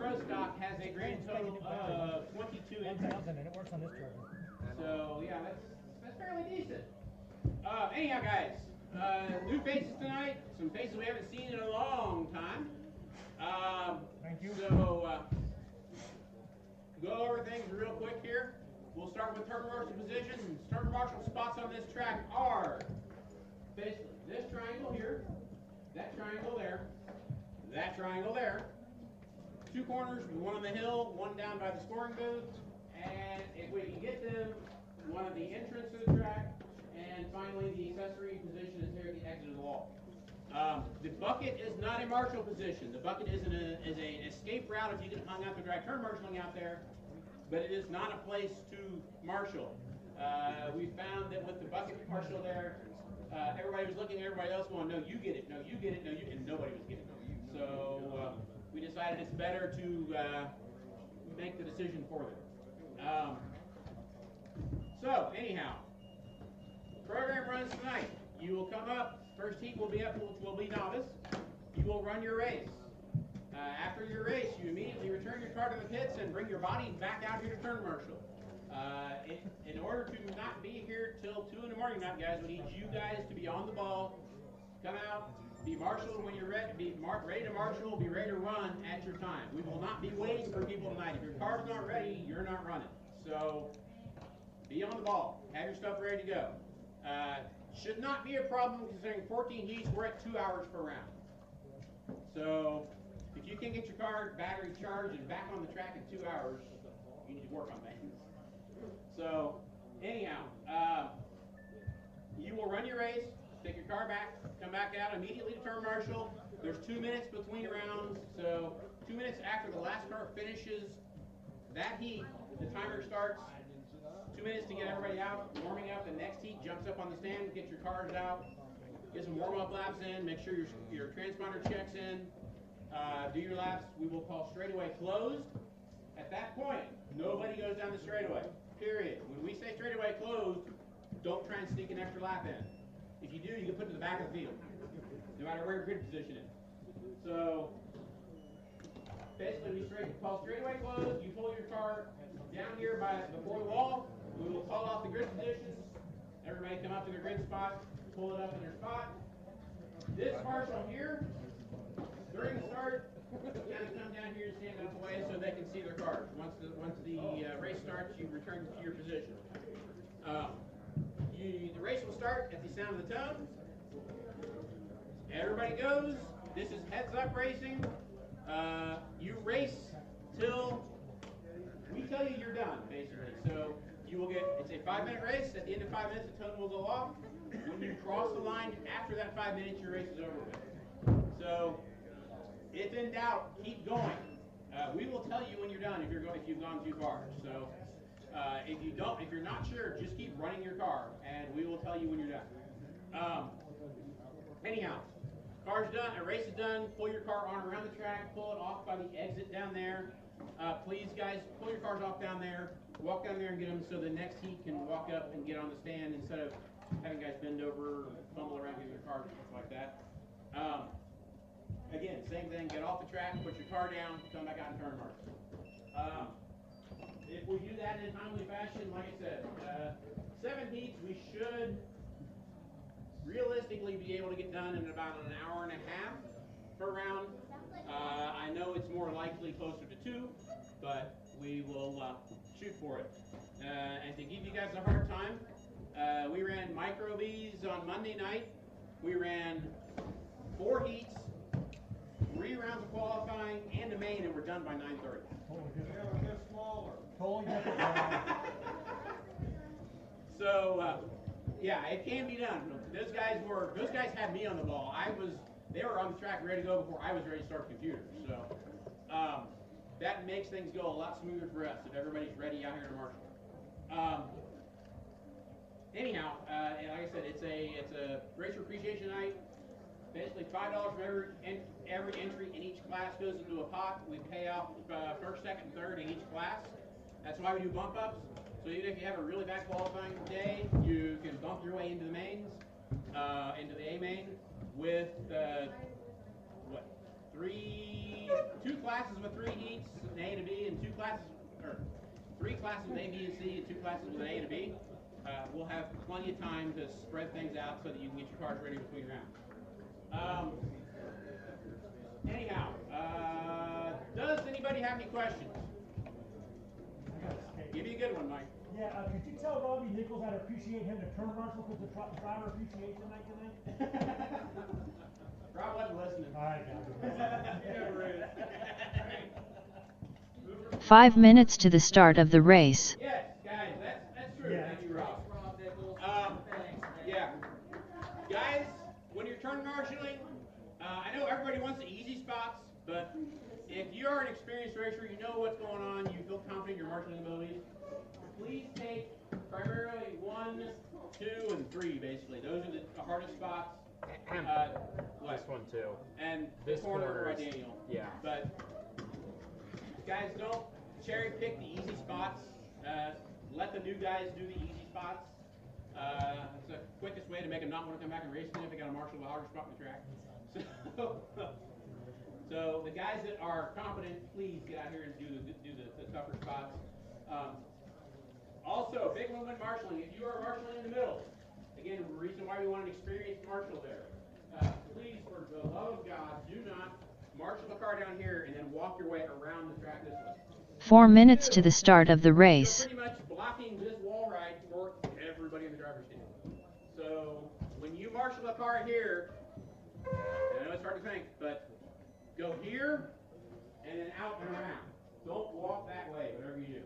Pro Stock has a grand total of 22 entries. And it works on this charger. So yeah, that's fairly decent. Anyhow, guys, new faces tonight. Some faces we haven't seen in a long time. Thank you. So go over things real quick here. We'll start with turn marshal positions. Turn marshal spots on this track are basically this triangle here, that triangle there, that triangle there. Two corners, one on the hill, one down by the scoring booth, and if we can get them, one at the entrance to the track, and finally the accessory position is here at the exit of the wall. The bucket is not a marshal position. The bucket is an escape route if you get hung out to drag turn marshaling out there, but it is not a place to marshal. We found that with the bucket marshal there, everybody was looking at everybody else going, no, you get it, no, you get it, no, you, and nobody was getting it. So we decided it's better to make the decision for them. So anyhow, program runs tonight. You will come up, first heat will be up, which will be novice. You will run your race. After your race, you immediately return your car to the pits and bring your body back out here to turn marshal. In order to not be here till 2 in the morning tonight, guys, we need you guys to be on the ball, come out, be marshaled when you're ready, be ready to marshal, be ready to run at your time. We will not be waiting for people tonight. If your car's not ready, you're not running. So be on the ball, have your stuff ready to go. Should not be a problem considering 14 heats, we're at 2 hours per round. So if you can get your car battery charged and back on the track in 2 hours, you need to work on things. So anyhow, you will run your race, take your car back, come back out immediately to turn marshal. There's 2 minutes between rounds, so 2 minutes after the last car finishes that heat, the timer starts. 2 minutes to get everybody out, warming up. The next heat jumps up on the stand, get your cars out, get some warm-up laps in, make sure your transponder checks in, do your laps. We will call straightaway closed. At that point, nobody goes down the straightaway, period. When we say straightaway closed, don't try and sneak an extra lap in. If you do, you get put to the back of the field, no matter where your grid position is. So basically, we call straightaway closed. You pull your car down here before the wall. We will call off the grid positions. Everybody come up to their grid spot, pull it up in their spot. This marshal here, during the start, kind of come down here and stand out the way so they can see their cars. Once the race starts, you return to your position. The race will start at the sound of the tone. Everybody goes. This is heads-up racing. You race till we tell you you're done, basically. So you will get, it's a 5-minute race. At the end of 5 minutes, the tone will go off. When you cross the line after that 5 minutes, your race is over with. So if in doubt, keep going. We will tell you when you're done if you've gone too far. So if you're not sure, just keep running your car, and we will tell you when you're done. Anyhow, car's done, a race is done. Pull your car on around the track, pull it off by the exit down there. Please, guys, pull your cars off down there. Walk down there and get them so the next heat can walk up and get on the stand instead of having guys bend over, fumble around, getting their cars and stuff like that. Again, same thing. Get off the track, put your car down, come back out and turn marshal. If we do that in a timely fashion, like I said, 7 heats, we should realistically be able to get done in about an hour and a half per round. I know it's more likely closer to 2, but we will shoot for it. And to give you guys a hard time, we ran micro Vs on Monday night. We ran 4 heats, 3 rounds of qualifying, and a main, and we're done by 9:30. Yeah, we're just smaller. Totally different. So, yeah, it can be done. Those guys had me on the ball. They were on the track ready to go before I was ready to start the computer. So that makes things go a lot smoother for us if everybody's ready out here to marshal. Anyhow, like I said, it's a racer appreciation night. Basically, $5 from every entry in each class goes into a pot. We pay off first, second, and third in each class. That's why we do bump ups. So even if you have a really bad qualifying day, you can bump your way into the mains, into the A main with 2 classes with 3 heats, an A and a B, and 2 classes, or 3 classes with A, B, and C, and 2 classes with an A and a B. We'll have plenty of time to spread things out so that you can get your cars ready between rounds. Anyhow, does anybody have any questions? Give me a good one, Mike. Yeah, could you tell Robbie Nichols how to appreciate him, the turn marshal, because the driver appreciation night tonight? Rob wasn't listening. All right, guys. 5 minutes to the start of the race. Yes, guys, that's true. Yeah. Thank you, Rob. Yeah. Guys, when you're turn marshaling, I know everybody wants the easy spots, but if you're an experienced racer, you know what's going on, you feel confident in your marshaling abilities, please take primarily 1, 2, and 3, basically. Those are the hardest spots. This one too. And This the corner by is- Daniel. Yeah. But guys, don't cherry pick the easy spots. Let the new guys do the easy spots. It's the quickest way to make them not want to come back and race again if they got a marshal a harder spot on the track. So the guys that are competent, please get out here and do the tougher spots. Also, big one when marshaling. If you are marshaling in the middle, again, the reason why we want an experienced marshal there. Please, for the love of God, do not marshal the car down here and then walk your way around the track this way. 4 minutes to the start of the race. You're pretty much blocking this wall right for everybody in the driver's stand. So when you marshal the car here, I know it's hard to think, but go here and then out and around. Don't walk that way, whatever you do.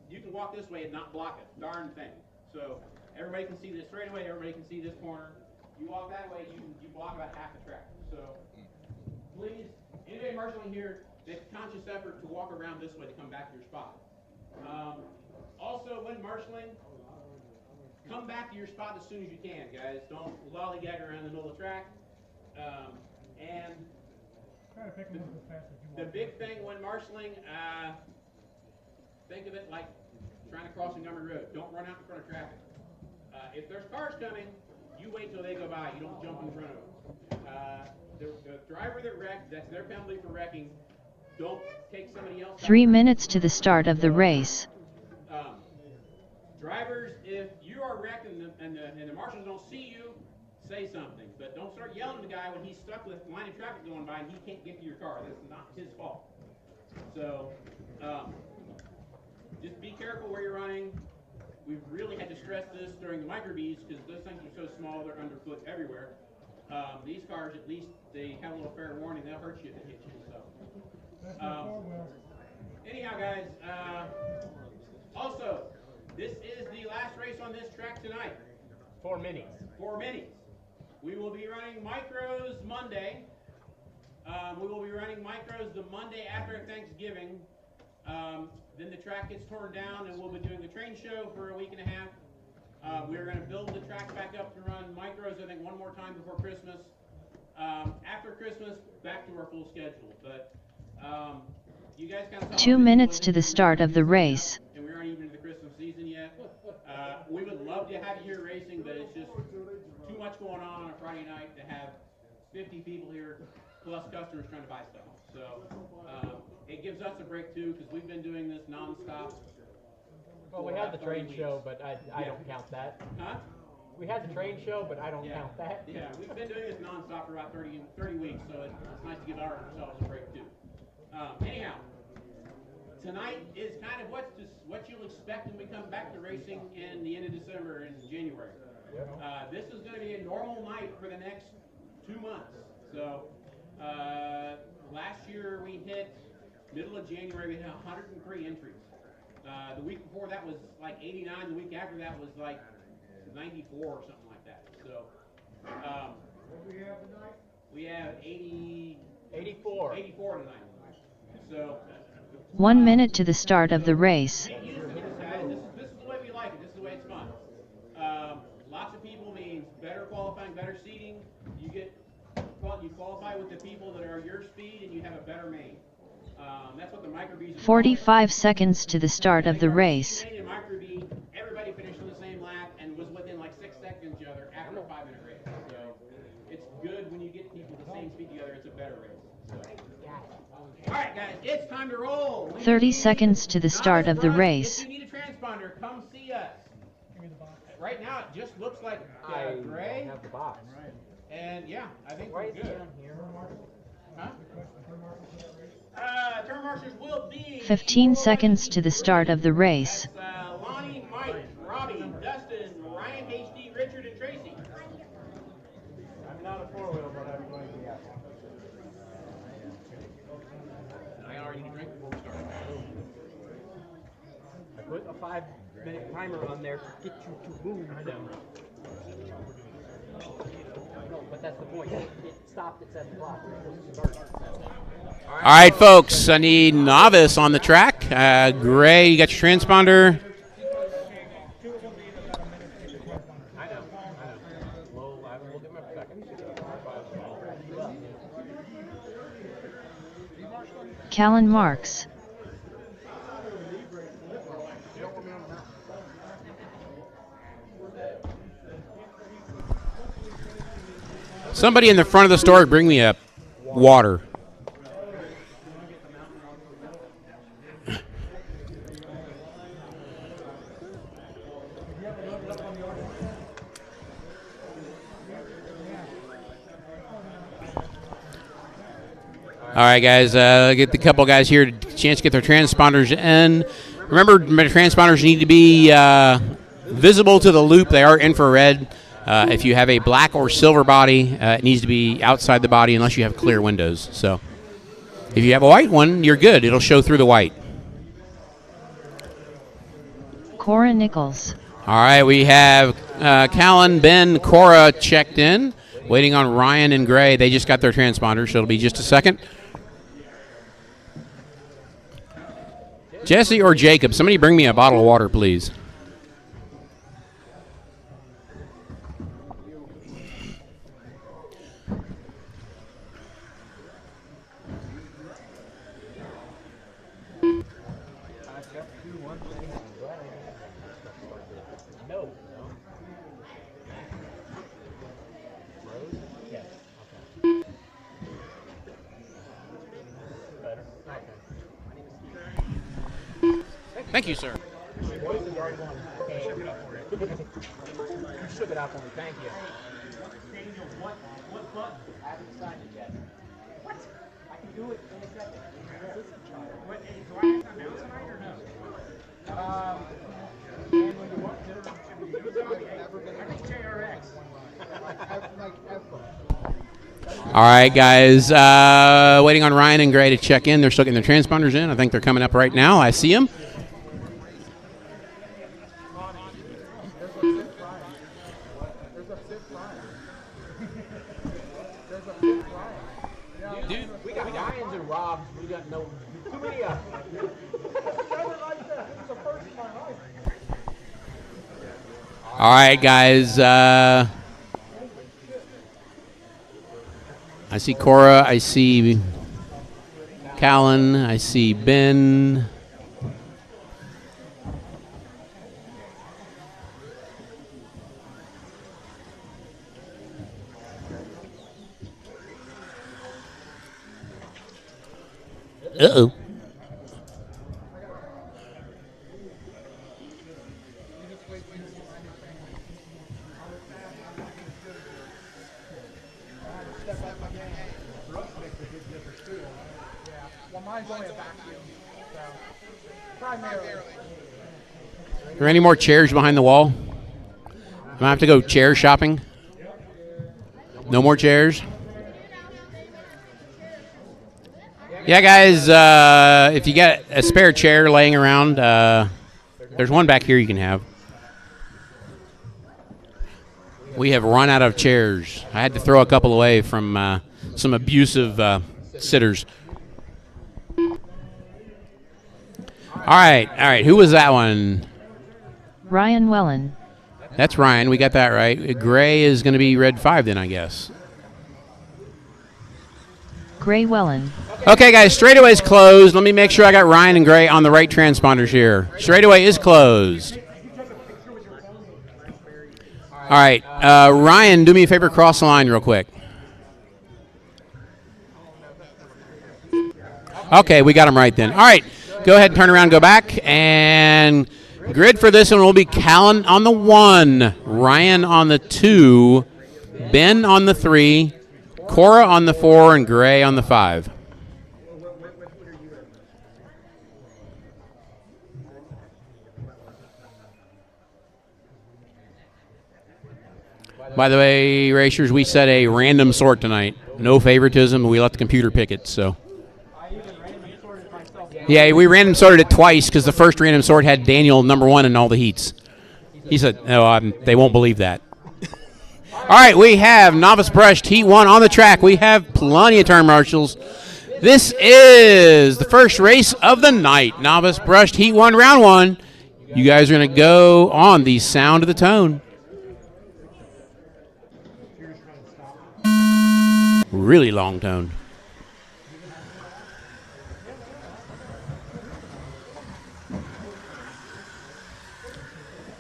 You can walk this way and not block it. Darn thing. So everybody can see this straightaway. Everybody can see this corner. You walk that way, you block about half the track. So please, anybody marshaling here, make a conscious effort to walk around this way to come back to your spot. Also, when marshaling, come back to your spot as soon as you can, guys. Don't lollygag around the middle of the track. And Try to pick him up as fast as you the want. big thing when marshaling, think of it like trying to cross Montgomery Road. Don't run out in front of traffic. If there's cars coming, you wait till they go by. You don't jump in front of them. The driver that wrecked, that's their penalty for wrecking. Don't take somebody else. 3 minutes to the start of the race. Drivers, if you are wrecked and the marshals don't see you, say something. But don't start yelling at the guy when he's stuck with a line of traffic going by and he can't get to your car. That's not his fault. So just be careful where you're running. We've really had to stress this during the micro Bs because those things are so small, they're underfoot everywhere. These cars, at least, they have a little fair warning. They'll hurt you if they hit you. So. That's my fault, Will. Anyhow, guys, also, this is the last race on this track tonight. 4 minis. 4 minis. We will be running micros Monday. We will be running micros the Monday after Thanksgiving. Then the track gets torn down and we'll be doing the train show for a week and a half. We're going to build the track back up to run micros, I think, one more time before Christmas. After Christmas, back to our full schedule. But you guys kind of 2 minutes to the start of the race. And we aren't even into the Christmas season yet. We would love to have you here racing, but it's just too much going on a Friday night to have 50 people here, plus customers trying to buy stuff. So it gives us a break too, because we've been doing this nonstop. Well, we had the train show, but I don't count that. Huh? We had the train show, but I don't count that. Yeah, we've been doing this nonstop for about 30 weeks, so it's nice to give ourselves a break too. Anyhow, tonight is kind of what you'll expect when we come back to racing in the end of December and January. This is going to be a normal night for the next 2 months. So last year we hit middle of January, we had 103 entries. The week before that was like 89. The week after that was like 94 or something like that. So What do we have tonight? we have 84. 84 tonight. So 1 minute to the start of the race. get used to this, guys. This is the way we like it. This is the way it's fun. Lots of people means better qualifying, better seating. You qualify with the people that are your speed, and you have a better main. That's what the micro Bs is. 45 seconds to the start of the race. In micro B, everybody finished on the same lap and was within like 6 seconds of each other after a 5-minute race. So it's good when you get people the same speed together. It's a better race. So, All right, guys, it's time to roll. 30 seconds to the start of the race. If you need a transponder, come see us. Right now, it just looks like gray. Have the box. And yeah, I think Why we're is it good. down here? Huh? Turn marshals will be 15 seconds to the start of the race. Lonnie, Mike, Robbie, Dustin, Ryan, HD, Richard, and Tracy. I'm not a four-wheel, but I'm going to be out. I already need a drink before we start. I put a 5-minute timer on there to get you to move. I know. No, but that's the point. It stopped at 7 o'clock. We're supposed to start at 7. All right, folks, I need novice on the track. Gray, you got your transponder. I know. Well, we'll give him a second. Callan Marks. Somebody in the front of the store bring me a water. All right, guys, get the couple guys here a chance to get their transponders in. Remember, transponders need to be visible to the loop. They are infrared. If you have a black or silver body, it needs to be outside the body unless you have clear windows. So if you have a white one, you're good. It'll show through the white. Cora Nichols. All right, we have Callan, Ben, Cora checked in. Waiting on Ryan and Gray. They just got their transponders, so it'll be just a second. Jesse or Jacob, somebody bring me a bottle of water, please. Thank you, sir. You shook it out for me. Thank you. What button? I haven't signed it yet. What? I can do it in a second. What, do I have to announce tonight or no? And when you want to. I think JRX. All right, guys. Waiting on Ryan and Gray to check in. They're still getting their transponders in. I think they're coming up right now. I see them. Dude, we got Ryans and Robs. We got no too many of them. All right, guys. I see Cora. I see Callan. I see Ben. Uh-oh. Are there any more chairs behind the wall? Am I have to go chair shopping? No more chairs? Yeah, guys, if you got a spare chair laying around, there's one back here you can have. We have run out of chairs. I had to throw a couple away from some abusive sitters. All right. Who was that one? Ryan Wellen. That's Ryan. We got that right. Gray is going to be red 5 then, I guess. Gray Wellen. Okay, guys, straightaway is closed. Let me make sure I got Ryan and Gray on the right transponders here. Straightaway is closed. All right, Ryan, do me a favor, cross the line real quick. Okay, we got him right then. All right, go ahead and turn around, go back, and grid for this one will be Callan on the 1, Ryan on the 2, Ben on the 3, Cora on the 4, and Gray on the 5. By the way, racers, we set a random sort tonight. No favoritism. We let the computer pick it. So, yeah, we random sorted it twice because the first random sort had Daniel number 1 in all the heats. He said, "No, they won't believe that." All right, we have Novice Brushed Heat 1 on the track. We have plenty of turn marshals. This is the first race of the night. Novice Brushed Heat 1, round 1. You guys are going to go on the sound of the tone. Really long tone.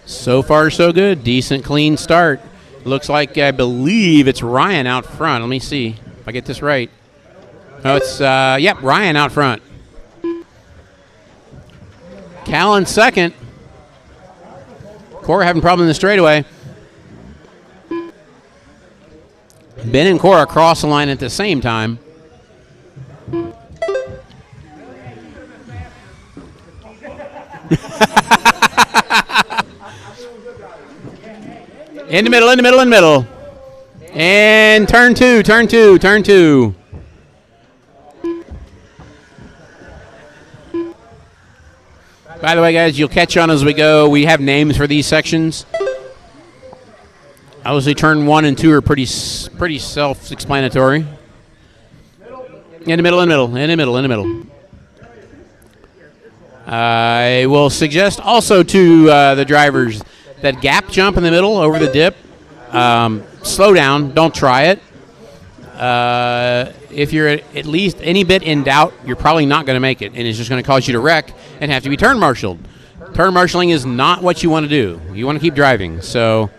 So far, so good. Decent, clean start. Looks like, I believe it's Ryan out front. Let me see if I get this right. Oh, it's, yep, Ryan out front. Callan second. Cora having problem in the straightaway. Ben and Cora cross the line at the same time. In the middle, in the middle, in the middle. And turn two, turn two, turn two. By the way, guys, you'll catch on as we go. We have names for these sections. Obviously, turn 1 and 2 are pretty self-explanatory. In the middle, in the middle, in the middle, in the middle. I will suggest also to the drivers that gap jump in the middle over the dip. Slow down. Don't try it. If you're at least any bit in doubt, you're probably not going to make it, and it's just going to cause you to wreck and have to be turn marshaled. Turn marshaling is not what you want to do. You want to keep driving, so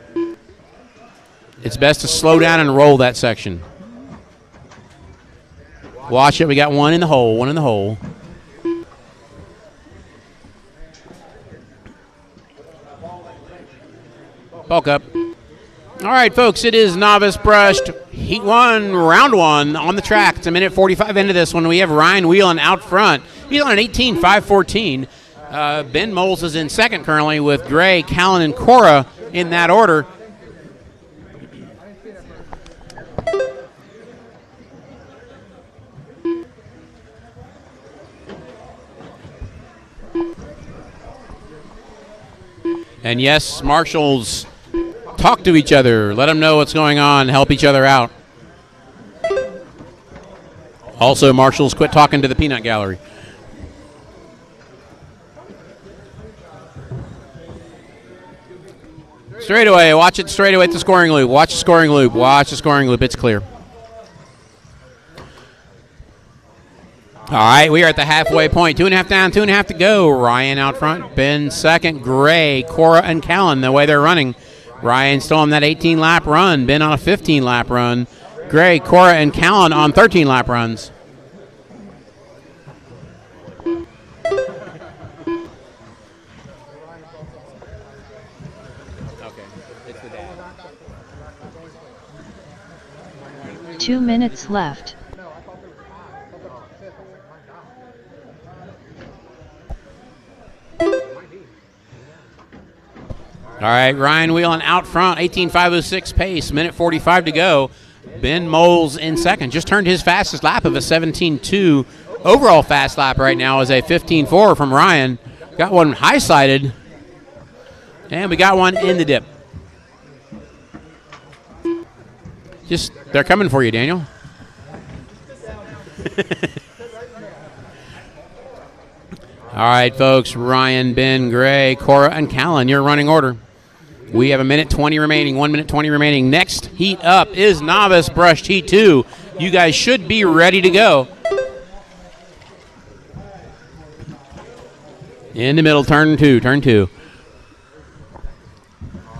it's best to slow down and roll that section. Watch it. We got one in the hole, one in the hole. Bulk up. All right, folks, it is Novice Brushed Heat 1, Round 1 on the track. It's a minute 45 into this one. We have Ryan Whelan out front. He's on an 18.514. Ben Moles is in second currently with Gray, Callan, and Cora in that order. And yes, marshals, talk to each other. Let them know what's going on. Help each other out. Also, marshals, quit talking to the peanut gallery. Straightaway. Watch it straightaway at the scoring loop. Watch the scoring loop. Watch the scoring loop. It's clear. All right, we are at the halfway point. 2.5 down, 2.5 to go. Ryan out front, Ben second, Gray, Cora, and Callan the way they're running. Ryan still on that 18-lap run. Ben on a 15-lap run. Gray, Cora, and Callan on 13-lap runs. Okay, it's the dad. 2 minutes left. All right, Ryan Whelan out front, 18.506 pace, minute 45 to go. Ben Moles in second, just turned his fastest lap of a 17.2. Overall fast lap right now is a 15.4 from Ryan. Got one high-sided, and we got one in the dip. Just, they're coming for you, Daniel. All right, folks, Ryan, Ben, Gray, Cora, and Callan, your running order. We have a minute 20 remaining, 1 minute 20 remaining. Next heat up is Novice Brushed Heat 2. You guys should be ready to go. In the middle, turn two, turn two.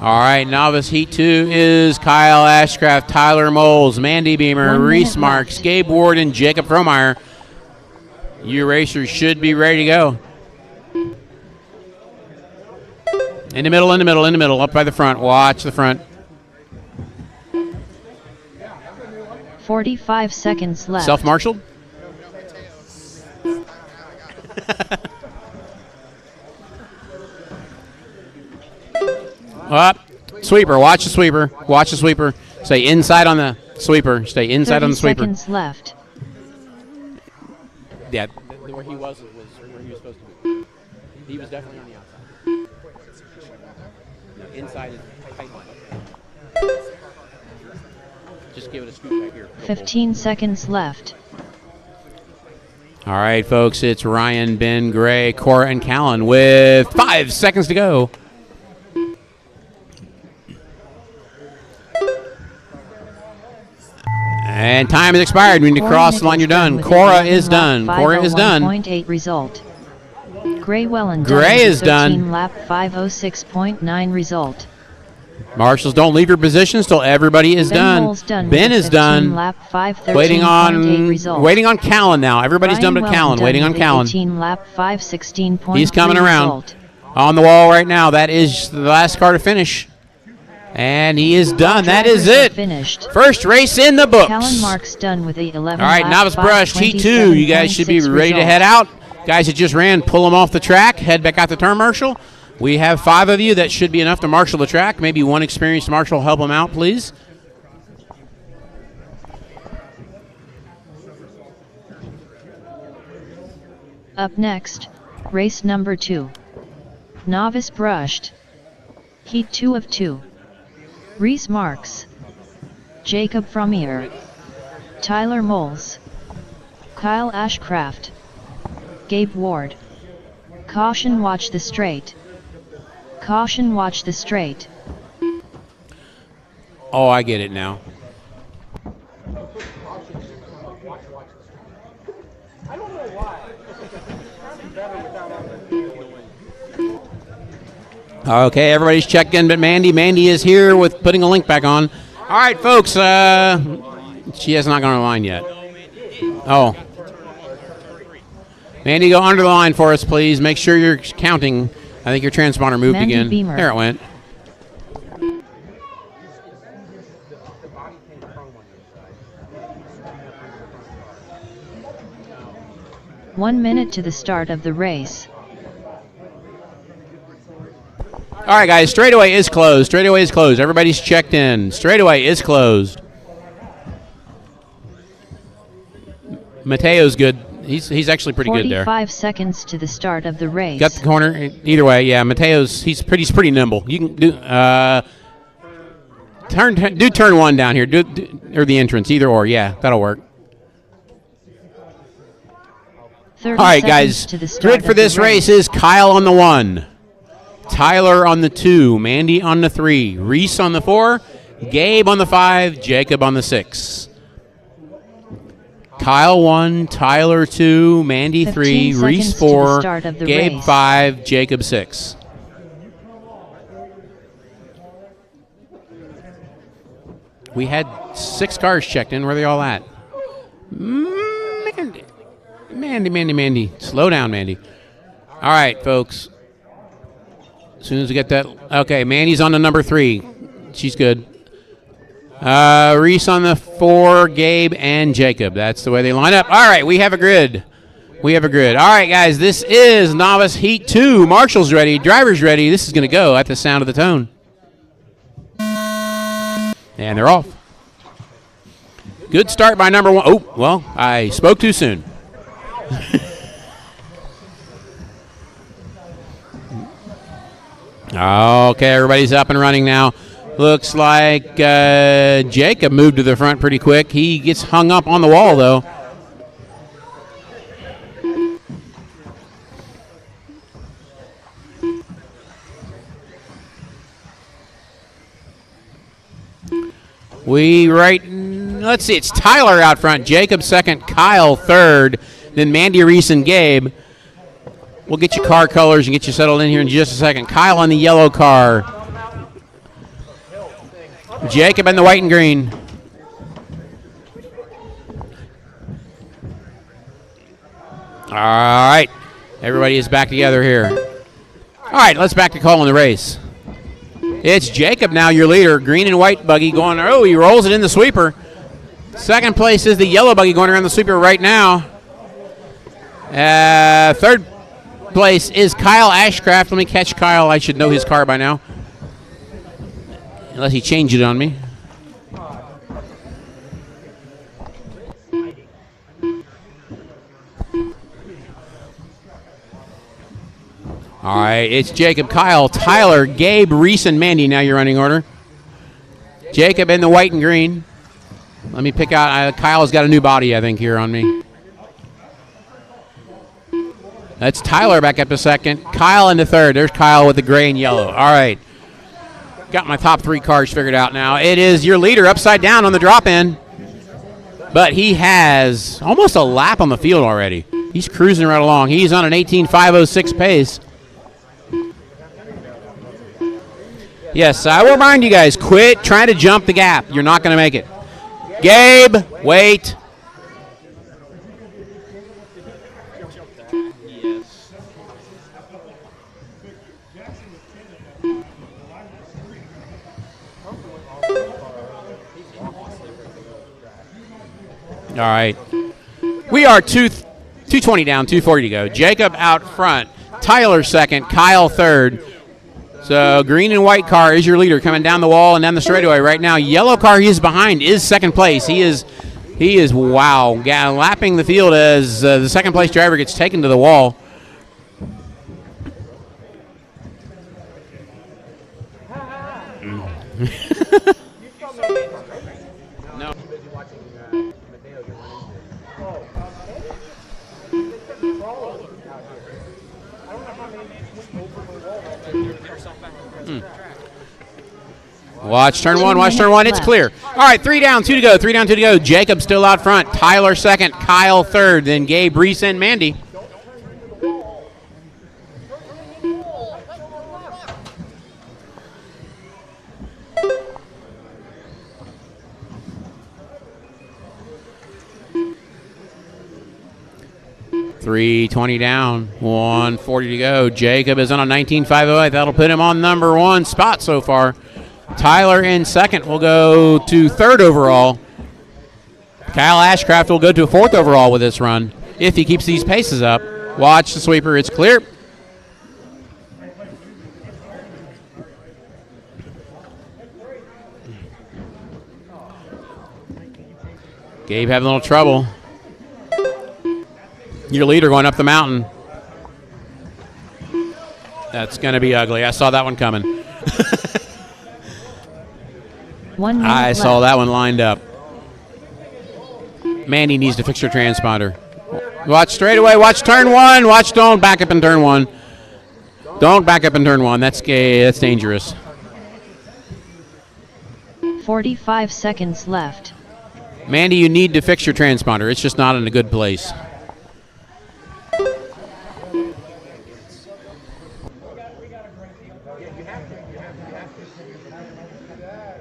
All right, Novice Heat 2 is Kyle Ashcraft, Tyler Moles, Mandy Beamer, Reese Marks, Gabe Ward, and Jacob Fromeyer. You racers should be ready to go. In the middle, in the middle, in the middle, up by the front. Watch the front. 45 seconds left. Self-marshaled? Up. Sweeper. Watch the sweeper. Watch the sweeper. Stay inside on the sweeper. Stay inside on the sweeper. 30 seconds left. Yeah, where he was where he was supposed to be. He was definitely on the outside. No, inside is tight line. Just give it a scoop back here. 15 seconds left. All right, folks, it's Ryan, Ben, Gray, Cora, and Callan with 5 seconds to go. And time has expired. We need to cross the line. You're done. Cora is done. Cora is done. 5:01.8 result. Gray Welland. Gray is done. Lap 5:06.9 result. Marshals, don't leave your positions till everybody is done. Ben is done. Lap 5:13.8 waiting on Callan now. Everybody's done but Callan. Waiting on Callan. Lap 5:16.3 He's coming around. result. On the wall right now. That is the last car to finish. And he is done. That is it. Finished. First race in the books. Callan Marks done with 8:11. All right, novice brush, Heat 2. You guys should be ready to head out. Guys that just ran, pull them off the track. Head back out the turn marshal. We have 5 of you. That should be enough to marshal the track. Maybe one experienced marshal help them out, please. Up next, race number 2. Novice brushed. Heat 2 of 2. Reese Marks, Jacob Frommier, Tyler Moles, Kyle Ashcraft, Gabe Ward. Caution, watch the straight. Caution, watch the straight. Oh, I get it now. Okay, everybody's checked in, but Mandy is here with putting a link back on. All right, folks, she has not gone on the line yet. Oh. Mandy, go under the line for us, please. Make sure you're counting. I think your transponder moved Mandy again. Beamer. There it went. One minute to the start of the race. All right, guys, straightaway is closed. Straightaway is closed. Everybody's checked in. Straightaway is closed. Mateo's good. He's actually pretty good there. 45 seconds to the start of the race. Got the corner. Either way, yeah. Mateo's he's pretty nimble. You can do turn 1 down here. Or the entrance. Either or. Yeah, that'll work. 30 All right, seconds guys. to the start Grid for of the this race is Kyle on the 1, Tyler on the 2, Mandy on the 3, Reese on the 4, Gabe on the 5, Jacob on the 6. Kyle 1, Tyler 2, Mandy 3, Reese 4, Gabe race. 5, Jacob 6. We had 6 cars checked in. Where are they all at? Mandy. Slow down, Mandy. All right, folks. As soon as we get that. Okay, Mandy's on the number 3. She's good. Reese on the 4, Gabe, and Jacob. That's the way they line up. All right, we have a grid. All right, guys, this is Novice Heat 2. Marshall's ready. Driver's ready. This is going to go at the sound of the tone. And they're off. Good start by number 1. Oh, well, I spoke too soon. Okay, everybody's up and running now. Looks like Jacob moved to the front pretty quick. He gets hung up on the wall, though. Let's see, it's Tyler out front, Jacob second, Kyle third, then Mandy, Reese, and Gabe. We'll get you car colors and get you settled in here in just a second. Kyle on the yellow car. Jacob in the white and green. All right. Everybody is back together here. All right, let's back to calling the race. It's Jacob now, your leader. Green and white buggy going. Oh, he rolls it in the sweeper. Second place is the yellow buggy going around the sweeper right now. Third place is Kyle Ashcraft. Let me catch Kyle. I should know his car by now. Unless he changed it on me. All right, it's Jacob, Kyle, Tyler, Gabe, Reese, and Mandy now your running order. Jacob in the white and green. Let me pick out, Kyle's got a new body, I think, here on me. That's Tyler back up to second. Kyle into third. There's Kyle with the gray and yellow. All right. Got my top 3 cars figured out now. It is your leader upside down on the drop-in. But he has almost a lap on the field already. He's cruising right along. He's on an 18.506 pace. Yes, I will remind you guys, quit trying to jump the gap. You're not going to make it. Gabe, wait. All right. We are 220 down, 240 to go. Jacob out front. Tyler second. Kyle third. So green and white car is your leader coming down the wall and down the straightaway right now. Yellow car he is behind is second place. He is wow, lapping the field as the second place driver gets taken to the wall. No. Watch turn one, watch turn one. It's clear. All right, 3 down, 2 to go. 3 down, 2 to go. Jacob still out front. Tyler second. Kyle third. Then Gabe, Reese, and Mandy. $320 down, 140 to go. Jacob is on a 19.508. That'll put him on number 1 spot so far. Tyler in second will go to 3rd overall. Kyle Ashcraft will go to 4th overall with this run if he keeps these paces up. Watch the sweeper. It's clear. Gabe having a little trouble. Your leader going up the mountain. That's going to be ugly. I saw that one coming. 1 minute I left. saw that one lined up. Mandy needs to fix her transponder. Watch straightaway. Watch turn 1. Watch, don't back up in turn 1. Don't back up in turn 1. That's dangerous. 45 seconds left. Mandy, you need to fix your transponder. It's just not in a good place.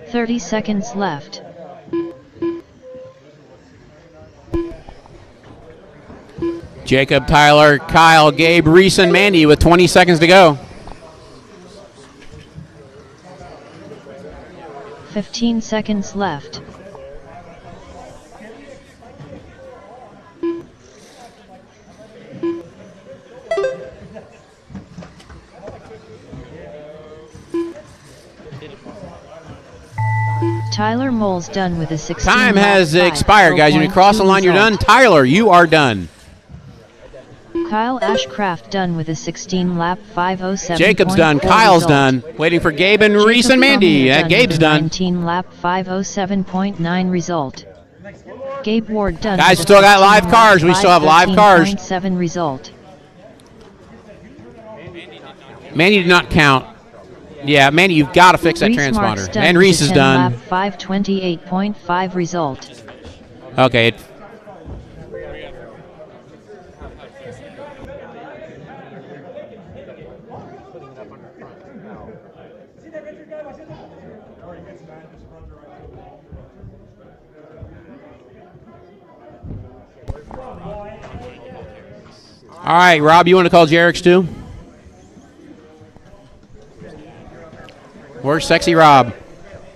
$30 seconds left. Jacob, Tyler, Kyle, Gabe, Reese, and Mandy with 20 seconds to go. 15 seconds left. Tyler Mole's done with a 16. Time has expired, guys. When you cross the line, you're done. Tyler, you are done. Kyle Ashcraft done with a 16-lap 5:07. Jacob's done. Kyle's done. Waiting for Gabe and Reese and Mandy. Gabe's done. 19-lap 5:07.9 result. Gabe Ward done. Guys, with still a got live 15-lap cars. We still have live cars. 5:13.7 result. Mandy did not count. Yeah, Mandy, you've got to fix that transponder. And Reese is done. 5:28.5 result. Okay. All right, Rob, you want to call Jerix too? Where's Sexy Rob?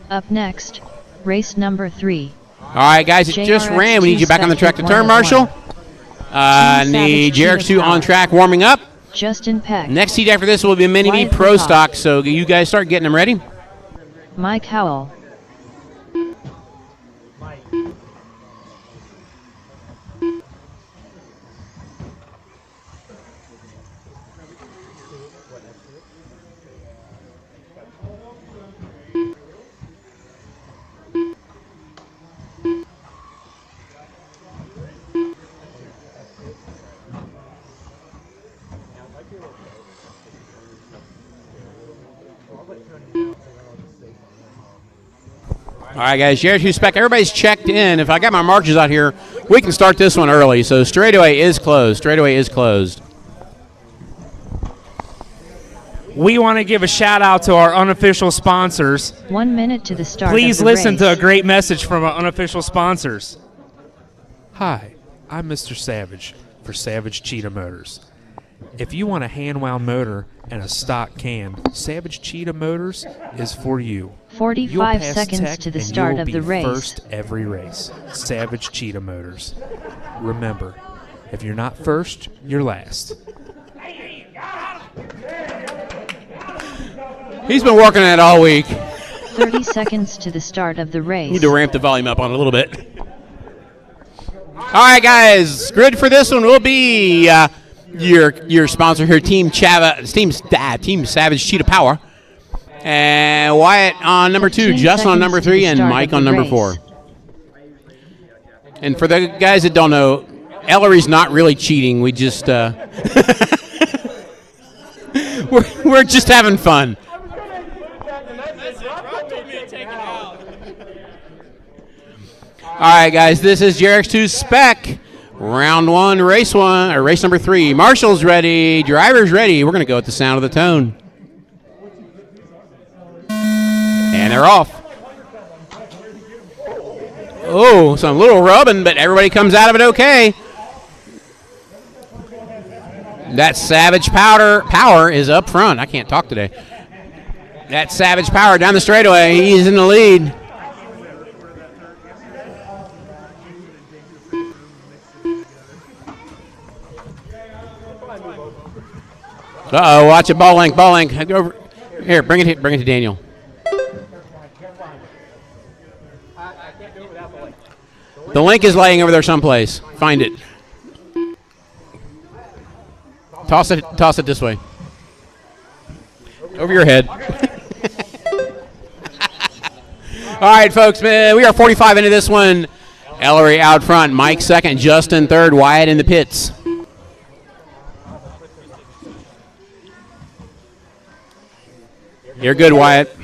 Up next, race number 3. All right, guys, it just ran. We need you back on the track to turn, Marshall. Need Jerix 2 on track, warming up. Justin Peck. Next heat after this will be Mini Me Wyatt Pro Peacock. Stock, so you guys start getting them ready. Mike Howell. All right, guys, Jared Hughes Spec, everybody's checked in. If I got my markers out here, we can start this one early. So straightaway is closed. Straightaway is closed. We want to give a shout out to our unofficial sponsors. 1 minute to the start. Please of the listen to a race. great message from our unofficial sponsors. Hi, I'm Mr. Savage for Savage Cheetah Motors. If you want a hand-wound motor and a stock can, Savage Cheetah Motors is for you. 45 You'll pass seconds tech to the and start you'll of be the race. First every race. Savage Cheetah Motors. Remember, if you're not first, you're last. He's been working on it all week. 30 seconds to the start of the race. Need to ramp the volume up on it a little bit. All right, guys, grid for this one will be your sponsor here, Team Savage Cheetah Power. And Wyatt on number 2, 15 Justin on number seconds to 3, the and start Mike of on the number race. 4. And for the guys that don't know, Ellery's not really cheating. We just we're just having fun. All right, guys, this is Jerix 2 Spec. Round 1, race 1, or race number 3. Marshall's ready, driver's ready. We're going to go with the sound of the tone. And they're off. Oh, some little rubbing, but everybody comes out of it okay. That Savage Power is up front. I can't talk today. That Savage Power down the straightaway. He's in the lead. Uh-oh, watch it, ball length. Go over. Here, bring it to Daniel. The link is laying over there someplace. Find it. Toss it this way. Over your head. All right, folks, man, we are 45 into this one. Ellery out front, Mike second, Justin third, Wyatt in the pits. You're good, Wyatt.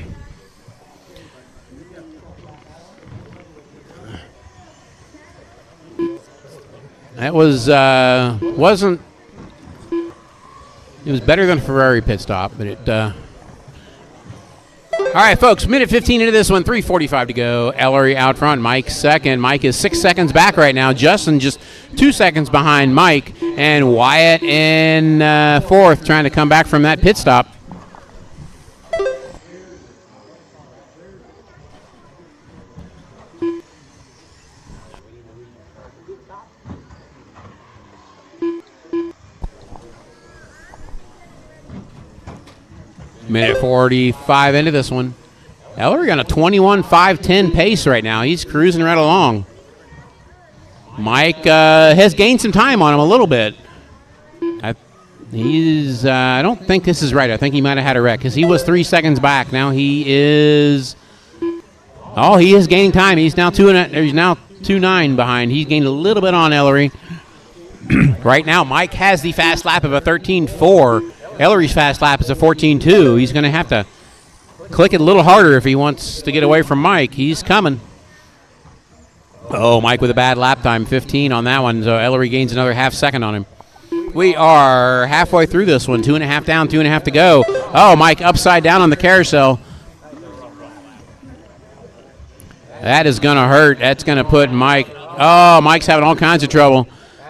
That wasn't. It was better than a Ferrari pit stop, but it. All right, folks. Minute 15 into this one. 3:45 to go. Ellery out front. Mike second. Mike is 6 seconds back right now. Justin just 2 seconds behind Mike, and Wyatt in fourth, trying to come back from that pit stop. Minute 45 into this one. Ellery got a 21.510 pace right now. He's cruising right along. Mike has gained some time on him a little bit. I don't think this is right. I think he might have had a wreck because he was 3 seconds back. Now he is. Oh, he is gaining time. He's now 2.9 behind. He's gained a little bit on Ellery. Right now, Mike has the fast lap of a 13.4. Ellery's fast lap is a 14.2. He's going to have to click it a little harder if he wants to get away from Mike. He's coming. Oh, Mike with a bad lap time, 15 on that one. So Ellery gains another half second on him. We are halfway through this one. 2.5 down, 2.5 to go. Oh, Mike upside down on the carousel. That is going to hurt. That's going to put Mike. Oh, Mike's having all kinds of trouble.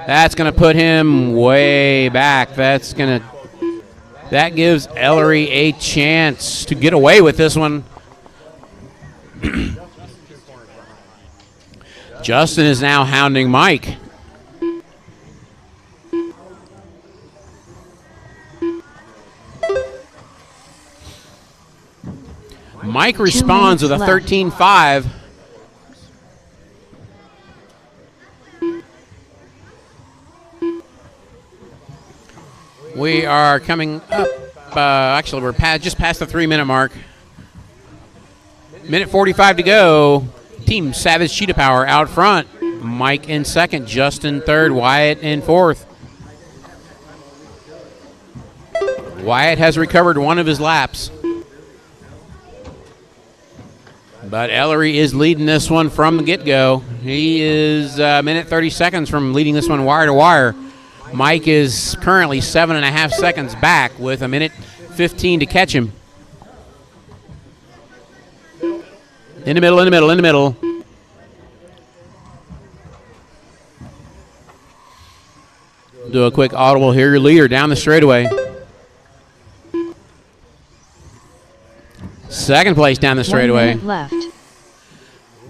That's going to put him way back. That gives Ellery a chance to get away with this one. Justin is now hounding Mike. Mike responds with a 13.5. We are coming up. Actually, we're just past the 3-minute mark. Minute 45 to go. Team Savage Cheetah Power out front. Mike in second, Justin third, Wyatt in fourth. Wyatt has recovered one of his laps. But Ellery is leading this one from the get-go. He is a minute 30 seconds from leading this one wire to wire. Mike is currently 7.5 seconds back with a minute 15 to catch him. In the middle, in the middle, in the middle. Do a quick audible here. Your leader down the straightaway. Second place down the straightaway. 1 minute left.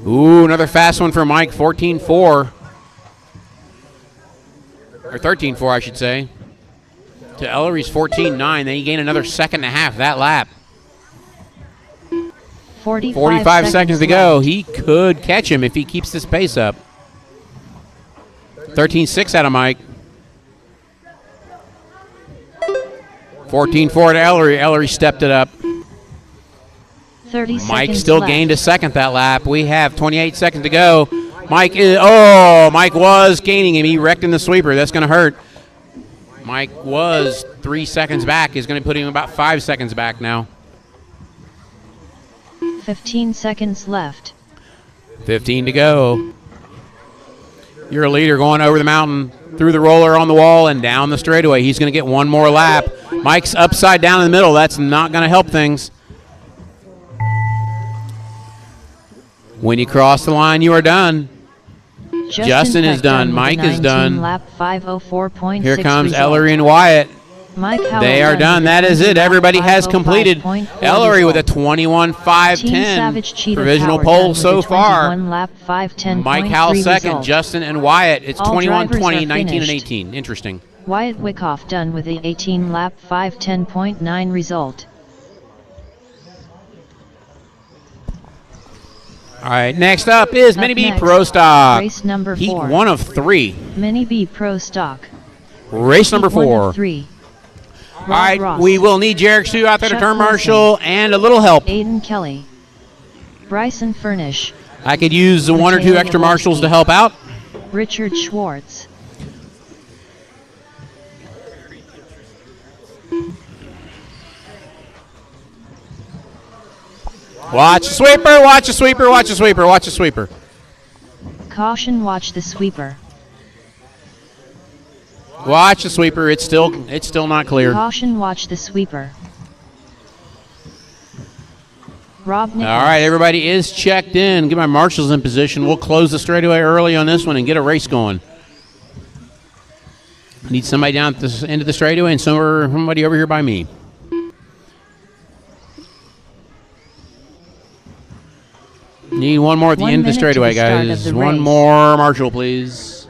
Ooh, another fast one for Mike, 14.4. Or 13.4, I should say. To Ellery's 14.9. Then he gained another 2.5 that lap. 45 seconds to go. He could catch him if he keeps this pace up. 13.6 out of Mike. 14.4 to Ellery. Ellery stepped it up. 30 Mike seconds still left. gained a second that lap. We have 28 seconds to go. Mike was gaining him. He wrecked in the sweeper. That's going to hurt. Mike was 3 seconds back. He's going to put him about 5 seconds back now. 15 seconds left. 15 to go. You're a leader going over the mountain, through the roller on the wall, and down the straightaway. He's going to get one more lap. Mike's upside down in the middle. That's not going to help things. When you cross the line, you are done. Justin is done. Mike is done. Lap 504.6 Here comes result. Ellery and Wyatt. Mike Howell They are done. That is it. Everybody has completed. 505.4 Ellery with a result. 21.510 Team Savage Cheetah provisional Power pole done with so a far. 21 lap 510.3 Mike Howell second, result. Justin and Wyatt. It's All 21, drivers 20, are 19, and finished. 18. Interesting. Wyatt Wyckoff done with a 18 lap 510.9 result. All right, next up is Up Mini B next, Pro Stock. race number Heat 4. 1 of 3. Mini B Pro Stock. Race number Heat 1 4. of 3. All right, Ross, we will need Jarek Stu out there to Chuck turn Wilson, marshal and a little help. Aiden Kelly. Bryson Furnish. I could use the 1 or 2 Mateo extra marshals Yaworsky. to help out. Richard Schwartz. Watch the sweeper, watch the sweeper, watch the sweeper, watch the sweeper. Caution, watch the sweeper. Watch the sweeper, it's still not cleared. All Caution, watch the sweeper. Rob Nichols. right, everybody is checked in. Get my marshals in position. We'll close the straightaway early on this one and get a race going. Need somebody down at the end of the straightaway and somebody over here by me. Need one more at the 1 end of the minute to straightaway, the start of guys. the One race. more marshal, please.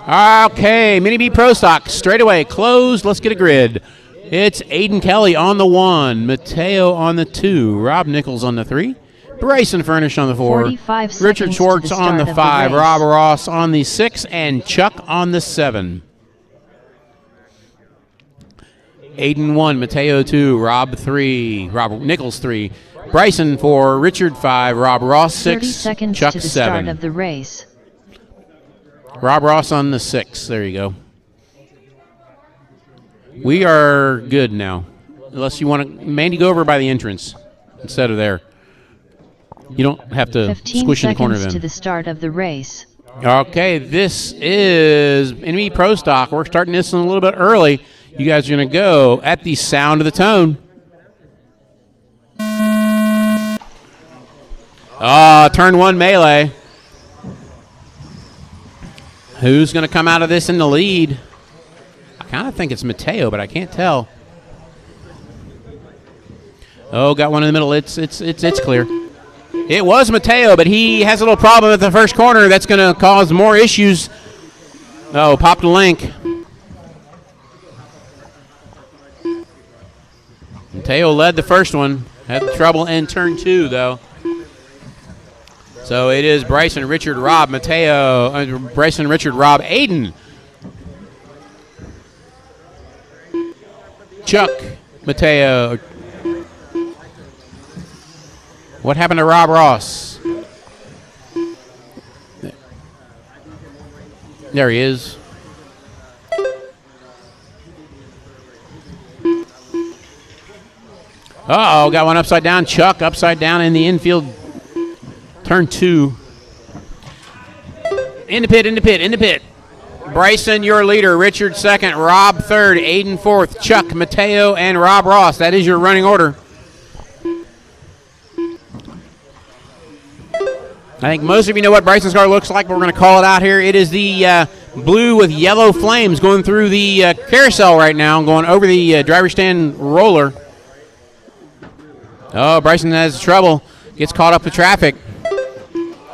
Okay, Mini B Pro Stock straightaway closed. Let's get a grid. It's Aiden Kelly on the 1, Mateo on the 2, Rob Nichols on the 3, Bryson Furnish on the 4, 45 Richard seconds Schwartz to the on the start of the 5, race. Rob Ross on the 6, and Chuck on the 7. Aiden 1, Mateo 2, Rob 3, Rob Nichols 3, Bryson 4, Richard 5, Rob Ross 30 6, seconds Chuck to the 7. start of the race. Rob Ross on the 6. There you go. We are good now. Unless you want to, Mandy, go over by the entrance instead of there. You don't have to 15 squish in the corner seconds to then. the start of the race. Okay, this is Mini Pro Stock. We're starting this one a little bit early. You guys are going to go at the sound of the tone. Turn 1 melee. Who's going to come out of this in the lead? I kind of think it's Mateo, but I can't tell. Oh, got one in the middle. It's clear. It was Mateo, but he has a little problem at the first corner. That's going to cause more issues. Oh, popped a link. Mateo led the first one. Had trouble in turn 2, though. So it is Bryson, Richard, Rob, Mateo. Bryson, Richard, Rob, Aiden. Chuck, Mateo. What happened to Rob Ross? There he is. Uh-oh, got one upside down. Chuck upside down in the infield. Turn 2. In the pit. Bryson, your leader. Richard second. Rob third. Aiden fourth. Chuck, Mateo, and Rob Ross. That is your running order. I think most of you know what Bryson's car looks like, but we're going to call it out here. It is the blue with yellow flames going through the carousel right now, going over the driver's stand roller. Oh, Bryson has trouble. Gets caught up with traffic.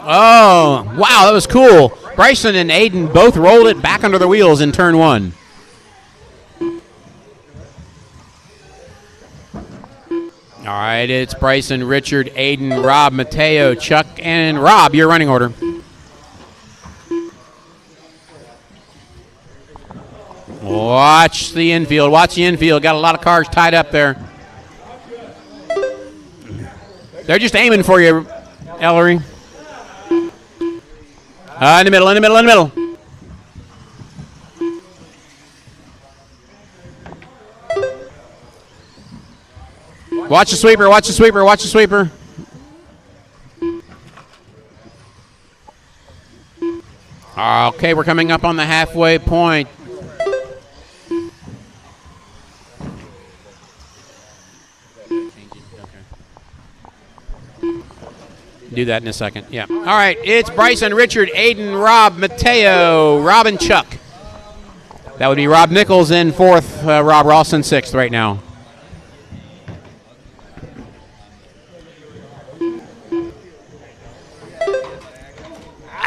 Oh, wow, that was cool. Bryson and Aiden both rolled it back under the wheels in turn 1. All right, it's Bryson, Richard, Aiden, Rob, Mateo, Chuck, and Rob, your running order. Watch the infield. Got a lot of cars tied up there. They're just aiming for you, Ellery. In the middle. Watch the sweeper. Okay, we're coming up on the halfway point. Do that in a second. Yeah. All right, it's Bryson, Richard, Aiden, Rob, Mateo, Rob, and Chuck. That would be Rob Nichols in 4th, Rob Ross in 6th right now.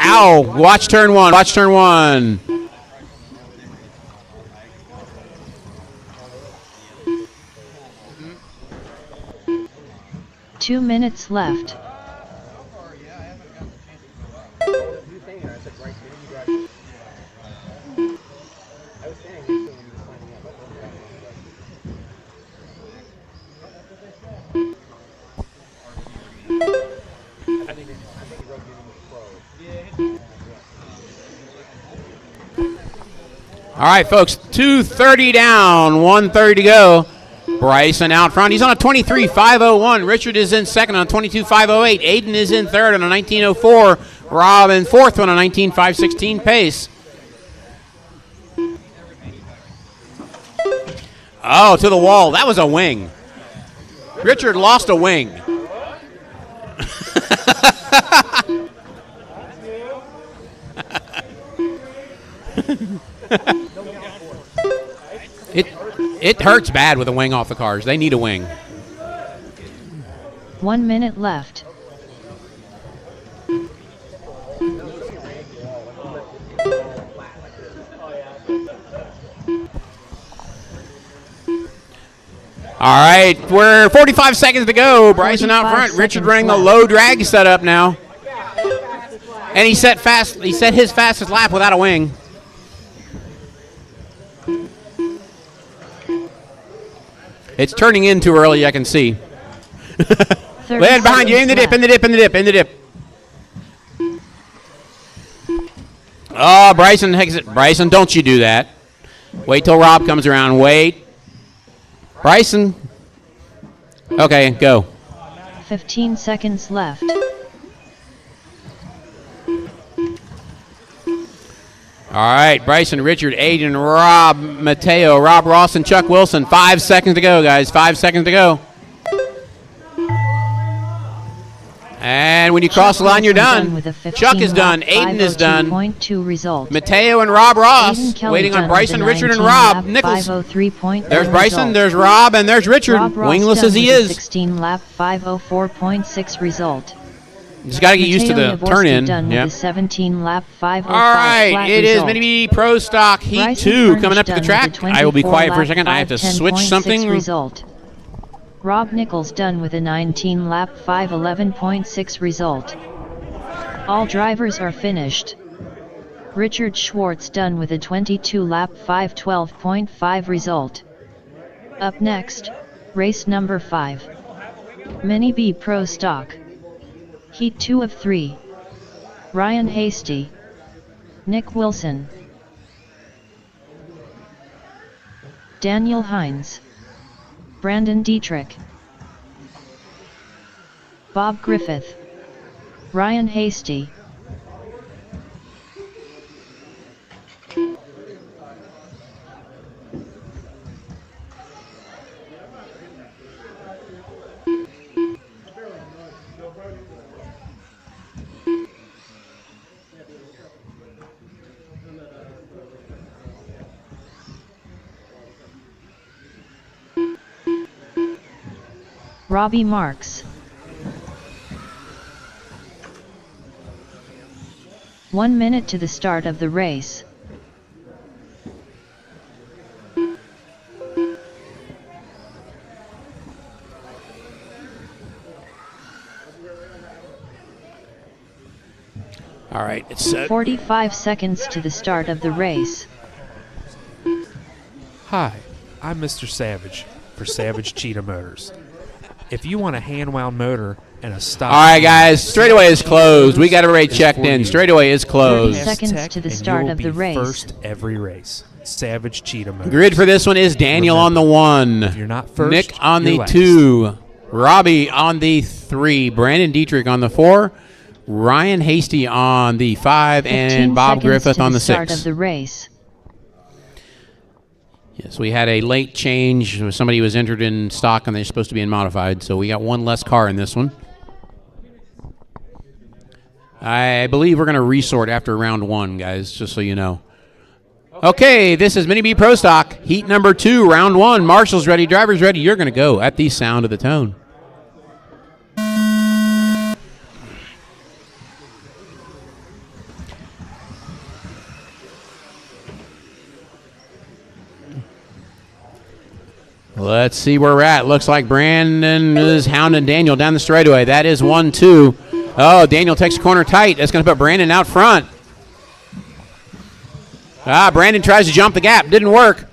Ow! Watch turn 1. 2 minutes left. All right, folks, 2:30 down, 1:30 to go. Bryson out front. He's on a 23.501. Richard is in second on a 22.508. Aiden is in third on a 19.04. Rob in fourth on a 19.516 pace. Oh, to the wall. That was a wing. Richard lost a wing. It hurts bad with a wing off the cars. They need a wing. 1 minute left. All right, we're 45 seconds to go. Bryson out front. Richard running the low drag setup now. And he set his fastest lap without a wing. It's turning in too early, I can see. Land behind you, in the dip. Oh, Bryson, don't you do that. Wait till Rob comes around. Wait. Bryson. Okay, go. 15 seconds left. All right, Bryson, Richard, Aiden, Rob, Mateo, Rob Ross, and Chuck Wilson. 5 seconds to go, guys. 5 seconds to go. And when you cross the line, you're done. Chuck is done. Aiden is done. Result. Mateo and Rob Ross waiting on Bryson, Richard, and Rob Nichols. There's Bryson, there's Rob, and there's Richard. Wingless as he is. 16 lap 504.6 result. Just got to get used to the turn in. Yep. 17 lap 505 all right, it is Mini Pro Stock Heat 2 coming up to the track. I will be quiet for a second. I have to switch something. Result. Rob Nichols done with a 19 lap 511.6 result. All drivers are finished. Richard Schwartz done with a 22 lap 512.5 result. Up next, race number 5. Mini B Pro Stock. Heat 2 of 3. Ryan Hasty. Nick Wilson. Daniel Hines. Brandon Dietrich. Bob Griffith. Ryan Hasty. Robbie Marks. 1 minute to the start of the race. All right, it's 45 seconds to the start of the race. Hi, I'm Mr. Savage for Savage Cheetah Motors. If you want a hand-wound motor and a stock... All right, guys, straightaway is closed. We got everybody checked in. Straightaway is 30 closed. seconds to the start of the race. First every race. Savage Cheetah Motors. Grid for this one is Daniel on the 1. If you're not first, Nick on you're the last. 2. Robbie on the 3. Brandon Dietrich on the 4. Ryan Hasty on the 5. And Bob Griffith on the 6. Start of the race. Yes, we had a late change. Somebody was entered in stock and they're supposed to be in modified, so we got one less car in this one. I believe we're going to resort after round 1, guys, just so you know. Okay, this is Mini B Pro Stock, heat number 2, round 1. Marshall's ready, driver's ready. You're going to go at the sound of the tone. Let's see where we're at. Looks like Brandon is hounding Daniel down the straightaway. That is 1-2. Oh, Daniel takes a corner tight. That's going to put Brandon out front. Brandon tries to jump the gap. Didn't work.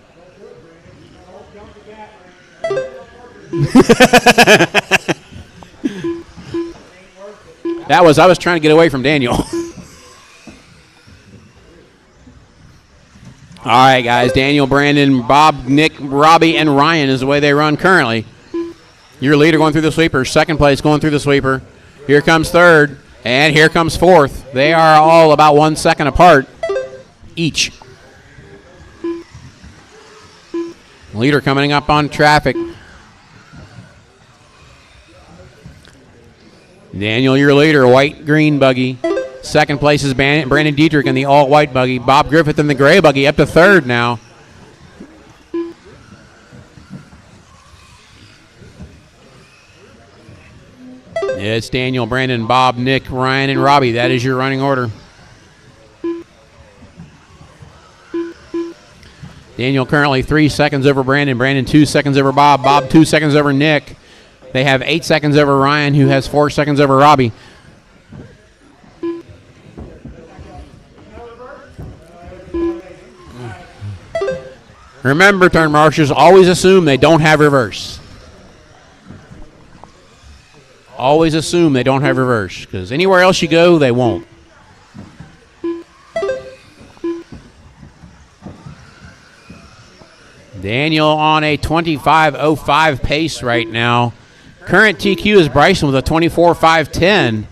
I was trying to get away from Daniel. All right, guys. Daniel, Brandon, Bob, Nick, Robbie, and Ryan is the way they run currently. Your leader going through the sweeper. Second place going through the sweeper. Here comes third, and here comes fourth. They are all about 1 second apart each. Leader coming up on traffic. Daniel, your leader, white-green buggy. Second place is Brandon Dietrich in the all-white buggy. Bob Griffith in the gray buggy up to third now. It's Daniel, Brandon, Bob, Nick, Ryan, and Robbie. That is your running order. Daniel currently 3 seconds over Brandon. Brandon 2 seconds over Bob. Bob 2 seconds over Nick. They have 8 seconds over Ryan, who has 4 seconds over Robbie. Remember, turn marshals, always assume they don't have reverse. Always assume they don't have reverse, because anywhere else you go, they won't. Daniel on a 25.05 pace right now. Current TQ is Bryson with a 24.510.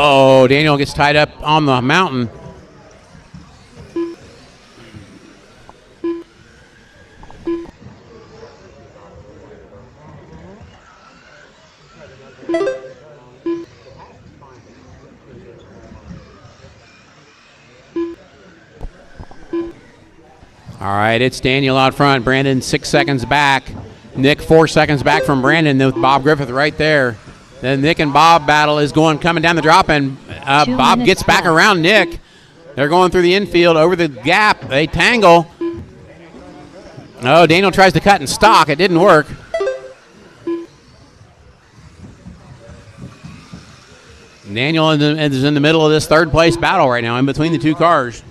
Oh, Daniel gets tied up on the mountain. All right, it's Daniel out front. Brandon 6 seconds back. Nick 4 seconds back from Brandon with Bob Griffith right there. The Nick and Bob battle is coming down the drop, and Bob gets back around Nick. They're going through the infield over the gap. They tangle. Oh, Daniel tries to cut and stock. It didn't work. Daniel is in the middle of this third place battle right now in between the two cars.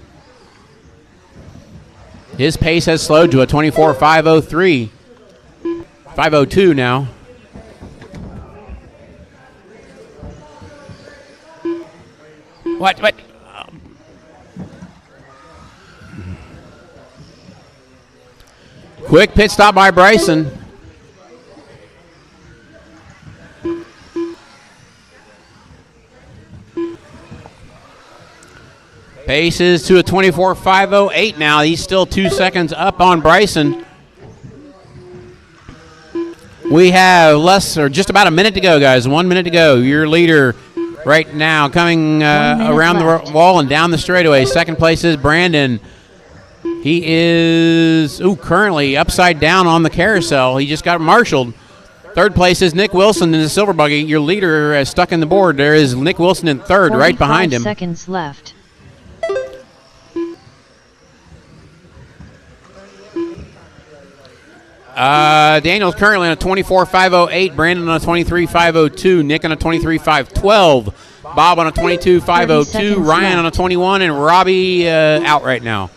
His pace has slowed to a 24.503. 5:02 now. What? Quick pit stop by Bryson. Pace is to a 24.508 now. He's still 2 seconds up on Bryson. We have just about a minute to go, guys. 1 minute to go. Your leader right now coming around the wall and down the straightaway. Second place is Brandon. He is currently upside down on the carousel. He just got marshaled. Third place is Nick Wilson in the silver buggy. Your leader is stuck in the board. There is Nick Wilson in third, right behind him. 45 seconds left. Daniel's currently on a 24.508, Brandon on a 23.502, Nick on a 23.512, Bob on a 22.502, Ryan on a 21, and Robbie out right now.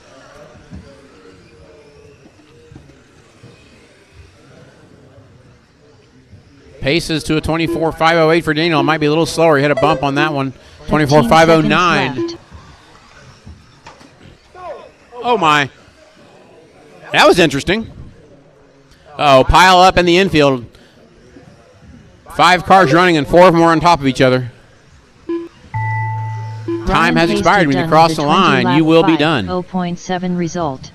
Paces to a 24.508 for Daniel. It might be a little slower. He had a bump on that one. 24.509. Oh, my. That was interesting. Oh, pile up in the infield. 5 cars running and 4 of them are on top of each other. Time has expired when you cross the line. You will be done. 0.7 result.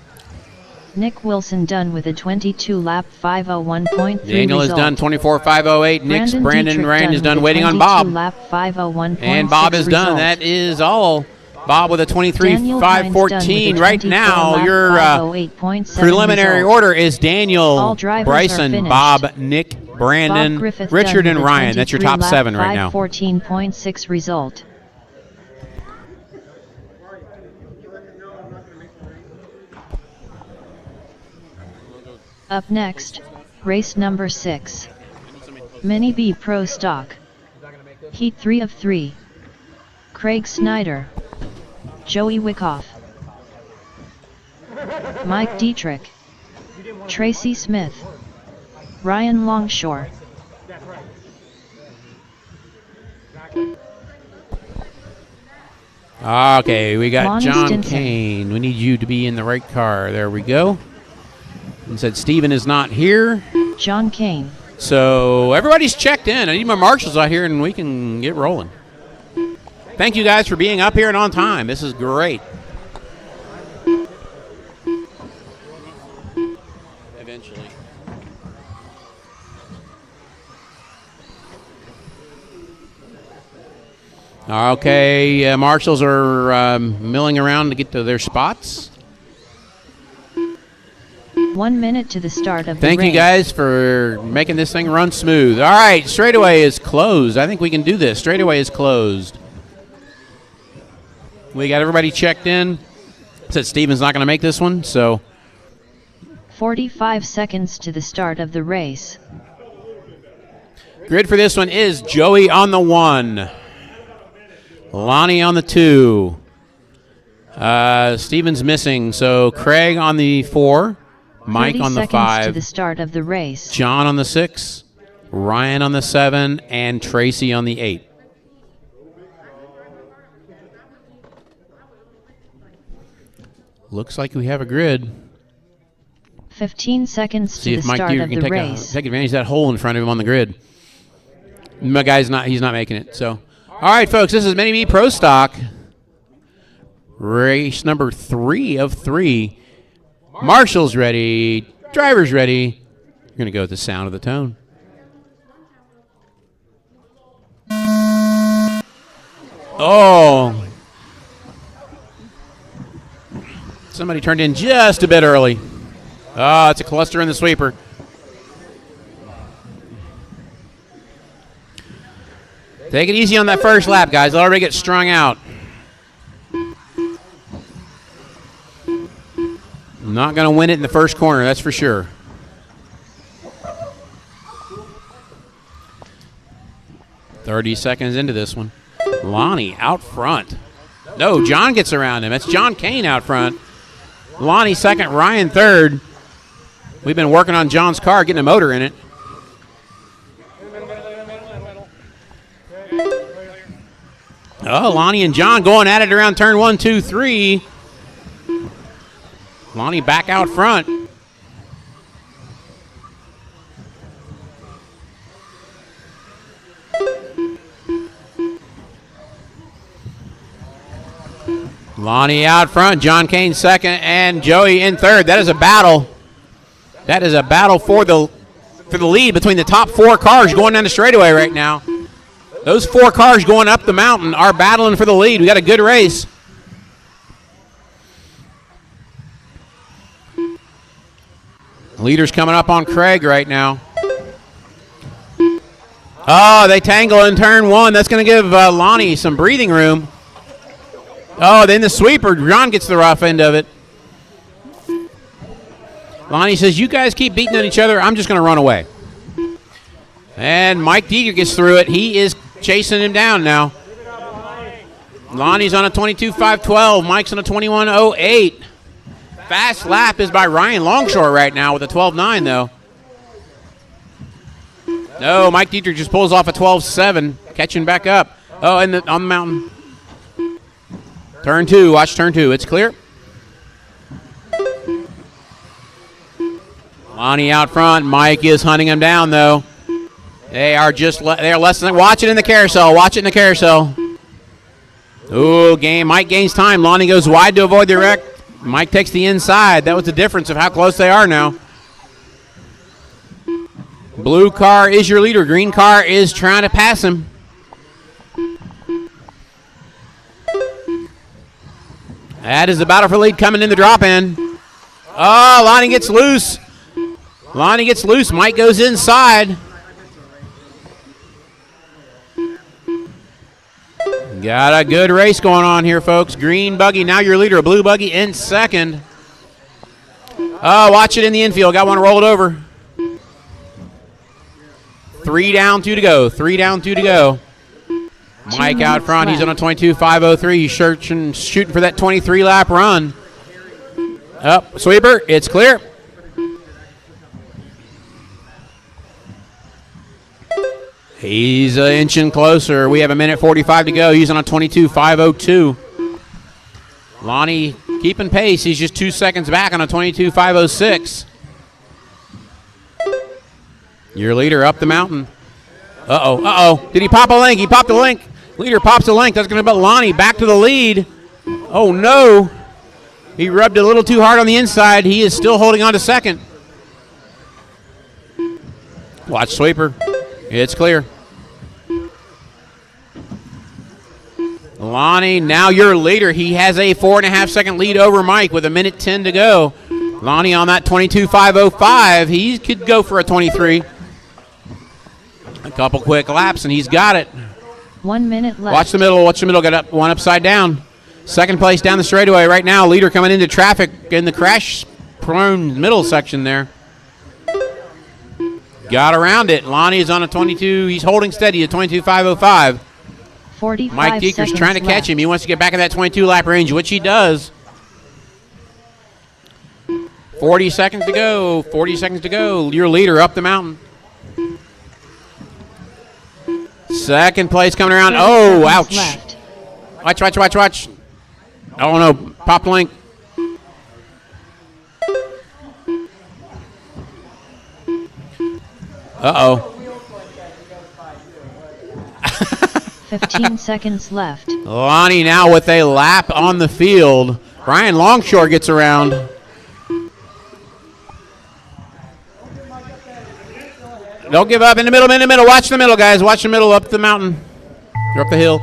Nick Wilson done with a 22-lap 501.3 Daniel is done 24.508. Brandon Ryan is done waiting on Bob. And Bob is done. That is all. Bob with a 23.514 right now. Your preliminary order is Daniel, Bryson, Bob, Nick, Brandon, Richard, and Ryan. That's your top 7 right now. 14.6 result. Up next, race number 6. Mini B Pro Stock. Heat 3 of 3. Craig Snyder. Joey Wickoff. Mike Dietrich. Tracy Smith. Ryan Longshore. Okay, we got Lonnie John Stinson. Kane. We need you to be in the right car. There we go. And said Steven is not here. John Kane. So everybody's checked in. I need my marshals out here and we can get rolling. Thank you guys for being up here and on time. This is great. Eventually. Okay, marshals are milling around to get to their spots. 1 minute to the start of the race. Thank you guys for making this thing run smooth. All right, straightaway is closed. I think we can do this. Straightaway is closed. We got everybody checked in. Said Steven's not going to make this one, so. 45 seconds to the start of the race. Grid for this one is Joey on the 1. Lonnie on the 2. Steven's missing, so Craig on the 4. Mike on the 5. To the start of the race. John on the 6. Ryan on the 7. And Tracy on the 8. Looks like we have a grid. 15 seconds to the start of the race. Take advantage of that hole in front of him on the grid. My guy's not. He's not making it. So, All right, folks, this is Mini Me Pro Stock. Race number 3 of 3. Marshall's ready. Driver's ready. You're going to go with the sound of the tone. Oh. Somebody turned in just a bit early. Oh, it's a cluster in the sweeper. Take it easy on that first lap, guys. They'll already get strung out. Not going to win it in the first corner, that's for sure. "30 seconds into this one. Lonnie out front. No, John gets around him. That's John Kane out front. Lonnie second, Ryan third. We've been working on John's car, getting a motor in it. Oh, Lonnie and John going at it around turn 1, 2, 3. Lonnie back out front. Lonnie out front, John Kane second, and Joey in third. That is a battle. That is a battle for the lead between the top 4 cars going down the straightaway right now. Those 4 cars going up the mountain are battling for the lead. We got a good race. Leader's coming up on Craig right now. Oh, they tangle in turn 1. That's going to give Lonnie some breathing room. Oh, then the sweeper. John gets the rough end of it. Lonnie says, "You guys keep beating on each other. I'm just going to run away." And Mike Dieter gets through it. He is chasing him down now. Lonnie's on a 22.512. Mike's on a 21.08. Fast lap is by Ryan Longshore right now with a 12.9, though. No, Mike Dietrich just pulls off a 12.7, catching back up. Oh, and on the mountain. Turn 2, watch turn 2. It's clear. Lonnie out front. Mike is hunting him down, though. They are less than. Watch it in the carousel. Watch it in the carousel. Ooh, Mike gains time. Lonnie goes wide to avoid the wreck. Mike takes the inside. That was the difference of how close they are now. Blue car is your leader. Green car is trying to pass him. That is the battle for lead coming in the drop-in. Oh, Lonnie gets loose. Lonnie gets loose. Mike goes inside. Got a good race going on here, folks. Green buggy, now your leader. Blue buggy in second. Oh, watch it in the infield. Got one rolled over. 3 down, 2 to go. 3 down, 2 to go. Mike out front. He's on a 22.503. He's shooting for that 23-lap run. Up, sweeper. It's clear. He's inching closer. We have 1:45 to go. He's on a 22.502. Lonnie keeping pace. He's just 2 seconds back on a 22.506. Your leader up the mountain. Uh-oh. Did he pop a link? He popped a link. Leader pops a link. That's going to put Lonnie back to the lead. Oh, no. He rubbed it a little too hard on the inside. He is still holding on to second. Watch sweeper. It's clear. Lonnie, now your leader. He has a 4.5-second lead over Mike with 1:10 to go. Lonnie on that 22.505. He could go for a 23. A couple quick laps, and he's got it. 1 minute left. Watch the middle. Watch the middle. Got up one upside down. Second place down the straightaway right now. Leader coming into traffic in the crash-prone middle section there. Got around it. Lonnie is on a 22. He's holding steady at 22.505. 45 Mike Dieker's trying to catch him. He wants to get back in that 22-lap range, which he does. 40 seconds to go. 40 seconds to go. Your leader up the mountain. Second place coming around. Oh, ouch. Left. Watch. Oh, no. Pop link. Uh-oh. 15 seconds left. Lonnie now with a lap on the field. Ryan Longshore gets around. Don't give up in the middle, Watch the middle, guys. Watch the middle up the mountain. Or up the hill.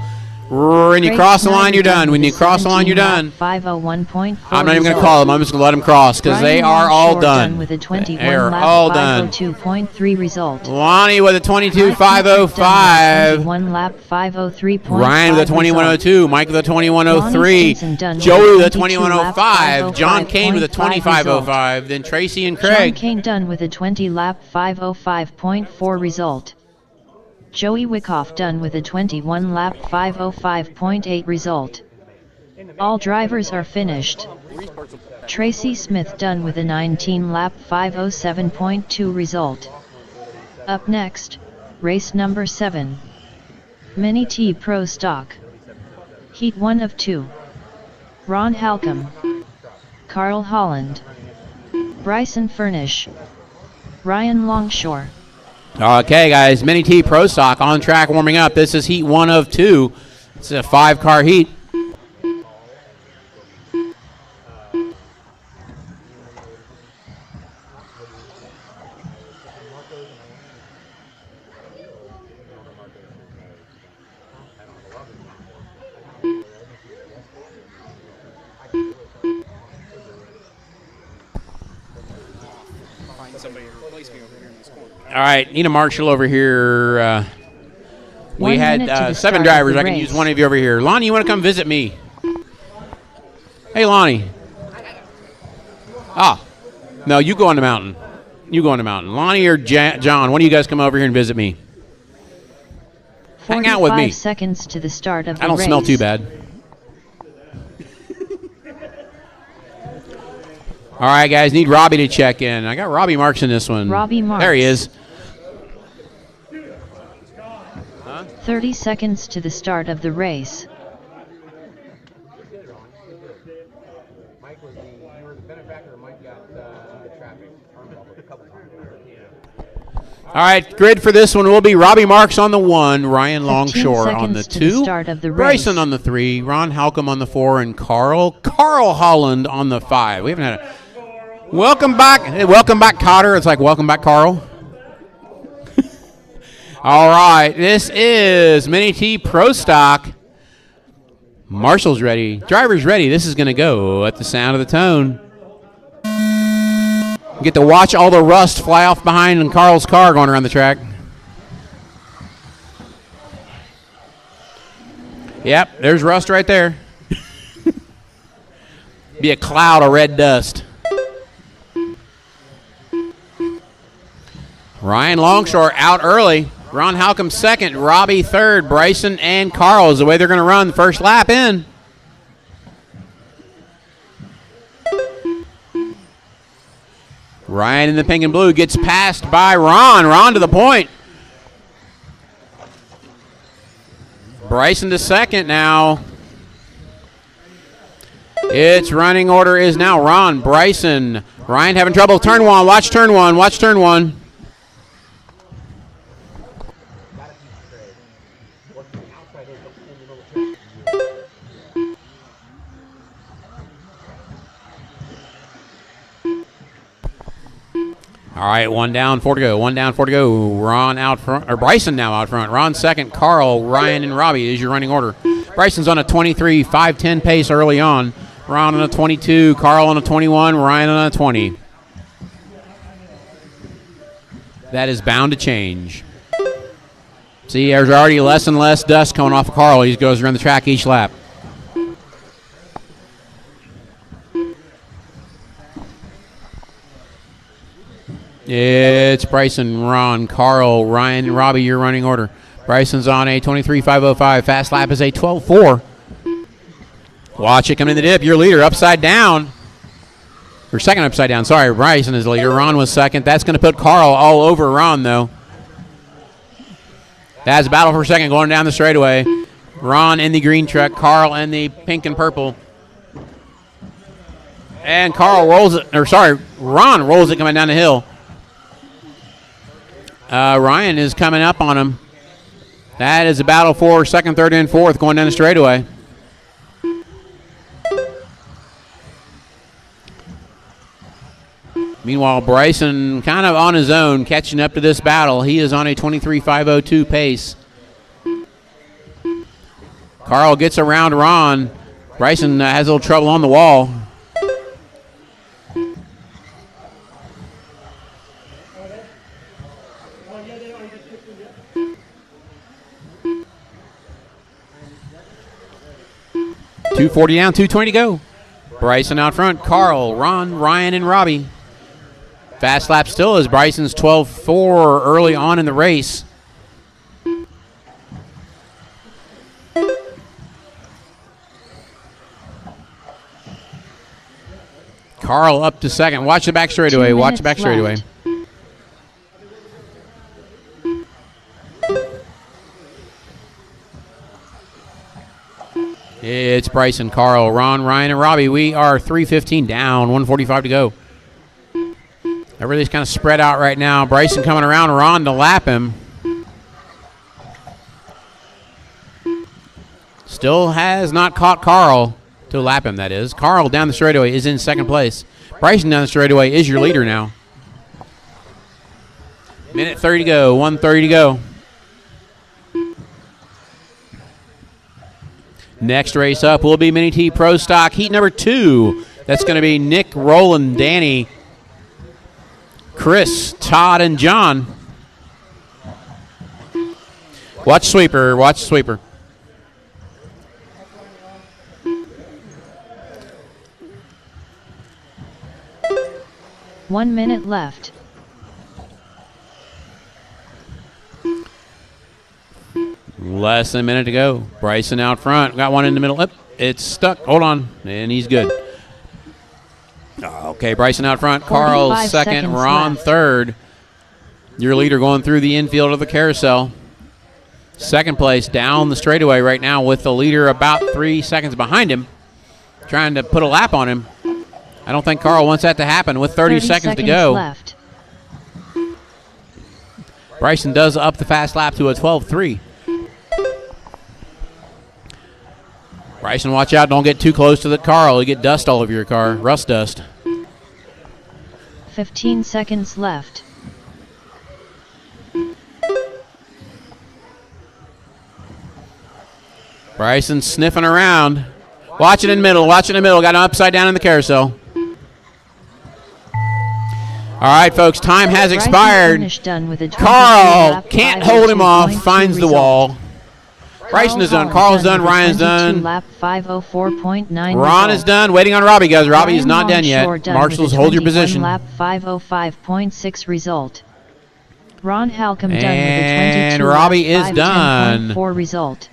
When you cross the line, you're done. When you cross the line, you're done. 501.4. I'm not even going to call them. I'm just going to let them cross because they are all done. With a 21 They're lap, all done. 502.3 result. Lonnie with a 22.505. 21 lap, 503.5. Ryan with a 21.02. Mike with a 21.03. Joey with a 21.05. John Kane with a 25.05. Then Tracy and Craig. John Kane done with a 20 lap, 505.4 result. Joey Wickoff done with a 21 lap, 505.8 result. All drivers are finished. Tracy Smith done with a 19 lap, 507.2 result. Up next, race number 7. Mini T Pro Stock. Heat 1 of 2. Ron Halcomb. Carl Holland. Bryson Furnish. Ryan Longshore. Okay, guys, Mini T Pro Stock on track warming up. This is heat 1 of 2. It's a 5-car heat. All right, Nina Marshall over here. We had 7 drivers. I can use one of you over here. Lonnie, you want to come visit me? Hey, Lonnie. No, you go on the mountain. You go on the mountain. Lonnie or John, one of you guys come over here and visit me. Hang out with me. 45 seconds to the start of the I don't race. smell too bad. All right, guys, need Robbie to check in. I got Robbie Marks in this one. Robbie Marks. There he is. 30 seconds to the start of the race. All right, grid for this one will be Robbie Marks on the 1, Ryan Longshore on the 2, Bryson on the 3, Ron Halcomb on the 4, and Carl Holland on the 5. We haven't had a welcome back, Cotter. It's like welcome back, Carl. All right, this is Mini T Pro Stock. Marshall's ready, driver's ready. This is going to go at the sound of the tone. You get to watch all the rust fly off behind in Carl's car going around the track. Yep, there's rust right there. Be a cloud of red dust. Ryan Longshore out early. Ron Halcomb second, Robbie third, Bryson and Carl is the way they're going to run the first lap in. Ryan in the pink and blue gets passed by Ron. Ron to the point. Bryson to second now. Its running order is now Ron, Bryson. Ryan having trouble. Turn 1. Watch turn 1. Watch turn 1. All right, 1 down, 4 to go. 1 down, 4 to go. Ron out front, or Bryson now out front. Ron second, Carl, Ryan, and Robbie is your running order. Bryson's on a 23, 5:10 pace early on. Ron on a 22, Carl on a 21, Ryan on a 20. That is bound to change. See, there's already less and less dust coming off of Carl. He goes around the track each lap. It's Bryson, Ron, Carl, Ryan, and Robbie, your running order. Bryson's on a 23.505. Fast lap is a 12.4. Watch it come in the dip. Your leader upside down. Or second upside down. Sorry, Bryson is the leader. Ron was second. That's going to put Carl all over Ron, though. That's a battle for second going down the straightaway. Ron in the green truck. Carl in the pink and purple. And Carl rolls it. Or sorry, Ron rolls it coming down the hill. Ryan is coming up on him. That is a battle for second, third, and fourth going down the straightaway. Meanwhile, Bryson kind of on his own, catching up to this battle. He is on a 23.502 pace. Carl gets around Ron. Bryson has a little trouble on the wall. .240 down, 220 to go. Bryson out front. Carl, Ron, Ryan, and Robbie. Fast lap still is Bryson's 12.4 early on in the race. Carl up to second. Watch the back straightaway. Watch the back straightaway. It's Bryson, Carl, Ron, Ryan, and Robbie. We are 3:15 down, 1:45 to go. Everybody's kind of spread out right now. Bryson coming around Ron to lap him. Still has not caught Carl to lap him, that is. Carl down the straightaway is in second place. Bryson down the straightaway is your leader now. Minute 30 to go, 1:30 to go. Next race up will be Mini T Pro Stock Heat number 2. That's going to be Nick, Roland, Danny, Chris, Todd, and John. Watch sweeper, watch sweeper. One minute left. Less than a minute to go. Bryson out front. Got one in the middle. Oop, it's stuck. Hold on. And he's good. Okay, Bryson out front. Carl second. Ron left. Third. Your leader going through the infield of the carousel. Second place down the straightaway right now with the leader about 3 seconds behind him. Trying to put a lap on him. I don't think Carl wants that to happen with 30 seconds to go. Left. Bryson does up the fast lap to a 12.3. Bryson, watch out. Don't get too close to the Carl. You get dust all over your car. Rust dust. 15 seconds left. Bryson sniffing around. Watch it in the middle. Watch it in the middle. Got an upside down in the carousel. All right, folks. Time has expired. Carl can't hold him off. Finds the wall. Bryson is done. Carl's done. Ryan's done. Lap 504.9. Ron is done. Waiting on Robbie, guys. Robbie is not done yet. Marshals, hold your position. Lap 505.6 result. Ron Halcomb done with a 22. And Robbie is done. Result.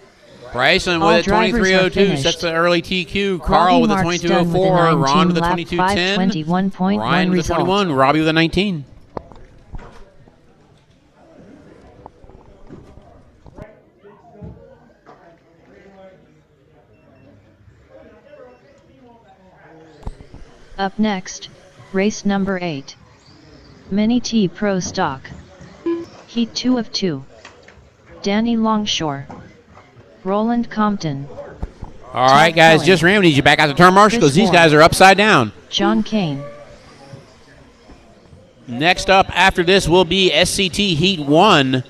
Bryson All with a drivers are 23.02. finished. That's the early TQ. Carl with a 22.04. Ron with a 22.10. Ryan with a 21. Robbie with a 19. Up next, race number 8. Mini T Pro Stock. Heat 2 of 2. Danny Longshore. Roland Compton. All right, guys, just ran. We need you back out to turn marshal because these guys are upside down. John Kane. Next up after this will be SCT Heat 1.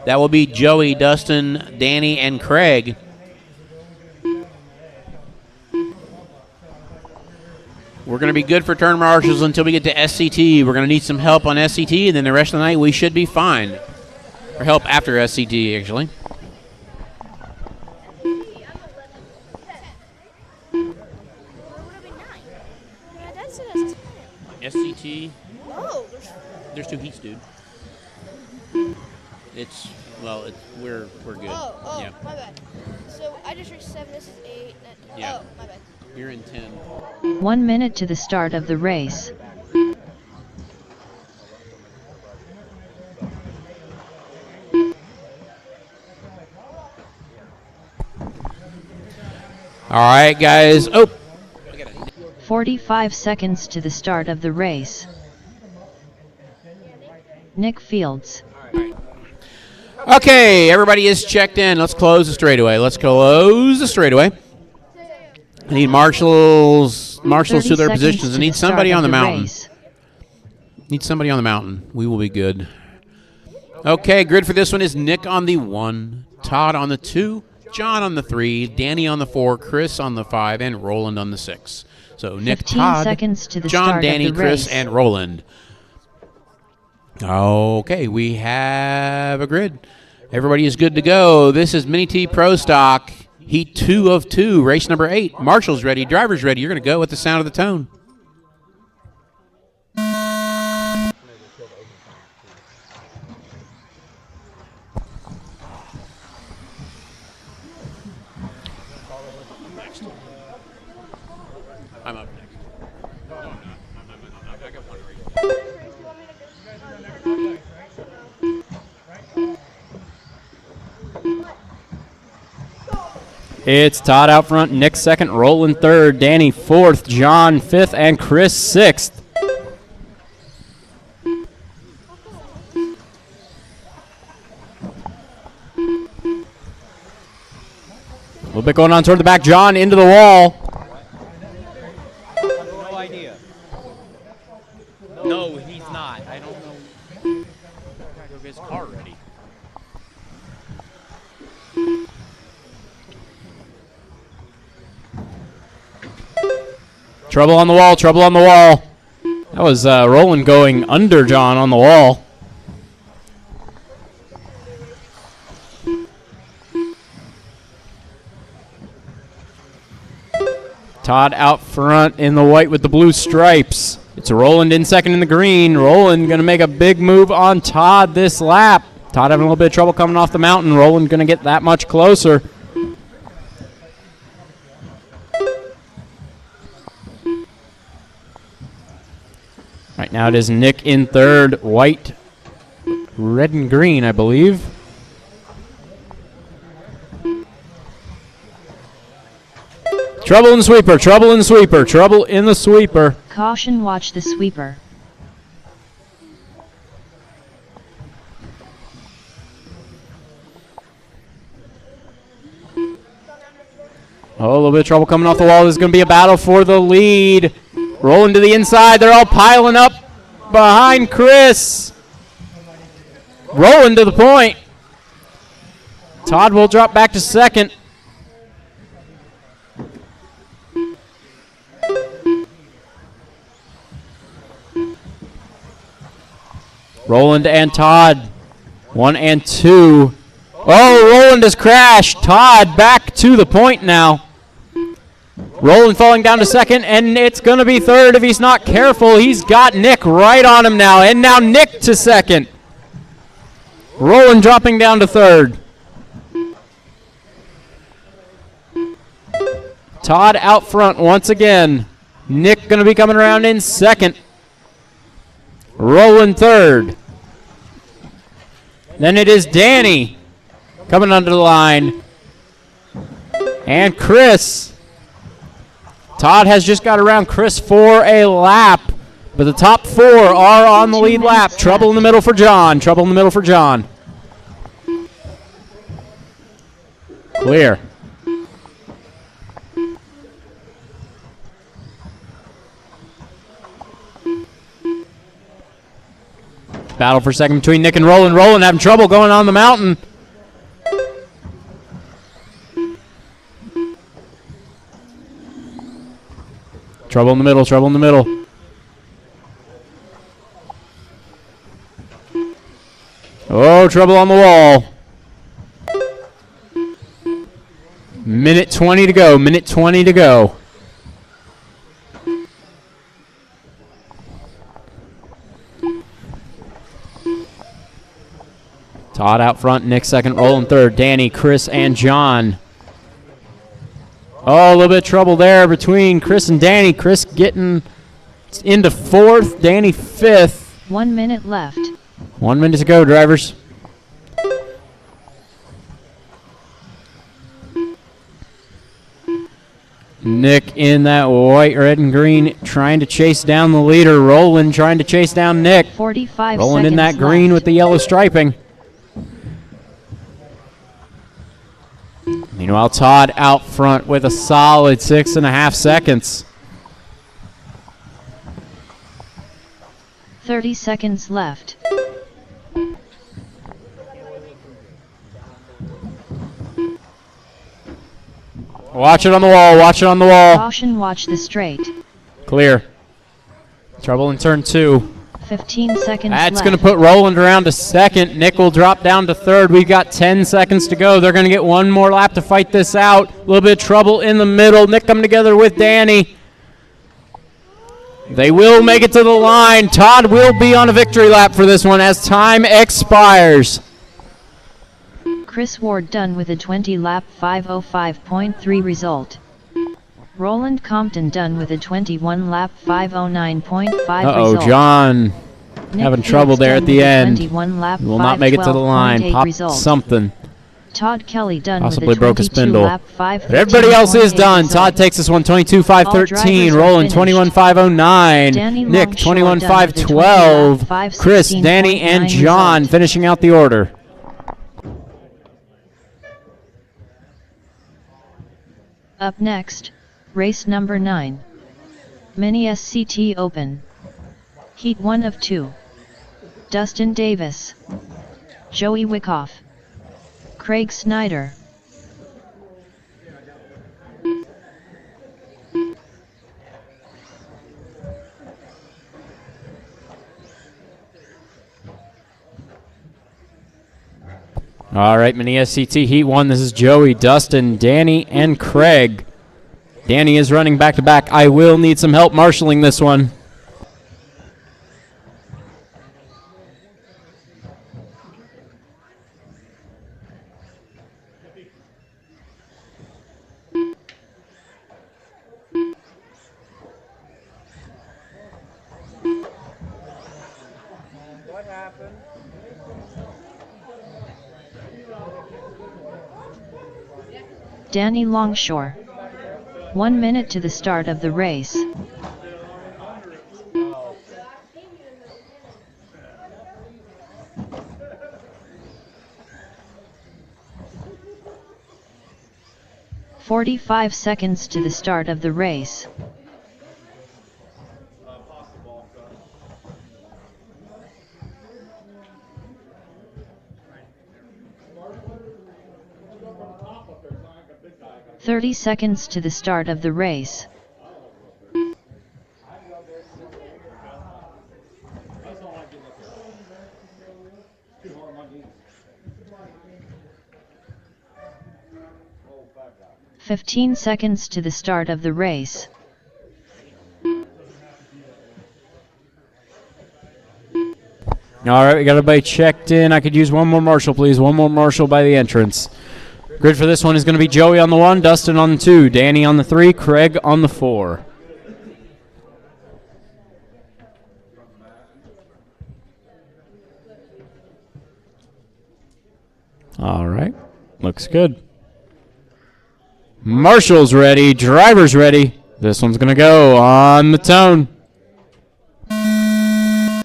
That will be Joey, Dustin, Danny, and Craig. We're going to be good for turn marshals until we get to SCT. We're going to need some help on SCT, and then the rest of the night we should be fine. Or help after SCT, actually. SCT. Oh, There's 2 heats, dude. It's we're good. Oh, yeah. My bad. So I just reached 7. This is 8. Yeah. Oh, my bad. You're in 10. 1 minute to the start of the race. All right, guys. Oh. 45 seconds to the start of the race. Nick Fields. Okay, everybody is checked in. Let's close the straightaway. I need marshals to their positions. I need somebody on the mountain. We will be good. Okay, grid for this one is Nick on the 1, Todd on the 2, John on the 3, Danny on the 4, Chris on the 5, and Roland on the 6. So Nick, Todd, seconds to the John, start Danny, of the Chris, race. and Roland. Okay, we have a grid. Everybody is good to go. This is Mini T Pro Stock, Heat 2 of 2, race number 8. Marshall's ready, driver's ready. You're going to go with the sound of the tone. I'm up next. No, I'm not. I got one already. It's Todd out front, Nick second, Roland third, Danny fourth, John fifth, and Chris sixth. A little bit going on toward the back. John into the wall. No idea. No, he's not. I don't know. Gotta go get his car ready. Trouble on the wall, trouble on the wall. That was Roland going under John on the wall. Todd out front in the white with the blue stripes. It's Roland in second in the green. Roland going to make a big move on Todd this lap. Todd having a little bit of trouble coming off the mountain. Roland going to get that much closer. Right now it is Nick in third, white, red, and green, I believe. Trouble in the sweeper, trouble in the sweeper, trouble in the sweeper. Caution, watch the sweeper. Oh, a little bit of trouble coming off the wall. This is going to be a battle for the lead. Rolling to the inside. They're all piling up behind Chris. Rolling to the point. Todd will drop back to second. Roland and Todd, 1 and 2. Oh, Roland has crashed. Todd back to the point now. Roland falling down to second, and it's going to be third if he's not careful. He's got Nick right on him now, and now Nick to second. Roland dropping down to third. Todd out front once again. Nick going to be coming around in second. Roland third. Then it is Danny coming under the line. And Chris. Todd has just got around Chris for a lap. But the top 4 are on the lead lap. Trouble in the middle for John. Trouble in the middle for John. Clear. Battle for second between Nick and Roland. Roland having trouble going on the mountain. Trouble in the middle, trouble in the middle. Oh, trouble on the wall. Minute 20 to go, minute 20 to go. Todd out front, Nick second, Roland third, Danny, Chris, and John. Oh, a little bit of trouble there between Chris and Danny. Chris getting into fourth, Danny fifth. 1 minute left. 1 minute to go, drivers. Nick in that white, red, and green trying to chase down the leader. Roland trying to chase down Nick. 45 Roland in that seconds green left. with the yellow striping. Meanwhile, Todd out front with a solid 6.5 seconds. 30 seconds left. Watch it on the wall, watch it on the wall. Caution, watch the straight. Clear. Trouble in turn 2. 15 seconds That's left. going to put Roland around to second. Nick will drop down to third. We've got 10 seconds to go. They're going to get one more lap to fight this out. A little bit of trouble in the middle. Nick coming together with Danny. They will make it to the line. Todd will be on a victory lap for this one as time expires. Chris Ward done with a 20-lap 5:05.3 result. Roland Compton done with a 21-lap 5:09.5 result. Uh-oh, John Nick having Felix trouble there done at the with a end. 21-lap Will not make it to the line. 5:12.8 Pop result. something. Todd Kelly done Possibly with a broke a spindle. 22-lap 5:13.8 But everybody else is done. result. Todd takes this one 22.513. All Roland drivers are 21.509. Danny Nick Longshore done with a 21.512. 20-lap Chris, Danny, and 5:16.9 John result. finishing out the order. Up next, race number 9. Mini SCT Open. Heat 1 of 2. Dustin Davis. Joey Wickoff. Craig Snyder. All right, Mini SCT Heat 1. This is Joey, Dustin, Danny, and Craig. Danny is running back-to-back. I will need some help marshaling this one. What happened? Danny Longshore. 1 minute to the start of the race. "45 seconds to the start of the race. "30 seconds to the start of the race. "15 seconds to the start of the race. All right, we got everybody checked in. I could use one more marshal, please. One more marshal by the entrance. Grid for this one is going to be Joey on the 1, Dustin on the 2, Danny on the 3, Craig on the 4. All right, looks good. Marshall's ready, driver's ready. This one's going to go on the tone. A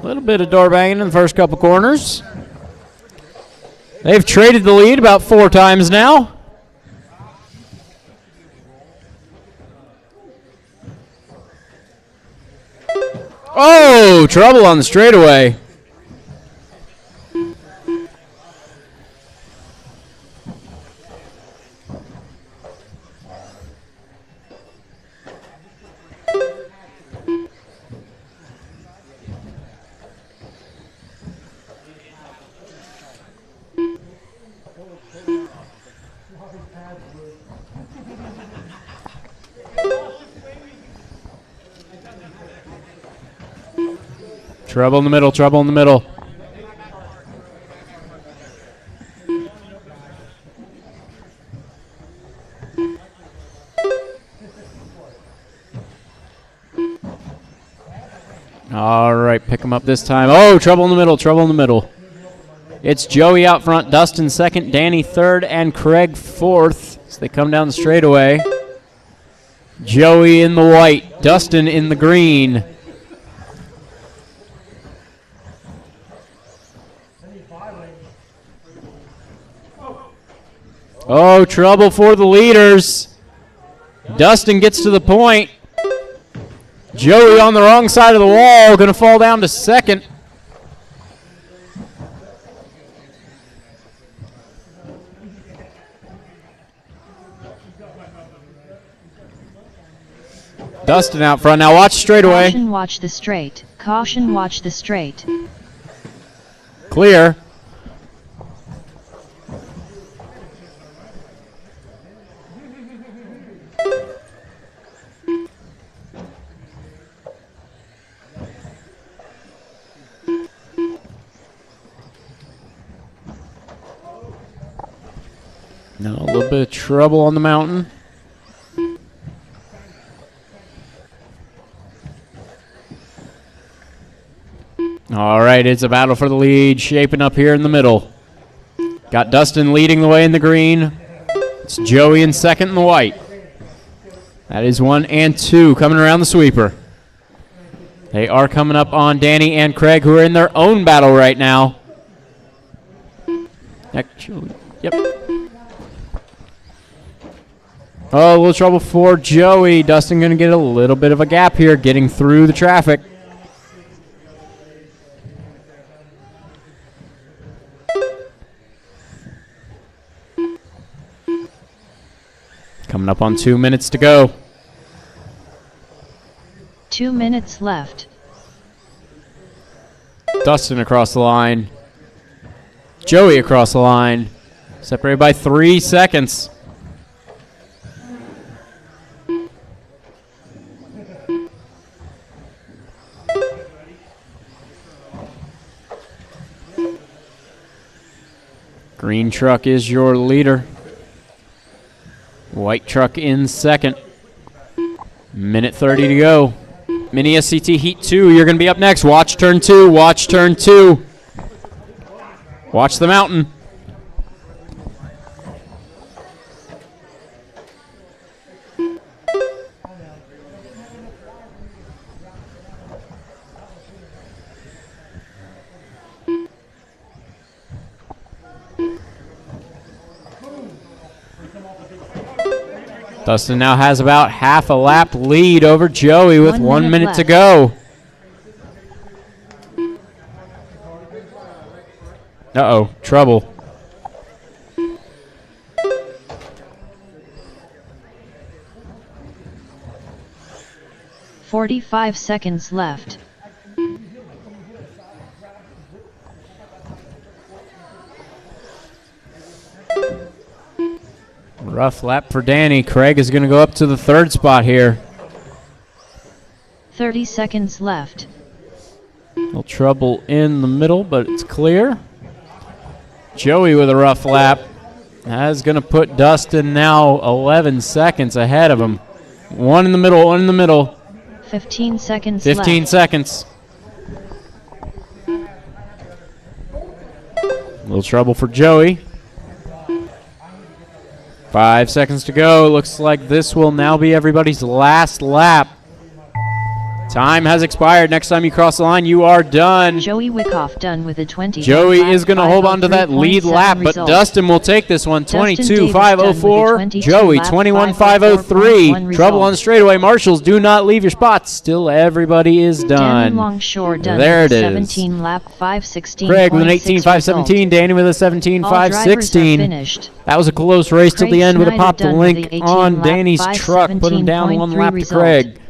little bit of door banging in the first couple corners. They've traded the lead about 4 times now. Oh, trouble on the straightaway. Trouble in the middle, trouble in the middle. All right, pick him up this time. Oh, trouble in the middle, trouble in the middle. It's Joey out front, Dustin second, Danny third, and Craig fourth. So they come down the straightaway. Joey in the white, Dustin in the green. Oh, trouble for the leaders. Dustin gets to the point. Joey on the wrong side of the wall, going to fall down to second. Dustin out front. Now watch straightaway. Caution, watch the straight. Caution, watch the straight. Clear. Now a little bit of trouble on the mountain. All right, it's a battle for the lead, shaping up here in the middle. Got Dustin leading the way in the green. It's Joey in second in the white. That is 1 and 2 coming around the sweeper. They are coming up on Danny and Craig, who are in their own battle right now. Actually, yep. Oh, a little trouble for Joey. Dustin going to get a little bit of a gap here, getting through the traffic. Coming up on 2 minutes to go. 2 minutes left. Dustin across the line. Joey across the line. Separated by 3 seconds. Green truck is your leader. White truck in second. Minute 30 to go. Mini SCT Heat 2, you're going to be up next. Watch turn 2, watch turn 2. Watch the mountain. Dustin now has about half a lap lead over Joey with 1 minute to go. Uh-oh, trouble. "45 seconds left. Rough lap for Danny. Craig is going to go up to the third spot here. 30 seconds left. A little trouble in the middle, but it's clear. Joey with a rough lap. That is going to put Dustin now 11 seconds ahead of him. One in the middle, one in the middle. 15 seconds 15 left. seconds. A little trouble for Joey. 5 seconds to go. Looks like this will now be everybody's last lap. Time has expired. Next time you cross the line, you are done. Joey Wickoff done with a 20. Joey is going to hold on to that lead lap, but Dustin will take this one. 22.504. Joey 21.503. Trouble on the straightaway. Marshals, do not leave your spots. Still, everybody is done. Longshore done there with it a is. 17 lap 5:16. Craig with an 18.517. Danny with a 17.516. That was a close race till the end with a pop to link on Danny's truck. Put him down 1 lap to Craig.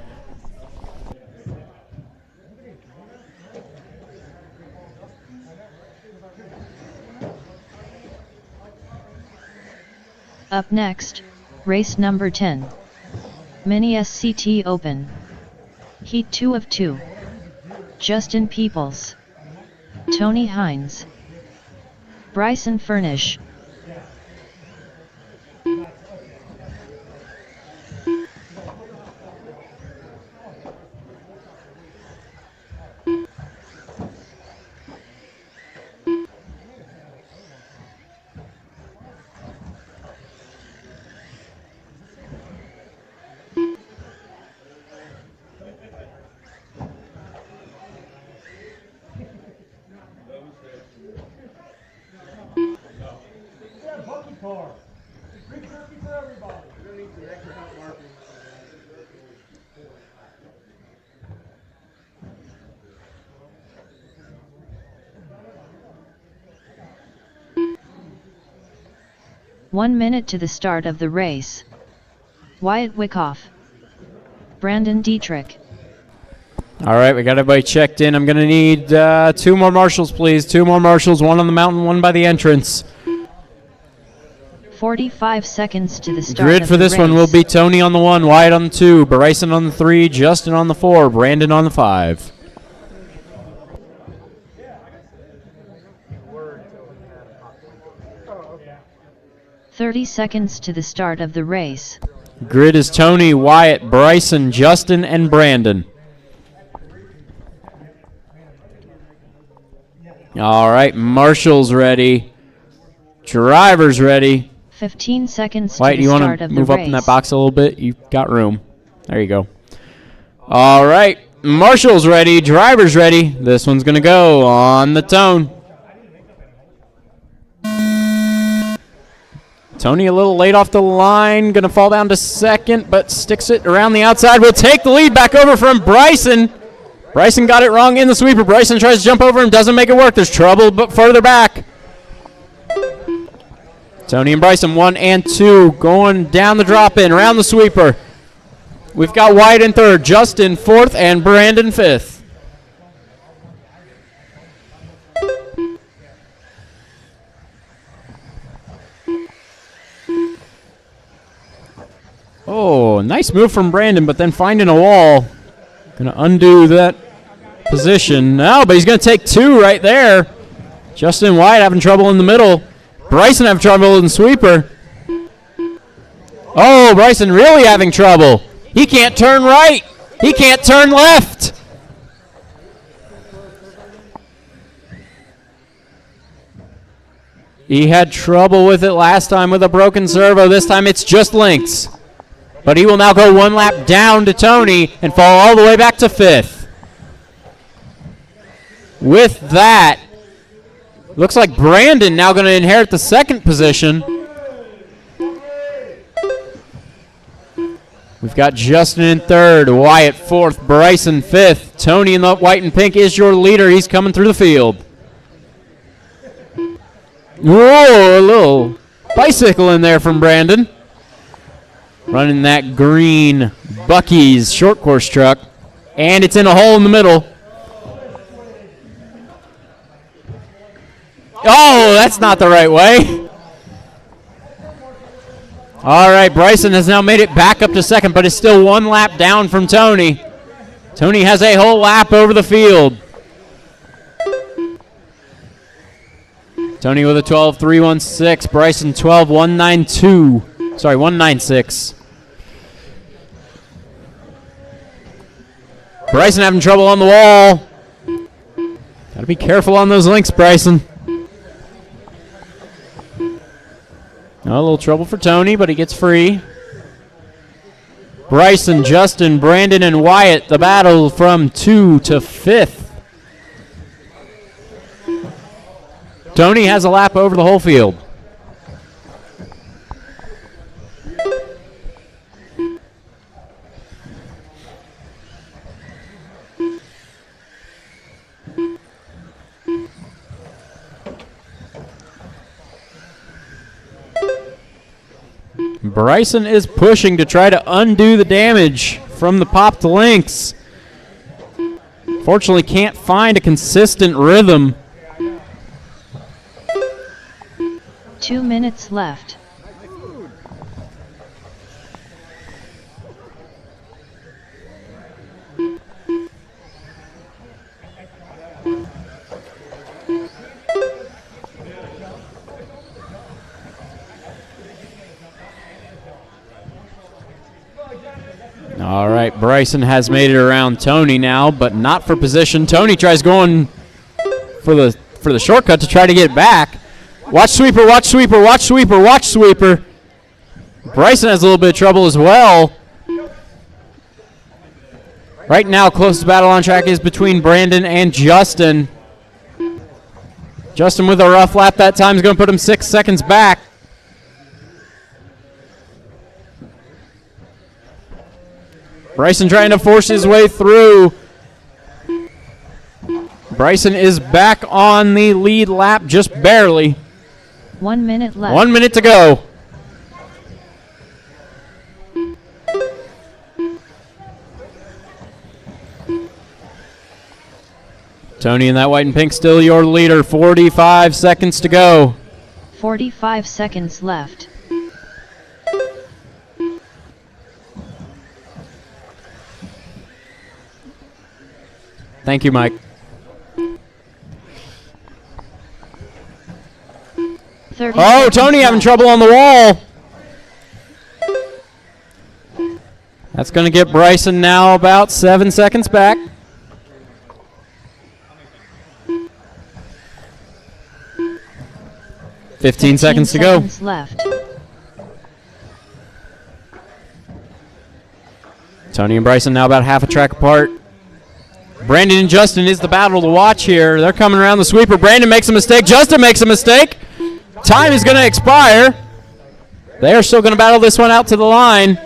Up next, race number 10. Mini SCT Open. Heat 2 of 2. Justin Peoples. Tony Hines. Bryson Furnish. for everybody. We're gonna need some extra help marking. One minute to the start of the race. Wyatt Wyckoff. Brandon Dietrich. All right, we got everybody checked in. I'm going to need 2 more marshals, please. 2 more marshals, one on the mountain, one by the entrance. 45 seconds to the start Grid of for the this one race. will be Tony on the 1, Wyatt on the 2, Bryson on the 3, Justin on the 4, Brandon on the 5. 30 seconds to the start of the race. Grid is Tony, Wyatt, Bryson, Justin, and Brandon. All right, marshals ready. Drivers ready. 15 seconds Wyatt, to you the want start to of the move race. up in that box a little bit? You've got room. There you go. All right, marshals ready. Drivers ready. This one's going to go on the tone. Tony a little late off the line. Going to fall down to second, but sticks it around the outside. Will take the lead back over from Bryson. Bryson got it wrong in the sweeper. Bryson tries to jump over him. Doesn't make it work. There's trouble, but further back. Tony and Bryson, 1 and 2, going down the drop-in, around the sweeper. We've got Wyatt in 3rd, Justin 4th, and Brandon 5th. Oh, nice move from Brandon, but then finding a wall. Going to undo that position. No, but he's going to take 2 right there. Justin and Wyatt having trouble in the middle. Bryson having trouble in the sweeper. Oh, Bryson really having trouble. He can't turn right. He can't turn left. He had trouble with it last time with a broken servo. This time it's just links. But he will now go 1 lap down to Tony and fall all the way back to 5th. With that, looks like Brandon now going to inherit the 2nd position. We've got Justin in 3rd, Wyatt 4th, Bryson 5th. Tony in the white and pink is your leader. He's coming through the field. Whoa, a little bicycle in there from Brandon. Running that green Buc-ee's short course truck. And it's in a hole in the middle. Oh, that's not the right way. All right, Bryson has now made it back up to 2nd, but is still 1 lap down from Tony. Tony has a whole lap over the field. Tony with a 12.316. Bryson 12.192. Sorry, 196. Bryson having trouble on the wall. Got to be careful on those links, Bryson. A little trouble for Tony, but he gets free. Bryson, Justin, Brandon, and Wyatt, the battle from 2 to 5th. Tony has a lap over the whole field. Bryson is pushing to try to undo the damage from the popped links. Fortunately, can't find a consistent rhythm. 2 minutes left. All right, Bryson has made it around Tony now, but not for position. Tony tries going for the shortcut to try to get back. Watch sweeper, watch sweeper, watch sweeper, watch sweeper. Bryson has a little bit of trouble as well. Right now, closest battle on track is between Brandon and Justin. Justin with a rough lap that time is going to put him 6 seconds back. Bryson trying to force his way through. Bryson is back on the lead lap, just barely. 1 minute left. 1 minute to go. Tony in that white and pink still your leader. 45 seconds to go. 45 seconds left. Thank you, Mike. 30 Oh, seconds Tony having left. trouble on the wall. That's going to get Bryson now about 7 seconds back. 15 seconds to go. Seconds left. Tony and Bryson now about half a track apart. Brandon and Justin is the battle to watch here. They're coming around the sweeper. Brandon makes a mistake. Justin makes a mistake. Time is going to expire. They are still going to battle this one out to the line.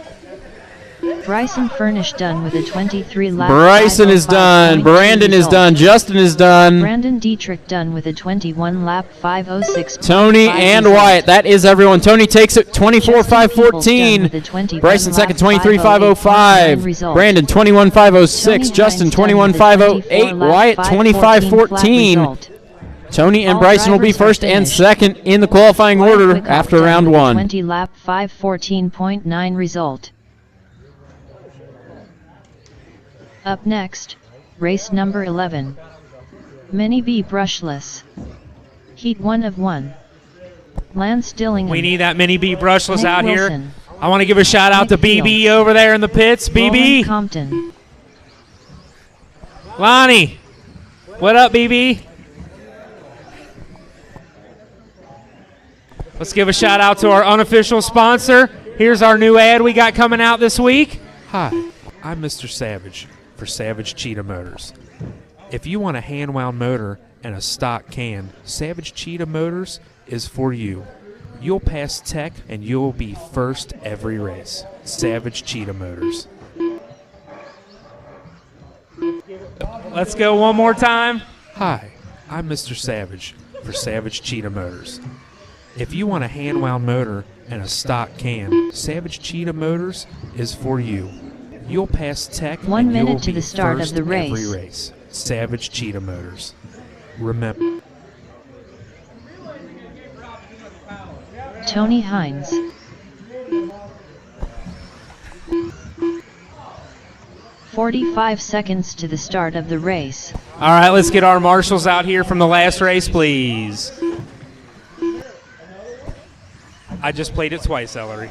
Bryson Furnish done with a 23 lap. Bryson is done. Brandon is done. Justin is done. Brandon Dietrich done with a 21 lap 506. Tony and Wyatt. That is everyone. Tony takes it 24-5-14. Bryson second 23-5-05. Brandon 21-5-06. Justin 21-5-08. Wyatt 25-14. Tony and Bryson will be first and second in the qualifying order after round one. 20 lap 514.9 result. Up next, race number 11. Mini B brushless. Heat 1 of 1. Lance Dillingham. We need that Mini B brushless Nick out Wilson. here. I want to give a shout out Nick to BB Fields. over there in the pits. Roland BB. Compton. Lonnie. What up, BB? Let's give a shout out to our unofficial sponsor. Here's our new ad we got coming out this week. Hi, I'm Mr. Savage for Savage Cheetah Motors. If you want a hand-wound motor and a stock can, Savage Cheetah Motors is for you. You'll pass tech and you'll be first every race. Savage Cheetah Motors. Let's go one more time. Hi, I'm Mr. Savage for Savage Cheetah Motors. If you want a hand-wound motor and a stock can, Savage Cheetah Motors is for you. You'll pass tech 1 and you'll minute to be the start of first the every race. race. Savage Cheetah Motors. Remember. Tony Hines. "45 seconds to the start of the race. All right, let's get our marshals out here from the last race, please. I just played it twice, Ellery.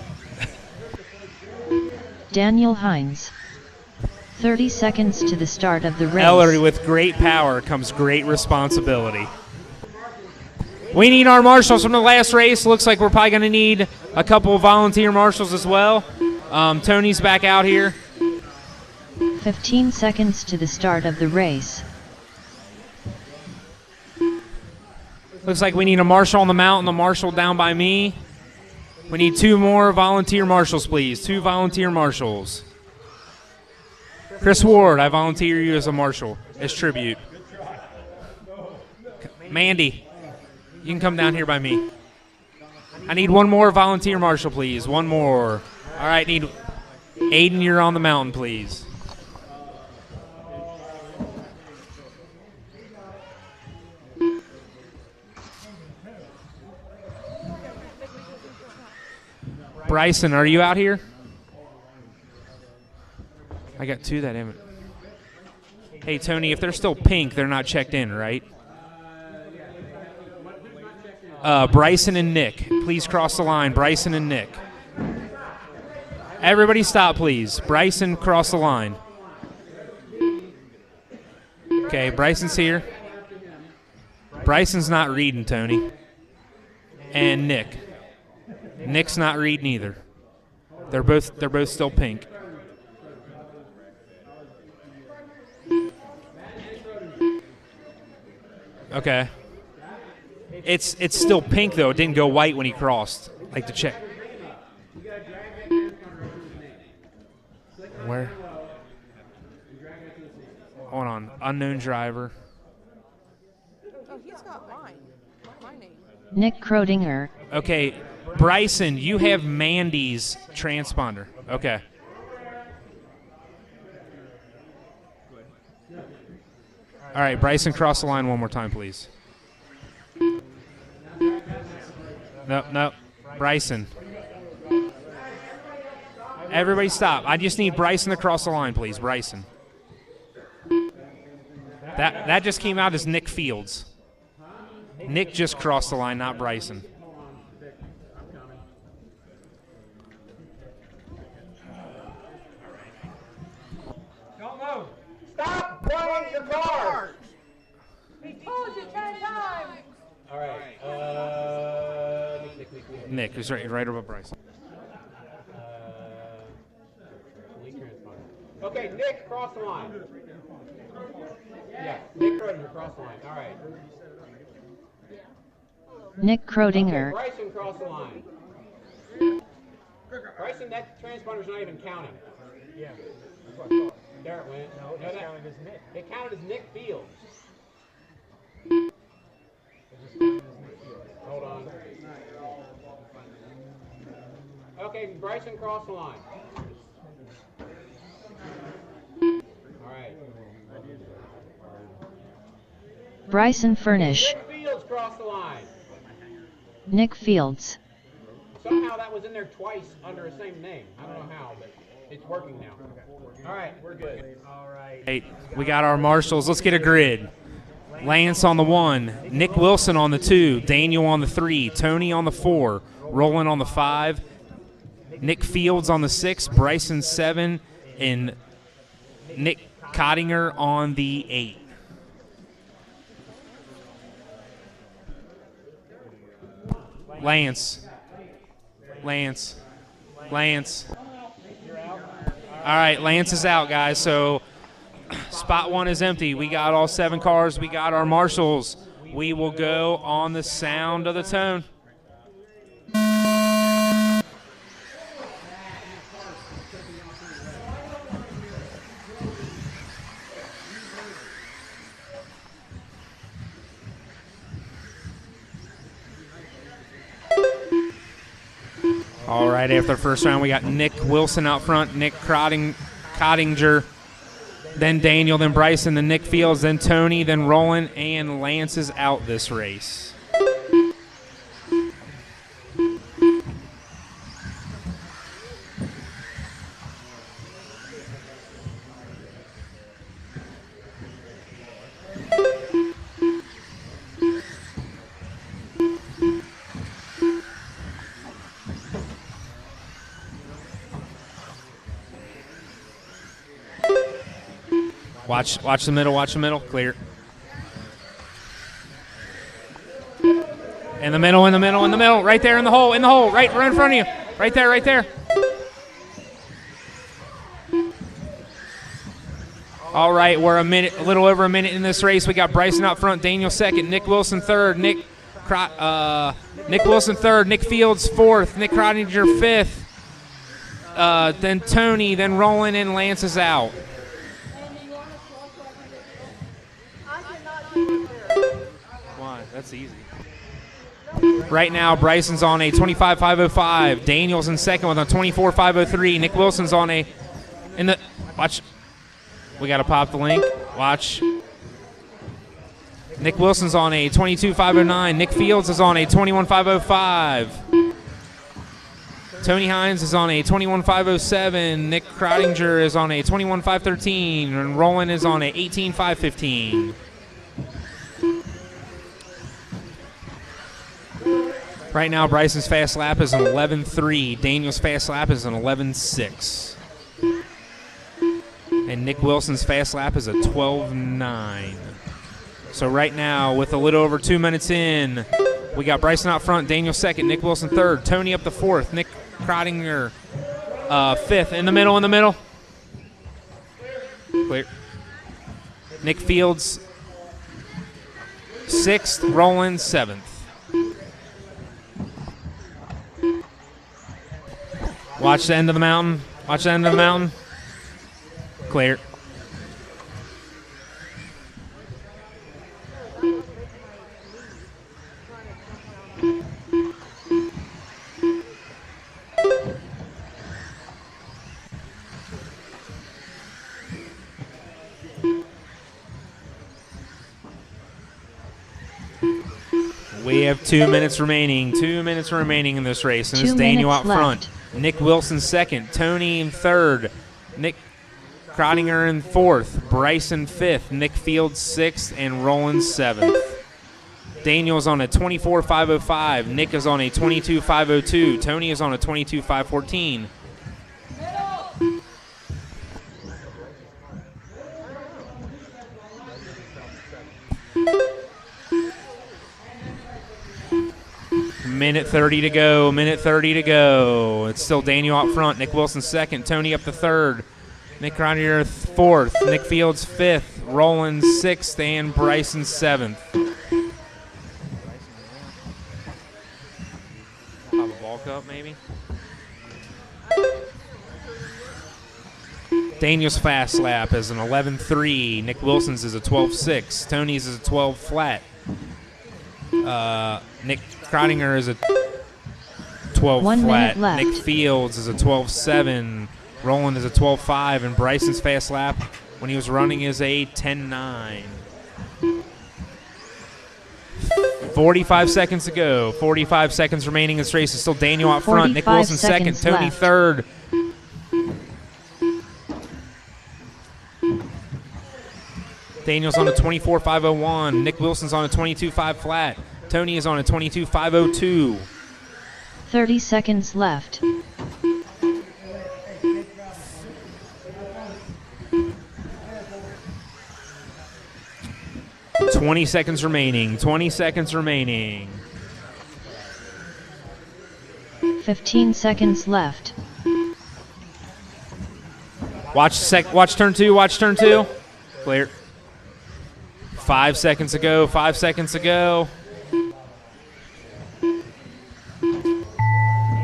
Daniel Hines. 30 seconds to the start of the race. Ellery, with great power comes great responsibility. We need our marshals from the last race. Looks like we're probably going to need a couple of volunteer marshals as well. Tony's back out here. 15 seconds to the start of the race. Looks like we need a marshal on the mountain, a marshal down by me. We need 2 more volunteer marshals, please. 2 volunteer marshals. Chris Ward, I volunteer you as a marshal, as tribute. Mandy, you can come down here by me. I need 1 more volunteer marshal, please. 1 more. All right, need Aiden, you're on the mountain, please. Bryson, are you out here? I got 2 that haven't. Hey, Tony, if they're still pink, they're not checked in, right? Bryson and Nick, please cross the line. Bryson and Nick. Everybody stop, please. Bryson, cross the line. Okay, Bryson's here. Bryson's not reading, Tony. And Nick. Nick's not reading either. They're both still pink. Okay. It's still pink though. It didn't go white when he crossed. I'd like to check. Where? on. Unknown driver. Oh, he's got mine. Not my name. Nick Krodinger. Okay, Bryson, you have Mandy's transponder. Okay. All right, Bryson, cross the line one more time, please. No, Bryson. Everybody stop. I just need Bryson to cross the line, please. Bryson. That just came out as Nick Fields. Nick just crossed the line, not Bryson. Don't move. Stop playing your card. We told you 10 times. All right. Nick is right above Bryson. Okay, Nick, cross the line. Yeah, Nick Krodinger, cross the line. All right. Nick Krodinger. Okay, Bryson, cross the line. Bryson, that transponder's not even counting. Yeah. There it went. No, it's counted as Nick. It counted as Nick Fields. It just counted as Nick Fields. Hold on. Okay, Bryson, cross the line. All right. Bryson Furnish. Nick Fields, cross the line. Nick Fields. Somehow that was in there twice under the same name. I don't know how, but it's working now. All right, we're good. All right. Hey, we got our marshals. Let's get a grid. Lance on the 1, Nick Wilson on the 2, Daniel on the 3, Tony on the 4, Roland on the 5, Nick Fields on the 6, Bryson 7, and Nick Krodinger on the 8. Lance. All right, Lance is out, guys. So spot 1 is empty. We got all 7 cars. We got our marshals. We will go on the sound of the tone. All right, after the first round, we got Nick Wilson out front, Nick Krodinger, then Daniel, then Bryson, then Nick Fields, then Tony, then Roland, and Lance is out this race. Watch the middle, clear. In the middle, right there in the hole, right in front of you. Right there. All right, we're a little over a minute in this race. We got Bryson out front, Daniel second, Nick Wilson third, Nick Wilson third, Nick Fields fourth, Nick Krodinger fifth, then Tony, then Roland, and Lance is out. Why? That's easy. Right now, Bryson's on a 25.505. Daniel's in second with a 24.503. Nick Wilson's on a watch. We got to pop the link. Watch. Nick Wilson's on a 22.509. Nick Fields is on a 21.505. Tony Hines is on a 21.507. Nick Krodinger is on a 21.513. And Roland is on a 18.515. Right now, Bryson's fast lap is an 11.3. Daniel's fast lap is an 11.6. And Nick Wilson's fast lap is a 12.9. So right now, with a little over 2 minutes in, we got Bryson out front, Daniel second, Nick Wilson third, Tony up to fourth, Nick Krodinger fifth. In the middle. Clear. Nick Fields sixth, Roland seventh. Watch the end of the mountain. Clear. We have 2 minutes remaining. 2 minutes remaining in this race. And it's 2 Daniel out minutes front. Nick Wilson second. Tony in third. Nick Crottinger in fourth. Bryson fifth. Nick Fields sixth. And Roland seventh. Daniel's on a 24.505. Nick is on a 22.502. Tony is on a 22.514. Minute 30 to go. Minute 30 to go. It's still Daniel out front. Nick Wilson second. Tony up to third. Nick Cronier fourth. Nick Fields fifth. Roland sixth. And Bryson seventh. Have a ball cup maybe? Daniel's fast lap is an 11.3. Nick Wilson's is a 12.6. Tony's is a 12 flat. Nick Crottinger is a 12 1 flat. minute left. Nick Fields is a 12.7. Roland is a 12.5. And Bryson's fast lap when he was running is a 10.9. 45 seconds to go. 45 seconds remaining in this race. It's still Daniel out front. Nick Wilson second. Tony left. third. Daniel's on a 24.501. Nick Wilson's on a 22.5 flat. Tony is on a 22.502. 30 seconds left. Twenty seconds remaining. 20 seconds remaining. 15 seconds left. Watch turn two. Watch turn two. Clear. 5 seconds to go. 5 seconds to go.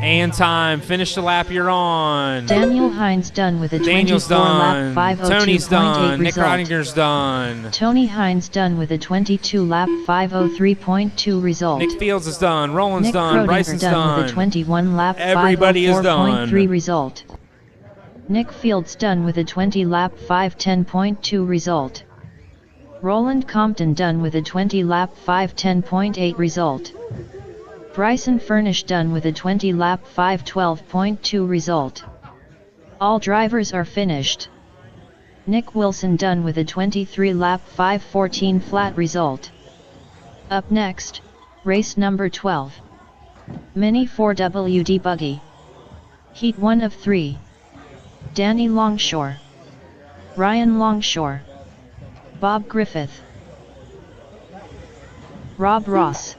And time. Finish the lap you're on. Daniel Hines done with a 24 lap 502.8 Tony's done. Nick result. Rottinger's done. Tony Hines done with a 22 lap 503.2 result. Nick Fields is done. Roland's Nick done. Crottinger Bryson's done with a 21 lap Everybody is done. 504.3 result. Nick Fields done with a 20 lap 510.2 result. Roland Compton done with a 20 lap 510.8 result. Bryson Furnish done with a 20 lap 512.2 result. All drivers are finished. Nick Wilson done with a 23 lap 514 flat result. Up next, race number 12. Mini 4WD Buggy. Heat 1 of 3. Danny Longshore. Ryan Longshore. Bob Griffith. Rob Ross.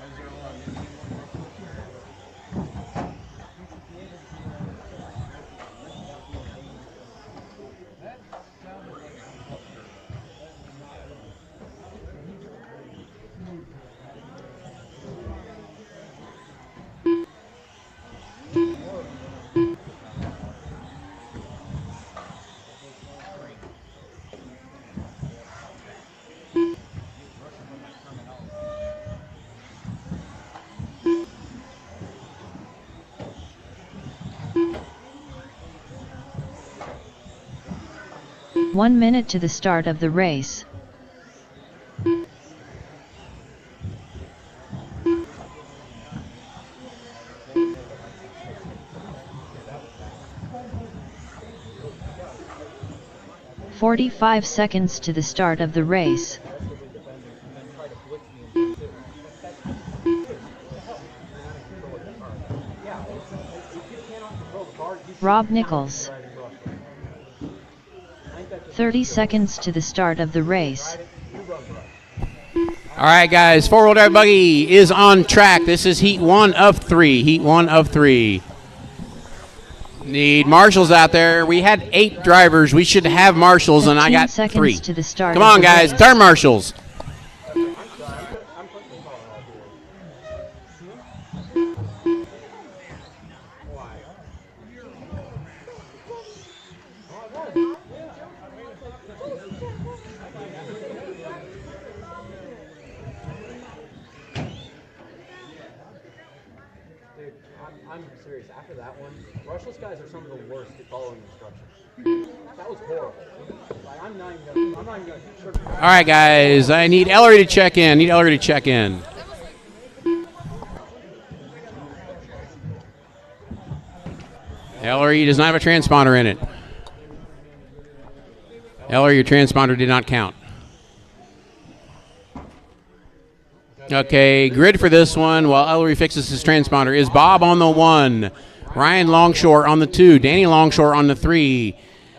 One minute to the start of the race. "45 seconds to the start of the race. Rob Nichols. 30 seconds to the start of the race. All right, guys, four-wheel drive buggy is on track. This is heat 1 of 3. Heat 1 of 3. Need marshals out there. We had 8 drivers. We should have marshals, and I got 3. To the start Come on, guys, race. turn marshals. I'm serious. After that one, Russell's guys are some of the worst at following instructions. That was horrible. Like, I'm not even gonna. All right, guys, I need Ellery to check in. Ellery does not have a transponder in it. Ellery, your transponder did not count. Okay, grid for this one while Ellery fixes his transponder is Bob on the 1, Ryan Longshore on the 2, Danny Longshore on the 3,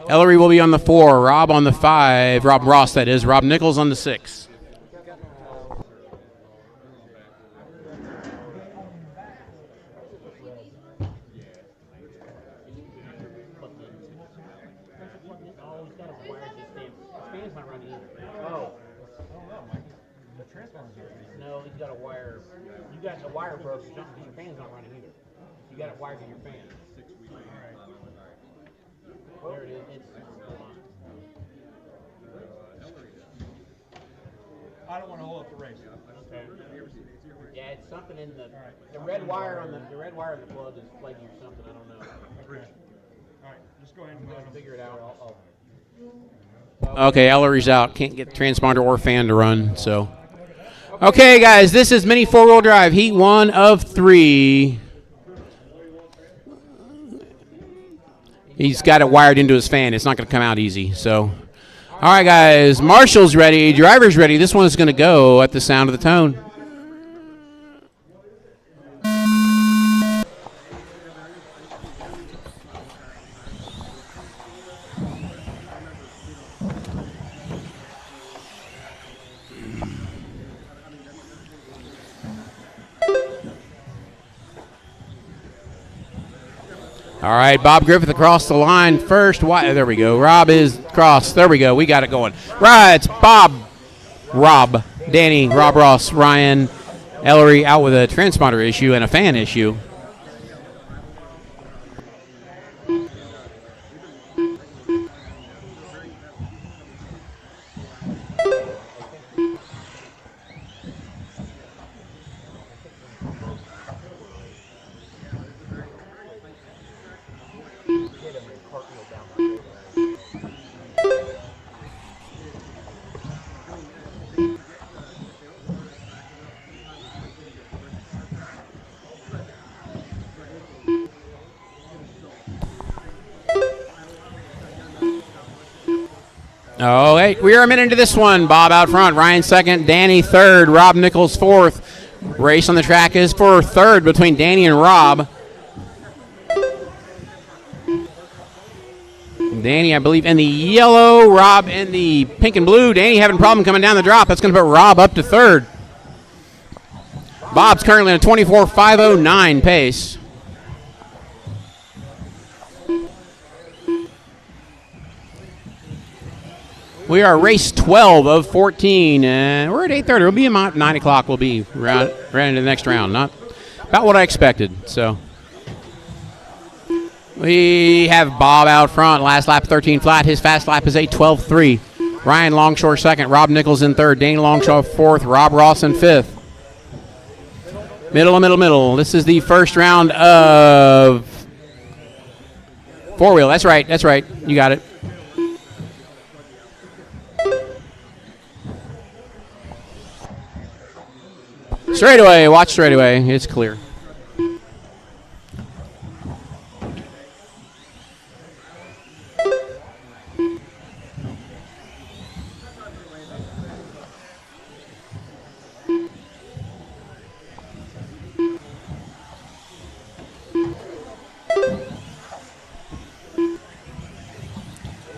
Ellery will be on the 4, Rob on the 5, Rob Ross that is, Rob Nichols on the 6. No, he's got a wire. You got a wire broke. Your fan's not running either. You got it wired to your fan. There it is. I don't want to hold up the race. Okay. Yeah, it's something in the red wire on the plug is flaky or something. I don't know. Okay. All right, just go ahead and figure it out. Okay, Ellery's out. Can't get the transponder or fan to run, so. Okay, guys, this is mini four-wheel drive, heat 1 of 3. He's got it wired into his fan. It's not going to come out easy, so. All right, guys, Marshall's ready. Driver's ready. This one is going to go at the sound of the tone. All right, Bob Griffith across the line first. There we go. Rob is crossed. There we go. We got it going. Right, it's Bob, Rob, Danny, Rob Ross, Ryan, Ellery out with a transponder issue and a fan issue. Oh, hey, we are a minute into this one. Bob out front, Ryan second, Danny third, Rob Nichols fourth. Race on the track is for third between Danny and Rob. Danny, I believe, in the yellow, Rob in the pink and blue. Danny having a problem coming down the drop. That's going to put Rob up to third. Bob's currently on a 24.509 pace. We are race 12 of 14. We're at 8:30. We'll be about 9 o'clock. We'll be right into the next round. Not about what I expected. So we have Bob out front. Last lap 13 flat. His fast lap is 8:12.3. Ryan Longshore second. Rob Nichols in third. Danny Longshore fourth. Rob Ross in fifth. Middle. This is the first round of four-wheel. That's right. You got it. Straightaway, watch straightaway. It's clear.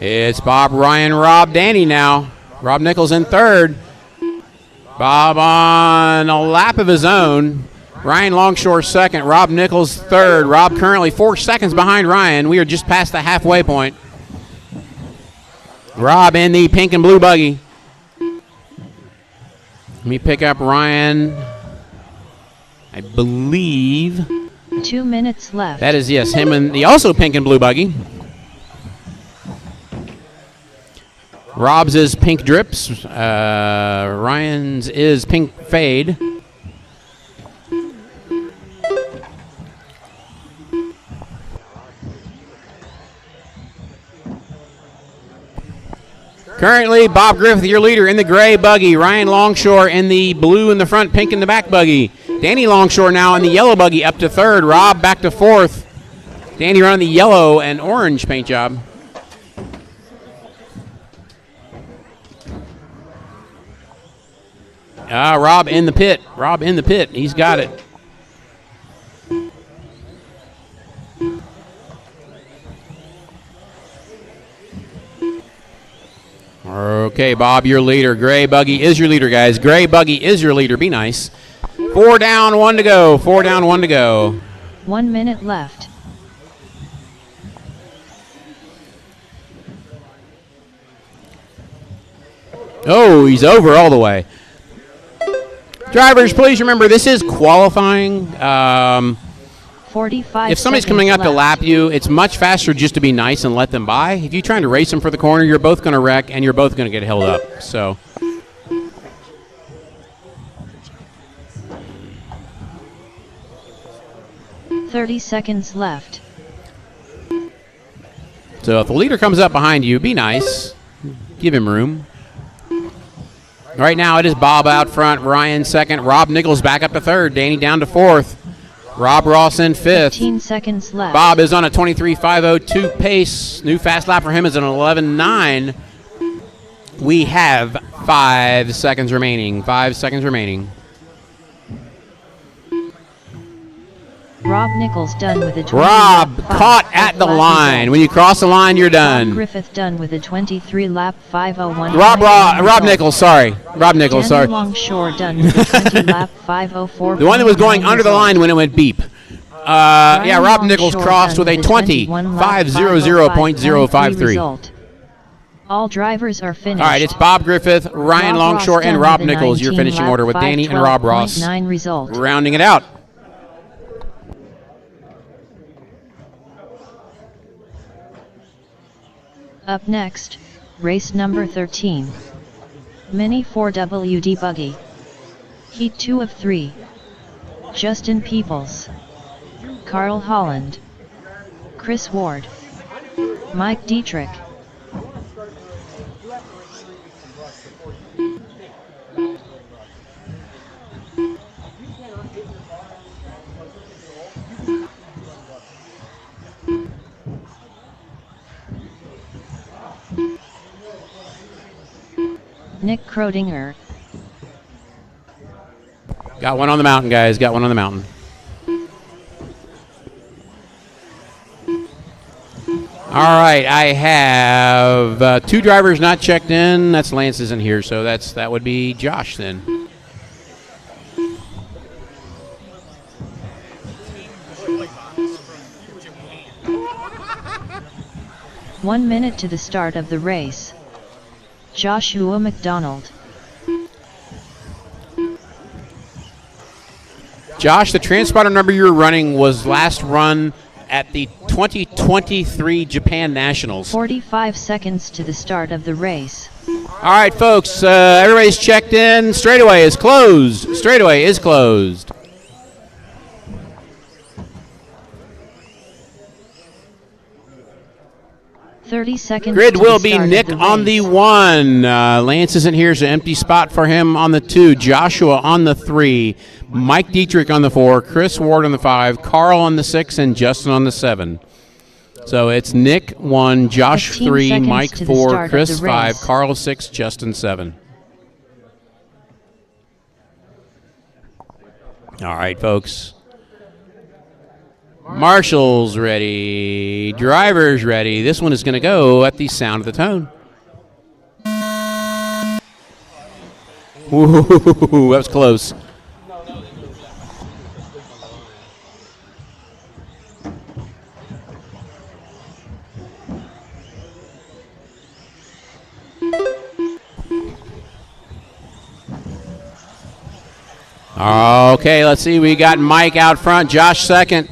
It's Bob, Ryan, Rob, Danny now. Rob Nichols in third. Bob on a lap of his own. Ryan Longshore second. Rob Nichols third. Rob currently 4 seconds behind Ryan. We are just past the halfway point. Rob in the pink and blue buggy. Let me pick up Ryan. I believe 2 minutes left. that is, yes, him in the also pink and blue buggy. Rob's is pink drips. Ryan's is pink fade. Currently, Bob Griffith, your leader, in the gray buggy. Ryan Longshore in the blue in the front, pink in the back buggy. Danny Longshore now in the yellow buggy up to third. Rob back to fourth. Danny running the yellow and orange paint job. Rob in the pit. Rob in the pit. He's got it. Okay, Bob, your leader. Gray Buggy is your leader, guys. Gray Buggy is your leader. Be nice. 4 down, 1 to go. 4 down, 1 to go. 1 minute left. Oh, he's over all the way. Drivers, please remember, this is qualifying. 45 If somebody's coming up to lap you, it's much faster just to be nice and let them by. If you're trying to race them for the corner, you're both going to wreck and you're both going to get held up. So, 30 seconds left. So if the leader comes up behind you, be nice. Give him room. Right now it is Bob out front, Ryan second, Rob Nichols back up to third, Danny down to fourth, Rob Ross in fifth. 15 seconds left. Bob is on a 23.502 pace. New fast lap for him is an 11.9. We have 5 seconds remaining. 5 seconds remaining. Rob Nichols done with a 20 Rob lap caught at the line. When you cross the line, you're Bob done. Griffith done with a 23 lap 501. Rob Nichols, sorry. Rob Nichols, sorry. Danny Longshore done with a 20 lap 504. The one that was going under the line when it went beep. Yeah, Rob Nichols crossed with a 20.500.053. All drivers are finished. All right, it's Bob Griffith, Ryan Rob Longshore, Ross and done Rob with a Nichols. Your 19 finishing lap order with Danny and Rob Ross. 512.9 result. Rounding it out. Up next, race number 13. Mini 4WD Buggy. Heat 2 of 3. Justin Peoples. Carl Holland. Chris Ward. Mike Dietrich. Nick Krodinger. Got one on the mountain, guys. Got one on the mountain. All right, I have 2 drivers not checked in. That's Lance isn't here, so that would be Josh then. One minute to the start of the race. Joshua McDonald. Josh, the transponder number you were running was last run at the 2023 Japan Nationals. 45 seconds to the start of the race. All right, folks, everybody's checked in. Straightaway is closed. Straightaway is closed. 30 seconds. Grid to will the be start of Nick the on the race. 1. Lance isn't here, so empty spot for him on the 2. Joshua on the 3. Mike Dietrich on the 4. Chris Ward on the 5. Carl on the 6. And Justin on the 7. So it's Nick 1, Josh 15 3, seconds Mike to the 4, start of Chris the 5, race. Carl 6, Justin 7. All right, folks. Marshall's ready. Driver's ready. This one is going to go at the sound of the tone. Ooh, that was close. Okay, let's see. We got Mike out front, Josh second,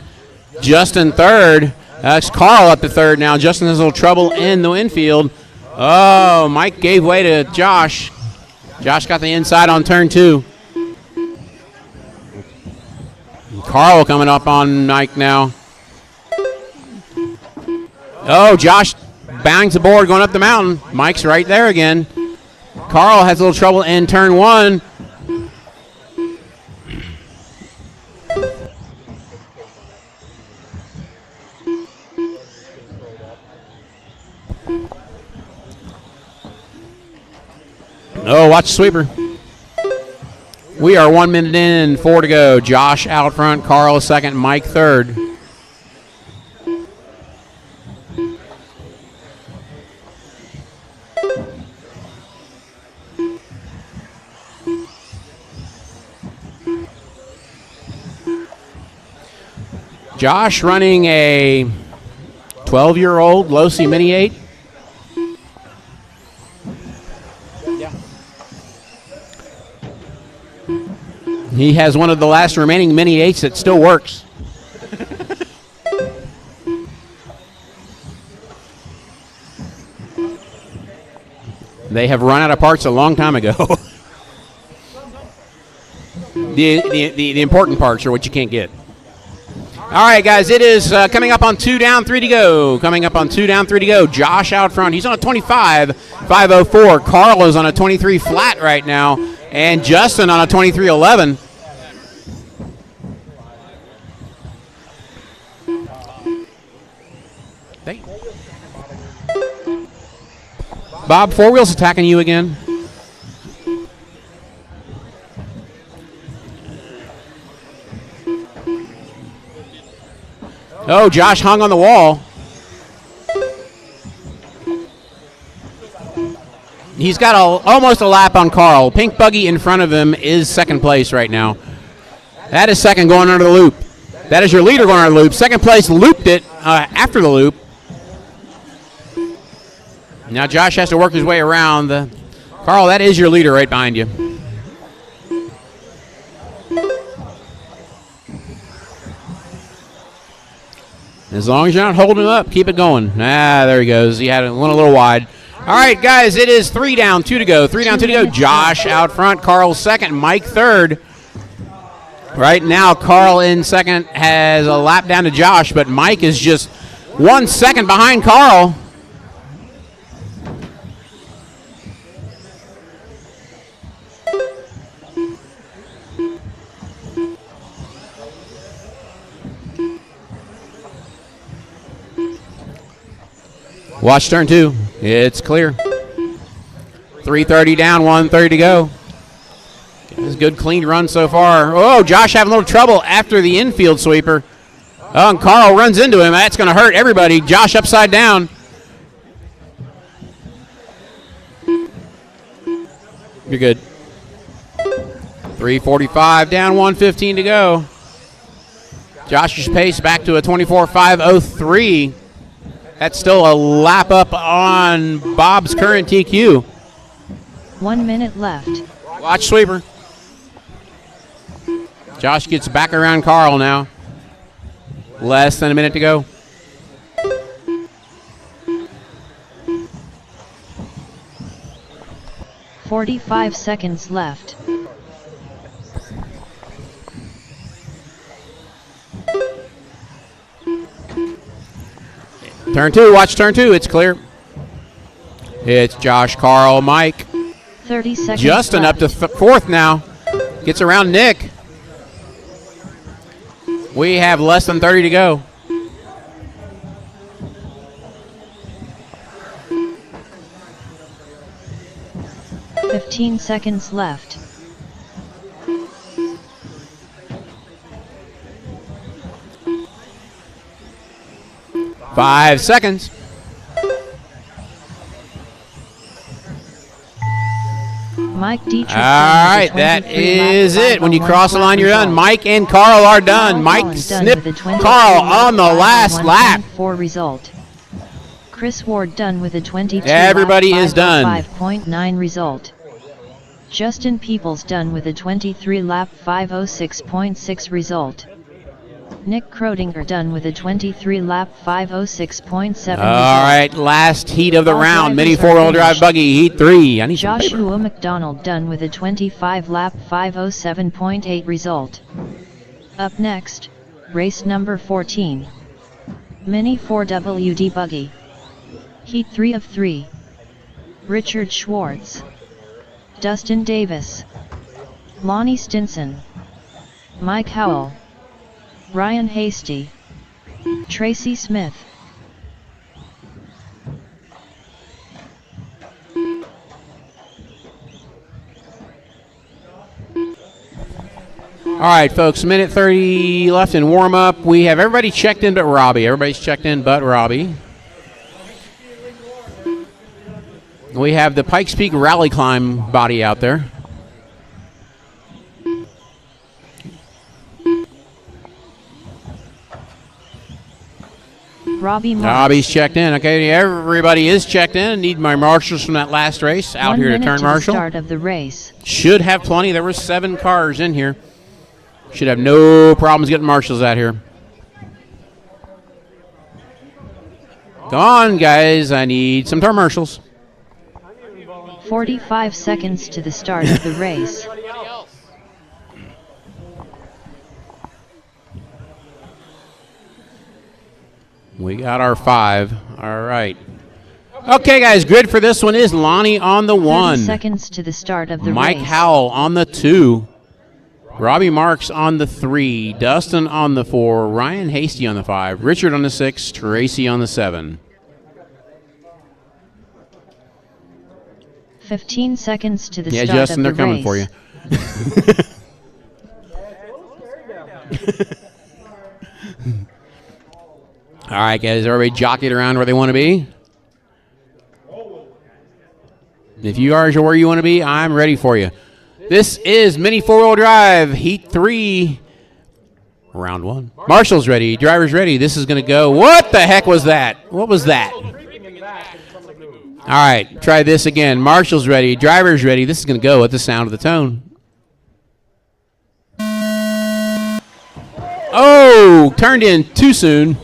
Justin third. That's Carl up to third now. Justin has a little trouble in the infield. Oh, Mike gave way to Josh. Josh got the inside on turn 2. Carl coming up on Mike now. Oh, Josh bangs the board going up the mountain. Mike's right there again. Carl has a little trouble in turn 1. Oh, watch the sweeper. We are 1 minute in, 4 to go. Josh out front, Carl second, Mike third. Josh running a 12-year-old Losi Mini 8. Yeah. He has one of the last remaining Mini 8s that still works. They have run out of parts a long time ago. The important parts are what you can't get. All right, guys, it is coming up on 2 down, 3 to go. Coming up on 2 down, 3 to go. Josh out front. He's on a 25.504. Carl is on a 23 flat right now. And Justin on a 23.11. Bob, Four Wheels attacking you again. Oh, Josh hung on the wall. He's got almost a lap on Carl. Pink buggy in front of him is second place right now. That is second going under the loop. That is your leader going under the loop. Second place looped it after the loop. Now Josh has to work his way around. Carl, that is your leader right behind you. As long as you're not holding him up, keep it going. There he goes. He went a little wide. All right, guys, it is 3 down, 2 to go. 3 down, 2 to go. Josh out front. Carl second. Mike third. Right now, Carl in second has a lap down to Josh, but Mike is just 1 second behind Carl. Watch turn 2. It's clear. 3:30 down, 1:30 to go. It's a good clean run so far. Oh, Josh having a little trouble after the infield sweeper. Oh, and Carl runs into him. That's going to hurt everybody. Josh upside down. You're good. 3:45 down, 1:15 to go. Josh's pace back to a 24.503. That's still a lap up on Bob's current TQ. 1 minute left. Watch sweeper. Josh gets back around Carl now. Less than a minute to go. .45 seconds left. Turn 2, watch turn 2, it's clear. It's Josh, Carl, Mike. 30 seconds Justin left. up to fourth now. Gets around Nick. We have less than 30 to go. .15 seconds left. Five seconds. Mike Dietrich. All right, that is it. When you cross the line, you're done. Mike and Carl are done. Mike snipped Carl on the last lap. 4 result. Chris Ward done with a 22. Everybody is done. 5.9 result. Justin Peoples done with a 23 lap 506.6 result. Nick Krodinger done with a 23 lap 506.7. All right, last heat of the round. Mini four-wheel drive buggy, heat 3. I need some paper. Joshua McDonald done with a 25 lap 507.8 result. Up next, race number 14. Mini 4WD buggy. Heat 3 of 3. Richard Schwartz. Dustin Davis. Lonnie Stinson. Mike Howell. Ryan Hasty. Tracy Smith. All right, folks, minute 30 left in warm-up. We have everybody checked in but Robbie. Everybody's checked in but Robbie. We have the Pikes Peak Rally Climb body out there. Robbie's checked in. Okay, everybody is checked in. Need my marshals from that last race out here to turn marshal. Start of the race. Should have plenty. There were 7 cars in here. Should have no problems getting marshals out here. Come on, guys. I need some turn marshals. 45 seconds to the start of the race. We got our 5. All right. Okay, guys. Grid for this one is Lonnie on the 1. 30 seconds to the start of the Mike race. Howell on the 2. Robbie Marks on the 3. Dustin on the 4. Ryan Hasty on the 5. Richard on the 6. Tracy on the 7. 15 seconds to the start Justin, of the they're race. coming for you. All right, guys. Everybody jockeyed around where they want to be. If you are where you want to be, I'm ready for you. This is Mini 4-wheel drive, Heat 3, round 1. Marshall's ready. Driver's ready. This is going to go. What the heck was that? What was that? All right, try this again. Marshall's ready. Driver's ready. This is going to go at the sound of the tone. Oh, turned in too soon.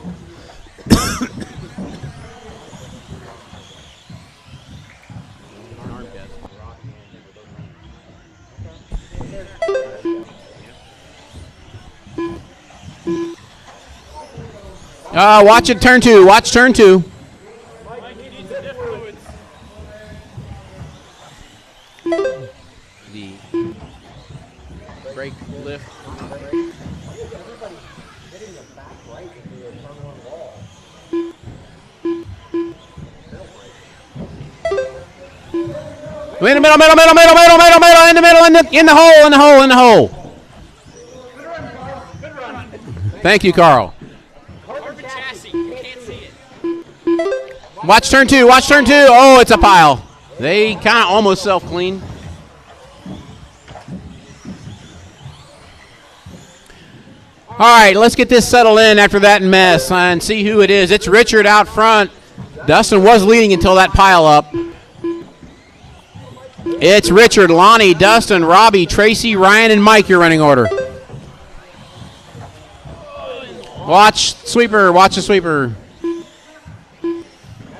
Watch it, turn 2. Watch turn 2. The brake lift. In the middle, in the hole. Thank you, Carl. Watch turn 2. Watch turn 2. Oh, it's a pile. They kind of almost self-clean. All right, let's get this settled in after that mess and see who it is. It's Richard out front. Dustin was leading until that pile up. It's Richard, Lonnie, Dustin, Robbie, Tracy, Ryan, and Mike, your running order. Watch sweeper. Watch the sweeper.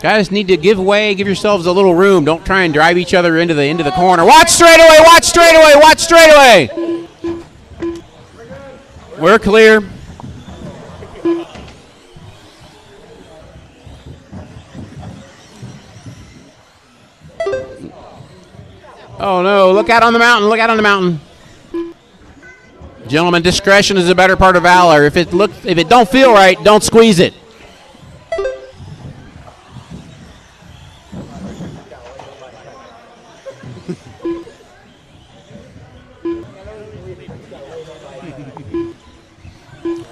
Guys need to give way, give yourselves a little room. Don't try and drive each other into the corner. Watch straightaway, watch straightaway, watch straightaway. We're clear. Oh no, look out on the mountain, look out on the mountain. Gentlemen, discretion is a better part of valor. If it don't feel right, don't squeeze it.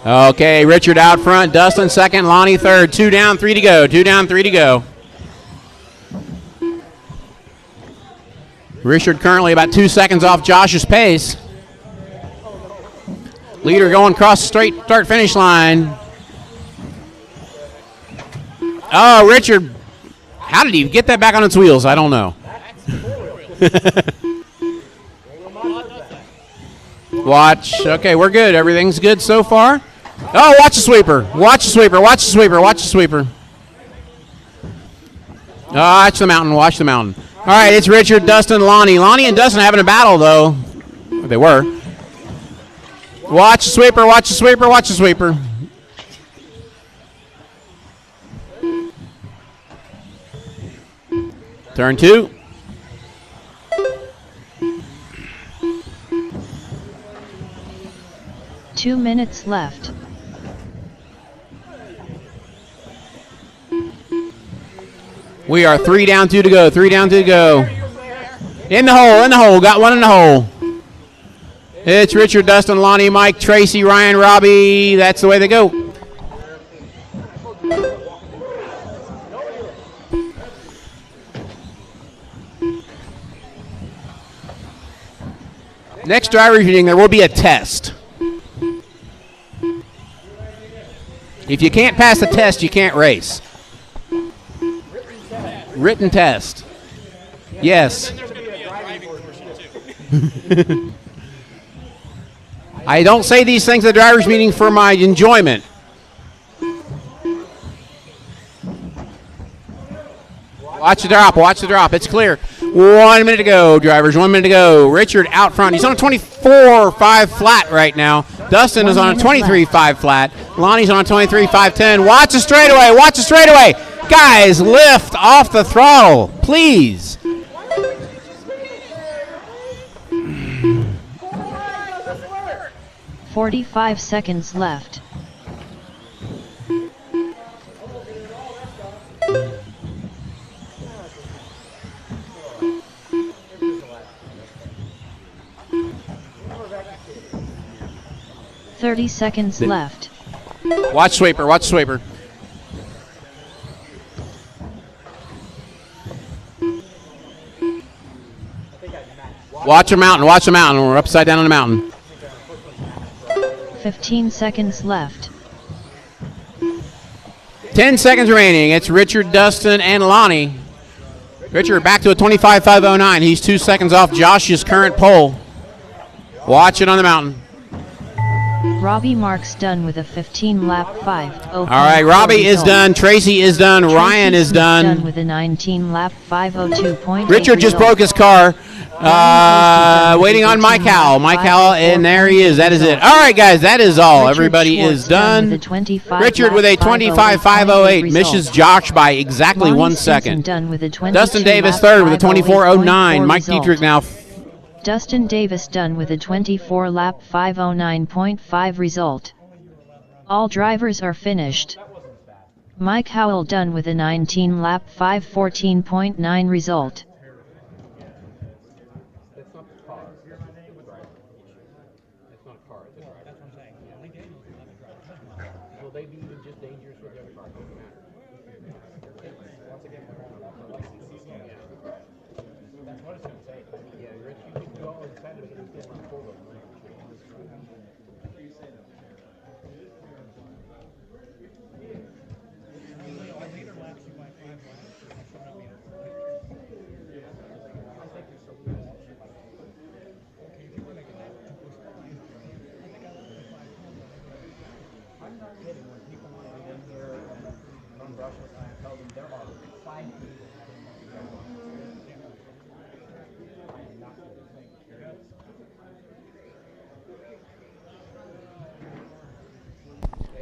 Okay, Richard out front, Dustin second, Lonnie third. 2 down, 3 to go. 2 down, 3 to go. Richard currently about 2 seconds off Josh's pace. Leader going across the straight start finish line. Oh, Richard, how did he get that back on its wheels? I don't know. Watch. Okay, we're good. Everything's good so far. Oh, watch the sweeper. Watch the sweeper. Watch the sweeper. Watch the sweeper. Watch the mountain. Watch the mountain. All right, it's Richard, Dustin, Lonnie. Lonnie and Dustin having a battle, though. They were. Watch the sweeper. Watch the sweeper. Watch the sweeper. Turn 2. Two minutes left. We are 3 down, 2 to go. 3 down, 2 to go. In the hole, in the hole. Got one in the hole. It's Richard, Dustin, Lonnie, Mike, Tracy, Ryan, Robbie. That's the way they go. Next driver's meeting, there will be a test. If you can't pass the test, you can't race. Written test. Yes. I don't say these things at the driver's meeting for my enjoyment. Watch the drop, watch the drop. It's clear. 1 minute to go, drivers. 1 minute to go. Richard out front. He's on a 24.5 flat right now. Dustin is on a 23.5 flat. Lonnie's on a 23.510. Watch the straightaway. Watch the straightaway. Guys, lift off the throttle, please. "45 seconds left. "30 seconds left. Watch sweeper, watch sweeper. Watch a mountain, watch a mountain. We're upside down on the mountain. 15 seconds left. 10 seconds remaining. It's Richard, Dustin, and Lonnie. Richard back to a 25.509. He's 2 seconds off Josh's current pole. Watch it on the mountain. Robbie Marks done with a 15-lap 5:04. All right, Robbie is done. Tracy is done. Ryan is done. With a 19-lap 5:02.8. Richard just broke his car. Waiting on Mike Howell. Mike Howell, and there he is. That is it. All right, guys, that is all. Everybody is done. Richard with a 25.508 misses Josh by exactly 1 second. Dustin Davis third with a 24.09. Mike Dietrich now. Dustin Davis done with a 24-lap 5:09.5 result. All drivers are finished. Mike Howell done with a 19-lap 5:14.9 result.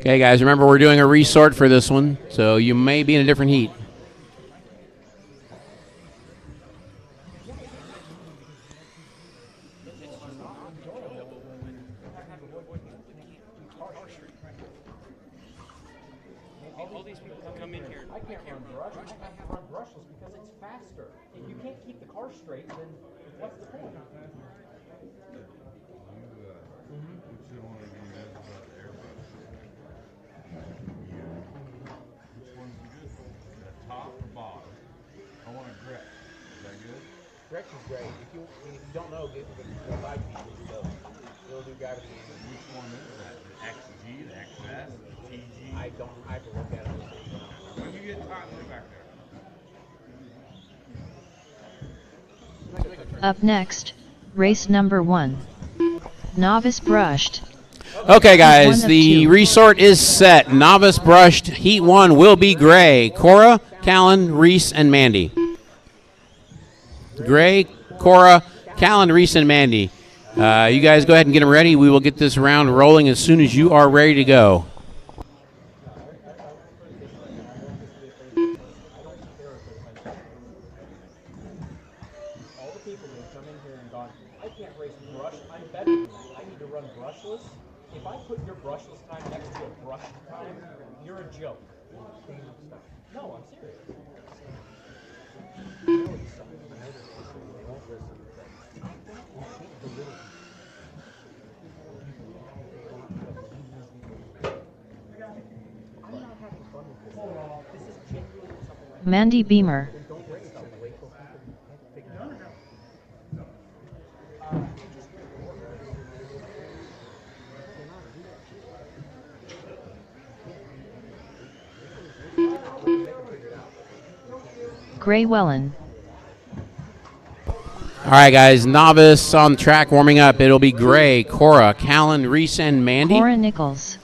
Okay, guys, remember we're doing a resort for this one, so you may be in a different heat. All these people come in here. I can't run brushless because it's faster. If you can't keep the car straight, then what's the point? Gretsch is great. If you don't know, get the 5 feet. It'll do gravity. Which one is that? The XG, the XS, the TG? I don't. I have to look at it. When you get time, get back there. Up next, race number 1. Novice brushed. Okay, guys, the resort is set. Novice brushed heat 1 will be Gray, Cora, Callan, Reese, and Mandy. Gray, Cora, Callan, Reese, and Mandy. You guys go ahead and get them ready. We will get this round rolling as soon as you are ready to go. All the people who come in here and gone, I can't race brush. I'm better than you. I need to run brushless. If I put your brushless time next to a brush time, you're a joke. No, I'm serious. Mandy Beamer. Gray Wellen. All right, guys, novice on the track warming up. It'll be Gray, Cora, Callan, Reese, and Mandy. Cora Nichols.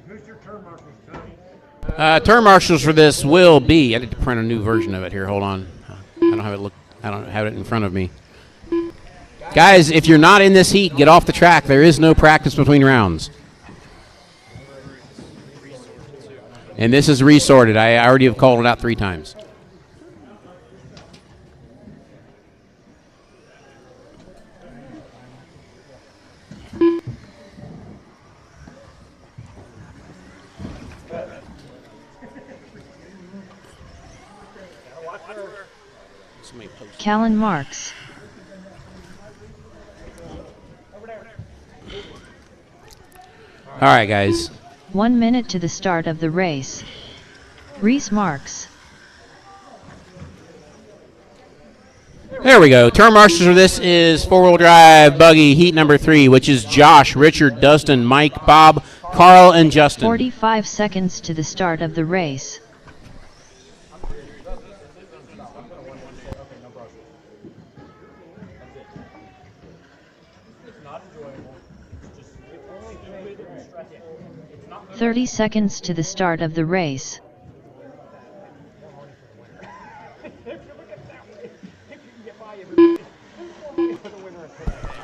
Who's your turn marshals, Tony? Turn marshals for this will be. I need to print a new version of it here. Hold on. I don't have it in front of me. Guys, if you're not in this heat, get off the track. There is no practice between rounds. And this is resorted. I already have called it out 3 times. Callan Marks. All right, guys. 1 minute to the start of the race. Reese Marks. There we go. Turn marshals for this is 4-wheel drive buggy heat number 3, which is Josh, Richard, Dustin, Mike, Bob, Carl, and Justin. 45 seconds to the start of the race. It's 30 seconds to the start of the race.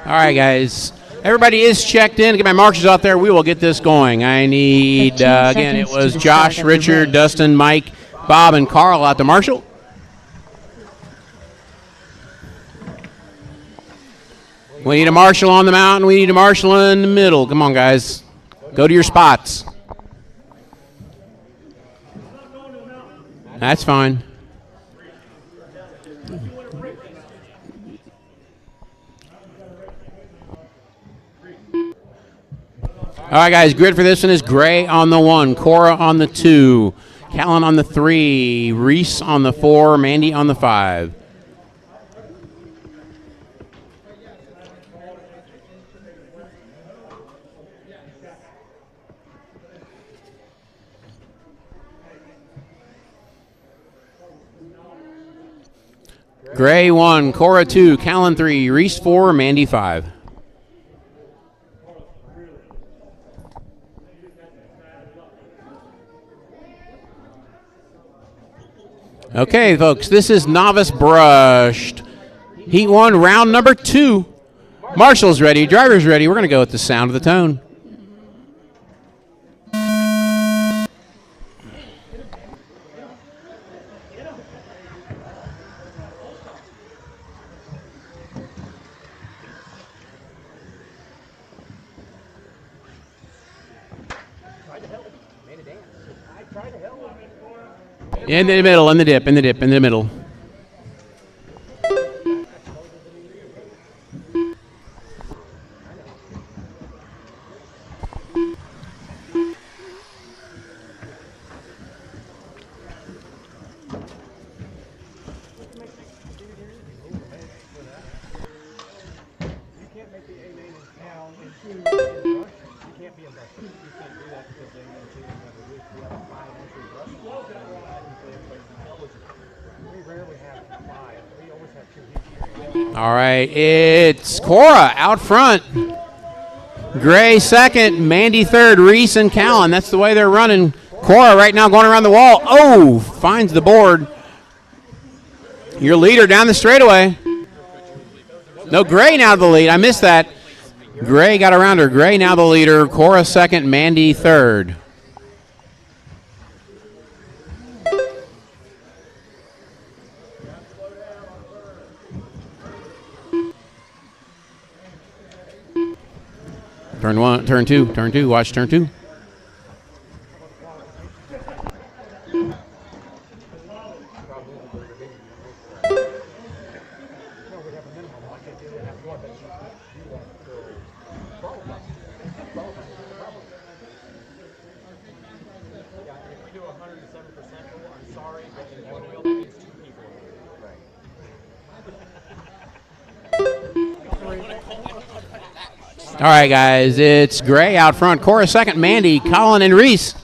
All right, guys. Everybody is checked in. Get my marshals out there. We will get this going. I need, again, it was Josh, Richard, Dustin, Mike, Bob, and Carl out to marshal. We need a marshal on the mountain. We need a marshal in the middle. Come on, guys. Go to your spots. That's fine. All right, guys, grid for this one is Gray on the 1, Cora on the 2, Callan on the 3, Reese on the 4, Mandy on the 5. Gray 1, Cora 2, Callan 3, Reese 4, Mandy 5. Okay, folks, this is novice brushed. Heat 1, round number 2. Marshall's ready, driver's ready. We're going to go with the sound of the tone. In the middle, in the dip, in the dip, in the middle. All right, it's Cora out front. Gray second, Mandy third, Reese and Callan. That's the way they're running. Cora right now going around the wall. Oh, finds the board. Your leader down the straightaway. No, Gray now the lead. I missed that. Gray got around her. Gray now the leader. Cora second, Mandy third. Turn 1, turn 2, turn 2, watch turn 2. 107% rule. I'm sorry, but in Montreal, that means 2 people. All right, guys, it's Gray out front. Cora second, Mandy, Colin, and Reese.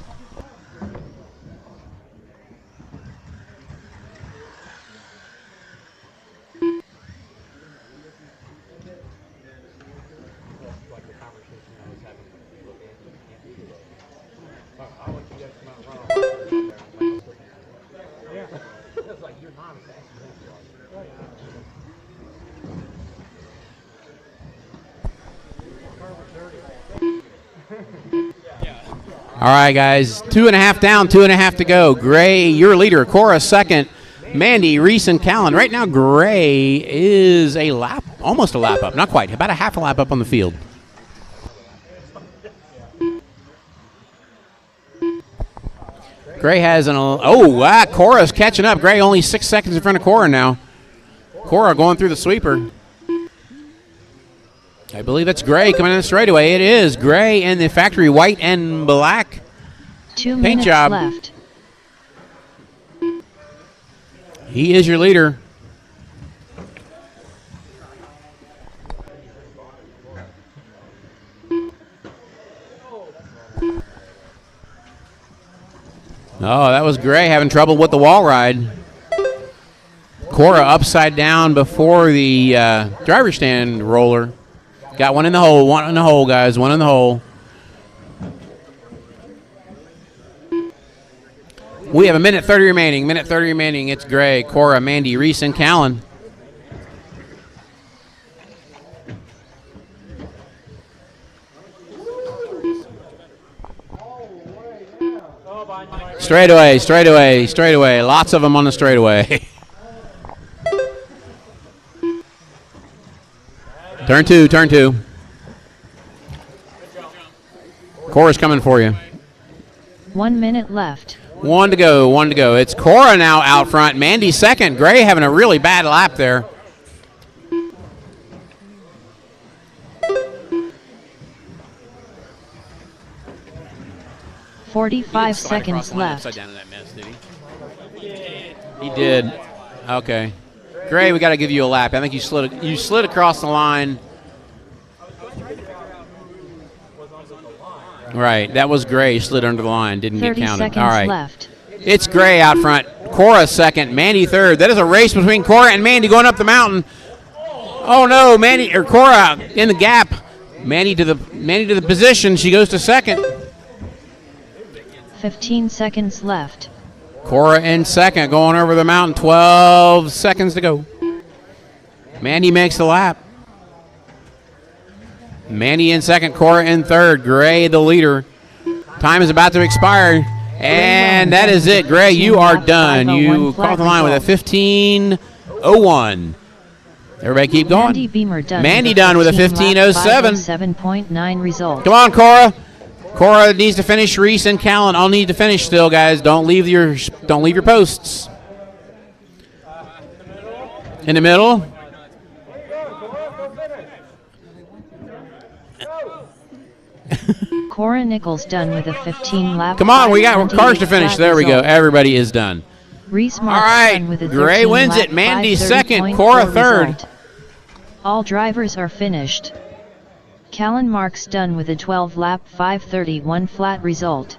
All right, guys, 2.5 down, 2.5 to go. Gray, your leader. Cora second. Mandy, Reese, and Callan. Right now, Gray is a lap, almost a lap up. Not quite, about a half a lap up on the field. Gray has an, Cora's catching up. Gray only 6 seconds in front of Cora now. Cora going through the sweeper. I believe that's Gray coming in the straightaway. It is Gray in the factory white and black 2 paint minutes job. left. He is your leader. Oh, that was Gray having trouble with the wall ride. Cora upside down before the driver's stand roller. Got one in the hole, guys, one in the hole. We have a minute 30 remaining. It's Gray, Cora, Mandy, Reese, and Callan. Straightaway. Lots of them on the straightaway. Turn two. Cora's coming for you. 1 minute left. One to go. It's Cora now out front. Mandy second. Gray having a really bad lap there. Forty-five seconds left. Upside down in that mess, did he? He did. Okay. Gray, we got to give you a lap. I think you slid across the line. Right, that was Gray. Slid under the line, didn't get 30 counted. seconds All right. left. It's Gray out front. Cora second. Mandy third. That is a race between Cora and Mandy going up the mountain. Oh no, Cora in the gap. Mandy to the position. She goes to second. 15 seconds left. Cora in second, going over the mountain. 12 seconds to go. Mandy makes the lap. Mandy in second, Cora in third. Gray the leader. Time is about to expire. And that is it, Gray. You are done. You caught the line with a 15:01. Everybody keep going. Mandy Beamer done. Mandy done with a 15:07. 7.9 result. Come on, Cora. Cora needs to finish. Reese and Callan all need to finish still, guys. Don't leave your posts. In the middle. Cora Nichols done with a 15 lap. Come on, we got cars to finish. There we go. Everybody is done. Reese All Marks right, done with a Gray wins it. Mandy second, Cora third. Result. All drivers are finished. Callan Marks done with a 12 lap 5:31 flat result.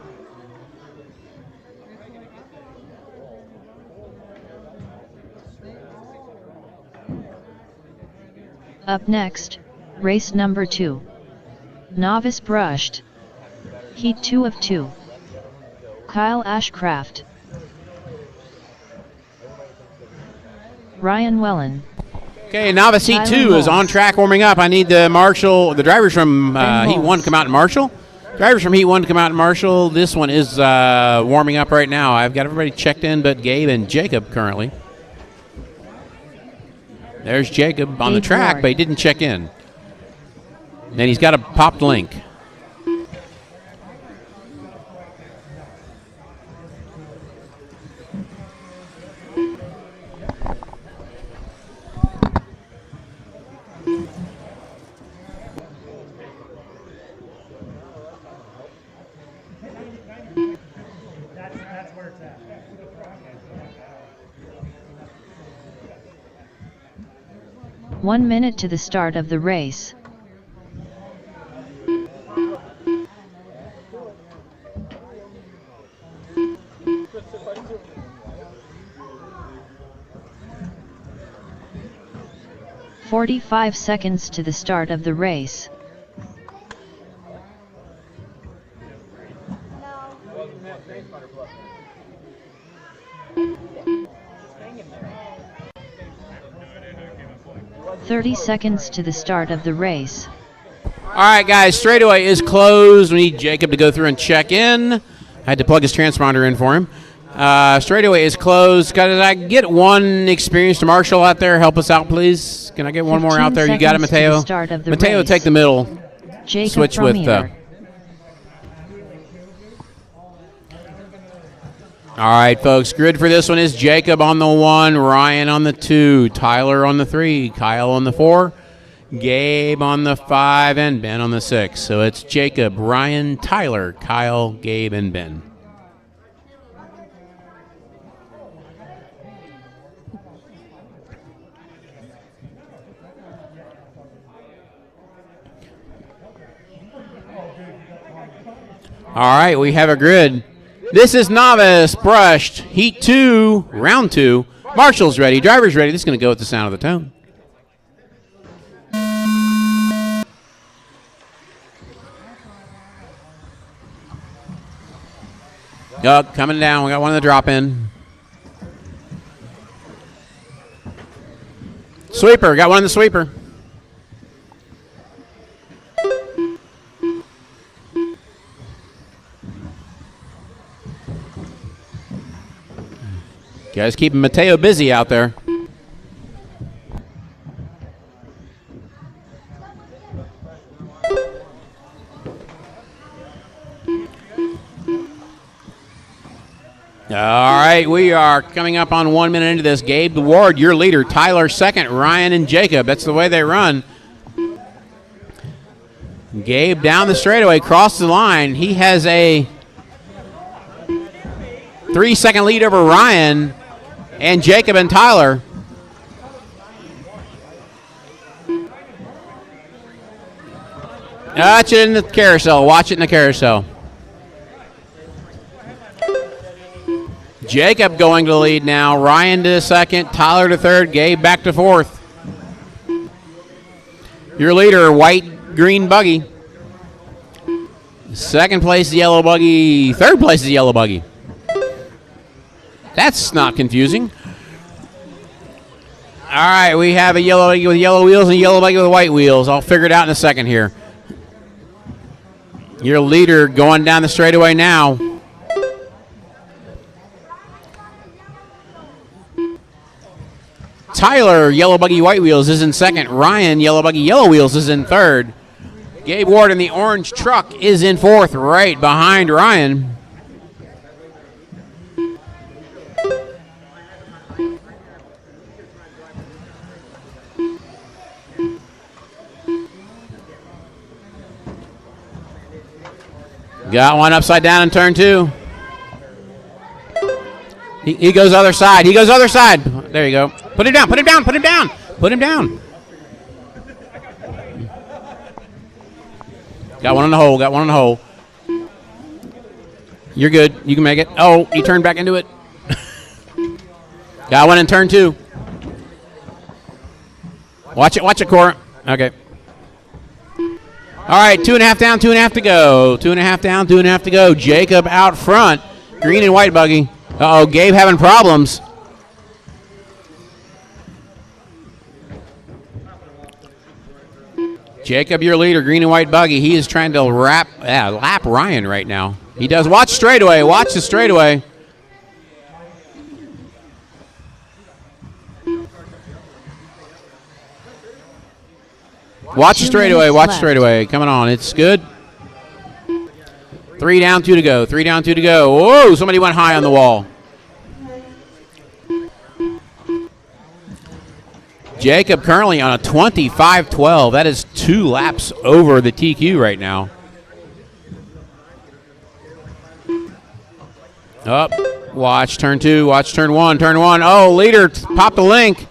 Up next, race number 2. Novice brushed. Heat 2 of 2. Kyle Ashcraft. Ryan Wellen. Okay, novice heat 2 is on track warming up. I need the drivers from heat 1 to come out and marshal. Drivers from heat 1 to come out and marshal. This one is warming up right now. I've got everybody checked in but Gabe and Jacob currently. There's Jacob on the track, but he didn't check in. And he's got a popped link. That's where 1 minute to the start of the race. "45 seconds to the start of the race. "30 seconds to the start of the race. All right, guys, straightaway is closed. We need Jacob to go through and check in. I had to plug his transponder in for him. Straightaway is closed. Can I get one experienced marshal out there? Help us out, please. Can I get one more out there? You got it, Mateo? Mateo, take the middle. Jacob Switch with... all right, folks, grid for this one is Jacob on the 1, Ryan on the 2, Tyler on the 3, Kyle on the 4, Gabe on the 5, and Ben on the 6. So it's Jacob, Ryan, Tyler, Kyle, Gabe, and Ben. All right, we have a grid. This is novice, brushed, heat 2, round 2. Marshall's ready, driver's ready. This is going to go with the sound of the tone. Coming down. We got one in the drop in. Sweeper, got one in the sweeper. Guys keeping Mateo busy out there. All right, we are coming up on 1 minute into this. Gabe Ward, your leader. Tyler second. Ryan and Jacob. That's the way they run. Gabe down the straightaway, crossed the line. He has a 3-second lead over Ryan and Jacob and Tyler. Watch it in the carousel. Watch it in the carousel. Jacob going to the lead now. Ryan to second. Tyler to third. Gabe back to fourth. Your leader, white, green buggy. Second place is yellow buggy. Third place is yellow buggy. That's not confusing. All right, we have a yellow buggy with yellow wheels and a yellow buggy with white wheels. I'll figure it out in a second here. Your leader going down the straightaway now. Tyler, yellow buggy, white wheels, is in second. Ryan, yellow buggy, yellow wheels, is in third. Gabe Ward in the orange truck is in fourth, right behind Ryan. Got one upside down in turn two. He goes other side. He goes other side. There you go. Put him down. Put him down. Put him down. Put him down. Got one in the hole. Got one in the hole. You're good. You can make it. Oh, he turned back into it. Got one in turn two. Watch it. Watch it, Cora. Okay. All right, 2.5 down, 2.5 to go. 2.5 down, 2.5 to go. Jacob out front. Green and white buggy. Uh-oh, Gabe having problems. Jacob, your leader, green and white buggy. He is trying to lap Ryan right now. He does. Watch straightaway. Watch the straightaway. Watch the straightaway. Watch straightaway. Coming on. It's good. 3 down, 2 to go. 3 down, 2 to go. Whoa, somebody went high on the wall. Jacob currently on a 25-12. That is 2 laps over the TQ right now. Up. Watch turn 2, watch turn 1, turn 1. Oh, leader popped the link.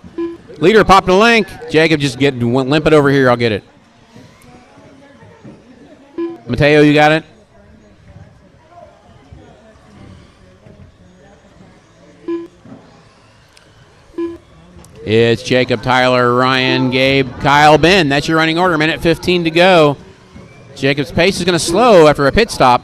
Leader popped the link. Jacob, just limp it over here. I'll get it. Mateo, you got it? It's Jacob, Tyler, Ryan, Gabe, Kyle, Ben. That's your running order. Minute 15 to go. Jacob's pace is going to slow after a pit stop.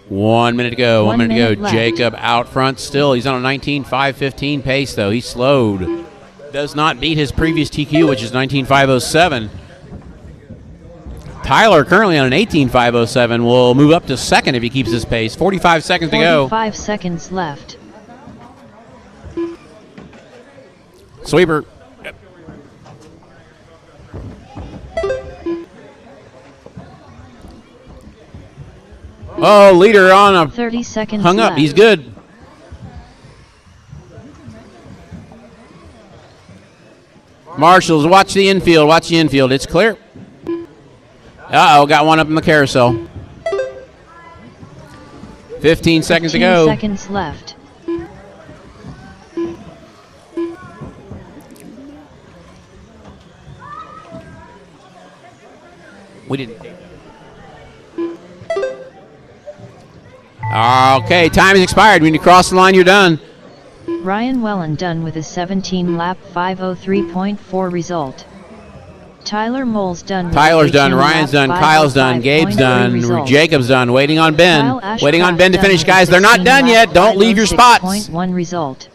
One minute to go. 1 minute to go. left. Jacob out front still. He's on a 19.515 pace, though. He's slowed. Does not beat his previous TQ, which is 19.507. Tyler currently on an 18.507 will move up to second if he keeps his pace. 45 seconds to go. 45 seconds left. Sweeper. Yep. Oh, leader on a 30 seconds hung up. left. He's good. Marshals, watch the infield. Watch the infield. It's clear. Uh-oh, got one up in the carousel. 15 seconds to go. 15 seconds left. We didn't. Okay, time has expired. When you cross the line, you're done. Ryan Wellen done with a 17-lap 5:03.4 result. Tyler Moles done. Tyler's done, Ryan's done, Kyle's done, Gabe's done, result. Jacob's done. Waiting on Ben. Kyle Ashcraft Waiting on Ben to done finish, with guys. They're not done 16 yet. lap Don't leave your spots. 5:06.1 result.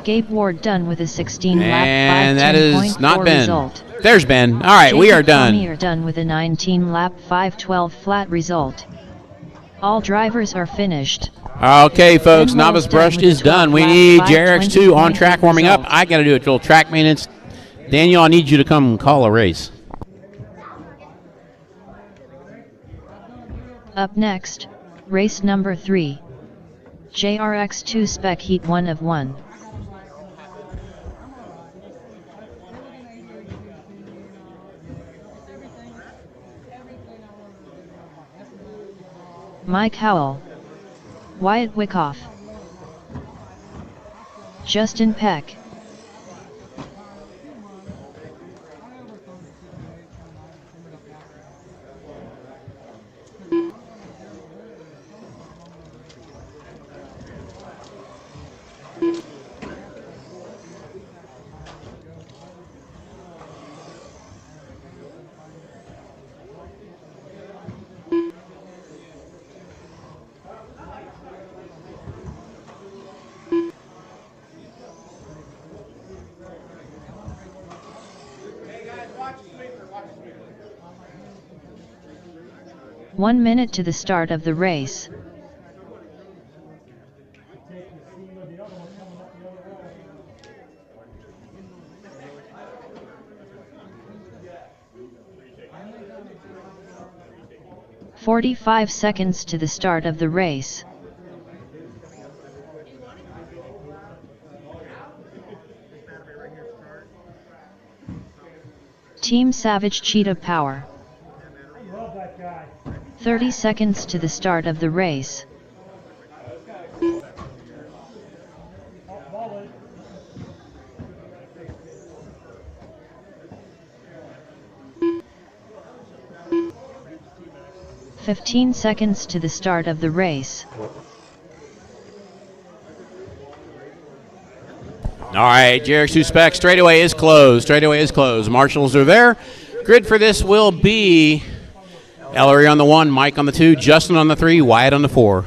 Gabe Ward done with a 16-lap And that is not Ben. result. There's Ben. All right, we are done. Are done with a 19-lap 5:12 flat result. All drivers are finished. Okay, folks, Ben novice Moles done brushed with a is done. We 12 need lap JRX2 on 5:20 track warming up. result. I got to do a little track maintenance. Daniel, I need you to come call a race. Up next, race number 3. JRX2 Spec Heat 1 of 1. Mike Howell, Wyatt Wyckoff, Justin Peck, Hey guys, watch the sweeper, watch the sweeper. 1 minute to the start of the race. "45 seconds to the start of the race. Team Savage Cheetah Power. 30 seconds to the start of the race. "15 seconds to the start of the race. All right, JRX2 Spec, straightaway is closed. Straightaway is closed. Marshals are there. Grid for this will be Ellery on the 1, Mike on the 2, Justin on the 3, Wyatt on the 4.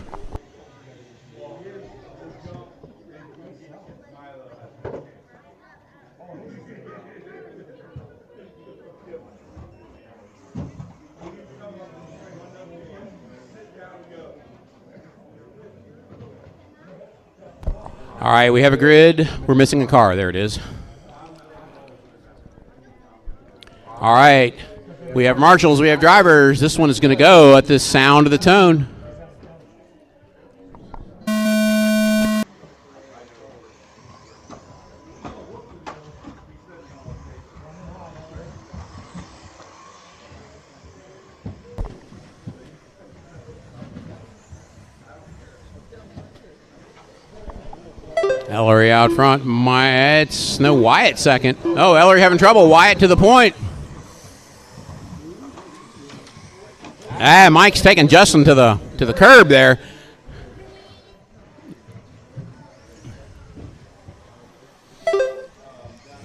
All right, we have a grid. We're missing a car. There it is. All right. We have marshals. We have drivers. This one is going to go at the sound of the tone. Ellery out front. It's no Wyatt second. Oh, Ellery having trouble. Wyatt to the point. Mike's taking Justin to the curb there.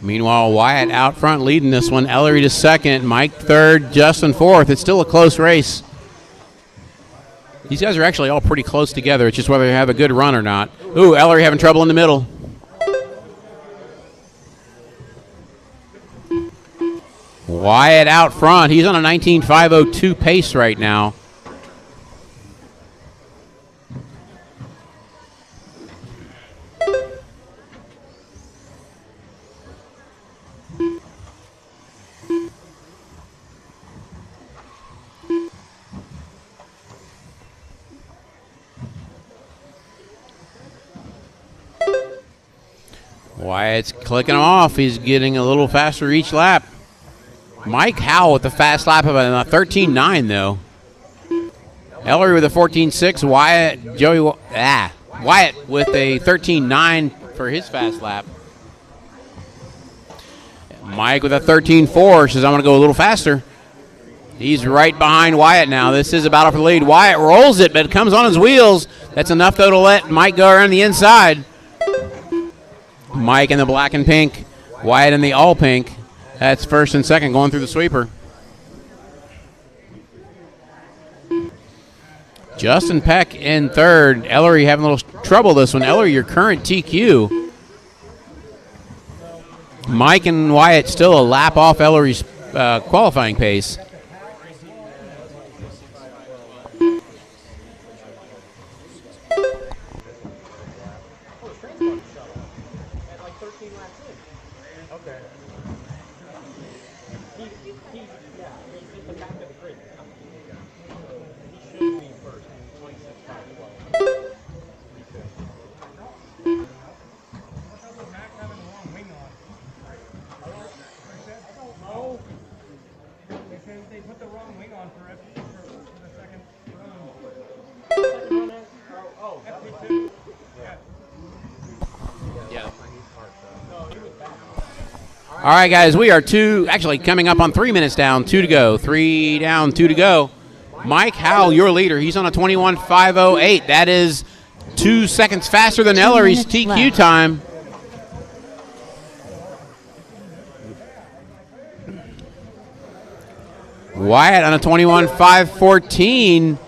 Meanwhile, Wyatt out front leading this one. Ellery to second. Mike third. Justin fourth. It's still a close race. These guys are actually all pretty close together. It's just whether they have a good run or not. Ooh, Ellery having trouble in the middle. Wyatt out front. He's on a 19.502 pace right now. Wyatt's clicking him off. He's getting a little faster each lap. Mike Howell with the fast lap of a 13.9 though. Ellery with a 14.6. Wyatt with a 13.9 for his fast lap. Mike with a 13.4 says I'm going to go a little faster. He's right behind Wyatt now. This is a battle for the lead. Wyatt rolls it, but it comes on his wheels. That's enough though to let Mike go around the inside. Mike in the black and pink. Wyatt in the all pink. That's first and second going through the sweeper. Justin Peck in third. Ellery having a little trouble this one. Ellery, your current TQ. Mike and Wyatt still a lap off Ellery's qualifying pace. All right, guys, we are coming up on 3 minutes down, 2 to go. 3 down, 2 to go. Mike Howell, your leader. He's on a 21.508. That is 2 seconds faster than Ellery's TQ time. Wyatt on a 21.514.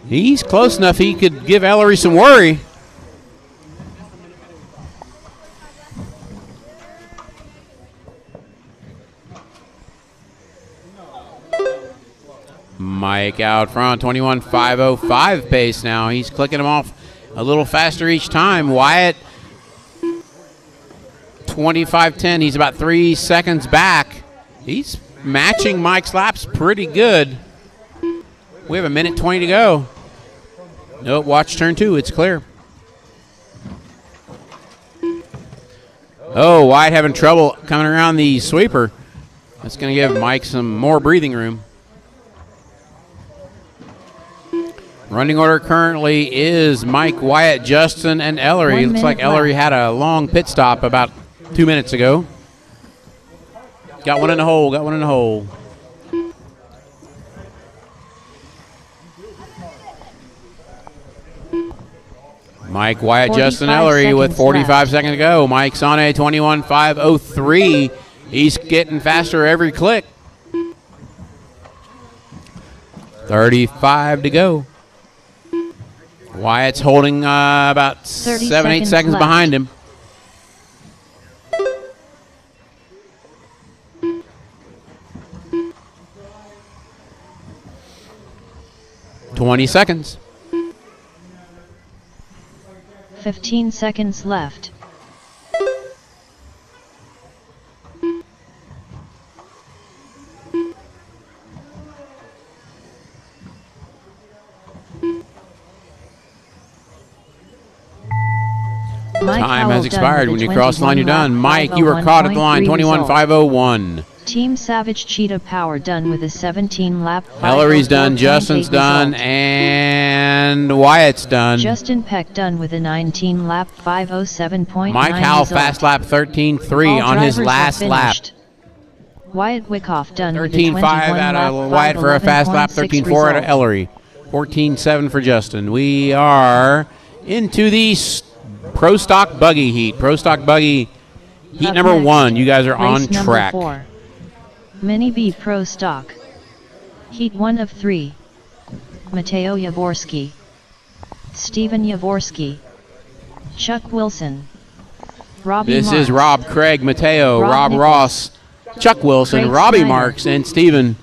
He's close enough he could give Ellery some worry. Mike out front, 21.505 pace now. He's clicking him off a little faster each time. Wyatt, 25.10. He's about 3 seconds back. He's matching Mike's laps pretty good. We have 1:20 to go. Nope, watch turn 2. It's clear. Oh, Wyatt having trouble coming around the sweeper. That's going to give Mike some more breathing room. Running order currently is Mike, Wyatt, Justin, and Ellery. Looks like Ellery had a long pit stop about 2 minutes ago. Got one in the hole, Mike, Wyatt, Justin, Ellery with 45 seconds to go. Mike's on a 21.503. He's getting faster every click. 35 to go. Wyatt's holding about 7-8 seconds behind him. $20 seconds. 15 seconds left. Mike Time Howell has done expired. with When a you cross the line, you're 21 done. lap Mike, you were caught at the line, 501.3 21.501. Team Savage Cheetah Power done with a 17 lap. Ellery's done, 504.8 Justin's done, result. and Wyatt's done. Justin Peck done with a 19 lap 507.9 Mike Howell result. fast lap 13.3 All on his drivers are last lap. finished. Wyatt Wyckoff done with a 13.5 21 out lap of Wyatt for a fast lap, 511.6 13.4 out of result. Ellery, 14.7 for Justin. We are into the Pro Stock Buggy Heat. Pro Stock Buggy Heat Up number next, 1. You guys are race on number track. 4. Mini B Pro Stock. Heat 1 of 3. Mateo Yavorski. Steven Yavorski. Chuck Wilson. Robbie This Marks. is Rob, Craig, Mateo, Rob Rob Nichols. Ross, Chuck Wilson, Craig Robbie Snyder. Marks, and Steven.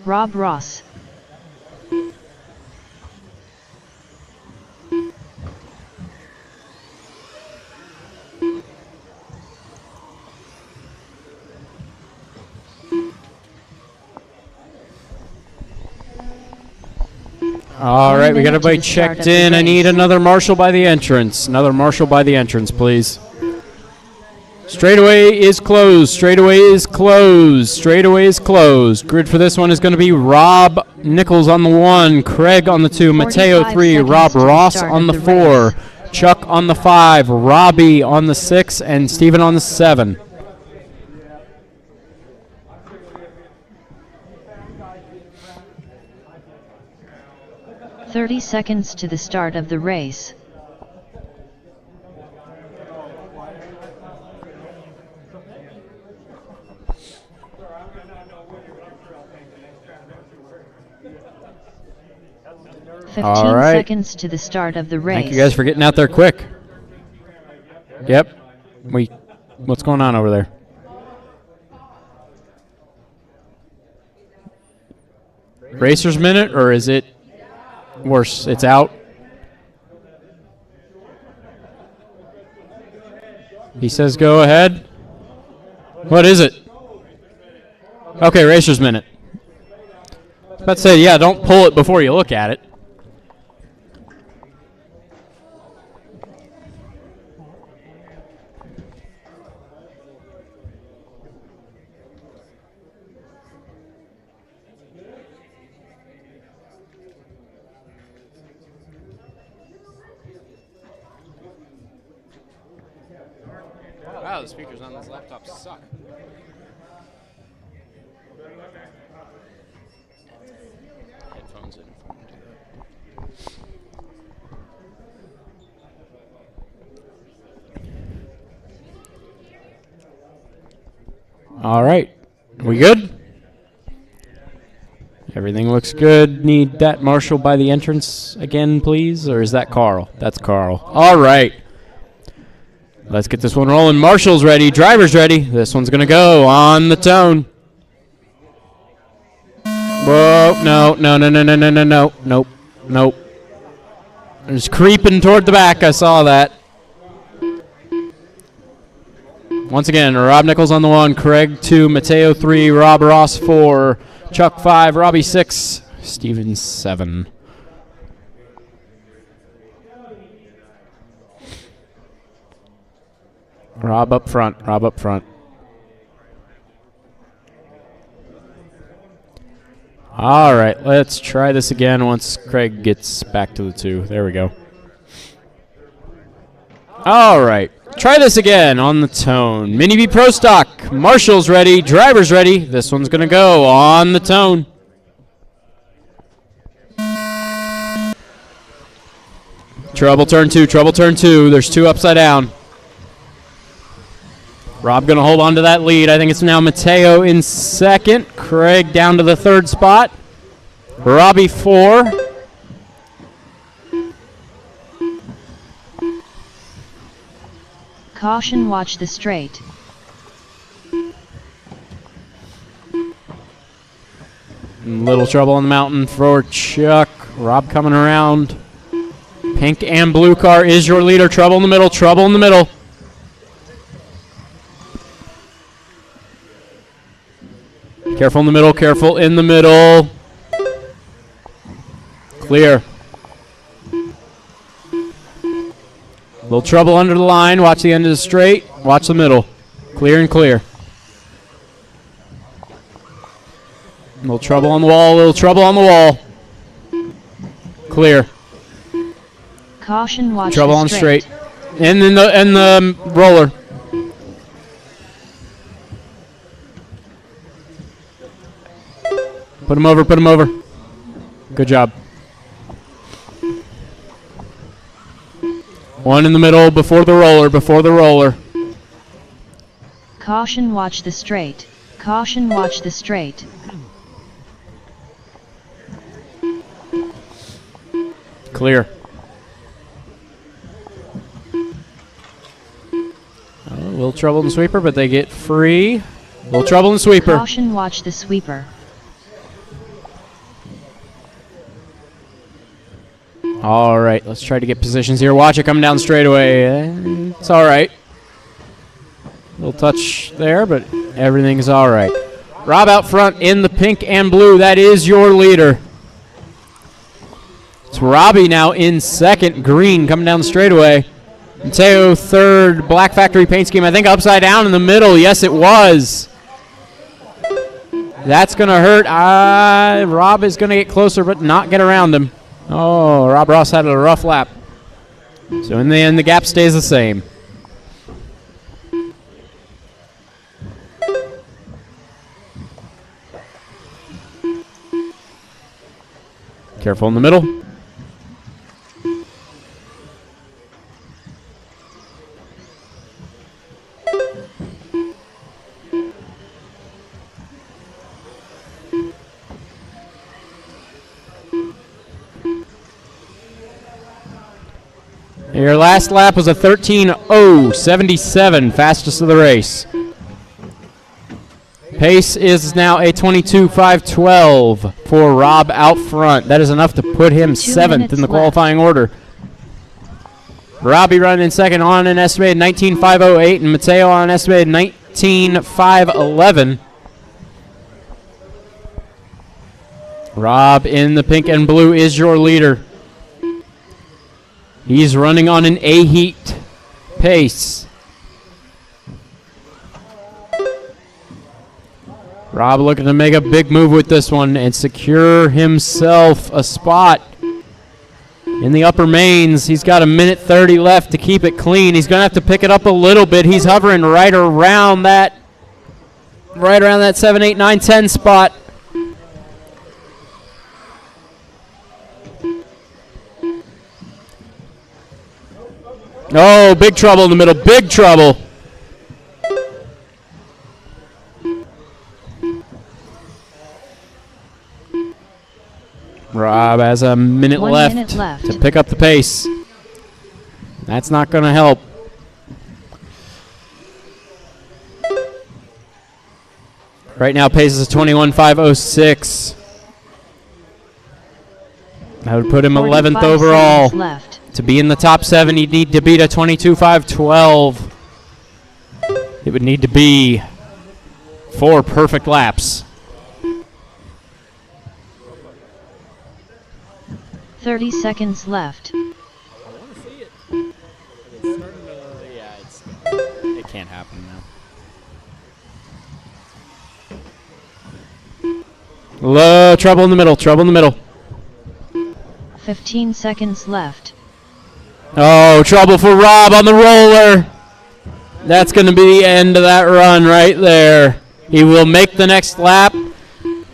Rob Ross. All right, we got everybody to the start checked of the in. I need race. another marshal by the entrance. Another marshal by the entrance, please. Straightaway is closed. Straightaway is closed. Straightaway is closed. Grid for this one is going to be Rob Nichols on the 1, Craig on the 2, Mateo 45 3, seconds Rob to the Ross start on of the the 4, race. Chuck on the 5, Robbie on the 6, and Steven on the 7. 30 seconds to the start of the race. All right. 15 seconds to the start of the race. Thank you guys for getting out there quick. Yep. What's going on over there? Racer's minute, or is it worse? It's out. He says go ahead. What is it? Okay, racer's minute. I was about to say, yeah, don't pull it before you look at it. Wow, the speakers on this laptop suck. Headphones in. All right. We good? Everything looks good. Need that marshal by the entrance again, please? Or is that Carl? That's Carl. All right. Let's get this one rolling. Marshal's ready. Driver's ready. This one's going to go on the tone. Whoa. No. Nope. It's creeping toward the back. I saw that. Once again, Rob Nichols on the 1, Craig 2, Mateo 3, Rob Ross 4, Chuck 5, Robbie 6, Steven 7. Rob up front. All right, let's try this again once Craig gets back to the 2. There we go. All right, try this again on the tone. Mini B Pro Stock. Marshal's ready. Driver's ready. This one's going to go on the tone. Trouble turn 2. There's 2 upside down. Rob going to hold on to that lead. I think it's now Mateo in 2nd. Craig down to the 3rd spot. Robbie 4. Caution, watch the straight. Little trouble on the mountain for Chuck. Rob coming around. Pink and blue car is your leader. Trouble in the middle, trouble in the middle. Careful in the middle, careful in the middle. Clear. Little trouble under the line. Watch the end of the straight. Watch the middle. Clear and clear. Little trouble on the wall, little trouble on the wall. Clear. Caution, watch Trouble the on straight. And then the roller. Put him over, put him over. Good job. One in the middle before the roller, before the roller. Caution, watch the straight. Caution, watch the straight. Clear. A little trouble in the sweeper, but they get free. A little trouble in the sweeper. Caution, watch the sweeper. All right, let's try to get positions here. Watch it coming down straightaway. It's all right. Little touch there, but everything's all right. Rob out front in the pink and blue. That is your leader. It's Robbie now in second. Green coming down the straightaway. Mateo third. Black Factory paint scheme. I think upside down in the middle. Yes, it was. That's going to hurt. Rob is going to get closer, but not get around him. Oh, Rob Ross had a rough lap. So in the end, the gap stays the same. Careful in the middle. Your last lap was a 13:0.77, fastest of the race. Pace is now a 22:512 for Rob out front. That is enough to put him 7th in the qualifying order. Robbie running in second on an estimated 19:508, and Mateo on an estimated 19:511. Rob in the pink and blue is your leader. He's running on an A-heat pace. Rob looking to make a big move with this one and secure himself a spot in the upper mains. He's got a minute 30 left to keep it clean. He's going to have to pick it up a little bit. He's hovering right around that 7, 8, 9, 10 spot. Oh, big trouble in the middle. Big trouble. Rob has a minute left to pick up the pace. That's not going to help. Right now, pace is 21:506. That would put him 11th overall. Left. To be in the top 7, he'd need to beat a 22:512. It would need to be 4 perfect laps. 30 seconds left. I want to see it. It's starting to, it can't happen now. Low, trouble in the middle, trouble in the middle. 15 seconds left. Oh, trouble for Rob on the roller. That's going to be the end of that run right there. He will make the next lap,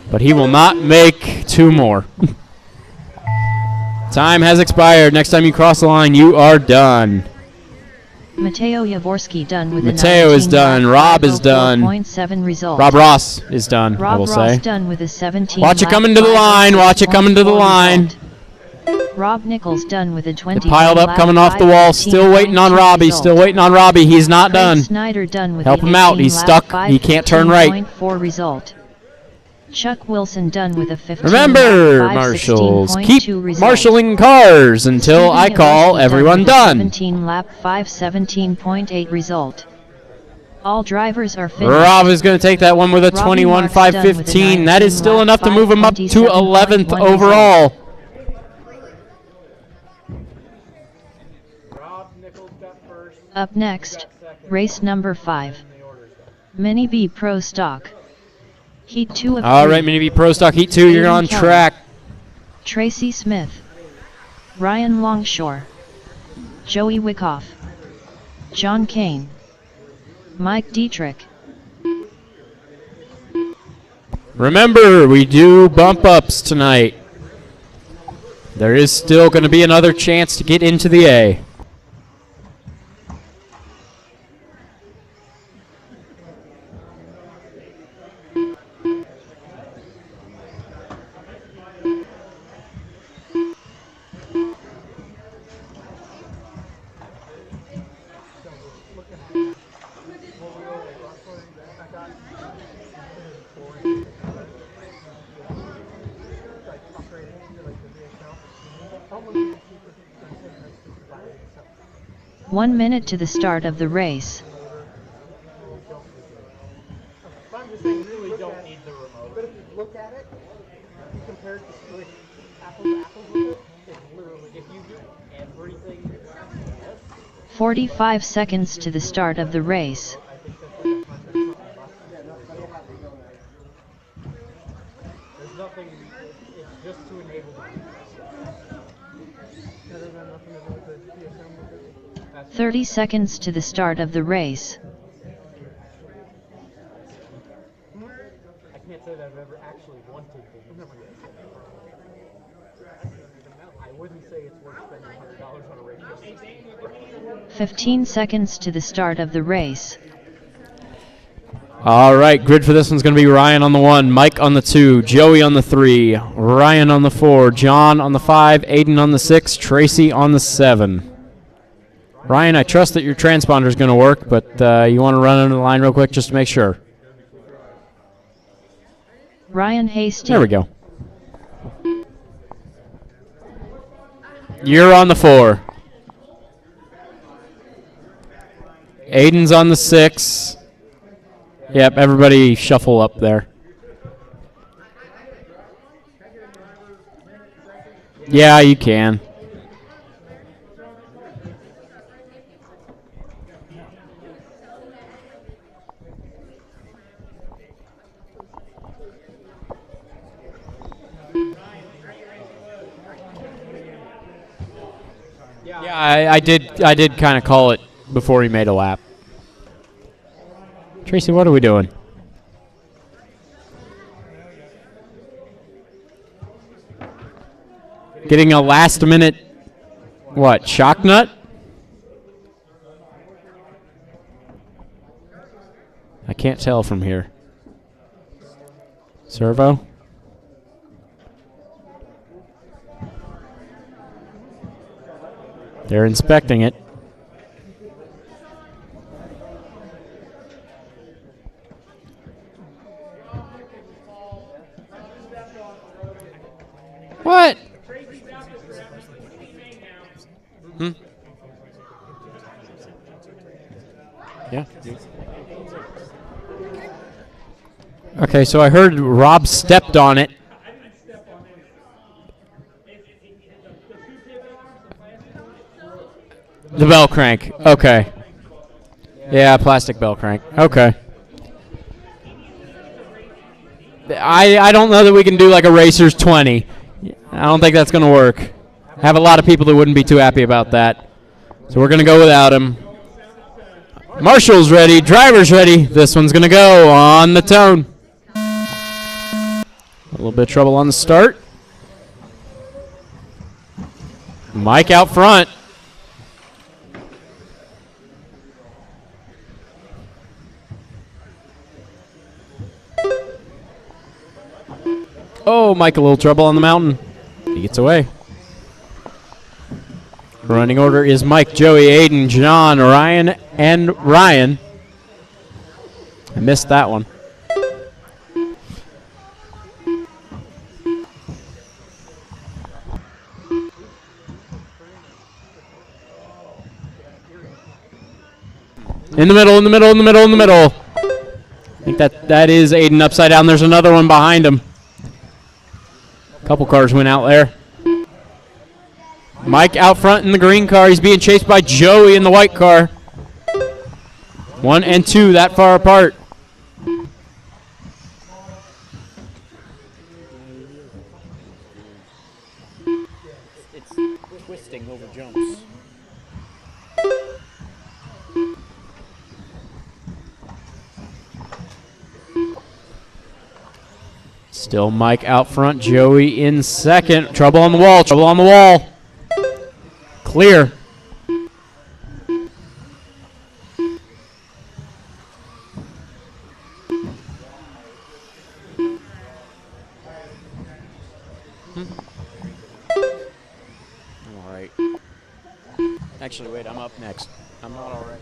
but he will not make 2 more. Time has expired. Next time you cross the line, you are done. Mateo Jaworski done with Mateo is done. Rob is done. 4.7 result. Rob Ross is done, I will say. Ross done with a 17. Watch it coming to the line. Watch it coming to the line. Rob Nichols done with a 20. Piled up, coming off the wall. Still waiting on Robbie. Still waiting on Robbie. He's not done. Snyder done with Help him out. He's stuck. He can't turn right. 4 result. Chuck Wilson done with a 15 Remember, lap marshals, 5:16.2 keep result. marshalling cars until I Stephen call Iglesby everyone with a done. 17 lap 5:17.8 result. All drivers are finished. Rob is going to take that one with a Robbie 21.515. Marks That is still enough to move him up to 11th 27.1 overall. Up next, race number 5. Mini B Pro Stock. Heat 2 of All 3. right, Mini B Pro Stock Heat 2, you're Aiden on Kelly, track. Tracy Smith. Ryan Longshore. Joey Wyckoff. John Kane. Mike Dietrich. Remember, we do bump ups tonight. There is still going to be another chance to get into the A. One minute to the start of the race. I'm just saying, you really don't need the remote. But if you look at it, compared to like apples to apples with it, it's literally, if you do everything, 45 seconds to the start of the race. there's nothing, it's just to enable the 30 seconds to the start of the race. I can't say that I've ever actually wanted to. I wouldn't say it's worth spending $100 on a race. 15 seconds to the start of the race. All right, grid for this one's going to be Ryan on the 1, Mike on the 2, Joey on the 3, Ryan on the 4, John on the 5, Aiden on the 6, Tracy on the 7. Ryan, I trust that your transponder is going to work, but you want to run under the line real quick just to make sure. Ryan Hastings. There we go. You're on the 4. Aiden's on the 6. Yep, everybody shuffle up there. Yeah, you can. Yeah, I did kind of call it before he made a lap. Tracy, what are we doing? Getting a last minute, what, shock nut? I can't tell from here. Servo? They're inspecting it. What? Yeah. Okay, so I heard Rob stepped on it. The bell crank. Okay. Yeah, plastic bell crank. Okay. I don't know that we can do like a Racer's 20. I don't think that's going to work. I have a lot of people that wouldn't be too happy about that. So we're going to go without him. Marshall's ready. Driver's ready. This one's going to go on the tone. A little bit of trouble on the start. Mike out front. Oh, Mike, a little trouble on the mountain. He gets away. Running order is Mike, Joey, Aiden, John, Ryan, and Ryan. I missed that one. In the middle, in the middle, in the middle, in the middle. I think that is Aiden upside down. There's another one behind him. A couple cars went out there. Mike out front in the green car. He's being chased by Joey in the white car. 1 and 2 that far apart. It's twisting over jumps. Still Mike out front, Joey in second. Trouble on the wall, trouble on the wall. Clear. All right. Actually, wait, I'm up next. I'm not all right.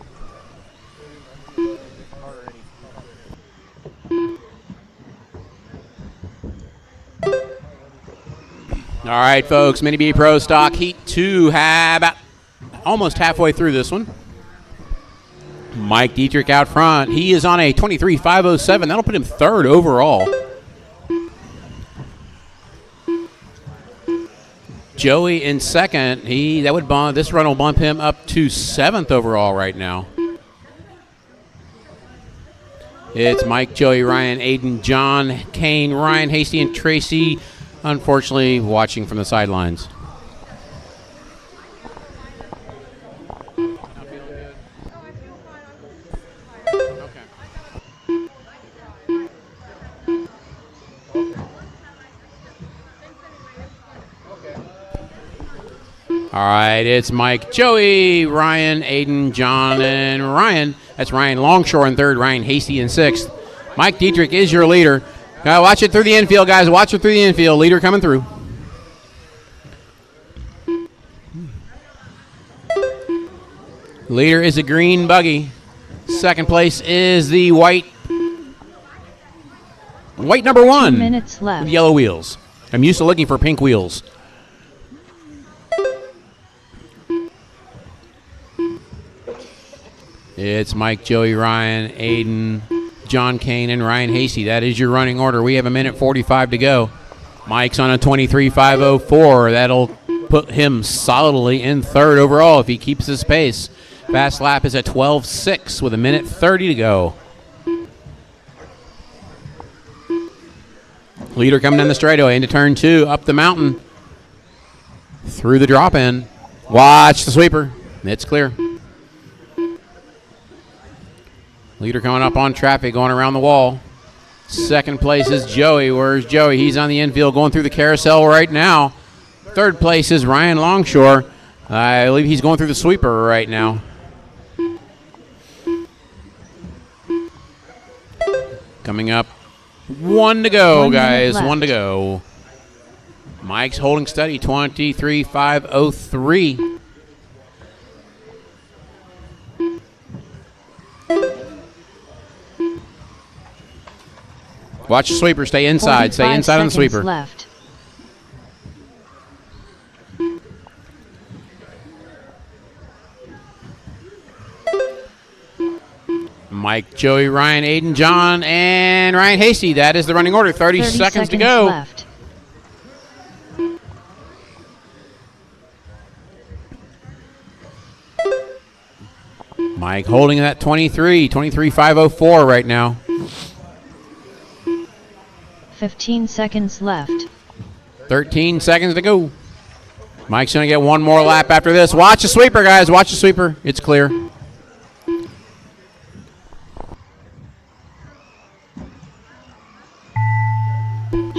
All right, folks, Mini B Pro Stock Heat 2, about almost halfway through this one. Mike Dietrich out front. He is on a 23.507. That'll put him third overall. Joey in second. This run will bump him up to seventh overall right now. It's Mike, Joey, Ryan, Aiden, John, Kane, Ryan, Hasty, and Tracy. Unfortunately, watching from the sidelines. All right, it's Mike, Joey, Ryan, Aiden, John, and Ryan. That's Ryan Longshore in third, Ryan Hasty in sixth. Mike Dietrich is your leader. Watch it through the infield, guys. Watch it through the infield. Leader coming through. Leader is a green buggy. Second place is the white number 1. 2 minutes left. With yellow wheels. I'm used to looking for pink wheels. It's Mike, Joey, Ryan, Aiden, John Kane, and Ryan Hasty. That is your running order. We have 1:45 to go. Mike's on a 23.504. That'll put him solidly in third overall if he keeps his pace. Fast lap is at 12.6 with 1:30 to go. Leader coming down the straightaway into turn 2, up the mountain, through the drop-in. Watch the sweeper. It's clear. Leader coming up on traffic, going around the wall. Second place is Joey. Where's Joey? He's on the infield, going through the carousel right now. Third place is Ryan Longshore. I believe he's going through the sweeper right now. Coming up, 1 to go, 1 minute guys. left. 1 to go. Mike's holding steady, 23.503. Watch the sweeper. Stay inside. Stay inside on the sweeper. Left. Mike, Joey, Ryan, Aiden, John, and Ryan Hasty. That is the running order. 30 seconds to go. Left. Mike holding that 23.504 right now. 15 seconds left. 13 seconds to go. Mike's going to get one more lap after this. Watch the sweeper, guys. Watch the sweeper. It's clear.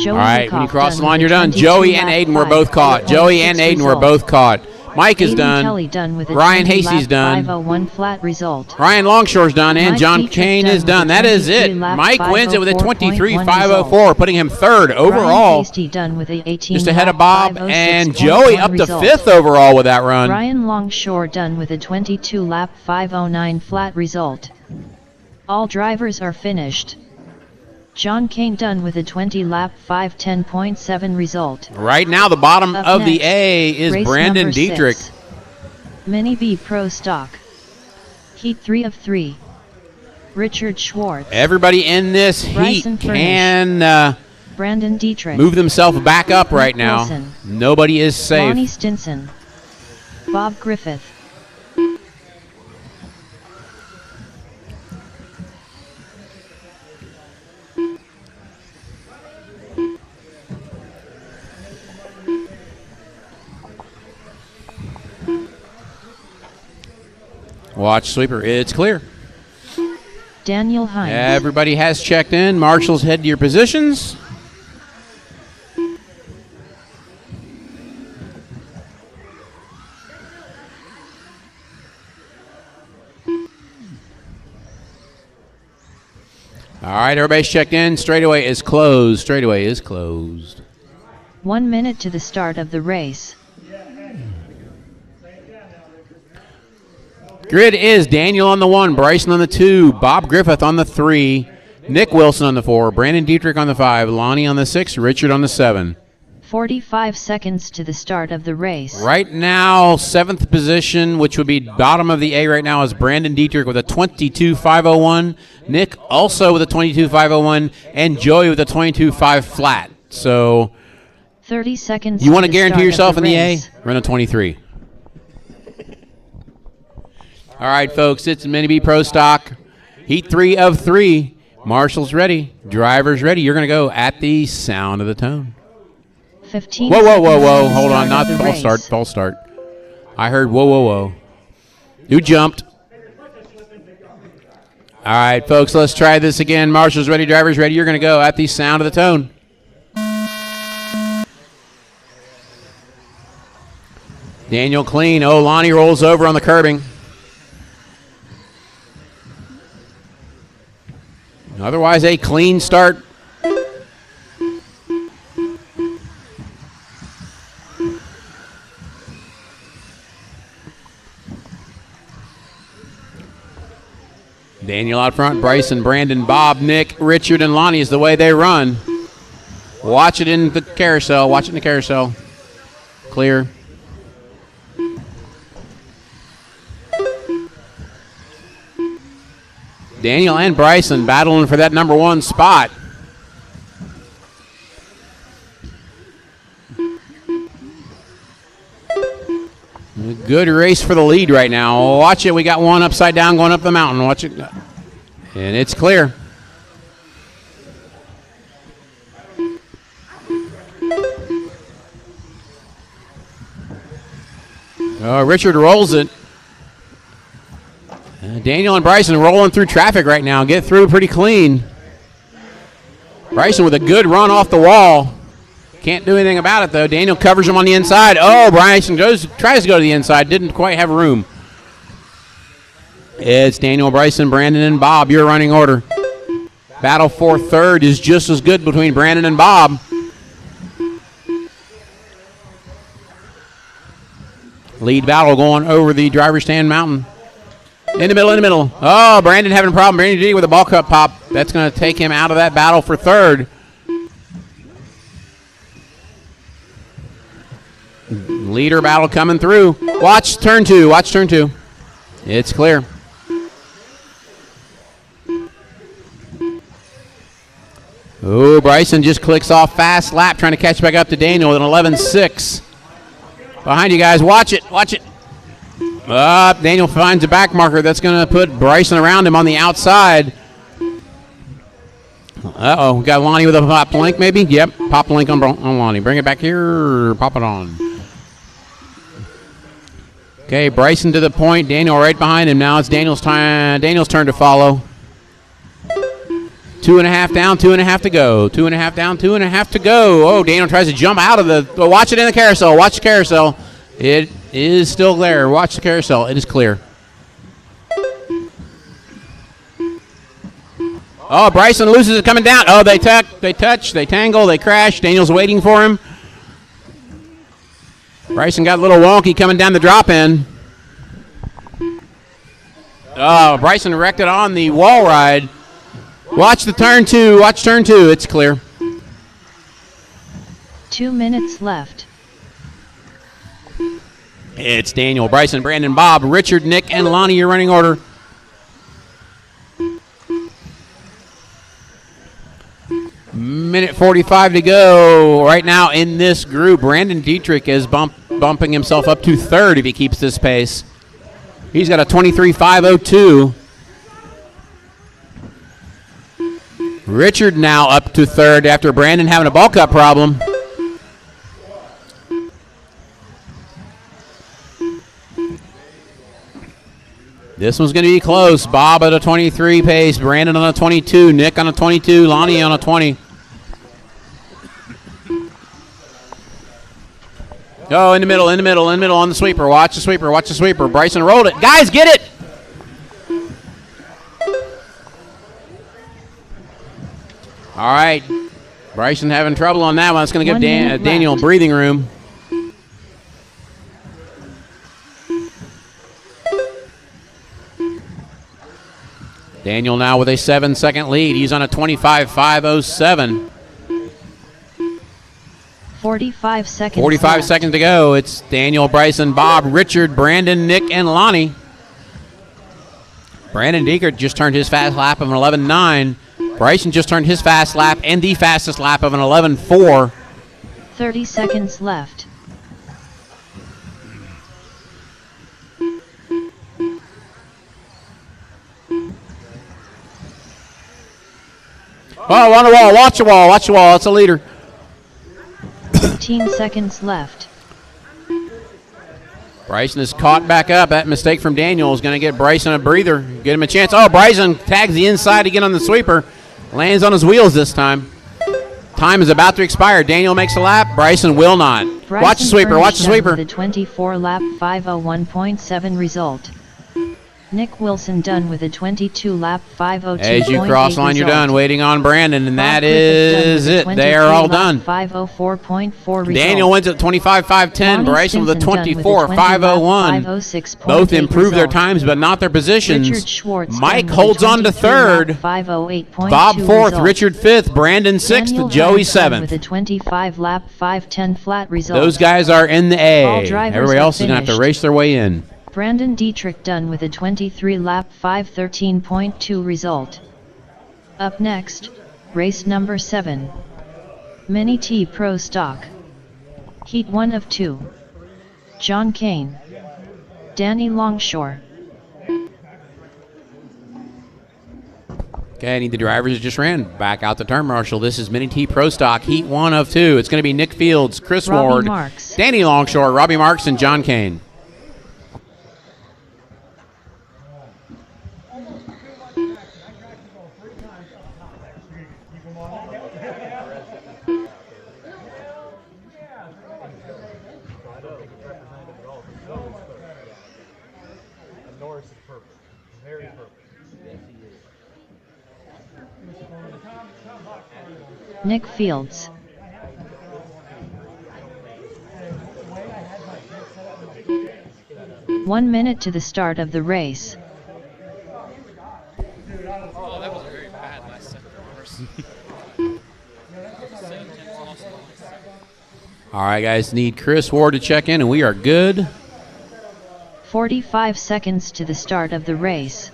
All right, when you cross the line, you're done. Joey and Aiden were both caught. Joey and Aiden were both caught. Mike is done. Ryan Hasty's done. 501 flat result. Ryan Longshore's done, and Mike John Dietrich Kane done is with done. a That is it. 23 lap Mike wins it with a 504.1 23.504, putting him third Ryan overall. Hasty done with a 18 Just ahead of lap Bob, and 506.1 Joey up to result. fifth overall with that run. Ryan Longshore done with a 22 lap 509 flat result. All drivers are finished. John Kane done with a 20 lap 510.7 result. Right now, the bottom Up of the next, A is race Brandon number Dietrich. 6. Mini B Pro Stock. Heat 3 of 3. Richard Schwartz. Everybody in this heat Bryson can Brandon Dietrich. move themselves back up right Nick now. Wilson. Nobody is safe. Lonnie Stinson. Bob Griffith. Watch sweeper. It's clear. Daniel Hines. Everybody has checked in. Marshals, head to your positions. All right, everybody's checked in. Straightaway is closed. Straightaway is closed. 1 minute to the start of the race. Grid is Daniel on the 1, Bryson on the 2, Bob Griffith on the 3, Nick Wilson on the 4, Brandon Dietrich on the 5, Lonnie on the 6, Richard on the 7. 45 seconds to the start of the race. Right now, 7th position, which would be bottom of the A right now, is Brandon Dietrich with a 22.501, Nick also with a 22.501, and Joey with a 22.5 flat. So 30 seconds. You want to the guarantee start yourself of in the A? race. Run a 23. All right, folks, it's Mini B Pro Stock. Heat 3 of 3. Marshall's ready. Driver's ready. You're going to go at the sound of the tone. 15 Whoa, whoa, whoa, seconds whoa. to the Hold on. start Not of the false race. start. False start. I heard whoa, whoa, whoa. Who jumped? All right, folks, let's try this again. Marshall's ready. Driver's ready. You're going to go at the sound of the tone. Daniel clean. Oh, Lonnie rolls over on the curbing. Otherwise, a clean start. Daniel out front, Bryson, Brandon, Bob, Nick, Richard, and Lonnie is the way they run. Watch it in the carousel. Watch it in the carousel. Clear. Daniel and Bryson battling for that number 1 spot. A good race for the lead right now. Watch it. We got one upside down going up the mountain. Watch it. And it's clear. Richard rolls it. Daniel and Bryson rolling through traffic right now. Get through pretty clean. Bryson with a good run off the wall. Can't do anything about it, though. Daniel covers him on the inside. Oh, Bryson tries to go to the inside. Didn't quite have room. It's Daniel, Bryson, Brandon, and Bob. Your running order. Battle for third is just as good between Brandon and Bob. Lead battle going over the driver's stand mountain. In the middle. Oh, Brandon having a problem. Brandon D with a ball cup pop. That's going to take him out of that battle for third. Leader battle coming through. Watch turn 2. Watch turn 2. It's clear. Oh, Bryson just clicks off fast lap trying to catch back up to Daniel with an 11.6. Behind you guys. Watch it. Watch it. Daniel finds a back marker that's going to put Bryson around him on the outside. Uh-oh, we got Lonnie with a pop link maybe? Yep, pop link on Lonnie. Bring it back here, pop it on. Okay, Bryson to the point, Daniel right behind him now. It's Daniel's turn to follow. 2.5 down, 2.5 to go. 2.5 down, 2.5 to go. Oh, Daniel tries to jump out of the, watch it in the carousel, watch the carousel. It is still there, watch the carousel, it is clear. Oh, Bryson loses it coming down. Oh, they touch, they tangle, they crash. Daniel's waiting for him. Bryson got a little wonky coming down the drop-in. Oh, Bryson wrecked it on the wall ride. Watch the turn 2. Watch turn 2. It's clear. 2 minutes left. It's Daniel, Bryson, Brandon, Bob, Richard, Nick, and Lonnie, your running order. minute 45 to go. Right now in this group, Brandon Dietrich is bumping himself up to third if he keeps this pace. He's got a 23.502. Richard now up to third after Brandon having a ball cut problem. This one's going to be close. Bob at a 23 pace, Brandon on a 22, Nick on a 22, Lonnie on a 20. Go in the middle on the sweeper. Watch the sweeper. Bryson rolled it. Guys, get it! All right. Bryson having trouble on that one. It's going to give Daniel breathing room. Daniel now with a 7-second lead. He's on a 25.507. 45 seconds. 45 left. seconds to go. It's Daniel, Bryson, Bob, Richard, Brandon, Nick, and Lonnie. Brandon Diekert just turned his fast lap of an 11.9. Bryson just turned his fast lap and the fastest lap of an 11.4. 30 seconds left. Oh, on the wall. Watch the wall. It's a leader. 15 seconds left. Bryson is caught back up. That mistake from Daniel is going to get Bryson a breather. Get him a chance. Oh, Bryson tags the inside again on the sweeper. Lands on his wheels this time. Time is about to expire. Daniel makes a lap. Bryson will not. Watch the sweeper. The 24 lap 501.7 result. Nick Wilson done with a 22 lap 502.8 As you cross line, you're done. Waiting on Brandon, and that is it. They are all done. 504.4 Daniel wins at 25.510. Bryson with a 24.501. Both improved their times, but not their positions. Mike holds on to third. Bob fourth. Richard fifth. Brandon sixth. Joey seventh. With a 25 lap 510 flat result. Those guys are in the A. Everybody else is going to have to race their way in. Brandon Dietrich done with a 23 lap 513.2 result. Up next, race number 7. Mini T Pro Stock. Heat 1 of 2. John Kane. Danny Longshore. Okay, I need the drivers that just ran back out the turn marshal. This is Mini T Pro Stock, Heat 1 of 2. It's going to be Nick Fields, Chris Ward, Marks. Danny Longshore, Robbie Marks, and John Kane. Nick Fields. One minute to the start of the race. Oh, that was very bad last second. All right, guys, need Chris Ward to check in, and we are good. 45 seconds to the start of the race.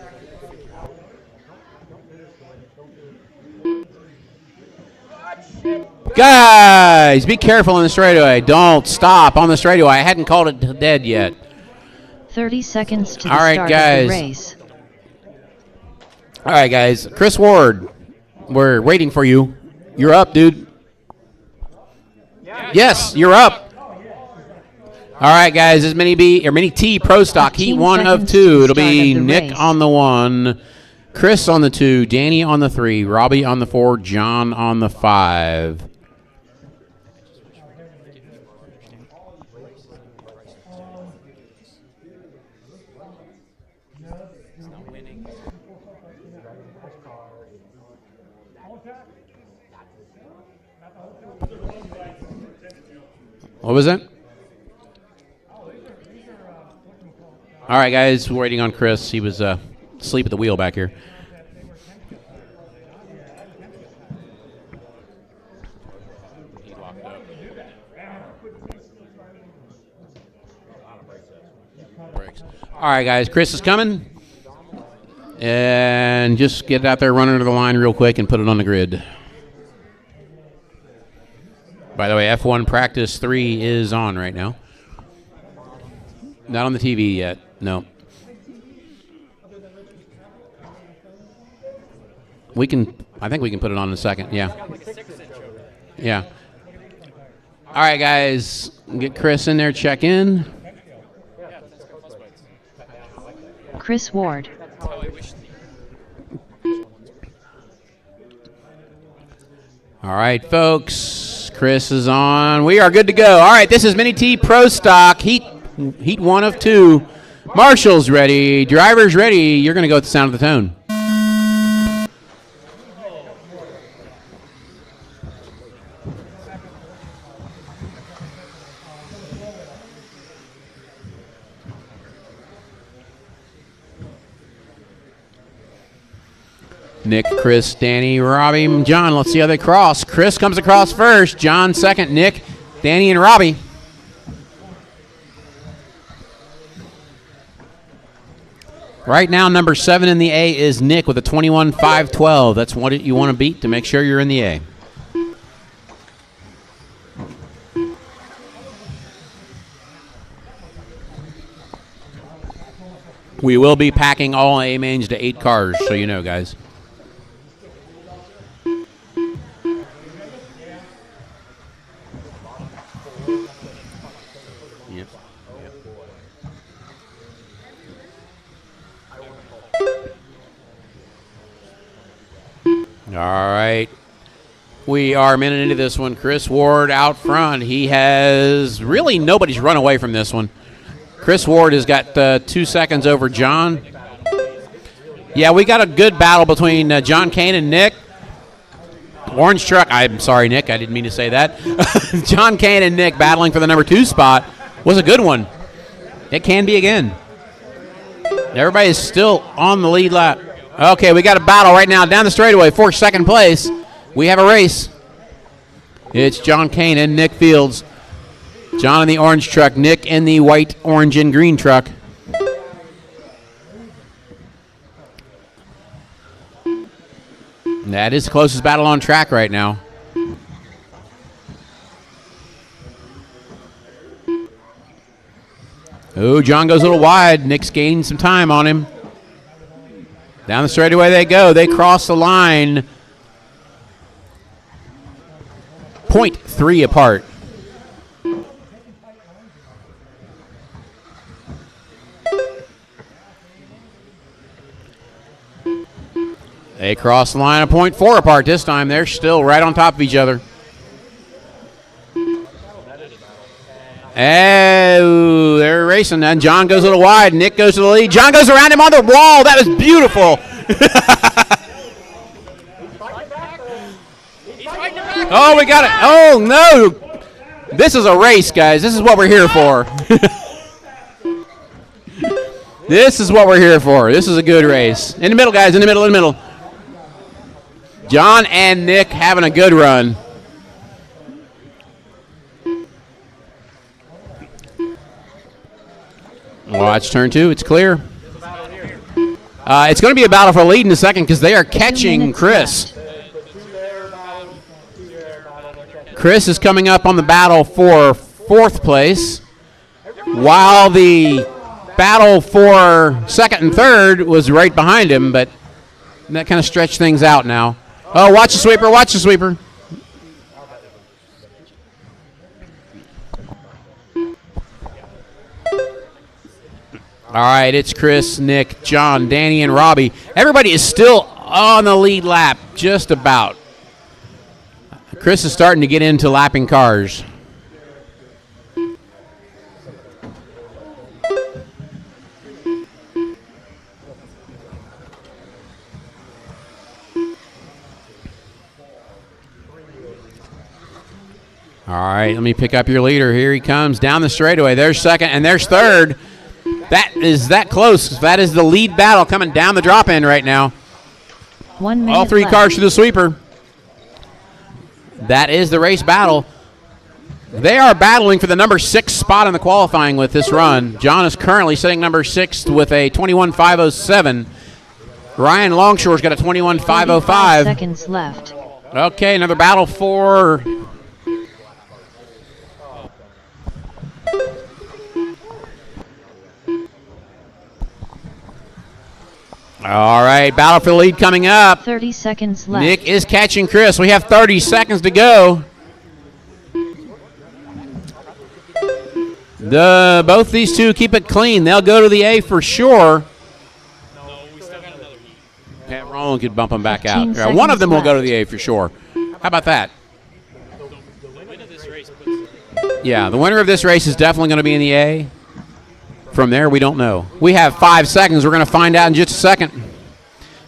Guys, be careful on the straightaway. Don't stop on the straightaway. I hadn't called it dead yet. 30 seconds to the All right, start guys. of the race. All right, guys. Chris Ward, we're waiting for you. You're up, dude. Yes, you're up. All right, guys. This is Mini T Pro Stock Heat 1 of 2. It'll be Nick on the 1, Chris on the 2, Danny on the 3, Robbie on the 4, John on the 5. What was that? All right, guys, we're waiting on Chris. He was asleep at the wheel back here. All right, guys, Chris is coming. And just get out there, run under the line real quick, and put it on the grid. By the way, F1 Practice 3 is on right now. Not on the TV yet, no. I think we can put it on in a second, yeah. Yeah. All right, guys, get Chris in there, check in. Chris Ward. All right, folks, Chris is on. We are good to go. All right, this is Mini T Pro Stock, Heat 1 of 2. Marshall's ready, driver's ready. You're going to go with the sound of the tone. Nick, Chris, Danny, Robbie, John. Let's see how they cross. Chris comes across first. John second. Nick, Danny, and Robbie. Right now, number 7 in the A is Nick with a 21.512. That's what you want to beat to make sure you're in the A. We will be packing all A mains to 8 cars, so you know, guys. All right. We are a minute into this one. Chris Ward out front. He has really nobody's run away from this one. Chris Ward has got 2 seconds over John. Yeah, we got a good battle between John Kane and Nick. Orange truck. I'm sorry, Nick. I didn't mean to say that. John Kane and Nick battling for the number 2 spot was a good one. It can be again. Everybody is still on the lead lap. Okay, we got a battle right now down the straightaway for second place. We have a race. It's John Kane and Nick Fields. John in the orange truck, Nick in the white, orange, and green truck. That is the closest battle on track right now. Oh, John goes a little wide. Nick's gaining some time on him. Down the straightaway they go. They cross the line. 0.3 apart. They cross the line a 0.4 apart this time. They're still right on top of each other. Oh, they're racing. And John goes a little wide. Nick goes to the lead. John goes around him on the wall. That was beautiful. Oh, we got it. Oh, no. This is a race, guys. This is what we're here for. This is what we're here for. This is a good race. In the middle, guys. In the middle, in the middle. John and Nick having a good run. Watch turn 2. It's clear. It's going to be a battle for lead in a second because they are catching Chris. Chris is coming up on the battle for 4th place, while the battle for 2nd and 3rd was right behind him, but that kind of stretched things out now. Oh, watch the sweeper, watch the sweeper. All right, it's Chris, Nick, John, Danny, and Robbie. Everybody is still on the lead lap, just about. Chris is starting to get into lapping cars. All right, let me pick up your leader. Here he comes down the straightaway. There's 2nd, and there's 3rd. That is that close. That is the lead battle coming down the drop-in right now. 1 minute All 3 left. cars to the sweeper. That is the race battle. They are battling for the number 6 spot in the qualifying with this run. John is currently sitting number 6 with a 21.507. Ryan Longshore's got a 21.505. Seconds left. Okay, another battle for All right, battle for the lead coming up. 30 seconds left. Nick is catching Chris. We have 30 seconds to go. Both these two keep it clean. They'll go to the A for sure. Pat Roland could bump them back out. One of them will go to the A for sure. How about that? Yeah, the winner of this race is definitely going to be in the A. From there, we don't know. We have 5 seconds. We're going to find out in just a second.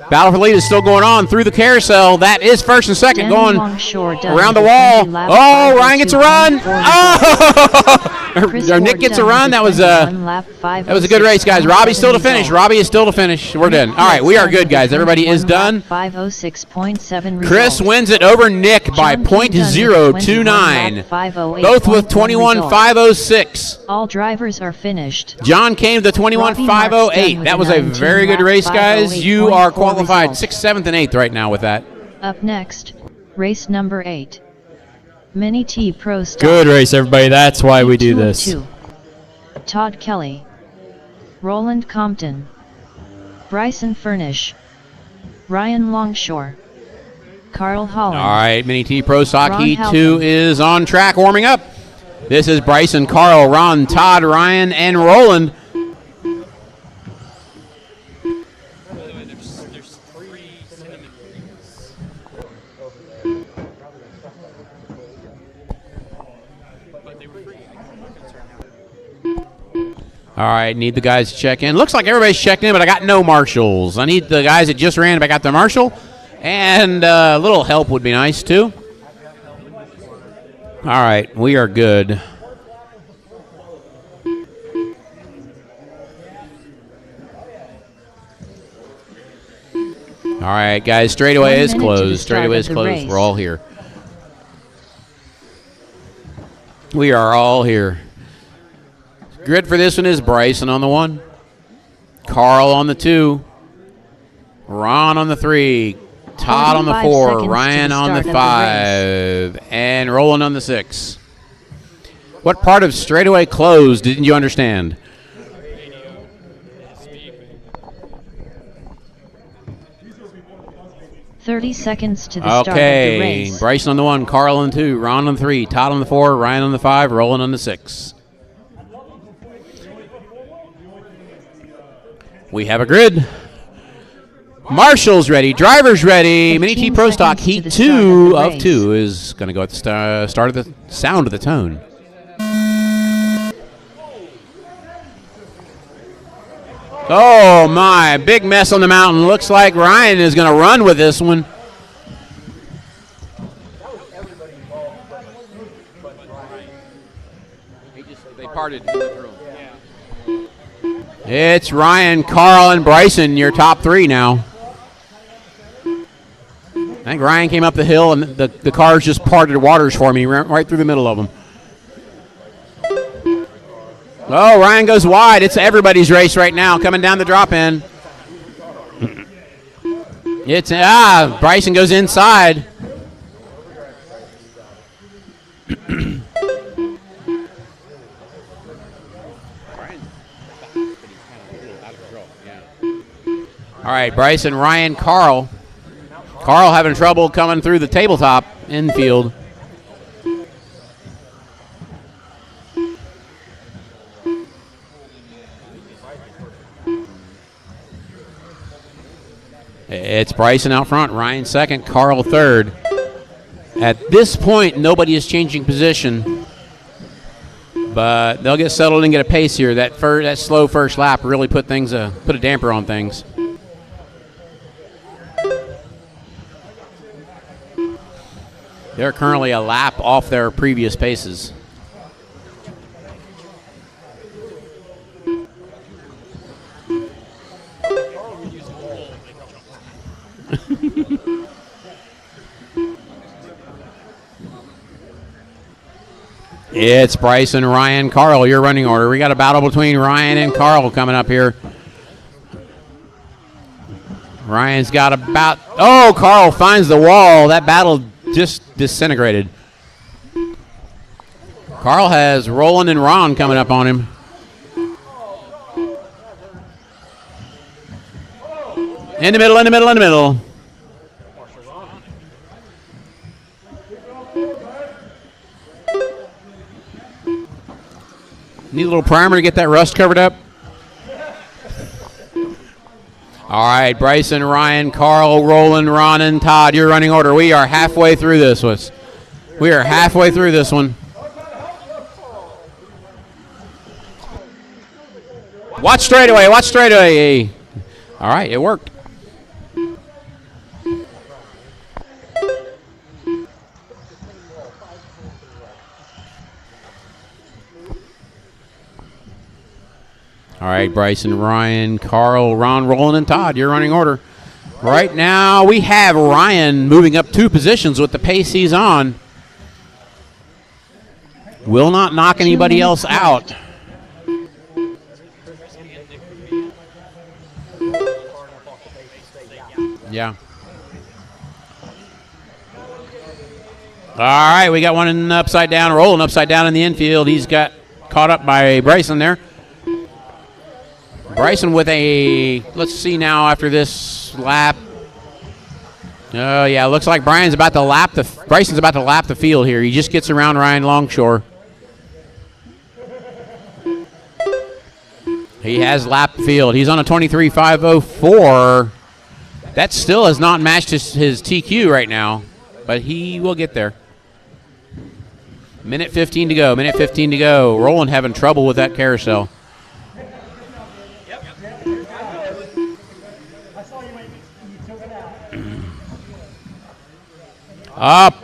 Battle for lead is still going on through the carousel. That is first and second going around the wall. Oh, Ryan gets a run. Oh, Nick gets a run. That was a good race, guys. Robbie's still to finish. Robbie is still to finish. We're done. All right, we are good, guys. Everybody is done. Chris wins it over Nick by .029. Both with 21.506. All drivers are finished. John came to 21.508. That was a very good race, guys. You are qualified 6th, 7th, and 8th right now with that. Up next, race number 8. Mini T Pro Stock. Good race, everybody. That's why we do this. Todd Kelly, Roland Compton, Bryson Furnish, Ryan Longshore, Carl Holland. All right, Mini T Pro Stock Heat 2 is on track, warming up. This is Bryson, Carl, Ron, Todd, Ryan, and Roland. All right, need the guys to check in. Looks like everybody's checked in, but I got no marshals. I need the guys that just ran if I got the marshal, and a little help would be nice, too. All right, we are good. All right, guys, straightaway is closed. Straightaway is closed. We're all here. We are all here. Grid for this one is Bryson on the 1, Carl on the 2, Ron on the 3, Todd on the 4, Ryan on the 5, and Roland on the 6. What part of straightaway closed didn't you understand? .30 seconds to the start of the race. Bryson on the 1, Carl on the 2, Ron on the 3, Todd on the 4, Ryan on the 5, Roland on the 6. We have a grid. Marshall's ready. Drivers ready. Mini T Pro Stock Heat 2 of 2 is going to go at the start of the sound of the tone. Oh, my. Big mess on the mountain. Looks like Ryan is going to run with this one. They parted. It's Ryan, Carl, and Bryson, your top 3 now. I think Ryan came up the hill, and the cars just parted waters for me right through the middle of them. Oh, Ryan goes wide. It's everybody's race right now, coming down the drop-in. Bryson goes inside. All right, Bryson, Ryan, Carl. Carl having trouble coming through the tabletop infield. It's Bryson out front, Ryan second, Carl third. At this point, nobody is changing position, but they'll get settled and get a pace here. That slow first lap really put a damper on things. They're currently a lap off their previous paces. It's Bryson, Ryan, Carl, your running order. We got a battle between Ryan and Carl coming up here. Ryan's got about... Oh, Carl finds the wall. That battle just disintegrated. Carl has Roland and Ron coming up on him. In the middle, in the middle, in the middle. Need a little primer to get that rust covered up. All right, Bryson, Ryan, Carl, Roland, Ron, and Todd, your running order. We are halfway through this one. We are halfway through this one. Watch straightaway, watch straightaway. All right, it worked. All right, Bryson, Ryan, Carl, Ron, Roland, and Todd, your running order. Right now, we have Ryan moving up 2 positions with the pace he's on. Will not knock anybody else out. Yeah. All right, we got one upside down, rolling upside down in the infield. He's got caught up by Bryson there. Bryson with a, let's see now after this lap. Oh, yeah, looks like Bryson's about to lap the field here. He just gets around Ryan Longshore. He has lapped the field. He's on a 23.504. That still has not matched his TQ right now, but he will get there. Minute 15 to go, minute 15 to go. Roland having trouble with that carousel.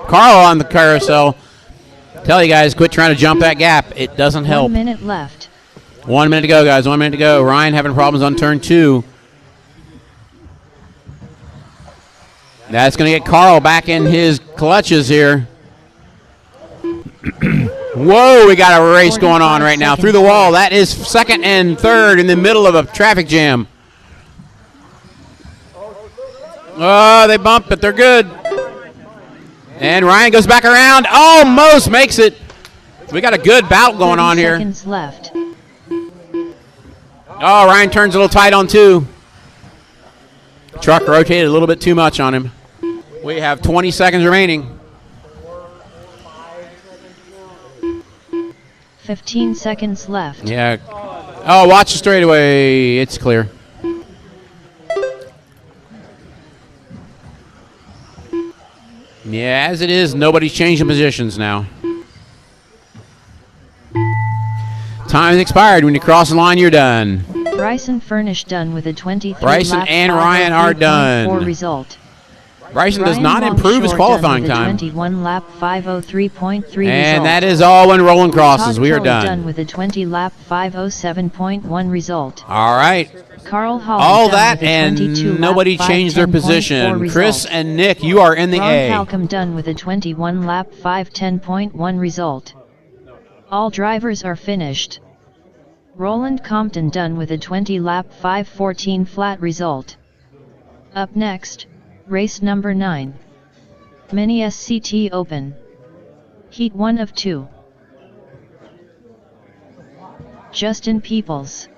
Carl on the carousel. Tell you guys, quit trying to jump that gap. It doesn't help. 1 minute left. 1 minute to go, guys. 1 minute to go. Ryan having problems on turn 2. That's going to get Carl back in his clutches here. Whoa, we got a race going on right now. Through the wall. That is second and third in the middle of a traffic jam. Oh, they bumped, but they're good. And Ryan goes back around. Almost makes it. We got a good bout going on here. Seconds left. Oh, Ryan turns a little tight on 2. Truck rotated a little bit too much on him. We have 20 seconds remaining. 15 seconds left. Yeah. Oh, watch the straightaway. It's clear. Yeah, as it is, nobody's changing positions now. Time's expired. When you cross the line, you're done. Bryson Furnish done with a 23 Bryson lap and Ryan are done. Result. Bryson does Ryan not improve his Longshore qualifying done with a time. 21 lap 503.3 And result. that is all when Roland crosses. Todd We are Kelly done. with a 20 lap 507.1 result. All right. Carl Hall All done that with a 22 and nobody lap changed their 510.4 position. result. Chris and Nick, you are in the Ron A. Halcomb done with a 21 lap 510.1 result. All drivers are finished. Roland Compton done with a 20 lap 514 flat result. Up next, race number 9. Mini SCT Open. Heat 1 of 2. Justin Peoples.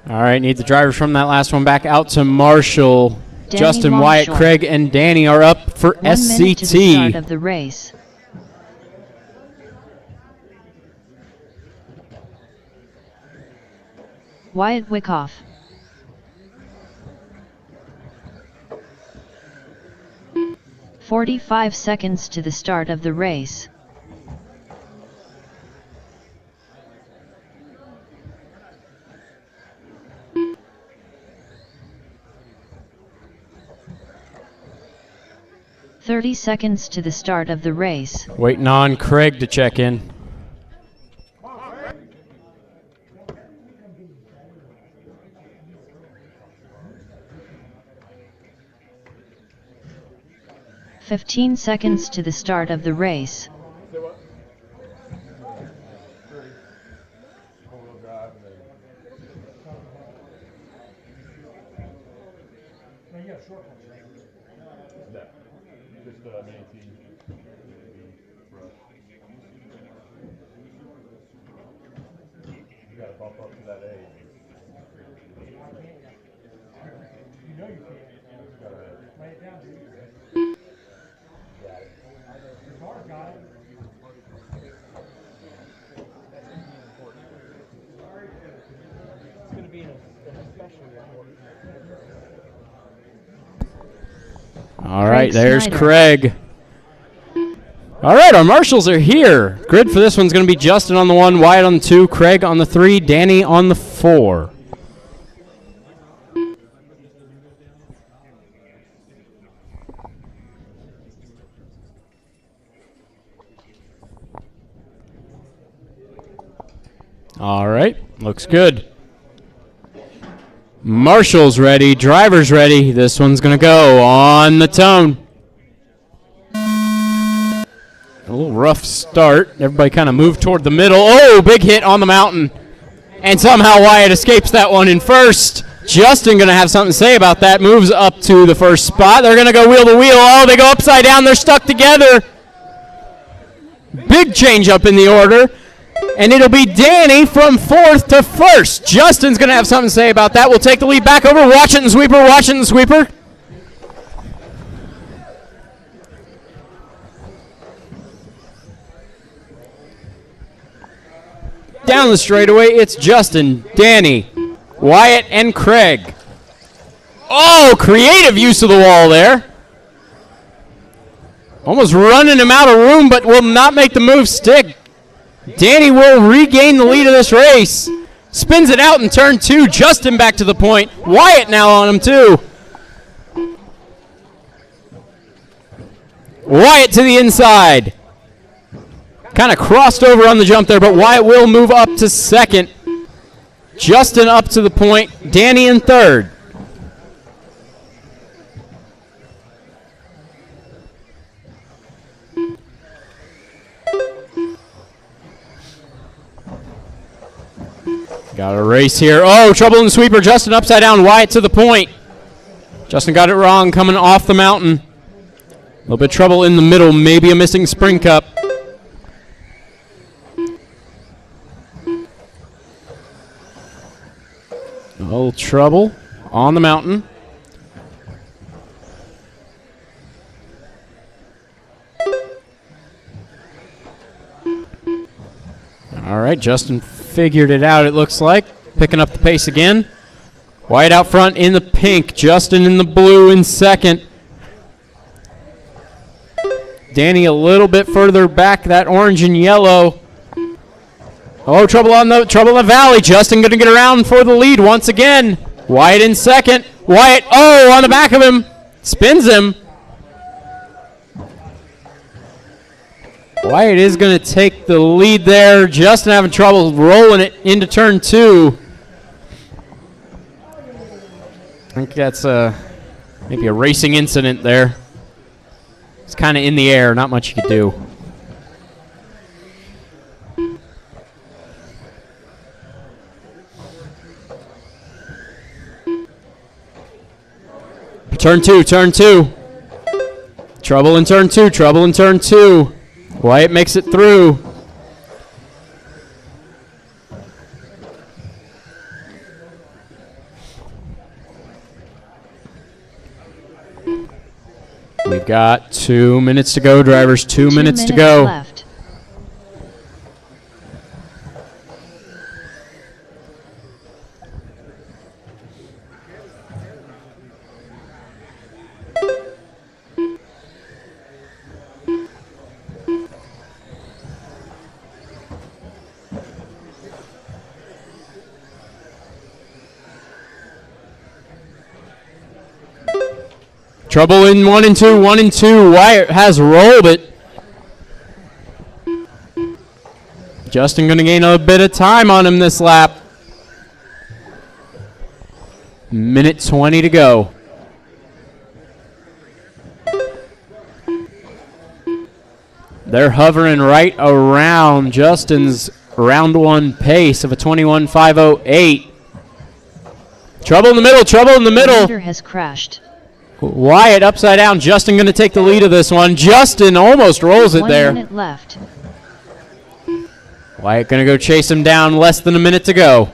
All right, need the drivers from that last one back out to Marshall. Danny Justin, Wyatt, Longshore. Craig, and Danny are up for 1 minute to the start SCT. of the race. Wyatt Wyckoff. "45 seconds to the start of the race. 30 seconds to the start of the race. Waiting on Craig to check in. "15 seconds to the start of the race. All right, Craig there's Snyder. Craig. All right, our marshals are here. Grid for this one's going to be Justin on the 1, Wyatt on the 2, Craig on the 3, Danny on the 4. All right, looks good. Marshals ready, drivers ready. This one's going to go on the tone. A little rough start. Everybody kind of moved toward the middle. Oh, big hit on the mountain. And somehow Wyatt escapes that one in first. Justin going to have something to say about that. Moves up to the first spot. They're going to go wheel to wheel. Oh, they go upside down. They're stuck together. Big change up in the order. And it'll be Danny from 4th to 1st. Justin's going to have something to say about that. We'll take the lead back over. Washington sweeper, Washington sweeper. Down the straightaway, it's Justin, Danny, Wyatt, and Craig. Oh, creative use of the wall there. Almost running him out of room, but will not make the move stick. Danny will regain the lead of this race. Spins it out in turn 2. Justin back to the point. Wyatt now on him too. Wyatt to the inside. Kind of crossed over on the jump there, but Wyatt will move up to 2nd. Justin up to the point. Danny in 3rd. Got a race here. Oh, trouble in the sweeper. Justin upside down. Wyatt to the point. Justin got it wrong coming off the mountain. A little bit of trouble in the middle. Maybe a missing spring cup. A little trouble on the mountain. All right, Justin figured it out, it looks like. Picking up the pace again. Wyatt out front in the pink. Justin in the blue in 2nd. Danny a little bit further back, that orange and yellow. Oh, trouble in the valley. Justin going to get around for the lead once again. Wyatt in 2nd. Wyatt, oh, on the back of him. Spins him. Wyatt is going to take the lead there. Justin having trouble rolling it into turn 2. I think that's maybe a racing incident there. It's kind of in the air, not much you could do. Turn 2, turn 2. Trouble in turn 2, trouble in turn 2. Wyatt makes it through. We've got 2 minutes to go, drivers. 2 minutes to go. Left. Trouble in 1 and 2, 1 and 2. Wyatt has rolled it. Justin going to gain a bit of time on him this lap. Minute 20 to go. They're hovering right around Justin's round 1 pace of a 21.508. Trouble in the middle, trouble in the middle. Leader has crashed. Wyatt upside down. Justin going to take the lead of this one. Justin almost rolls it there. 1 minute left. Wyatt going to go chase him down. Less than a minute to go.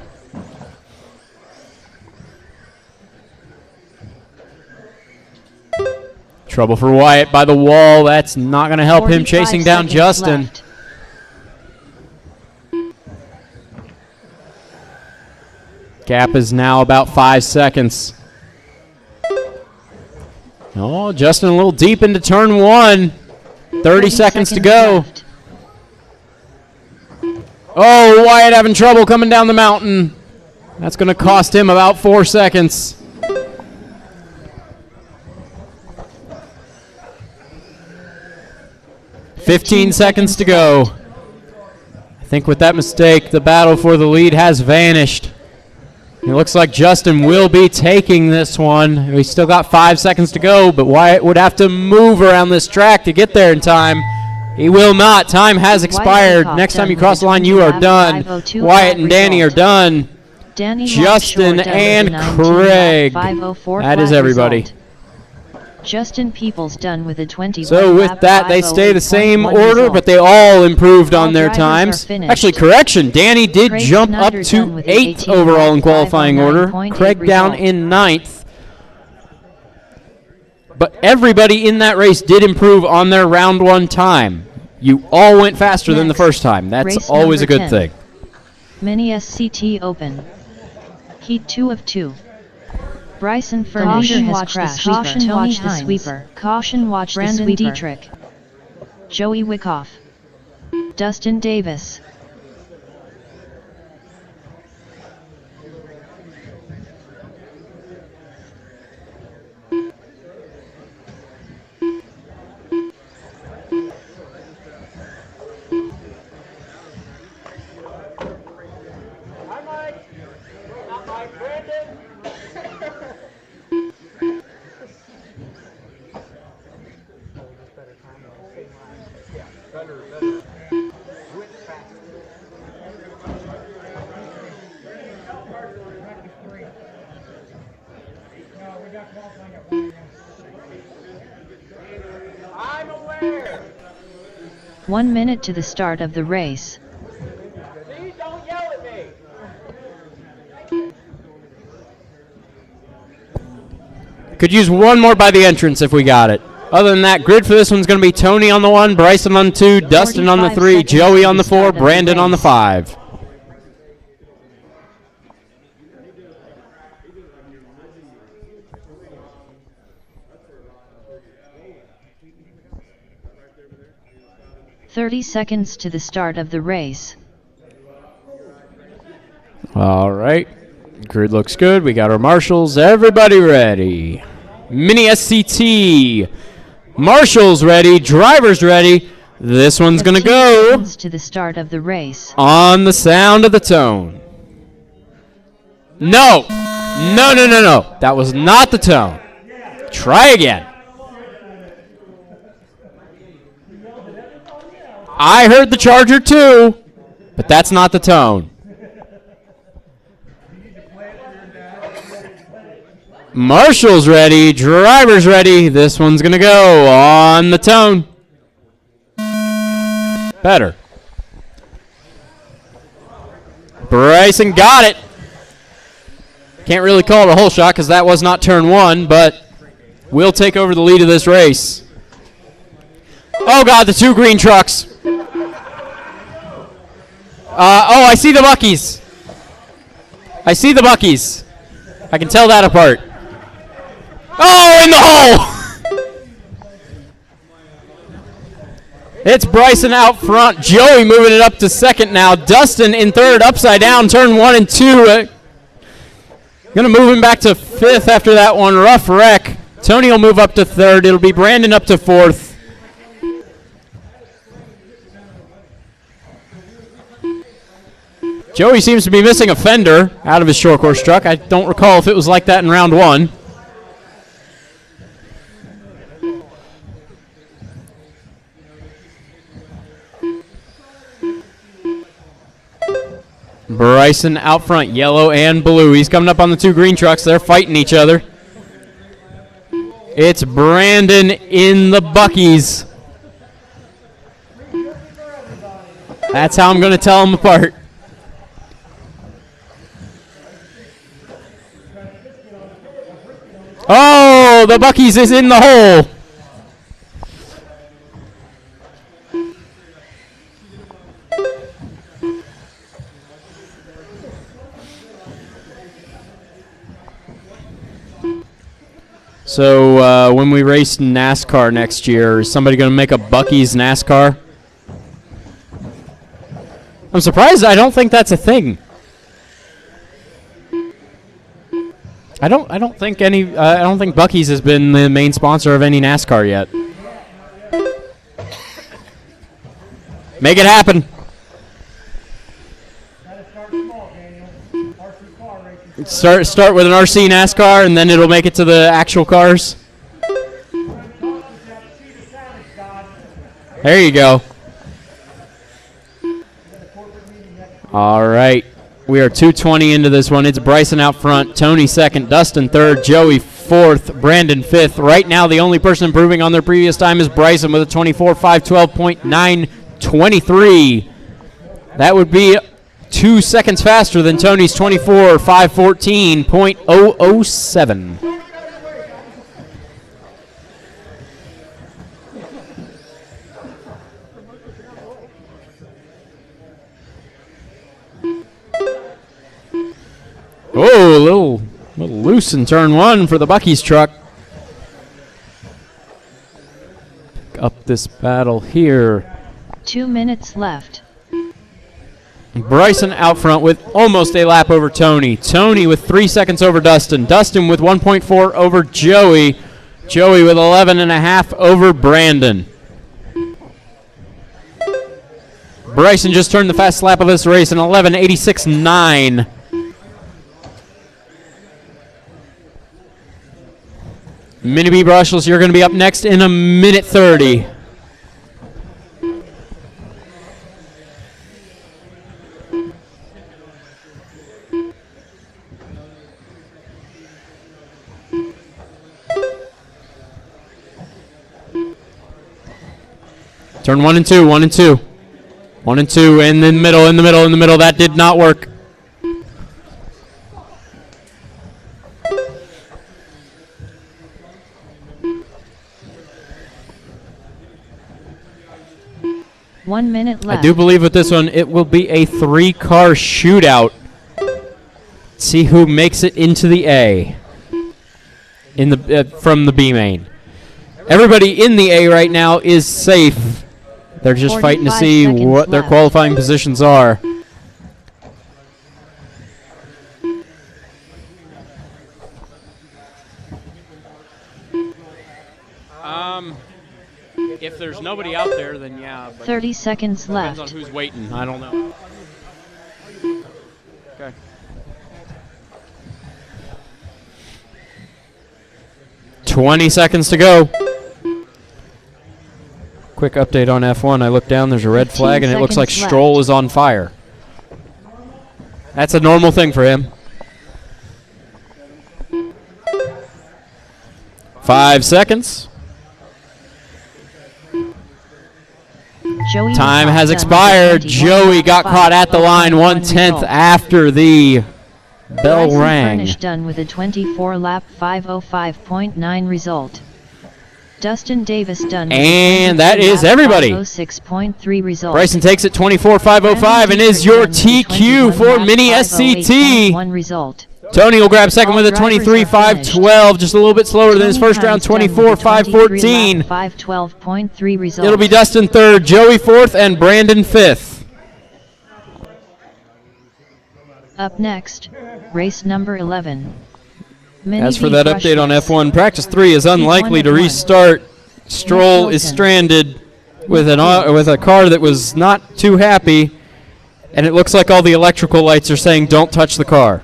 Trouble for Wyatt by the wall. That's not going to help him chasing down Justin. Left. Gap is now about 5 seconds. Oh, Justin a little deep into turn 1. 30 seconds to go. Left. Oh, Wyatt having trouble coming down the mountain. That's going to cost him about 4 seconds. $15 seconds to go. I think with that mistake, the battle for the lead has vanished. It looks like Justin will be taking this one. We still got 5 seconds to go, but Wyatt would have to move around this track to get there in time. He will not. Time has expired. Next time you cross the line, you are done. Wyatt and Danny are done. Justin and Craig. That is everybody. Justin Peoples done with a 21. So with that, they stay the same order, but they all improved on their times. Actually, correction, Danny did jump up to 8th overall in qualifying order. Craig down in 9th. But everybody in that race did improve on their round 1 time. You all went faster than the first time. That's always a good thing. Mini SCT Open. Heat 2 of 2. Bryson Furnish has crashed. Caution watch the sweeper. Caution watch Brandon the sweeper. Dietrich. Joey Wickoff. Dustin Davis. Hi, Mike. Not Mike, Brandon. I'm aware. 1 minute to the start of the race. Please don't yell at me. Could use one more by the entrance if we got it. Other than that, grid for this one's going to be Tony on the 1, Bryson on 2, Dustin on the 3, Joey on the 4, Brandon on the 5. "30 seconds to the start of the race. All right. Grid looks good. We got our marshals. Everybody ready. Mini SCT. Marshals ready. Drivers ready. This one's going to 15 go seconds to the start of the race. on the sound of the tone. No. No, no, no, no. That was not the tone. Try again. I heard the charger too, but that's not the tone. Marshall's ready, driver's ready. This one's going to go on the tone. Better. Bryson got it. Can't really call it a whole shot because that was not turn 1, but we'll take over the lead of this race. Oh, God, the 2 green trucks. Oh, I see the Buckies. I see the Buckies. I can tell that apart. Oh, in the hole! It's Bryson out front. Joey moving it up to 2nd now. Dustin in 3rd, upside down, turn 1 and 2. Going to move him back to 5th after that one. Rough wreck. Tony will move up to third. It'll be Brandon up to fourth. Joey seems to be missing a fender out of his short course truck. I don't recall if it was like that in round one. Bryson out front, yellow and blue. He's coming up on the two green trucks. They're fighting each other. It's Brandon in the Buckies. That's how I'm going to tell them apart. Oh, the Buckies is in the hole. So when we race NASCAR next year, is somebody going to make a Bucky's NASCAR? I'm surprised. I don't think that's a thing. I don't think Bucky's has been the main sponsor of any NASCAR yet. Make it happen. Start with an RC NASCAR, and then it'll make it to the actual cars. There you go. All right. We are 2:20 into this one. It's Bryson out front, Tony second, Dustin third, Joey fourth, Brandon fifth. Right now, the only person improving on their previous time is Bryson with a 24.512.923. That would be 2 seconds faster than Tony's 24.514.007. Oh, a little loose in turn one for the Bucky's truck. Pick up this battle here. 2 minutes left. Bryson out front with almost a lap over Tony. Tony with 3 seconds over Dustin. Dustin with 1.4 over Joey. Joey with 11.5 over Brandon. Bryson just turned the fastest lap of this race in 11:86.9. Mini B Brushels, you're going to be up next in 1:30. Turn 1 and 2, 1 and 2. 1 and 2 in the middle, in the middle, in the middle. That did not work. One minute left. I do believe with this one, it will be a 3-car shootout. See who makes it into the A in the from the B main. Everybody in the A right now is safe. They're just fighting to see what their qualifying positions are. If there's nobody out there, then yeah. But 30 seconds left. Depends on who's waiting. I don't know. Okay. $20 seconds to go. Quick update on F1. I look down, there's a red flag, and it looks like Stroll is on fire. That's a normal thing for him. 5 seconds. Joey Time has expired. Joey got caught at the line 1/10 after the bell Bryson rang. Furnish done with a 24-lap 5:05.9 result. Dustin Davis done with And that is everybody. 5:06.3 result. Bryson takes it 24.505 and is your TQ for Mini SCT. 5:08.1 result. Tony will grab second with a 23.512, just a little bit slower than his first round, 24.514. 5:12.3 result. It'll be Dustin third, Joey fourth, and Brandon fifth. Up next, race number 11. As for that update on F1, practice 3 is unlikely to restart. Stroll is stranded with a car that was not too happy, and it looks like all the electrical lights are saying don't touch the car.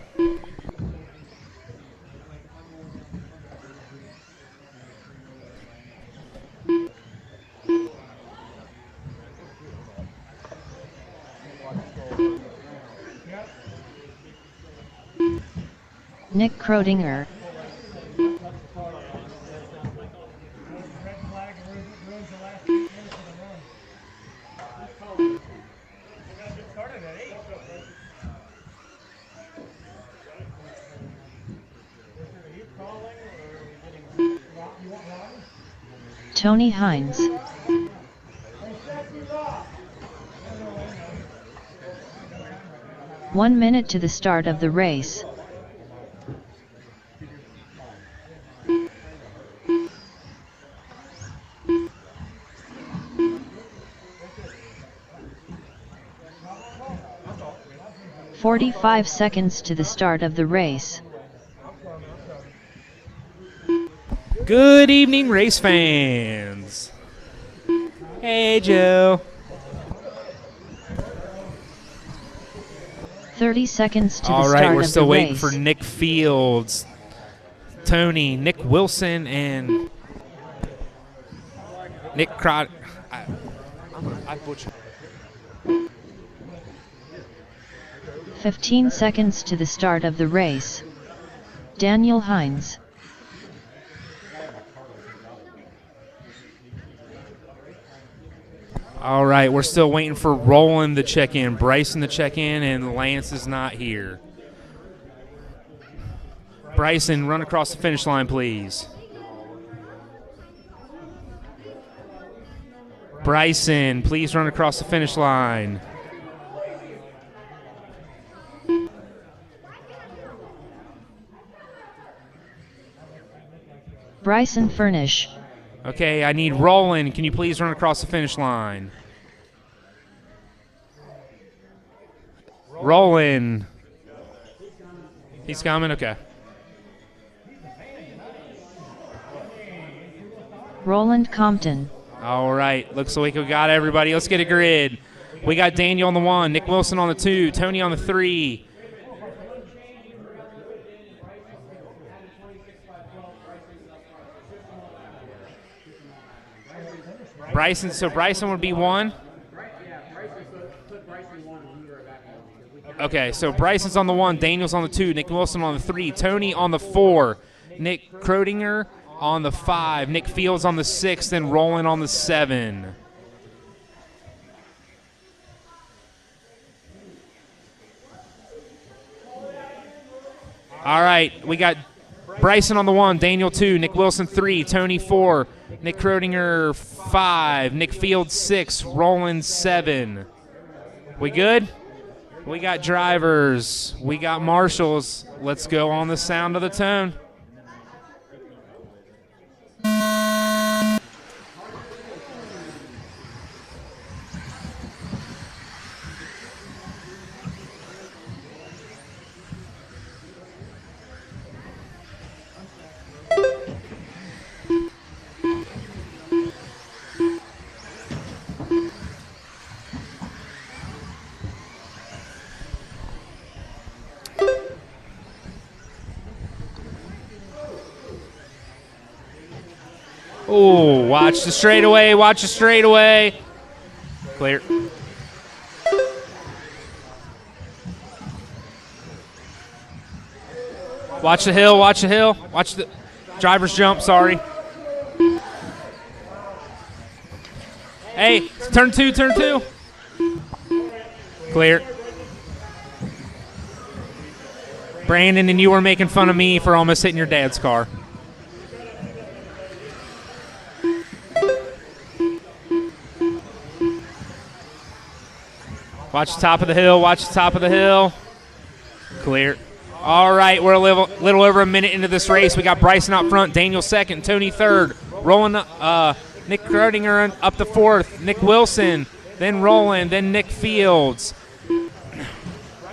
Nick Krodinger. Tony Hines. One minute to the start of the race. "45 seconds to the start of the race." Good evening, race fans. Hey, Joe. 30 seconds to the All start right, of the race. we're still waiting for Nick Fields, Tony, Nick Wilson, and Nick Crot. I butchered. 15 seconds to the start of the race. Daniel Hines. All right, we're still waiting for Roland to check in, Bryson to check in, and Lance is not here. Bryson, run across the finish line, please. Bryson, please run across the finish line. Bryson Furnish. Okay, I need Roland. Can you please run across the finish line? Roland. He's coming? Okay. Roland Compton. All right, looks like we got everybody. Let's get a grid. We got Daniel on the 1, Nick Wilson on the 2, Tony on the 3. Bryson, so Bryson would be 1. Okay, so Bryson's on the 1, Daniel's on the 2, Nick Wilson on the 3, Tony on the 4, Nick Krodinger on the 5, Nick Fields on the 6, and Roland on the 7. All right, we got Bryson on the 1, Daniel 2, Nick Wilson 3, Tony 4, Nick Krodinger 5, Nick Fields 6, Roland 7. We good? We got drivers. We got marshals. Let's go on the sound of the tone. Oh, watch the straightaway, watch the straightaway. Clear. Watch the hill, watch the hill. Watch the driver's jump, sorry. Hey, turn 2, turn 2. Clear. Brandon, and you were making fun of me for almost hitting your dad's car. Watch the top of the hill. Watch the top of the hill. Clear. All right, we're a little over a minute into this race. We got Bryson out front, Daniel second, Tony third, Roland, Nick Krodinger up to 4th, Nick Wilson, then Roland, then Nick Fields.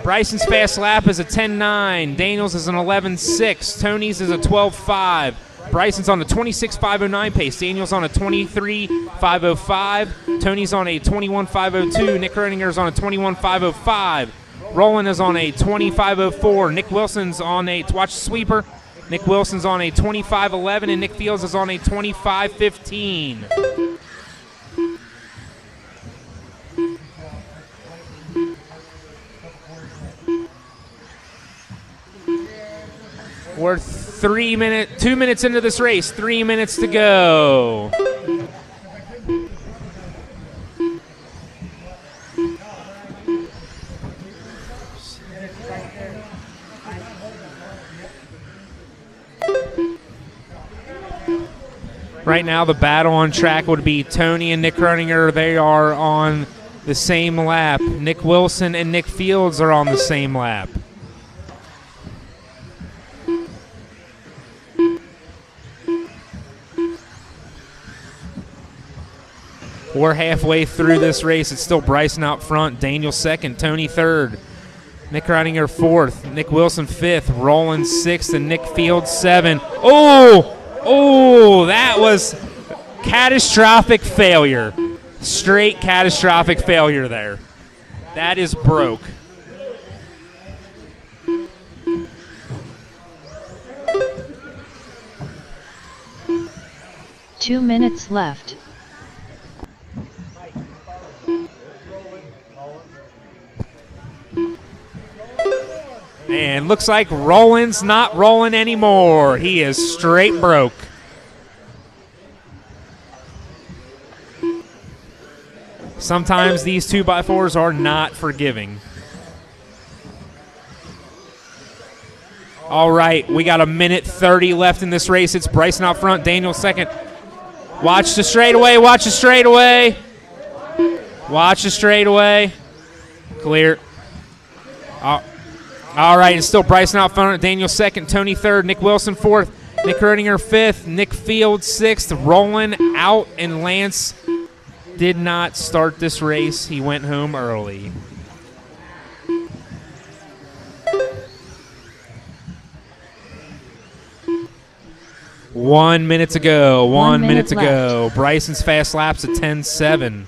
Bryson's fast lap is a 10.9. Daniels is an 11.6. Tony's is a 12.5. Bryson's on a 26.509 pace. Daniels on a 23.505. Tony's on a 21.502. Nick Roninger's on a 21.505. Roland is on a 25.04. Nick Wilson's on a, watch the sweeper. Nick Wilson's on a 25.11, and Nick Fields is on a 25.15. We're 2 minutes into this race, 3 minutes to go. Right now, the battle on track would be Tony and Nick Roninger. They are on the same lap. Nick Wilson and Nick Fields are on the same lap. We're halfway through this race. It's still Bryson out front, Daniel second, Tony third, Nick Roninger fourth, Nick Wilson fifth, Roland sixth, and Nick Fields seventh. Oh, that was catastrophic failure. Straight catastrophic failure there. That is broke. Two minutes left. And looks like Roland's not rolling anymore. He is straight broke. Sometimes these 2x4s are not forgiving. All right, we got a minute 30 left in this race. It's Bryson out front, Daniel second. Watch the straightaway, watch the straightaway. Watch the straightaway. Clear. All right, it's still Bryson out front, Daniel second, Tony third, Nick Wilson fourth, Nick Roninger fifth, Nick Fields sixth, Roland out, and Lance did not start this race. He went home early. One minute to go. One minute to go. Bryson's fast lap's a 10.7.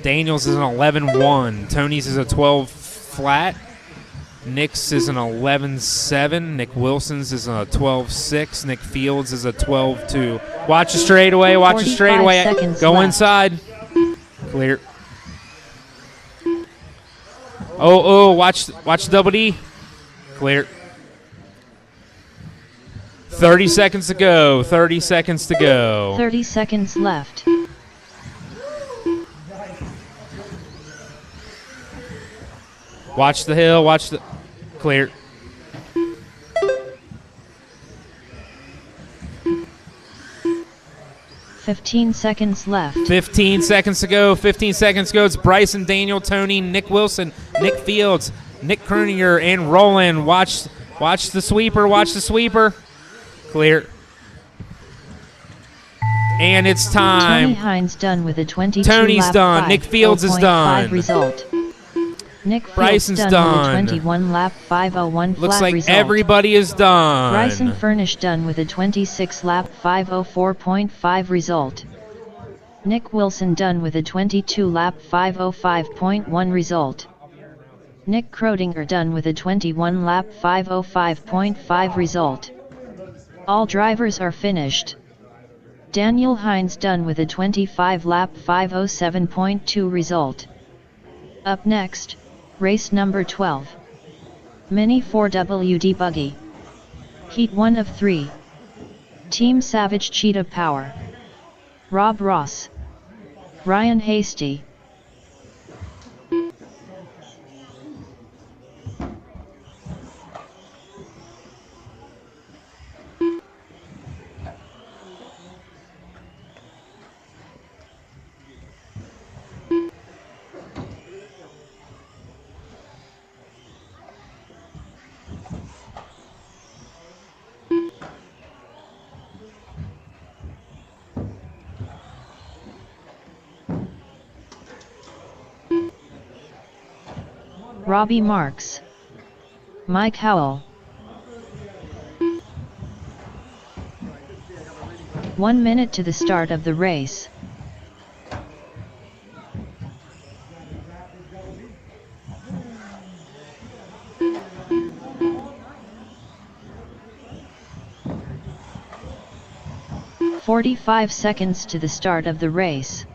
Daniels is an 11.1. Tony's is a 12 flat. Nick's is an 11.7. Nick Wilson's is a 12.6. Nick Fields is a 12.2. Watch the straightaway. Watch the straightaway. Go left. Inside. Clear. Watch double D. Clear. 30 seconds to go. 30 seconds to go. 30 seconds left. Watch the hill. Watch the clear. $15 seconds left. 15 seconds to go. 15 seconds to go. It's Bryson, Daniel, Tony, Nick Wilson, Nick Fields, Nick Kroninger, and Roland. Watch the sweeper. Watch the sweeper. Clear. And it's time. Tony Hines done with a 22 Tony's lap done. 5, Nick Fields is done. Result. Nick Fields Bryson's done with a 21 lap 501 flat Looks like result. everybody is done. Bryson Furnish done with a 26 lap 504.5 result. Nick Wilson done with a 22 lap 505.1 result. Nick Kroedinger done with a 21 lap 505.5 result. All drivers are finished. Daniel Hines done with a 25 lap 507.2 result. Up next, race number 12. Mini 4WD Buggy. Heat 1 of 3. Team Savage Cheetah Power. Rob Ross. Ryan Hasty. Robbie Marks. Mike Howell. 1 minute to the start of the race. "45 seconds to the start of the race.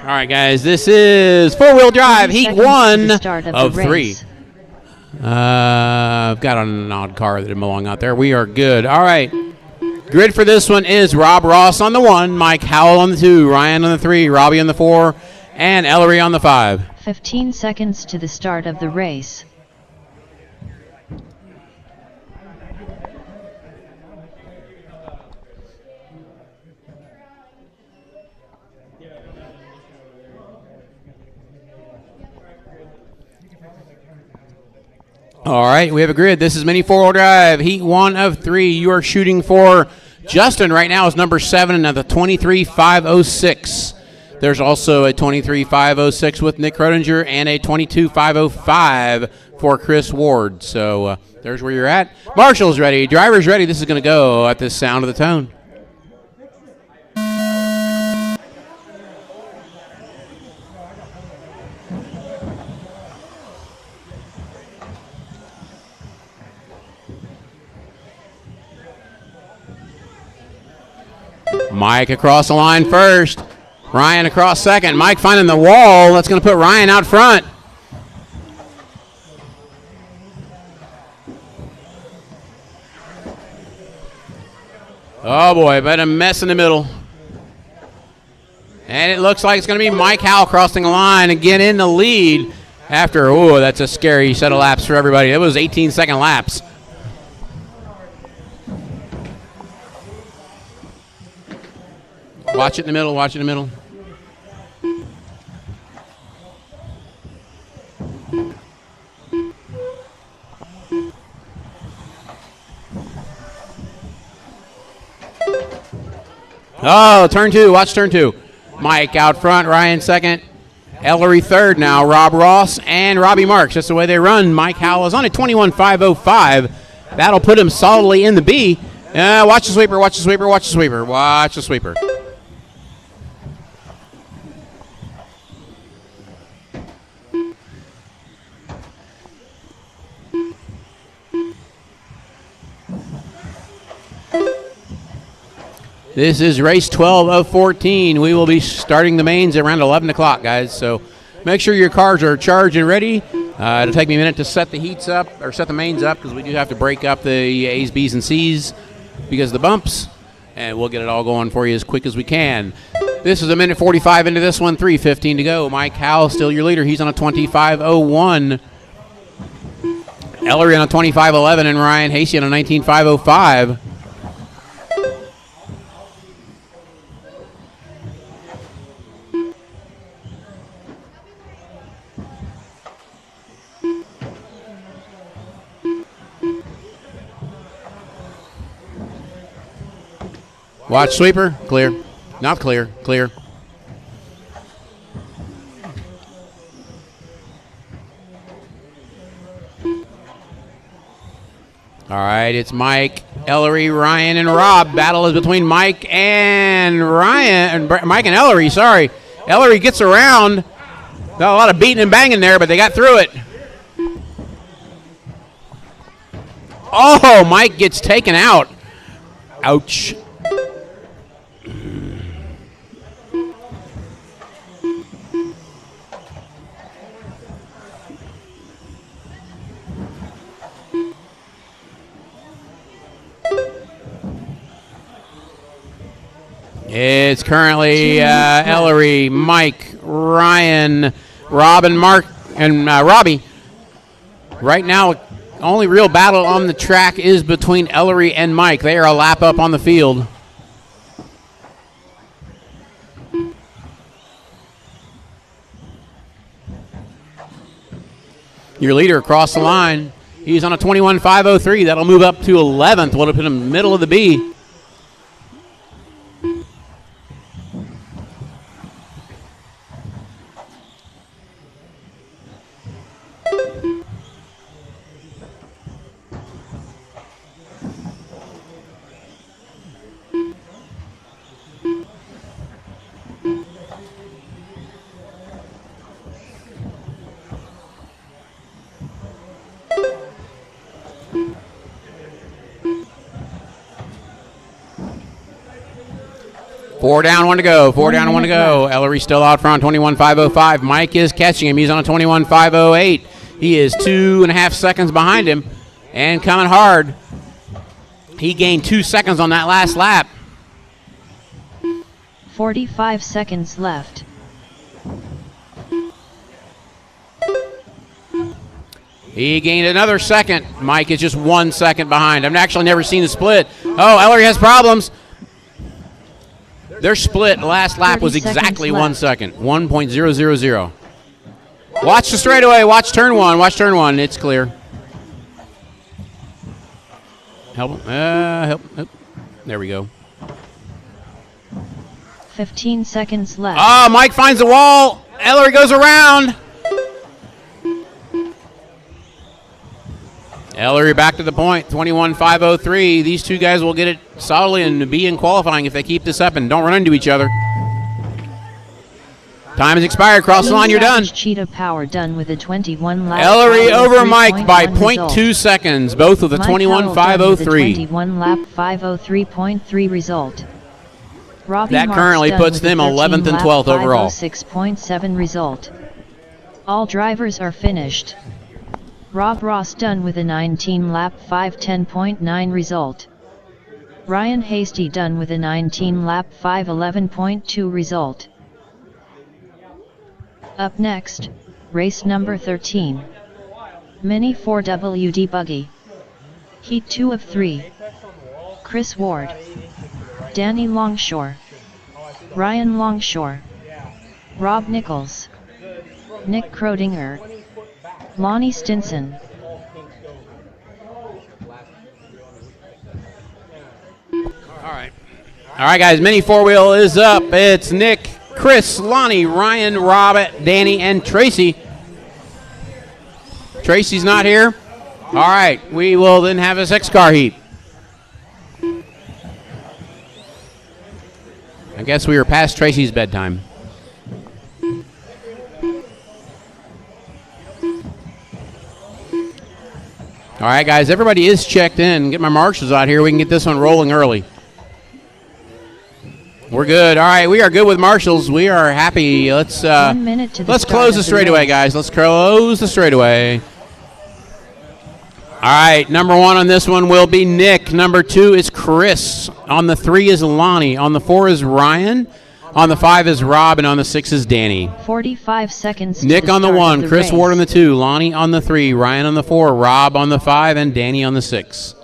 All right, guys, this is four-wheel drive, heat 1 of 3. I've got an odd car that didn't belong out there. We are good. All right. Grid for this one is Rob Ross on the 1, Mike Howell on the 2, Ryan on the 3, Robbie on the 4, and Ellery on the 5. 15 seconds to the start of the race. All right, we have a grid. This is mini four-wheel drive, heat 1 of 3. You are shooting for Justin right now is number 7 at the 23.506. There's also a 23.506 with Nick Rodinger and a 22.505 for Chris Ward. So there's where you're at. Marshall's ready. Driver's ready. This is going to go at the sound of the tone. Mike across the line first. Ryan across second. Mike finding the wall. That's going to put Ryan out front. Oh, boy, but a mess in the middle. And it looks like it's going to be Mike Howell crossing the line and get in the lead after, oh, that's a scary set of laps for everybody. It was 18-second laps. Watch it in the middle, watch it in the middle. Oh, turn 2, watch turn 2. Mike out front, Ryan second. Ellery third now, Rob Ross and Robbie Marks. That's the way they run. Mike Howell is on a 21.505. That'll put him solidly in the B. Watch the sweeper, watch the sweeper, watch the sweeper, watch the sweeper. This is race 12 of 14. We will be starting the mains around 11 o'clock, guys. So make sure your cars are charged and ready. It'll take me a minute to set the heats up, or set the mains up, because we do have to break up the A's, B's, and C's because of the bumps. And we'll get it all going for you as quick as we can. This is a minute 45 into this one, 3:15 to go. Mike Howell still your leader. He's on a 25.01. Ellery on a 25.11 and Ryan Hasty on a 19.505. Watch sweeper, clear. Not clear, clear. All right, it's Mike, Ellery, Ryan, and Rob. Battle is between Mike and Ryan, Mike and Ellery, sorry. Ellery gets around. Got a lot of beating and banging there, but they got through it. Oh, Mike gets taken out. Ouch. It's currently Ellery, Mike, Ryan, Rob, and Mark, and Robbie. Right now, only real battle on the track is between Ellery and Mike. They are a lap up on the field. Your leader across the line. He's on a 21.503. That'll move up to 11th. Will put him middle of the B. 4 down, 1 to go. 4 down and 1 to go. Ellery still out front, 21.505. Mike is catching him. He's on a 21.508. He is 2.5 seconds behind him and coming hard. He gained 2 seconds on that last lap. 45 seconds left. He gained another second. Mike is just 1 second behind. I've actually never seen the split. Oh, Ellery has problems. Their split last lap was exactly 1 second. 1.000. Watch the straightaway. Watch turn 1. Watch turn 1. It's clear. Help. Help. There we go. 15 seconds left. Oh, Mike finds the wall. Ellery goes around. Ellery back to the point, 21.503. These two guys will get it solidly and be in qualifying if they keep this up and don't run into each other. Time has expired. Cross the line, you're done. Cheetah Power done with a 21 lap. Ellery over Mike by 0.2 seconds, both with a 21.503. 21 lap 503.3 result. Robbie that Marks currently done puts with them a 11th and 12th overall. 506.7 result. All drivers are finished. Rob Ross done with a 19 lap 510.9 result. Ryan Hasty done with a 19 lap 511.2 result. Up next, race number 13. Mini 4WD Buggy. Heat 2 of 3. Chris Ward. Danny Longshore. Ryan Longshore. Rob Nichols. Nick Krodinger. Lonnie Stinson. All right, guys, mini four-wheel is up. It's Nick, Chris, Lonnie, Ryan, Rob, Danny, and Tracy. Tracy's not here. All right, we will then have a 6-car heat. I guess we were past Tracy's bedtime. All right, guys, everybody is checked in. Get my marshals out here. We can get this one rolling early. We're good. All right, we are good with marshals. We are happy. Let's close the straightaway, guys. Let's close the straightaway. All right, number 1 on this one will be Nick. Number 2 is Chris. On the 3 is Lonnie. On the 4 is Ryan. On the 5 is Rob, and on the 6 is Danny. 45 seconds. Nick on the 1, Chris Ward on the 2, Lonnie on the 3, Ryan on the 4, Rob on the 5, and Danny on the 6.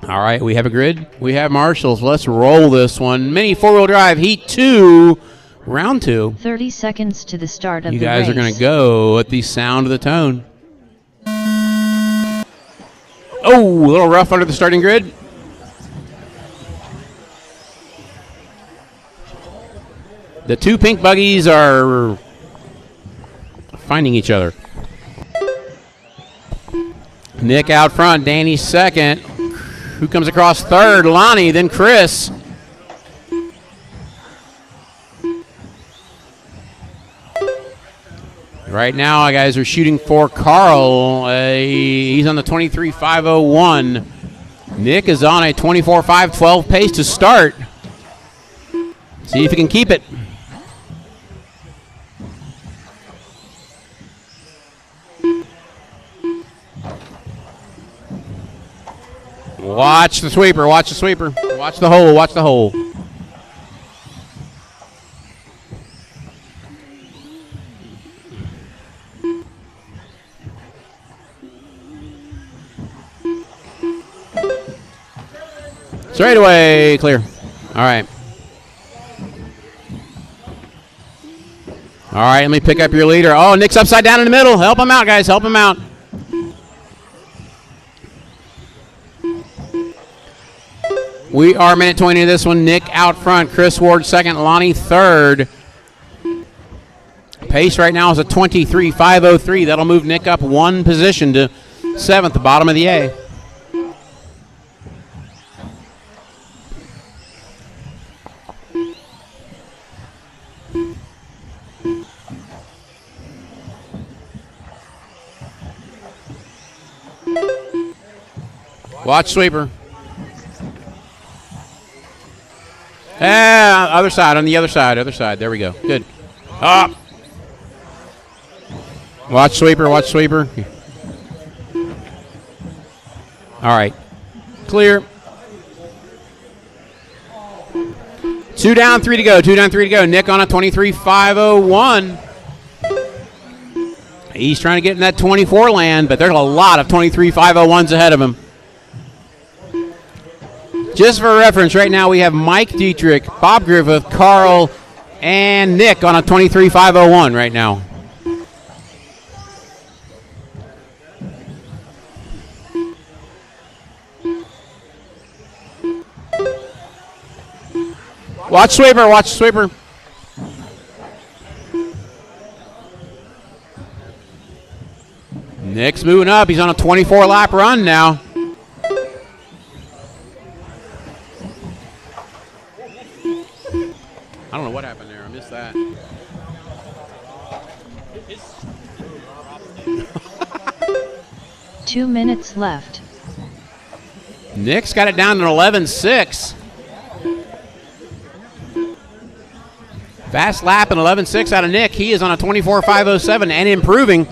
All right, we have a grid. We have marshals. Let's roll this one. Mini 4-wheel drive, heat 2, round 2. 30 seconds to the start of the race. You guys are going to go at the sound of the tone. Oh, a little rough under the starting grid. The 2 pink buggies are finding each other. Nick out front, Danny second. Who comes across third? Lonnie, then Chris. Right now, guys, we're shooting for Carl. He's on the 23.501. Nick is on a 24.512 pace to start. See if he can keep it. Watch the sweeper, watch the sweeper. Watch the hole, watch the hole. Straight away, clear. All right. All right, let me pick up your leader. Oh, Nick's upside down in the middle. Help him out, guys, help him out. We are minute 20 of this one. Nick out front. Chris Ward second. Lonnie third. Pace right now is a 23.503. That'll move Nick up 1 position to 7th, the bottom of the A. Watch sweeper. Other side, on the other side. There we go. Good. Up. Watch sweeper. All right. Clear. 2 down, 3 to go. Nick on a 23.501. He's trying to get in that 24 land, but there's a lot of 23.501s ahead of him. Just for reference, right now we have Mike Dietrich, Bob Griffith, Carl, and Nick on a 23.501 right now. Watch sweeper. Nick's moving up. He's on a 24-lap run now. I don't know what happened there. I missed that. 2 minutes left. Nick's got it down to 11.6. Fast lap and 11.6 out of Nick. He is on a 24.507 and improving.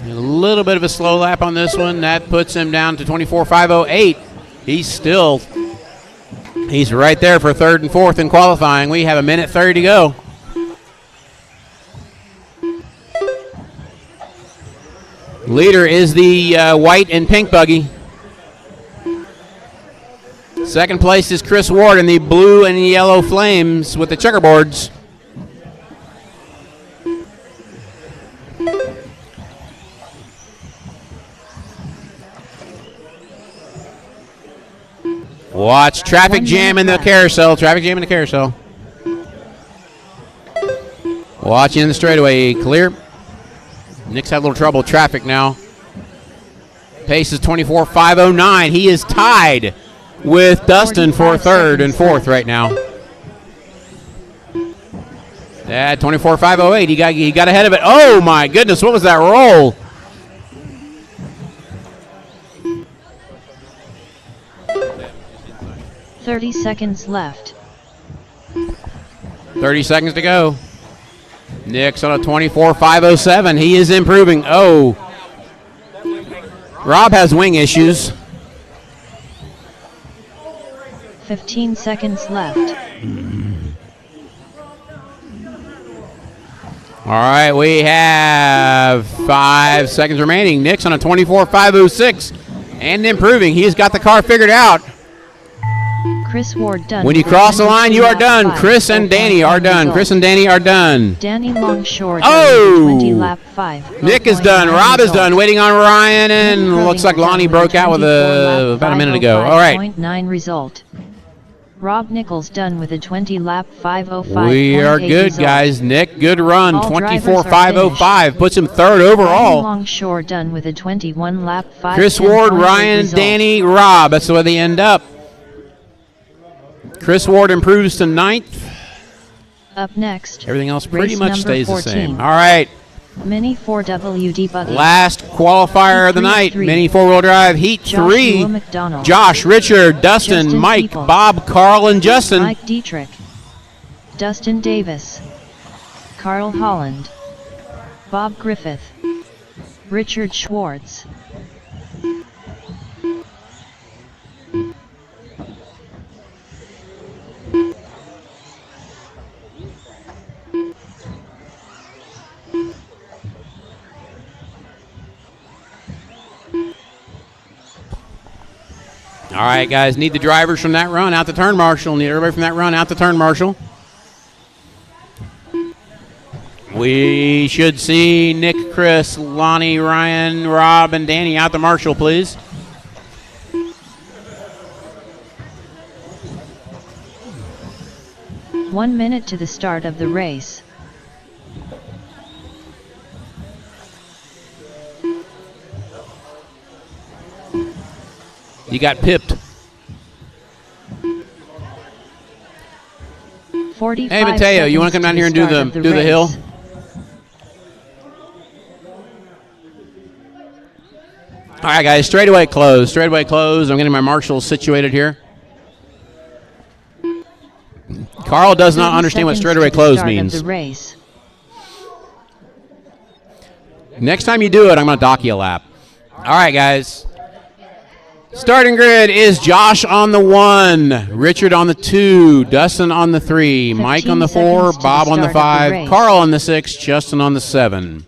A little bit of a slow lap on this one. That puts him down to 24.508. He's right there for third and fourth in qualifying. We have 1:30 to go. Leader is the white and pink buggy. Second place is Chris Ward in the blue and yellow flames with the checkerboards. Watch traffic jam in the carousel. Watching in the straightaway. Clear. Nick's had a little trouble with traffic now. Pace is 24.509. He is tied with Dustin for third and fourth right now. At 24.508. He got ahead of it. Oh my goodness, what was that roll? .30 seconds left. 30 seconds to go. Nick's on a 24.507. He is improving. Oh. Rob has wing issues. 15 seconds left. All right, we have 5 seconds remaining. Nick's on a 24.506 and improving. He's got the car figured out. Chris Ward done. When you cross the line, you are done. Chris and Danny are done. Danny Longshore. Oh! 20 lap 5. Nick is done. Rob is done. Waiting on Ryan, and looks like Lonnie broke out with about a minute ago. All right. 0.9 result. Rob Nichols done with a 20 lap 5:05. We are good, result. guys. Nick, good run. All 24.505 puts him third overall. Longshore done with a 21 lap 5. Chris Ward, Ryan, Danny, Rob. That's the way they end up. Chris Ward improves to 9th. Up next. Everything else pretty much stays 14. the same. All right. Mini 4WD buggy. Last qualifier of the night. Mini four-wheel drive. Heat 3. Josh, Richard, Dustin, Mike, People. Bob, Carl, and Justin. Mike Dietrich. Dustin Davis. Carl Holland. Bob Griffith. Richard Schwartz. All right, guys, need the drivers from that run out the turn marshal. Need everybody from that run out the turn marshal. We should see Nick, Chris, Lonnie, Ryan, Rob, and Danny out the marshal, please. One minute to the start of the race. You got pipped. 45 Hey, Mateo, you want to come down here and do the hill? All right, guys, straightaway closed. Straightaway closed. I'm getting my marshals situated here. Carl does not understand what straightaway closed means. The race. Next time you do it, I'm going to dock you a lap. All right, guys. Starting grid is Josh on the 1, Richard on the 2, Dustin on the 3, Mike on the 4, Bob on the 5, Carl on the 6, Justin on the 7.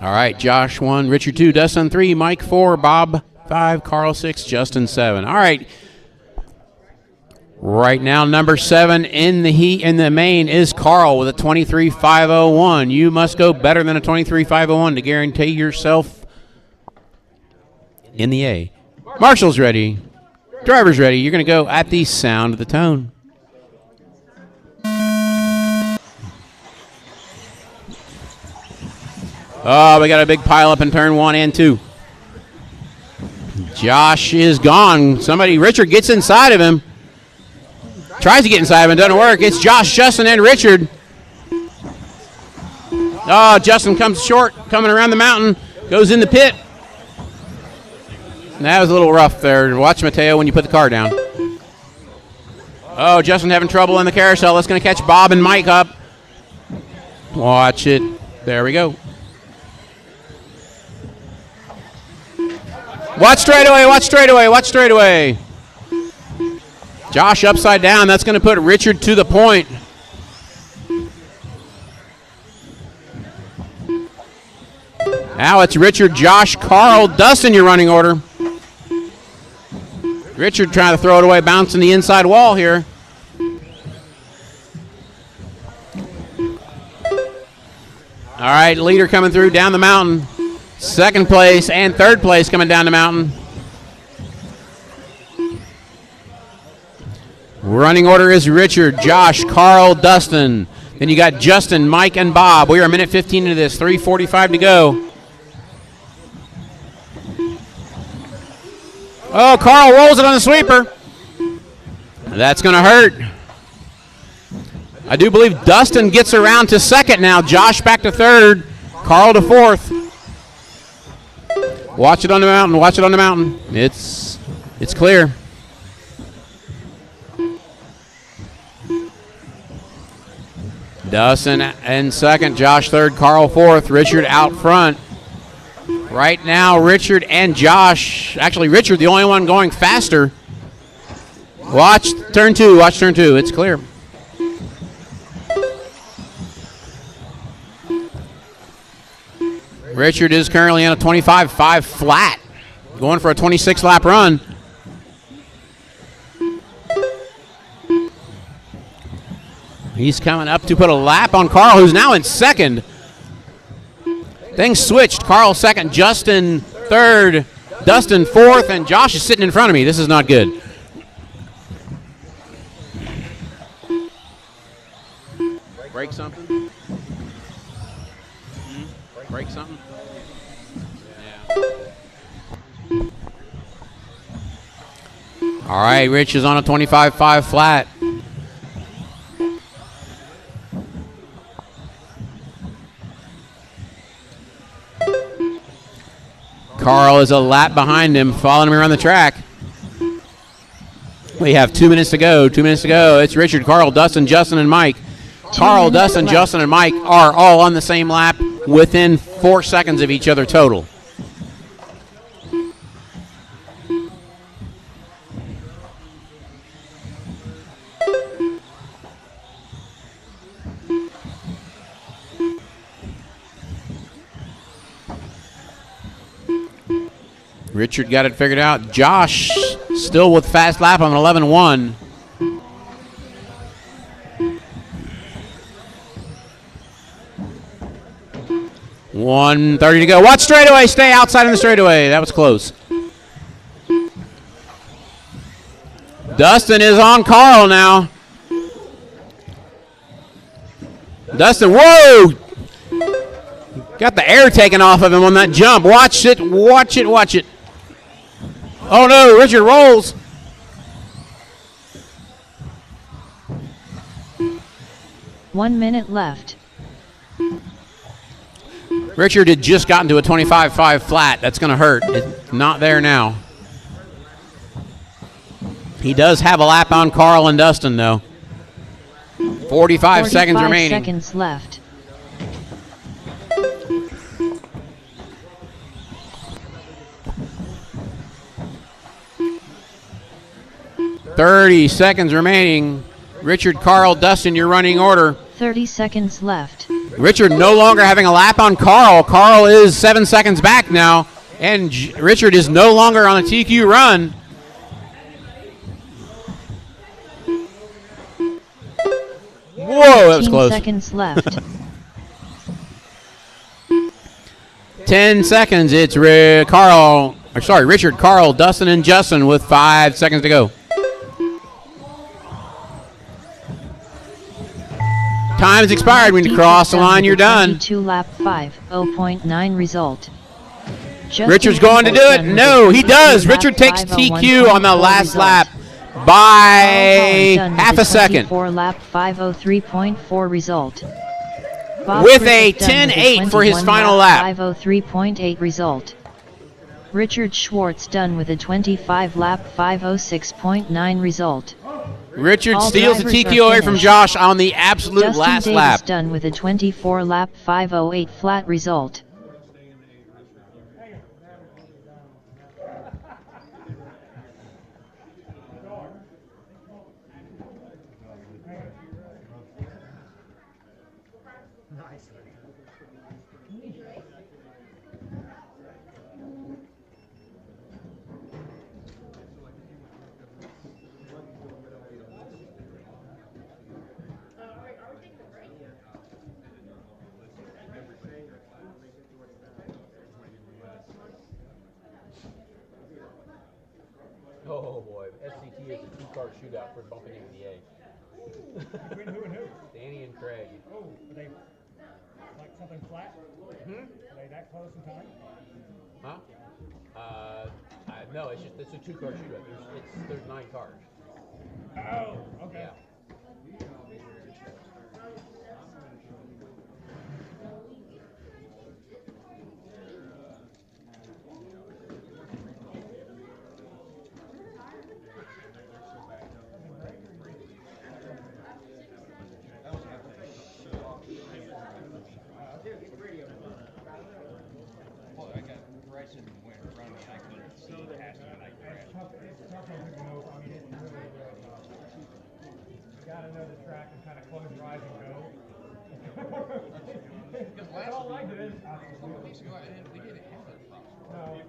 All right, Josh 1, Richard 2, Dustin 3, Mike 4, Bob 5, Carl 6, Justin 7. All right. Right now, number 7 in the main is Carl with a 23.501. You must go better than a 23.501 to guarantee yourself in the A. Marshall's ready. Driver's ready. You're going to go at the sound of the tone. Oh, we got a big pile up in turn 1 and 2. Josh is gone. Richard gets inside of him. Tries to get inside of him, doesn't work. It's Josh, Justin, and Richard. Oh, Justin comes short, coming around the mountain, goes in the pit. That was a little rough there. Watch, Mateo, when you put the car down. Oh, Justin having trouble in the carousel. That's going to catch Bob and Mike up. Watch it. There we go. Watch straightaway, watch straightaway, watch straightaway. Josh upside down. That's going to put Richard to the point. Now it's Richard, Josh, Carl, Dustin, your running order. Richard trying to throw it away, bouncing the inside wall here. All right, leader coming through down the mountain. Second place and third place coming down the mountain. Running order is Richard, Josh, Carl, Dustin. Then you got Justin, Mike, and Bob. We are a minute 15 into this, 3:45 to go. Oh, Carl rolls it on the sweeper. That's going to hurt. I do believe Dustin gets around to second now. Josh back to third. Carl to fourth. Watch it on the mountain. Watch it on the mountain. It's clear. Dustin in second, Josh third, Carl fourth, Richard out front. Right now, Richard and Josh, actually Richard the only one going faster. Watch turn 2, watch turn 2, it's clear. Richard is currently on a 25.5 flat, going for a 26-lap run. He's coming up to put a lap on Carl, who's now in second. Things switched. Carl second, Justin third, Dustin fourth, and Josh is sitting in front of me. This is not good. Break something? Break something? Yeah. All right, Rich is on a 25.5 flat. Carl is a lap behind him, following him around the track. We have 2 minutes to go. 2 minutes to go. It's Richard, Carl, Dustin, Justin, and Mike. Carl, Dustin, Justin, and Mike are all on the same lap within 4 seconds of each other total. Richard got it figured out. Josh still with fast lap on 11.1. $1:30 to go. Watch straightaway. Stay outside in the straightaway. That was close. Dustin is on Carl now. Dustin, whoa! Got the air taken off of him on that jump. Watch it, watch it, watch it. Oh no, Richard rolls. 1 minute left. Richard had just gotten to a 25.5 flat. That's going to hurt. It's not there now. He does have a lap on Carl and Dustin, though. 45 seconds remaining. 45 seconds left. .30 seconds remaining. Richard, Carl, Dustin, your running order. 30 seconds left. Richard no longer having a lap on Carl. Carl is 7 seconds back now, and Richard is no longer on a TQ run. Whoa, that was close. 15 seconds left. 10 seconds. It's Richard, Carl, Dustin, and Justin with 5 seconds to go. Time's expired. When you cross the line, you're done. 22 lap 5, 0.9 result. Justin Richard's going to do it. No, he does. Richard takes TQ on the last lap by half a second. 4 lap 503.4 result. Bob With Cricket a done with 10.8 for his 21 final lap. 503.8 result. Richard Schwartz done with a 25 lap 506.9 result. Richard All steals the drivers TQ are away from finished. Josh on the absolute Dustin last Davis lap. done with a 24 lap 508 flat result. Oh boy, SCT is a two-car shootout for bumping into the A. Between who and who? Danny and Craig. Oh, are they like something flat? Are they that close in time? Huh? No, it's a two-car shootout. There's 9 cars. Oh, okay. Yeah. Gotta know the track and kind of close your eyes and go. That's all I did. No.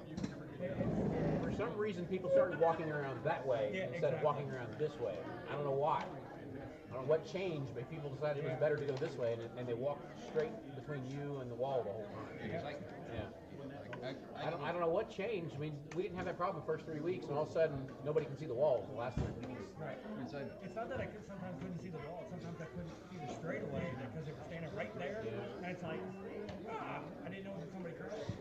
For some reason, people started walking around that way instead of walking around this way. I don't know why. I don't know what changed, but people decided it was better to go this way, and they walked straight between you and the wall the whole time. Yeah. I don't know what changed. I mean, we didn't have that problem the first 3 weeks, and all of a sudden, nobody can see the walls the last 3 weeks. Right. It's not that I sometimes couldn't see the wall. Sometimes I couldn't see the straightaway because they were standing right there. Yeah. And it's like, I didn't know if somebody crashed.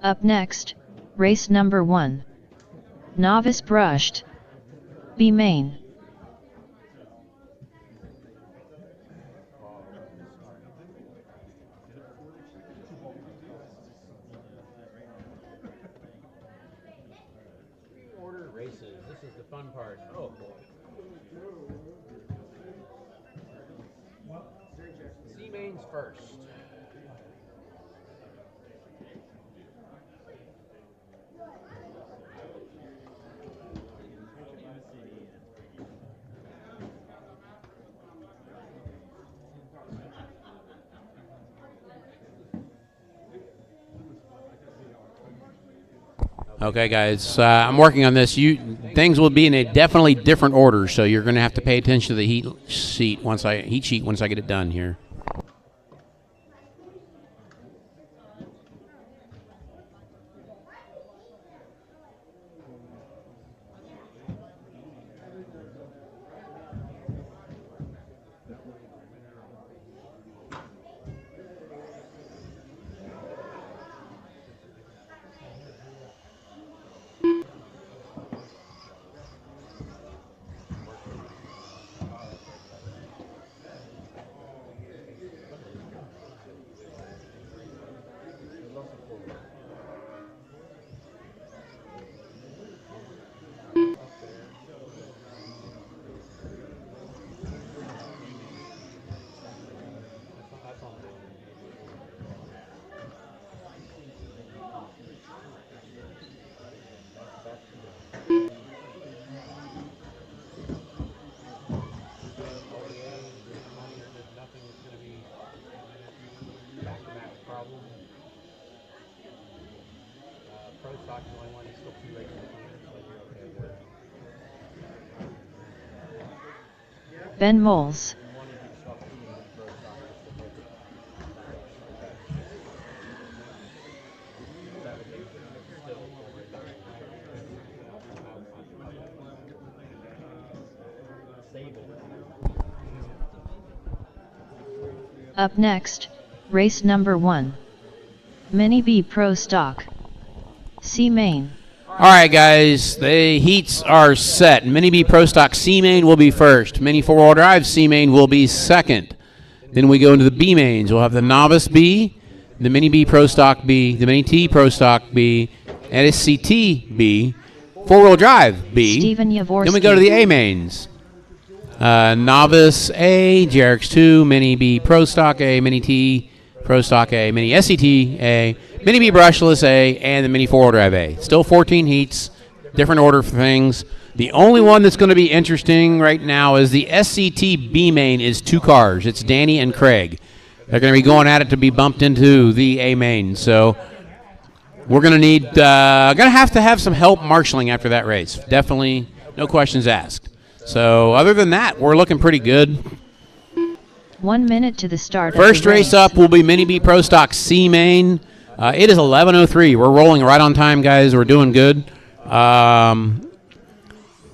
Up next, race number 1. Novice brushed. B main. Order races. This is the fun part. Oh boy. C mains first. Okay, guys, I'm working on this. Things will be in a definitely different order, so you're going to have to pay attention to the heat sheet once I get it done here. Pro stock is the only one that's still 2 races in here, so you're okay there. Ben Moles. Up next, race number 1. Mini B Pro Stock. C Main. All right, guys, the heats are set. Mini B Pro Stock C Main will be first. Mini 4-wheel drive C Main will be second. Then we go into the B mains. We'll have the Novice B, the Mini B Pro Stock B, the Mini T Pro Stock B, SCT B, 4-wheel drive B. Steven Yavorski. Then we go to the A mains. Novice A, JRX 2, Mini B Pro Stock A, Mini T Pro Stock A, Mini SCT A, Mini B Brushless A, and the Mini 4-wheel drive A. Still 14 heats, different order for things. The only one that's going to be interesting right now is the SCT B main is 2 cars. It's Danny and Craig. They're going to be going at it to be bumped into the A main. So we're going to need, going to have some help marshaling after that race. Definitely, no questions asked. So other than that, we're looking pretty good. 1 minute to the start. First race up will be Mini B Pro Stock C main. It is 11:03. We're rolling right on time, guys. We're doing good.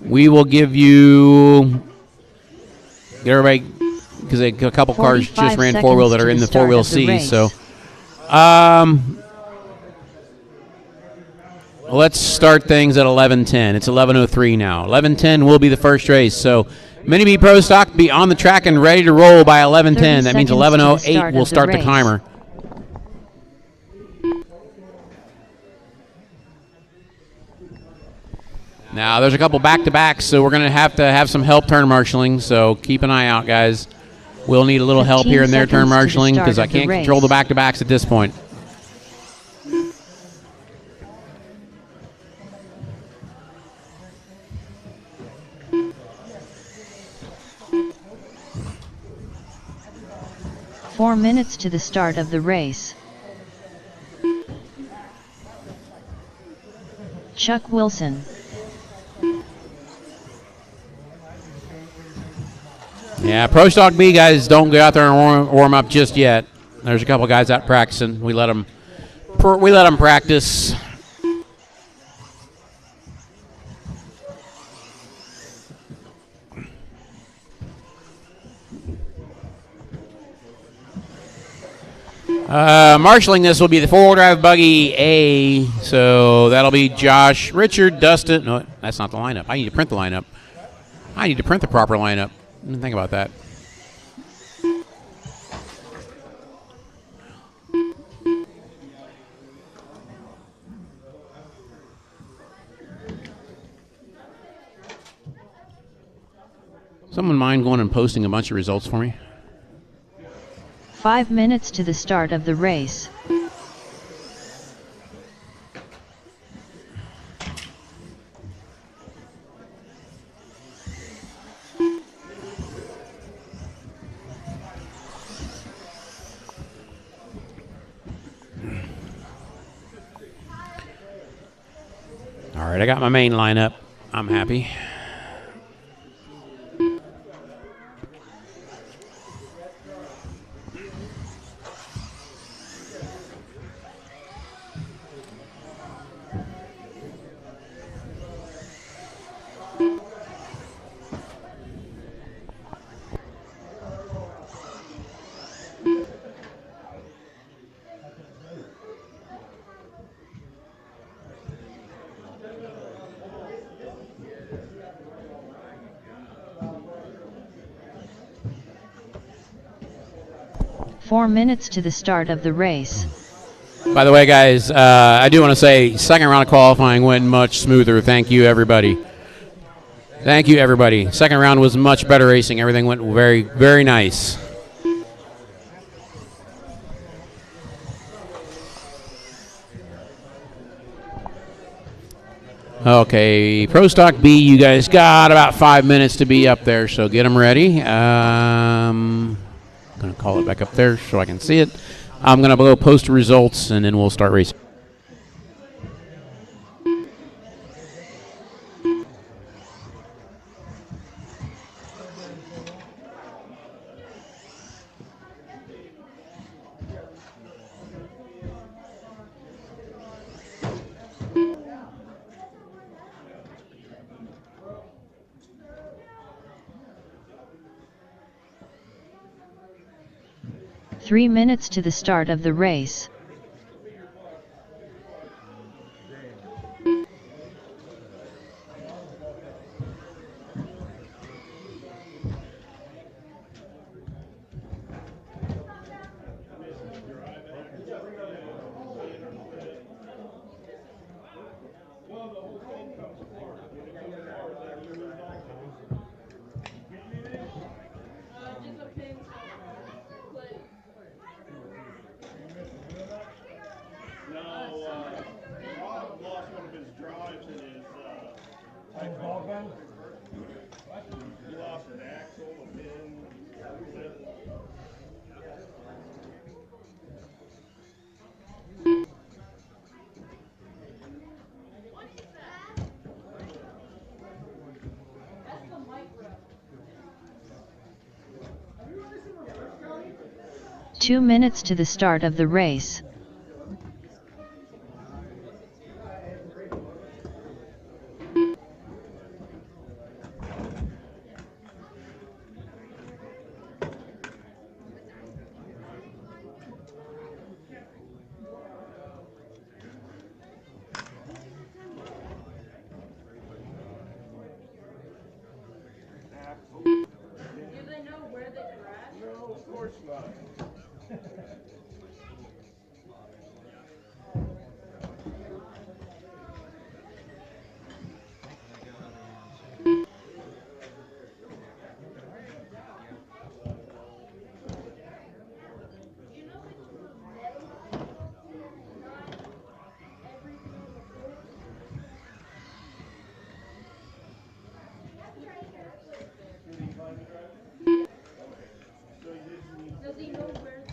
We will give you, get everybody, because a couple cars just ran 4-wheel that are in the 4-wheel C. So let's start things at 11:10. It's 11:03 now. 11:10 will be the first race. So Mini B Pro Stock be on the track and ready to roll by 11:10. That means 11:08 we'll start the timer. Now there's a couple back-to-backs, so we're going to have some help turn marshaling. So keep an eye out, guys. We'll need a little help here and there turn marshaling because I can't control the back-to-backs at this point. Four minutes to the start of the race. Chuck Wilson. Yeah, Pro Stock B guys don't go out there and warm up just yet. There's a couple guys out practicing. We let them practice. Marshalling this will be the 4-wheel drive buggy A, so that'll be Josh, Richard, Dustin. No, that's not the lineup. I need to print the lineup. I need to print the proper lineup. I didn't think about that. Someone mind going and posting a bunch of results for me? 5 minutes to the start of the race. All right, I got my main lineup. I'm happy. Four minutes to the start of the race. By the way, guys, I do want to say second round of qualifying went much smoother. Thank you, everybody. Thank you, everybody. Second round was much better racing. Everything went very, very nice. Okay, Pro Stock B, you guys got about 5 minutes to be up there, so get them ready. Going to call it back up there so I can see it. I'm going to go post the results, and then we'll start racing. Three minutes to the start of the race. Two minutes to the start of the race.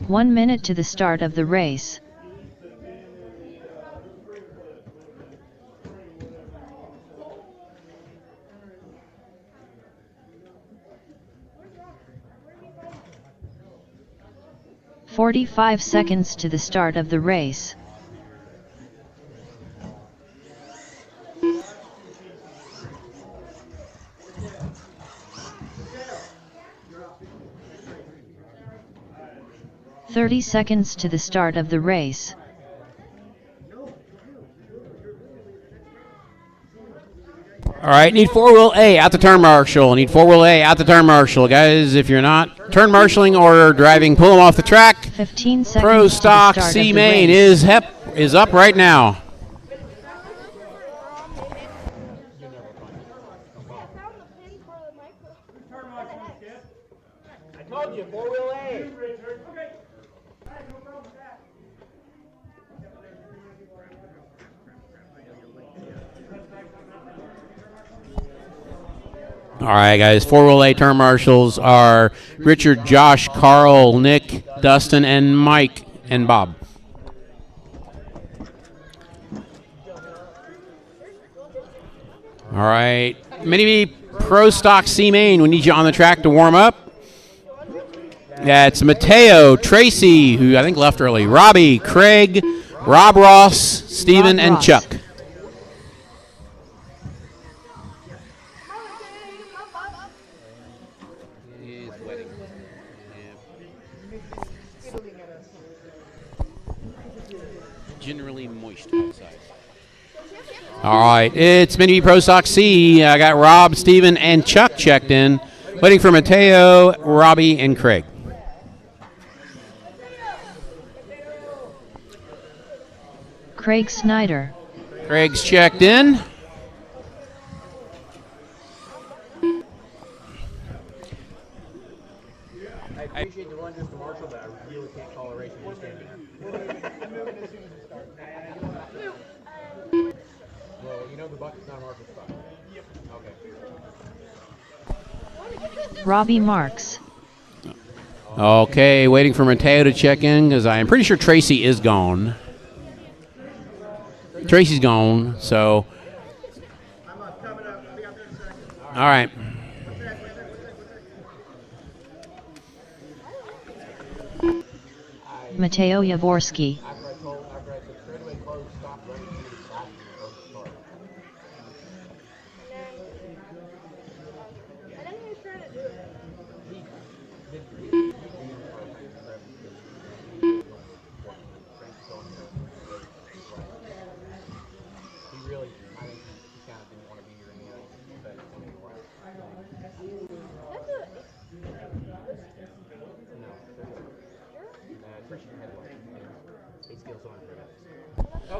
One minute to the start of the race. "45 seconds to the start of the race. "30 seconds to the start of the race. All right, need four-wheel A out the turn marshal. Need four-wheel A out the turn marshal. Guys, if you're not turn marshaling or driving, pull them off the track. 15 seconds Pro stock to the start C of the main race. is up right now. I told you, four-wheel A. All right, guys, four-wheel A turn marshals are Richard, Josh, Carl, Nick, Dustin, and Mike, and Bob. All right, Mini B Pro Stock C Main, we need you on the track to warm up. That's Mateo, Tracy, who I think left early, Robbie, Craig, Rob Ross, Steven, and Ross. Chuck. Generally moist outside. All right, it's Mini Pro Stock C. I got Rob, Steven, and Chuck checked in. Waiting for Mateo, Robbie, and Craig. Craig Snyder. Craig's checked in. I appreciate the run, Mr. Marshall, but I really can't call a race when you're standing there. Well, you know the bucket's not Marshall's spot. Yep. Okay. Robbie Marks. Okay, waiting for Mateo to check in because I am pretty sure Tracy is gone. Tracy's gone, so. All right. Mateo Jaworski.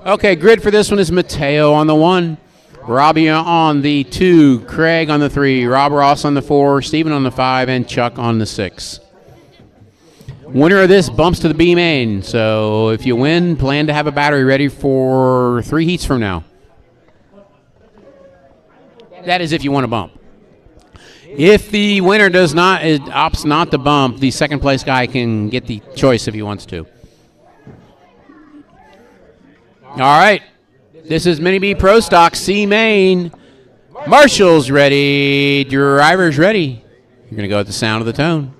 Okay, grid for this one is Mateo on the 1, Robbie on the 2, Craig on the 3, Rob Ross on the 4, Steven on the 5, and Chuck on the 6. Winner of this bumps to the B main, so if you win, plan to have a battery ready for 3 heats from now. That is if you want to bump. If the winner opts not to bump, the second place guy can get the choice if he wants to. All right, this is Mini B Pro Stock C main. Marshall's ready, driver's ready. You're going to go with the sound of the tone.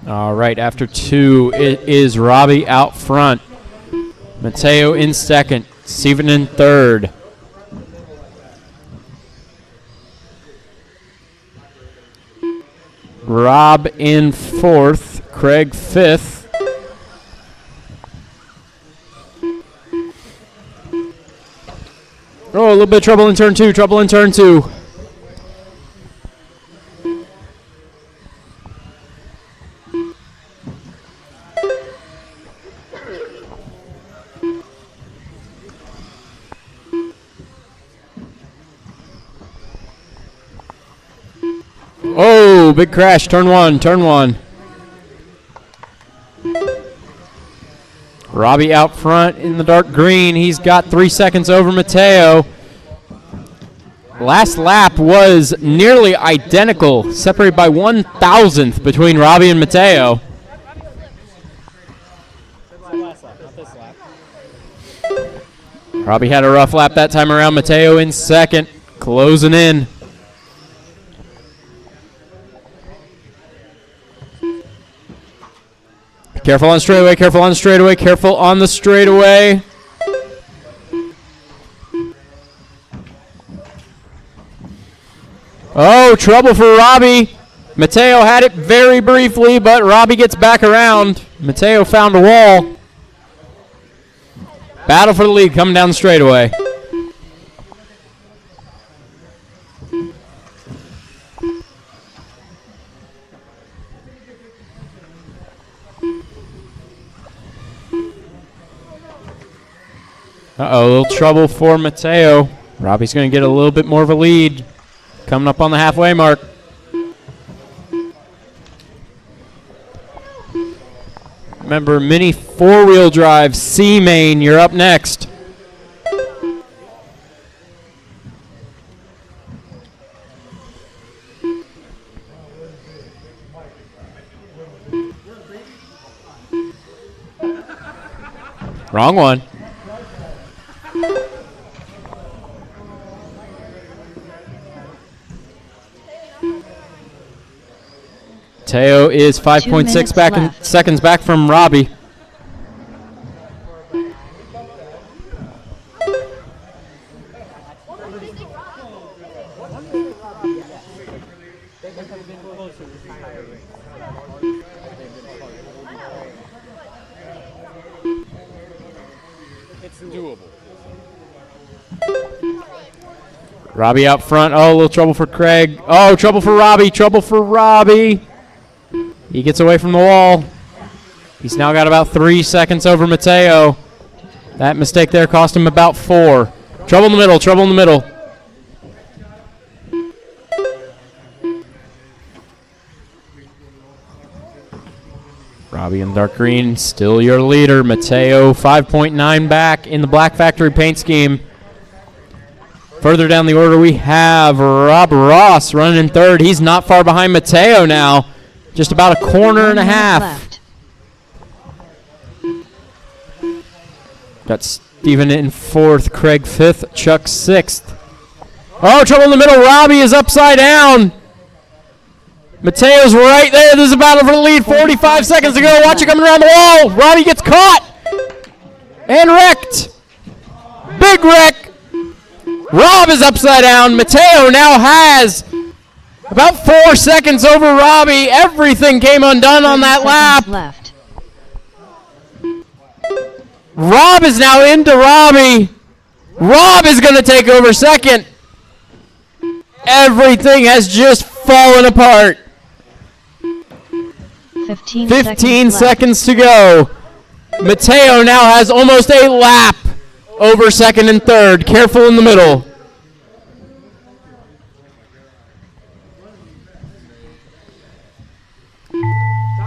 All right, after 2, it is Robbie out front. Mateo in second. Steven in third. Rob in fourth. Craig fifth. Oh, a little bit of trouble in turn 2. Trouble in turn 2. Oh, big crash. Turn 1. Turn 1. Robbie out front in the dark green. He's got 3 seconds over Mateo. Last lap was nearly identical, separated by 1/1000th between Robbie and Mateo. Robbie had a rough lap that time around. Mateo in second, closing in. Careful on straightaway, careful on straightaway, careful on the straightaway. Oh, trouble for Robbie. Mateo had it very briefly, but Robbie gets back around. Mateo found a wall. Battle for the lead coming down the straightaway. Uh-oh, a little trouble for Mateo. Robbie's going to get a little bit more of a lead coming up on the halfway mark. Remember, Mini 4-wheel drive C main, you're up next. Wrong one. Mateo is 5.6 seconds back from Robbie. It's doable. Robbie out front. Oh, a little trouble for Craig. Oh, trouble for Robbie. Trouble for Robbie. He gets away from the wall. He's now got about 3 seconds over Mateo. That mistake there cost him about 4. Trouble in the middle, trouble in the middle. Robbie in dark green, still your leader. Mateo 5.9 back in the Black Factory paint scheme. Further down the order we have Rob Ross running in third. He's not far behind Mateo now. Just about a corner and a half. Left. Got Steven in fourth, Craig fifth, Chuck sixth. Oh, trouble in the middle. Robbie is upside down. Mateo's right there. This is a battle for the lead. 45 seconds to go. Watch it coming around the wall. Robbie gets caught and wrecked. Big wreck. Rob is upside down. Mateo now has about 4 seconds over Robbie. Everything came undone on that lap. Left. Rob is now into Robbie. Rob is going to take over second. Everything has just fallen apart. 15 seconds to go. Mateo now has almost a lap over second and third. Careful in the middle.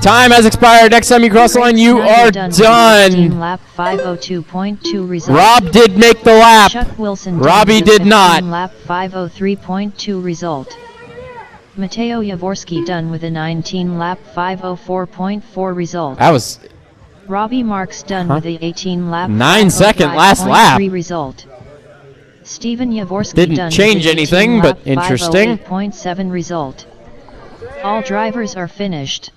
Time has expired. Next time you cross the line, you are done. Lap 502.2 result. Rob did make the lap. Chuck Wilson Robbie did not. Lap 503.2 result. Mateo Yavorski done with a 19 lap 504.4 result. That was Robbie Marks done with a 18 lap 9-second last lap. result. Steven Yavorski Didn't done change with anything, but interesting. 508.7 result. All drivers are finished.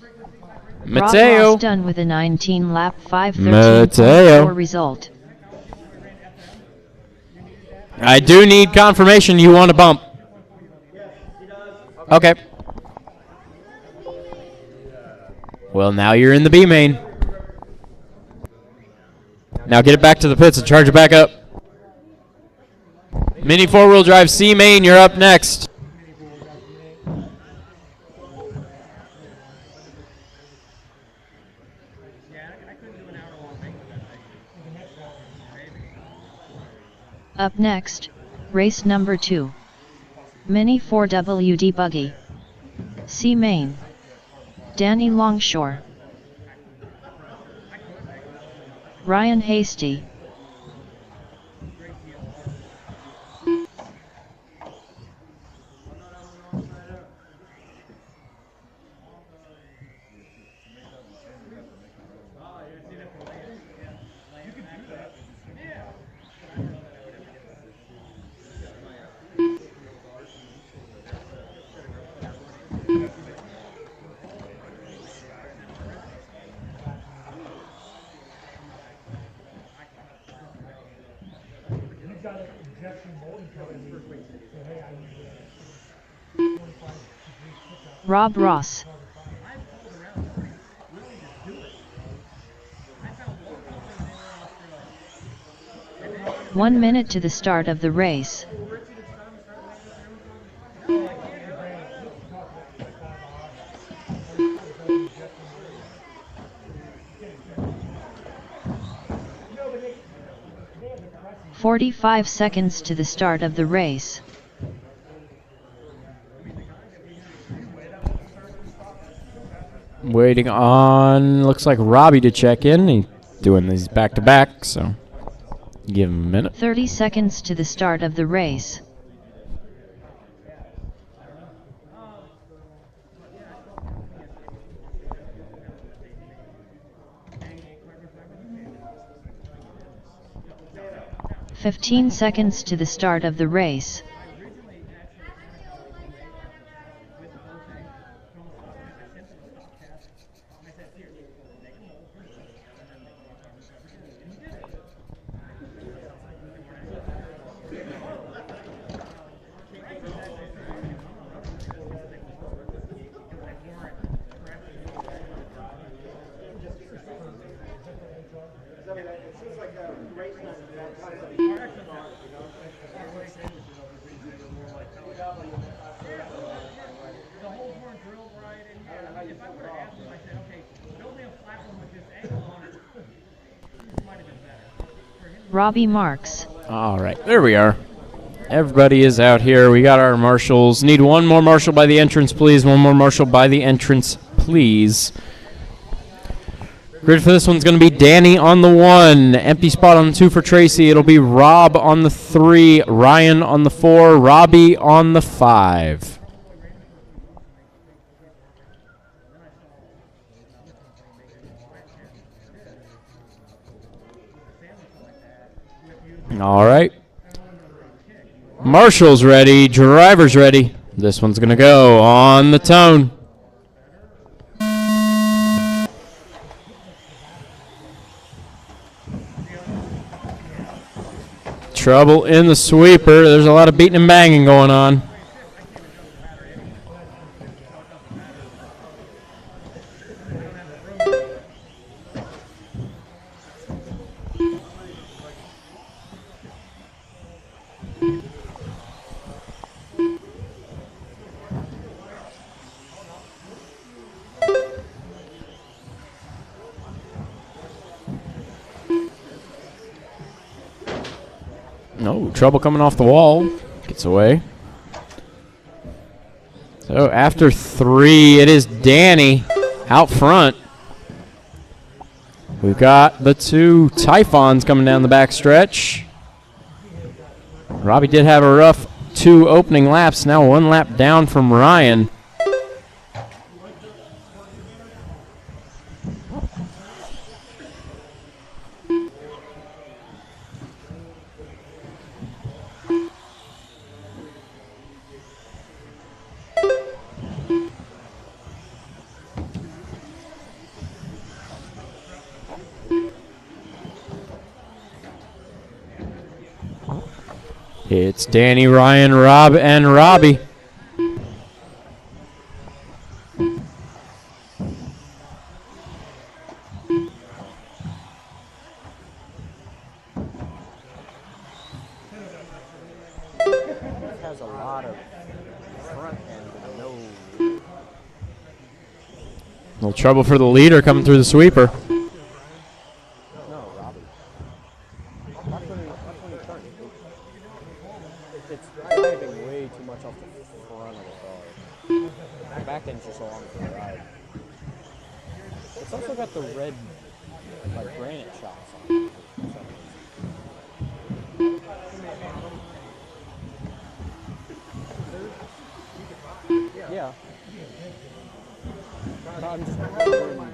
Mateo Rob Ross done with a 19 lap 513.4 result. I do need confirmation you want to bump. Okay. Well, now you're in the B main. Now get it back to the pits and charge it back up. Mini 4-wheel drive C main, you're up next. Up next, race number 2. Mini 4WD Buggy. C main. Danny Longshore. Ryan Hasty. Rob Ross. One minute to the start of the race. "45 seconds to the start of the race. Waiting on, looks like Robbie to check in. He's doing these back to back, so give him a minute. 30 seconds to the start of the race. "15 seconds to the start of the race. Robbie Marks. All right, there we are. Everybody is out here. We got our marshals. Need one more marshal by the entrance, please. One more marshal by the entrance, please. Grid for this one's going to be Danny on the 1. Empty spot on the 2 for Tracy. It'll be Rob on the 3. Ryan on the 4. Robbie on the 5. All right. Marshall's ready. Driver's ready. This one's going to go on the tone. Trouble in the sweeper. There's a lot of beating and banging going on. No, trouble coming off the wall. Gets away. So after 3, it is Danny out front. We've got the 2 Typhons coming down the back stretch. Robbie did have a rough 2 opening laps. Now 1 lap down from Ryan. It's Danny, Ryan, Rob, and Robbie. Has a lot of front end and no. Little trouble for the leader coming through the sweeper. No, Robbie. Watch when he turns. It's driving way too much off the front of the car. The back end's just along for the ride. It's also got the red, like, granite shots on it. Yeah. No, I'm just wondering.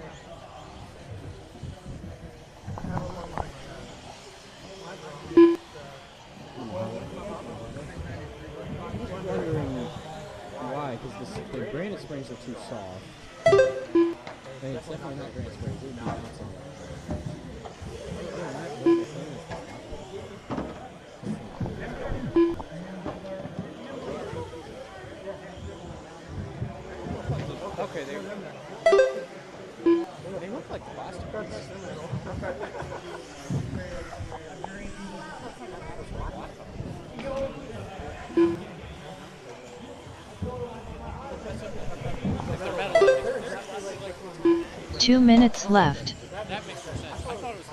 Why? Because the granite springs are too soft. And it's definitely not granite springs. They're not okay, they look like plastic parts. 2 minutes left. That makes more sense. I thought it was.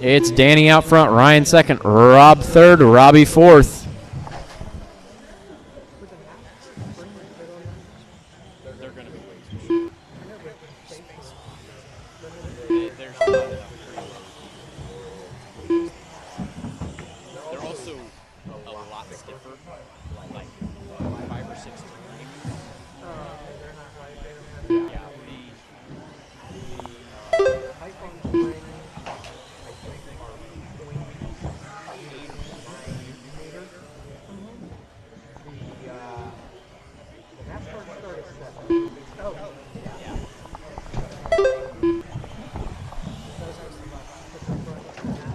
It's Danny out front, Ryan second, Rob third, Robbie fourth. They're going to be way too short. There's not enough. They're also a lot stiffer, like 5 or 6 times. Yeah,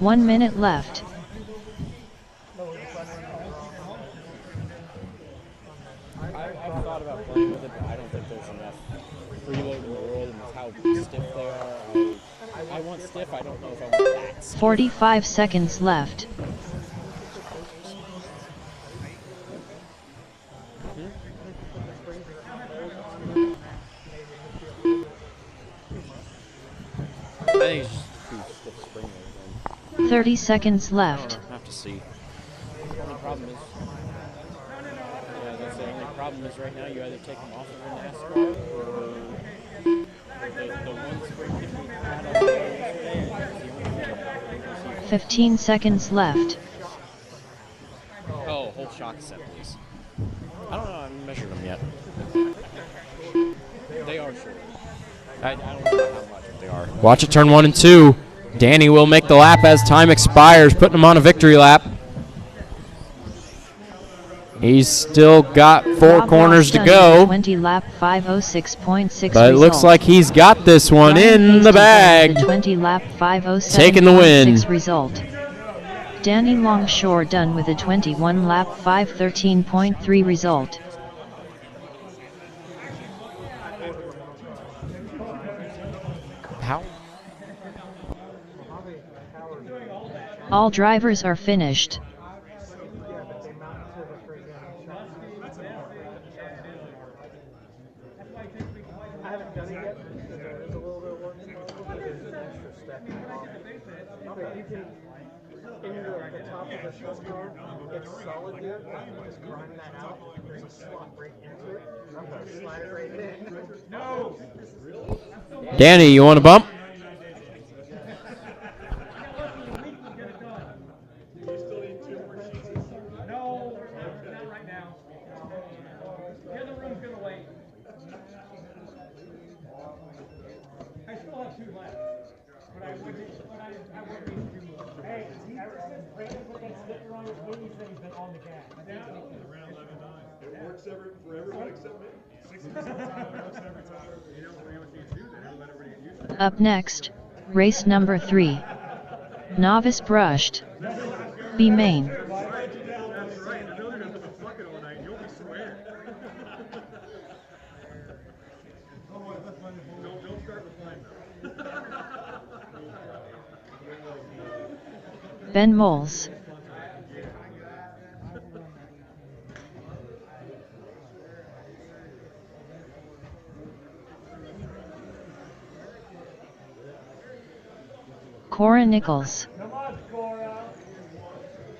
One minute left. I've thought about playing with it, but I don't think there's enough freeload in the world and how stiff they are. I want stiff, I don't know if I want that stiff. 45 seconds left. 30 seconds left. I'll have to see. The only problem is, that's the only problem is right now you either take them off of the NASCAR or the one sprint that we had on the yesterday. I think is the only thing. 15 seconds left. Oh, hold shock set, please. I don't know. I haven't measured them yet. They are short. I don't know how much, but they are. Watch it turn 1 and 2. Danny will make the lap as time expires, putting him on a victory lap. He's still got 4 corners to go. 20 lap 506.6. But it looks like he's got this one in the bag. 20 lap 507.6 taking the win. Result. Danny Longshore done with a 21 lap 513.3 result. How? All drivers are finished. It's solid here. Just grind that out. There's a slot right into it. I'm going to slide it right in. No! Danny, you want a bump? No, not right now. The other room's gonna wait. I still have 2 left, but I would need 2 more. Hey, ever since Brandon put that sticker on his wing, he said he's been on the gas. Around 11.9. It works for everyone except me. Up next, race number 3. Novice brushed. B main. Ben Moles. Cora Nichols. Come on, Cora.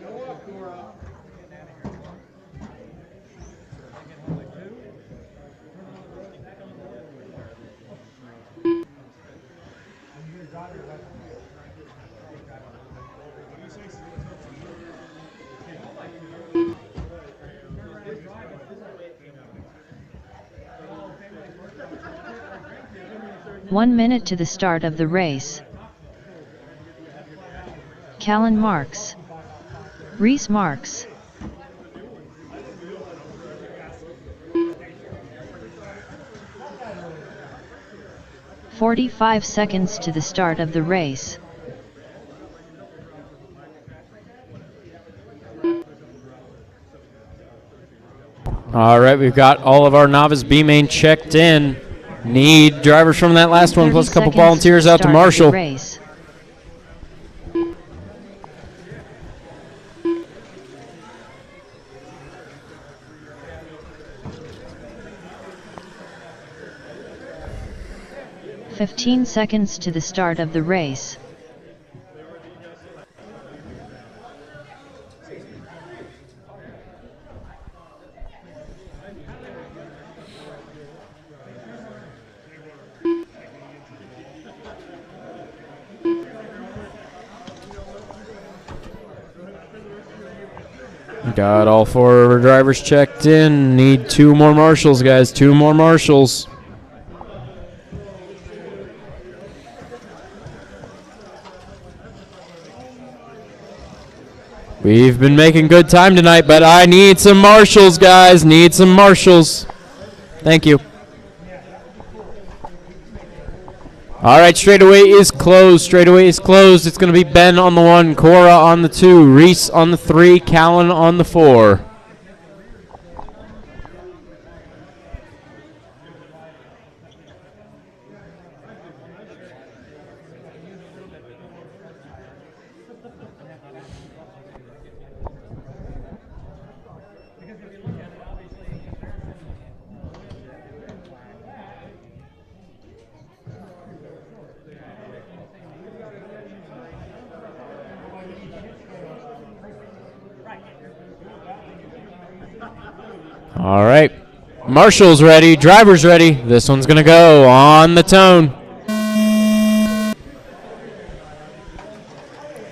Go up, Cora. One minute to the start of the race. Callan Marks. Reese Marks. "45 seconds to the start of the race. All right, we've got all of our novice B main checked in. Need drivers from that last one, plus a couple 30 seconds volunteers to out to start of the Marshall. race. "15 seconds to the start of the race. Got all 4 of our drivers checked in. Need 2 more marshals, guys. 2 more marshals. We've been making good time tonight, but I need some marshals, guys. Need some marshals. Thank you. All right, straightaway is closed. Straightaway is closed. It's going to be Ben on the 1, Cora on the 2, Reese on the 3, Callan on the 4. All right. Marshall's ready. Driver's ready. This one's going to go on the tone.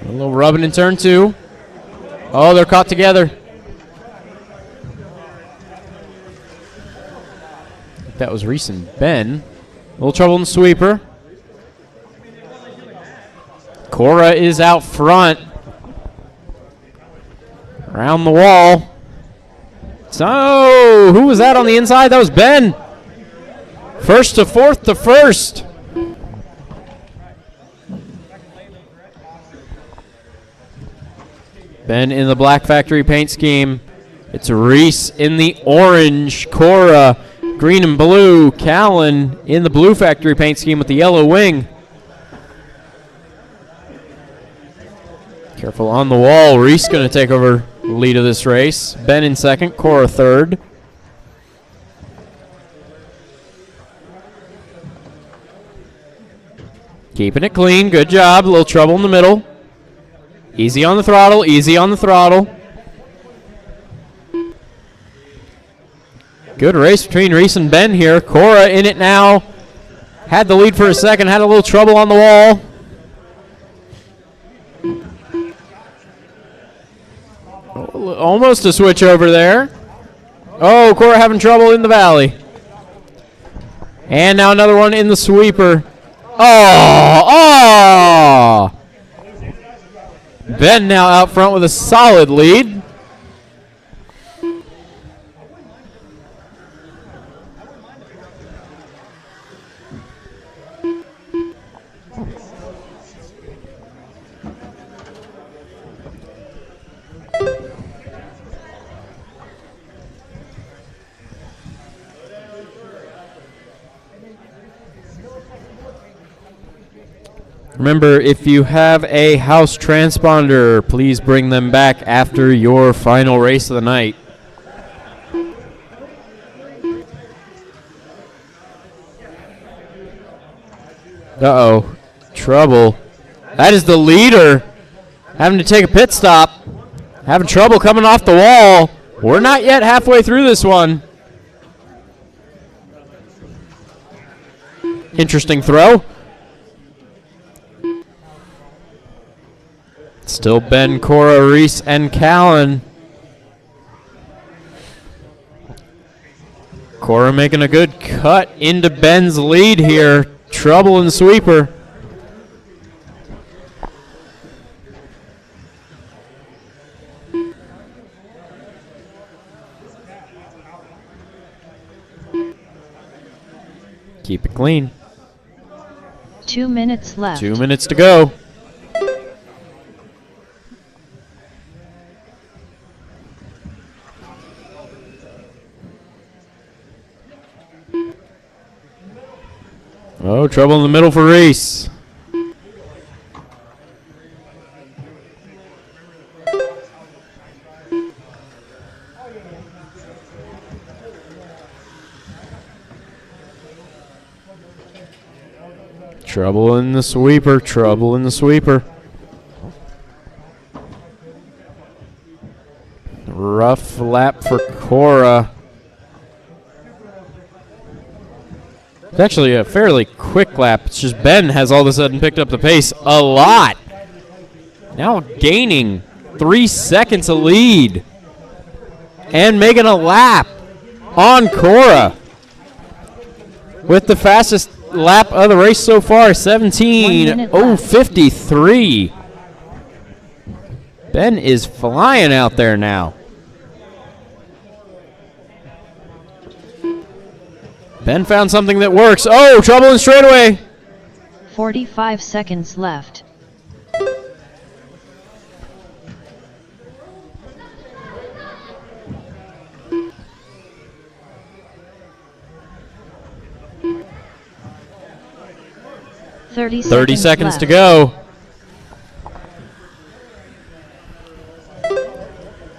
A little rubbing in turn 2. Oh, they're caught together. That was Reese and Ben. A little trouble in the sweeper. Cora is out front. Around the wall. So, who was that on the inside? That was Ben. First to fourth to first. Ben in the black factory paint scheme. It's Reese in the orange. Cora, green and blue. Callan in the blue factory paint scheme with the yellow wing. Careful on the wall. Reese going to take over the lead of this race. Ben in second, Cora third. Keeping it clean. Good job. A little trouble in the middle. Easy on the throttle. Easy on the throttle. Good race between Reese and Ben here. Cora in it now. Had the lead for a second. Had a little trouble on the wall. Almost a switch over there. Oh, Cora having trouble in the valley. And now another one in the sweeper. Oh! Ben now out front with a solid lead. Remember, if you have a house transponder, please bring them back after your final race of the night. Uh-oh. Trouble. That is the leader having to take a pit stop. Having trouble coming off the wall. We're not yet halfway through this one. Interesting throw. Still Ben, Cora, Reese, and Callan. Cora making a good cut into Ben's lead here. Trouble in the sweeper. Keep it clean. 2 minutes left. 2 minutes to go. Oh, trouble in the middle for Reese. Trouble in the sweeper, trouble in the sweeper. Rough lap for Cora. It's actually a fairly quick lap. It's just Ben has all of a sudden picked up the pace a lot. Now gaining 3 seconds of lead. And making a lap on Cora. With the fastest lap of the race so far, 17:053. Ben is flying out there now. Ben found something that works. Oh, trouble in straightaway. 45 seconds left. Thirty seconds left. to go.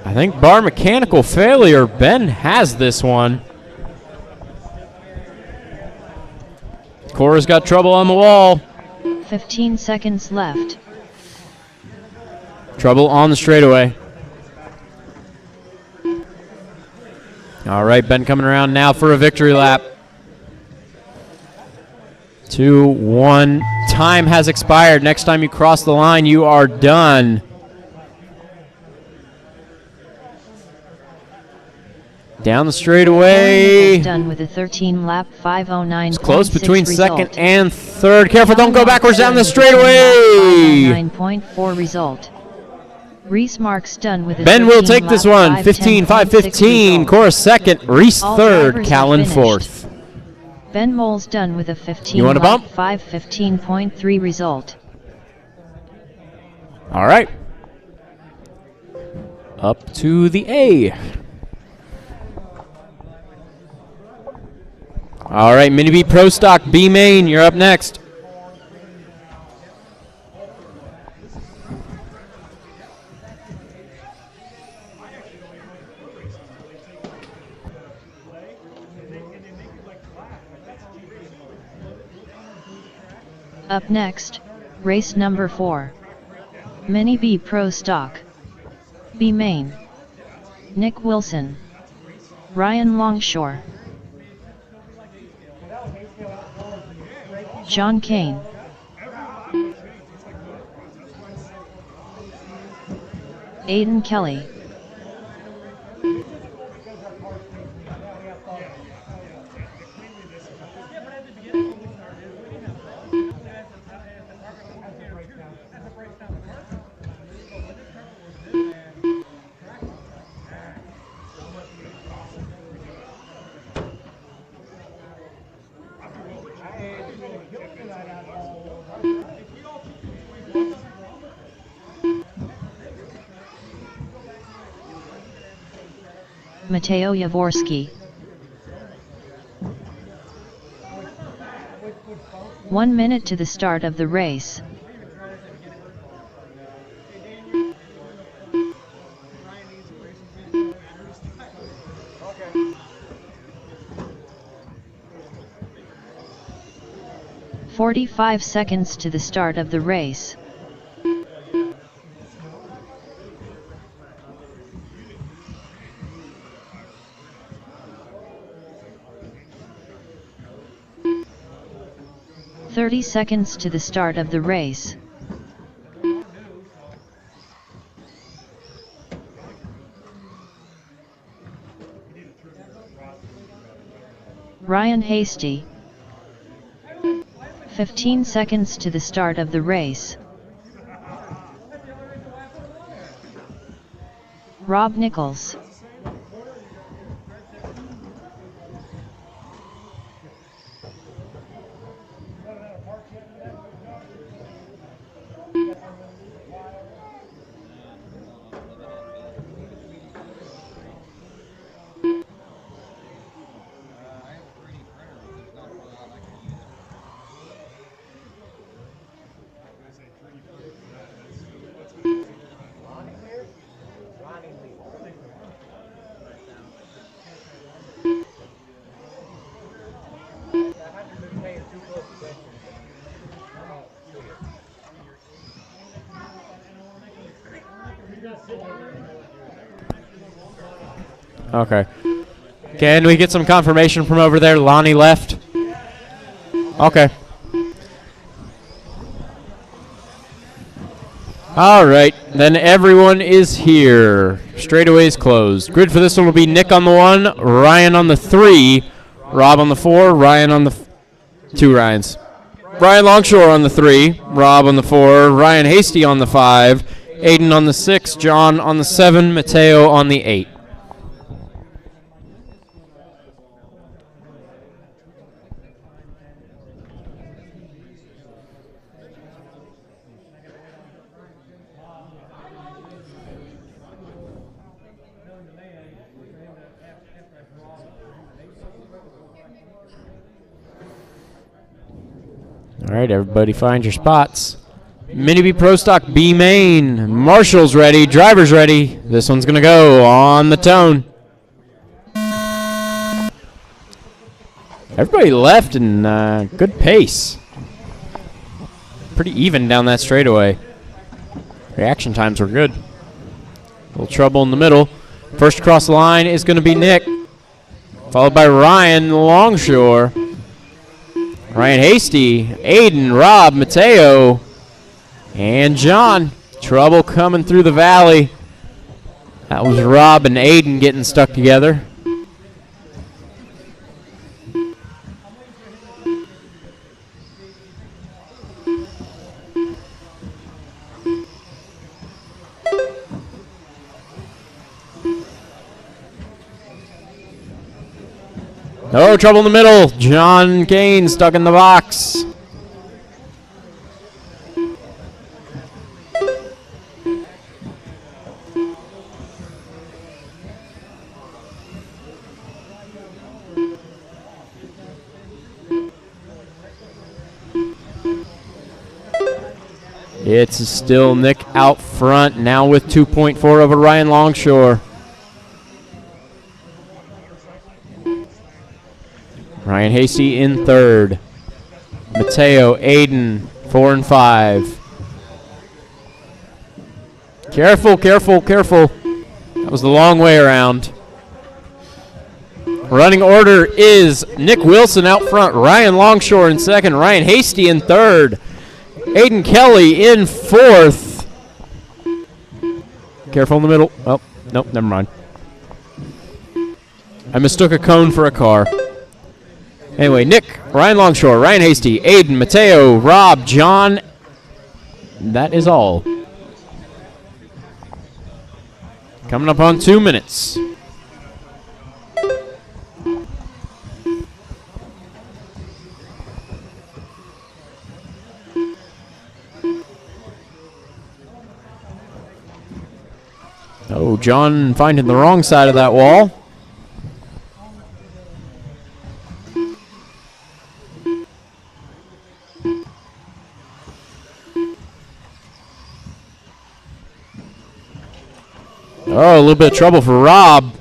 I think bar mechanical failure. Ben has this one. Cora's got trouble on the wall. 15 seconds left. Trouble on the straightaway. All right, Ben coming around now for a victory lap. 2-1. Time has expired. Next time you cross the line, you are done. Down the straightaway. Done with a 13-lap 5:09. It's close between result. second and third. Careful, don't go backwards down the straightaway. 9.4 result. Reese Marks done with a Ben will take this one. 5:15. Cora second. Reese All third. drivers Callan have fourth. Ben Moles done with a 15 You want a lap bump? 5:15.3 result. All right. Up to the A. All right, Mini B Pro Stock B Main, you're up next. Up next, race number 4. Mini B Pro Stock. B Main. Nick Wilson. Ryan Longshore. John Kane. Aiden Kelly. Mateo Yavorski. 1 minute to the start of the race. Okay. 45 seconds to the start of the race. "30 seconds to the start of the race. Ryan Hasty. 15 seconds to the start of the race. Rob Nichols. Okay. Can we get some confirmation from over there? Lonnie left? Okay. All right. Then everyone is here. Straightaways closed. Grid for this one will be Nick on the 1, Ryan on the 3, Rob on the 4, Ryan on the 2 Ryans. Ryan Longshore on the 3, Rob on the 4, Ryan Hasty on the 5, Aiden on the 6, John on the 7, Mateo on the 8. All right, everybody find your spots. Mini B Pro Stock B Main. Marshall's ready. Driver's ready. This one's going to go on the tone. Everybody left in good pace. Pretty even down that straightaway. Reaction times were good. A little trouble in the middle. First across the line is going to be Nick. followed by Ryan Longshore. Ryan Hasty, Aiden, Rob, Mateo, and John. Trouble coming through the valley. That was Rob and Aiden getting stuck together. No trouble in the middle. John Kane stuck in the box. It's still Nick out front, now with 2.4 over Ryan Longshore. Ryan Hasty in third. Mateo, Aiden, 4 and 5. Careful, careful, careful. That was the long way around. Running order is Nick Wilson out front, Ryan Longshore in second, Ryan Hasty in third, Aiden Kelly in fourth. Careful in the middle. Oh, nope, never mind. I mistook a cone for a car. Anyway, Nick, Ryan Longshore, Ryan Hasty, Aiden, Mateo, Rob, John. That is all. Coming up on 2 minutes. Oh, John finding the wrong side of that wall. Oh, a little bit of trouble for Rob.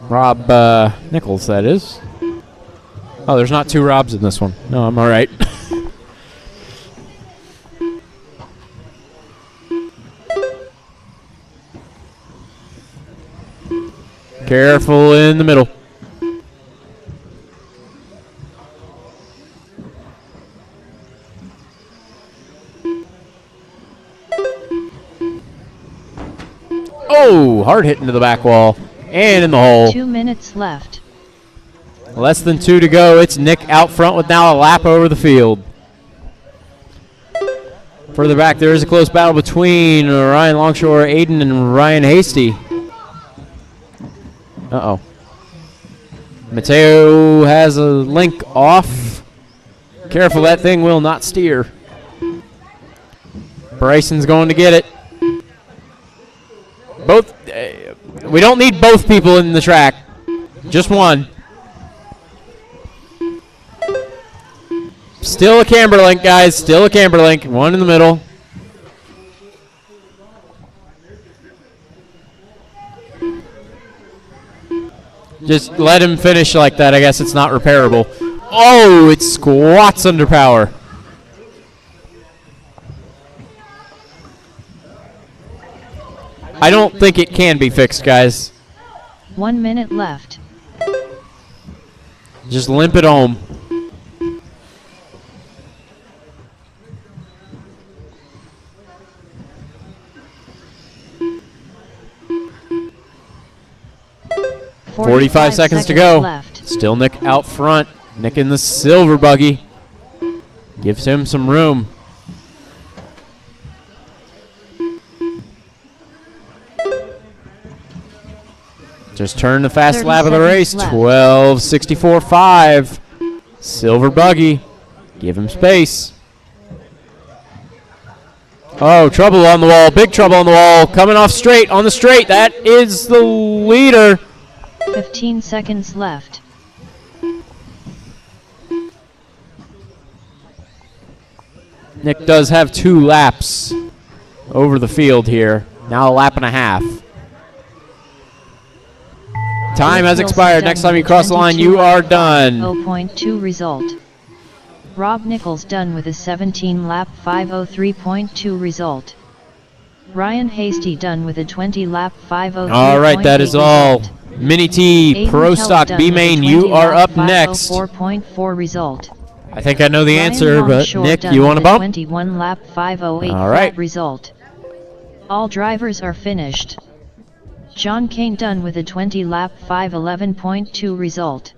Rob Nichols, that is. Oh, there's not two Robs in this one. No, I'm all right. Careful in the middle. Oh, hard hit into the back wall and in the hole. 2 minutes left. Less than 2 to go. It's Nick out front with now a lap over the field. Further back, there is a close battle between Ryan Longshore, Aiden, and Ryan Hasty. Uh-oh. Mateo has a link off. Careful, that thing will not steer. Bryson's going to get it. Both. We don't need both people in the track. Just one. Still a camber link, guys. Still a camber link. One in the middle. Just let him finish like that. I guess it's not repairable. Oh, it squats under power. I don't think it can be fixed, guys. 1 minute left. Just limp it home. Forty-five seconds to go. Left. Still Nick out front. Nick in the silver buggy. Gives him some room. Just turn the fast lap of the race. 12:64.5. Silver buggy. Give him space. Oh, trouble on the wall. Big trouble on the wall. Coming off straight on the straight. That is the leader. 15 seconds left. Nick does have 2 laps over the field here. Now a lap and a half. Time has expired. Next time you cross the line, you are done. 0.2 result. Rob Nichols done with a 17-lap 5:03.2 result. Ryan Hasty done with a 20-lap 5:03.8 All right, that is all. result. Mini T Aiden Pro Held Stock done B with a Main, 20 you are lap up next. 504.4 result. I think I know the Ryan answer, but Longshore Nick, done you with want a to bump? 21 lap 508 All flat right. result. All drivers are finished. John Kane done with a 20 lap 511.2 result.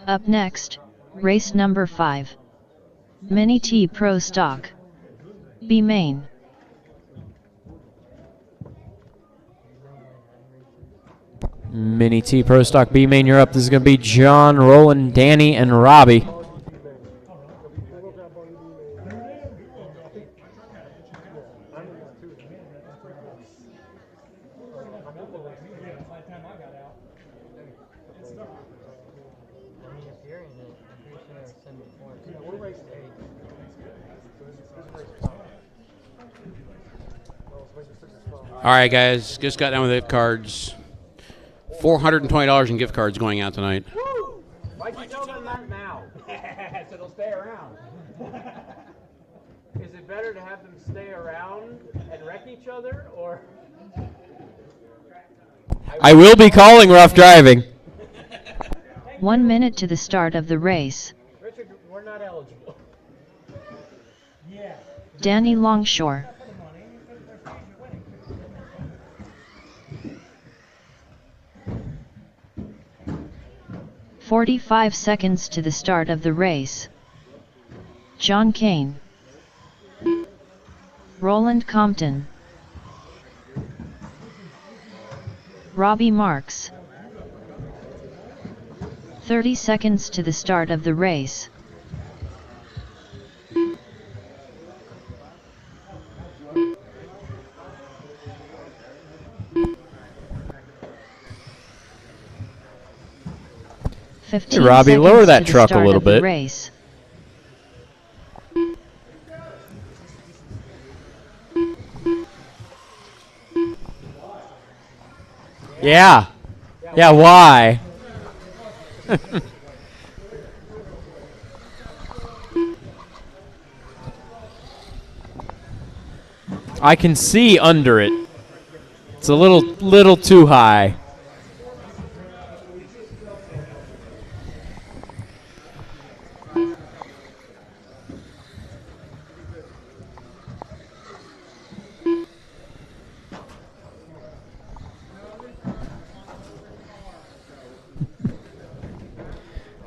Up next, race number 5. Mini T Pro Stock B Main. Mini T Pro Stock B Main, you're up. This is going to be John, Roland, Danny, and Robbie. All right, guys, just got done with gift cards. $420 in gift cards going out tonight. Why'd you tell them that now? So they'll stay around. Is it better to have them stay around and wreck each other, or? I will be calling rough driving. 1 minute to the start of the race. Richard, we're not eligible. Danny Longshore. 45 seconds to the start of the race. John Kane. Roland Compton. Robbie Marks. 30 seconds to the start of the race. Hey, Robbie, lower that truck a little bit. Race. Yeah. Yeah, why? I can see under it. It's a little too high.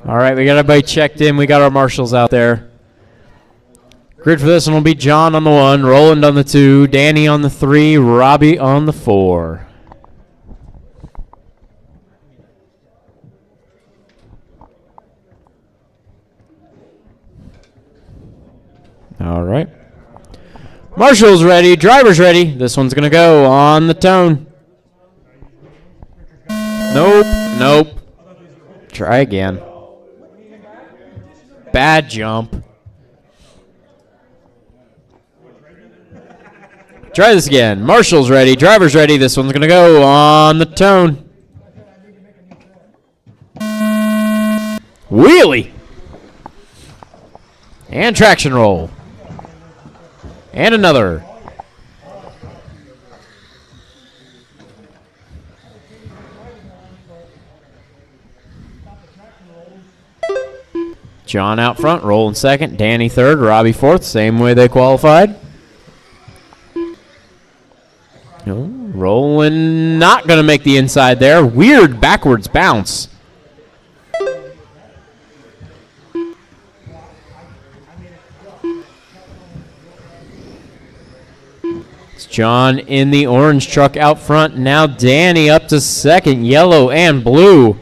All right, we got everybody checked in. We got our marshals out there. Grid for this one will be John on the 1, Roland on the 2, Danny on the 3, Robbie on the 4. All right. Marshals ready, drivers ready. This one's going to go on the tone. Nope. Try again. Bad jump. Try this again. Marshals ready. Drivers ready. This one's going to go on the tone. Wheelie. And traction roll. And another. John out front, rolling second, Danny third, Robbie fourth, same way they qualified. No, rolling, not going to make the inside there. Weird backwards bounce. It's John in the orange truck out front. Now Danny up to second, yellow and blue.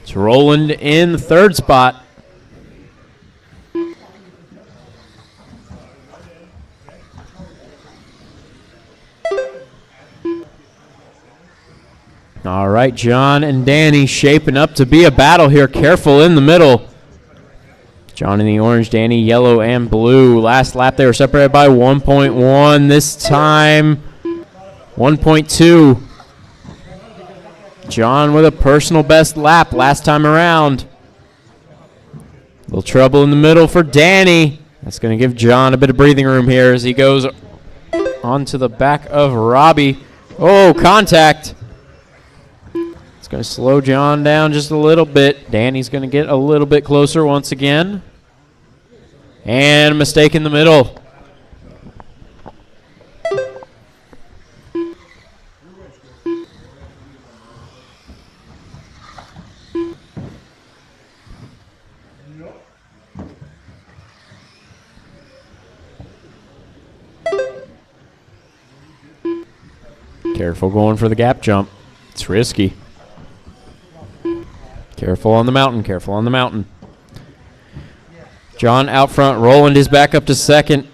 It's Roland in the third spot. All right, John and Danny shaping up to be a battle here. Careful in the middle. John in the orange, Danny yellow and blue. Last lap they were separated by 1.1. This time 1.2. John with a personal best lap last time around. Little trouble in the middle for Danny. That's going to give John a bit of breathing room here as he goes onto the back of Robbie. Oh, contact. It's going to slow John down just a little bit. Danny's going to get a little bit closer once again. And a mistake in the middle. Careful going for the gap jump. It's risky. Careful on the mountain. Careful on the mountain. John out front. Roland is back up to second.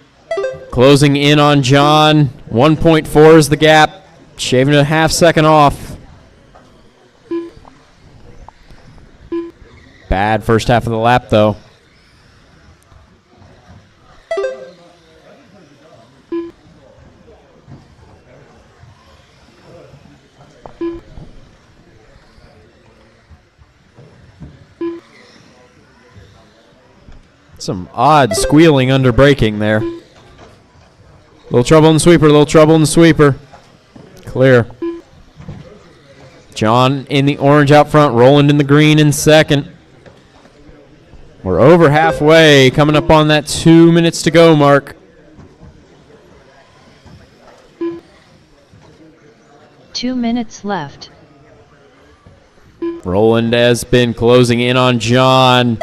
Closing in on John. 1.4 is the gap. Shaving a half second off. Bad first half of the lap, though. Some odd squealing under braking there. Little trouble in the sweeper, little trouble in the sweeper. Clear. John in the orange out front, Roland in the green in second. We're over halfway, coming up on that 2 minutes to go mark. 2 minutes left. Roland has been closing in on John.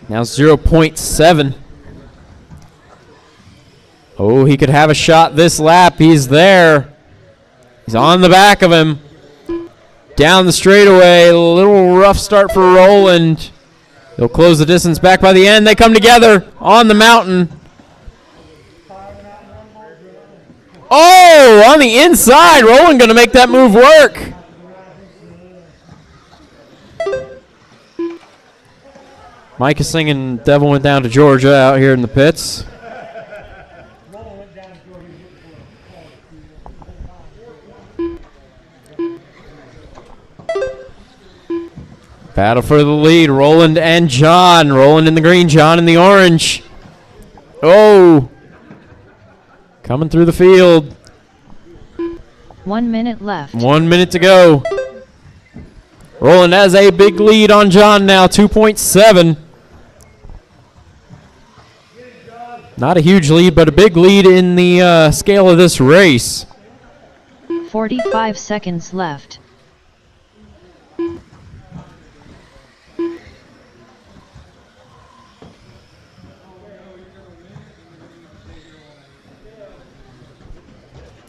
Now 0.7. Oh, he could have a shot this lap. He's there. He's on the back of him. Down the straightaway. A little rough start for Roland. They'll close the distance back by the end. They come together on the mountain. Oh, on the inside. Roland going to make that move work. Mike is singing Devil Went Down to Georgia out here in the pits. Battle for the lead, Roland and John. Roland in the green, John in the orange. Oh! Coming through the field. 1 minute left. 1 minute to go. Roland has a big lead on John now, 2.7. Not a huge lead, but a big lead in the scale of this race. 45 seconds left.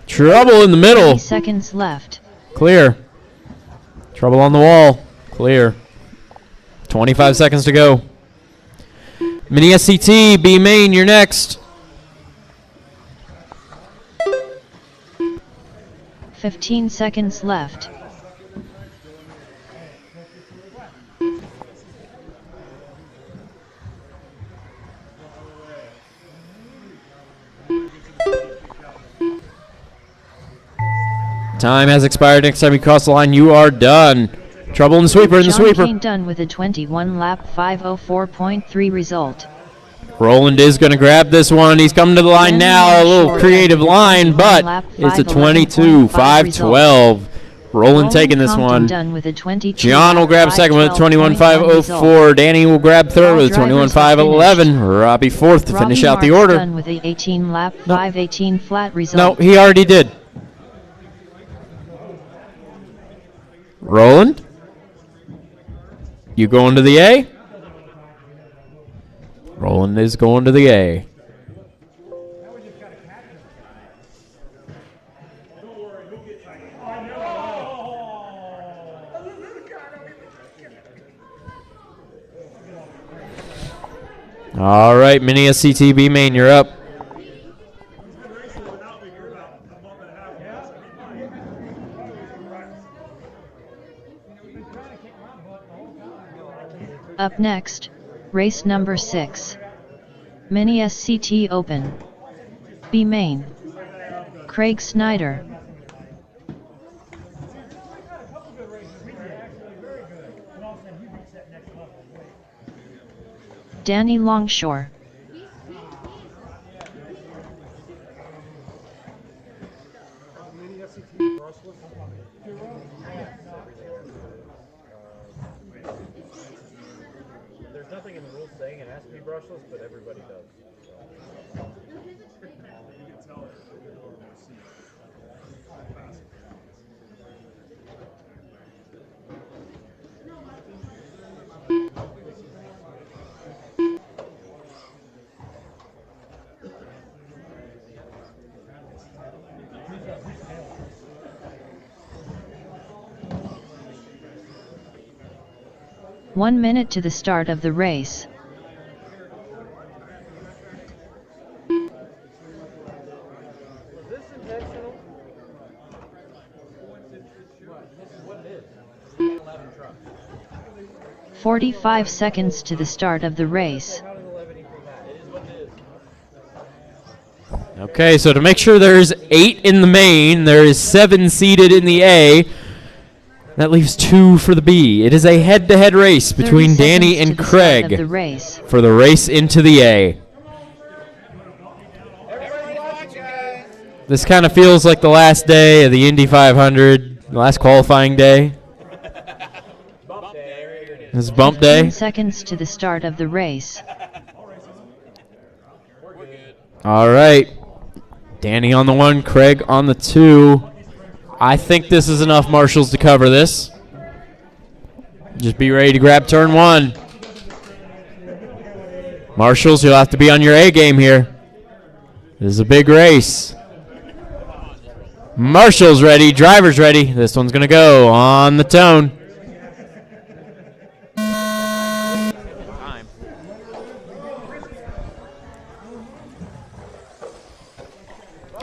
Trouble in the middle. 30 seconds left. Clear. Trouble on the wall. Clear. 25 seconds to go. Mini SCT, B main, you're next. 15 seconds left. Time has expired. Next time you cross the line, you are done. Trouble in the sweeper, John Kane done with a 21 lap 5:04.3 result. Roland is going to grab this one. He's coming to the line now. A little creative line, but it's a 22 5:12. Roland taking this one. John will grab second with 21 5:04. Danny will grab third with 21 5:11. Robbie fourth to finish out the order. Done with a 18 lap 5:18 flat result. No, he already did. Roland, you going to the A? Roland is going to the A. All right, Mini SCTB main, you're up. Up next, Race number 6. Mini SCT Open. B Main. Craig Snyder. Danny Longshore. There's nothing in the rules saying it has to be brushless, but everybody does. One minute to the start of the race. Was this intentional? This is what it is. 11 trucks. 45 seconds to the start of the race. How does 11 equal that? It is what it is. Okay, so to make sure there's 8 in the main, there is 7 seated in the A. That leaves 2 for the B. It is a head-to-head race between Danny and Craig for the race into the A. This kind of feels like the last day of the Indy 500, the last qualifying day. This is bump day. 15 seconds to the start of the race. All right. Danny on the 1, Craig on the 2. I think this is enough marshals to cover this. Just be ready to grab turn 1. Marshals, you'll have to be on your A game here. This is a big race. Marshals ready, drivers ready. This one's going to go on the tone.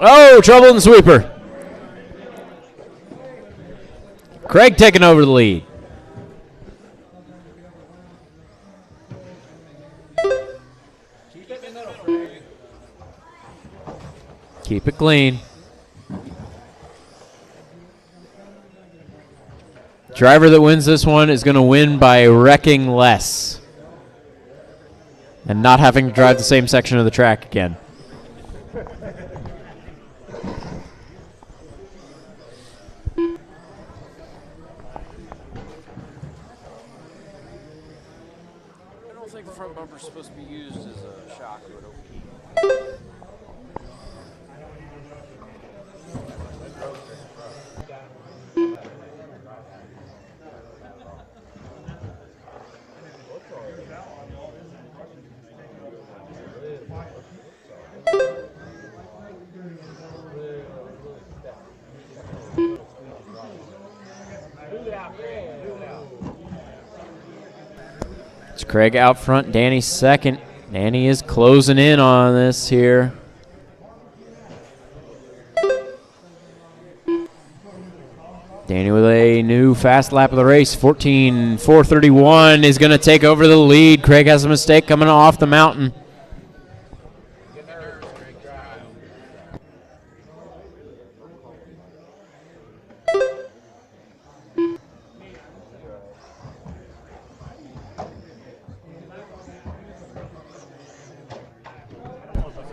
Oh, trouble in the sweeper. Craig taking over the lead. Keep it clean. Driver that wins this one is going to win by wrecking less and not having to drive the same section of the track again. Supposed to be used as a shock, but okay. It's Craig out front, Danny second. Danny is closing in on this here. Danny with a new fast lap of the race, 14.431 is going to take over the lead. Craig has a mistake coming off the mountain.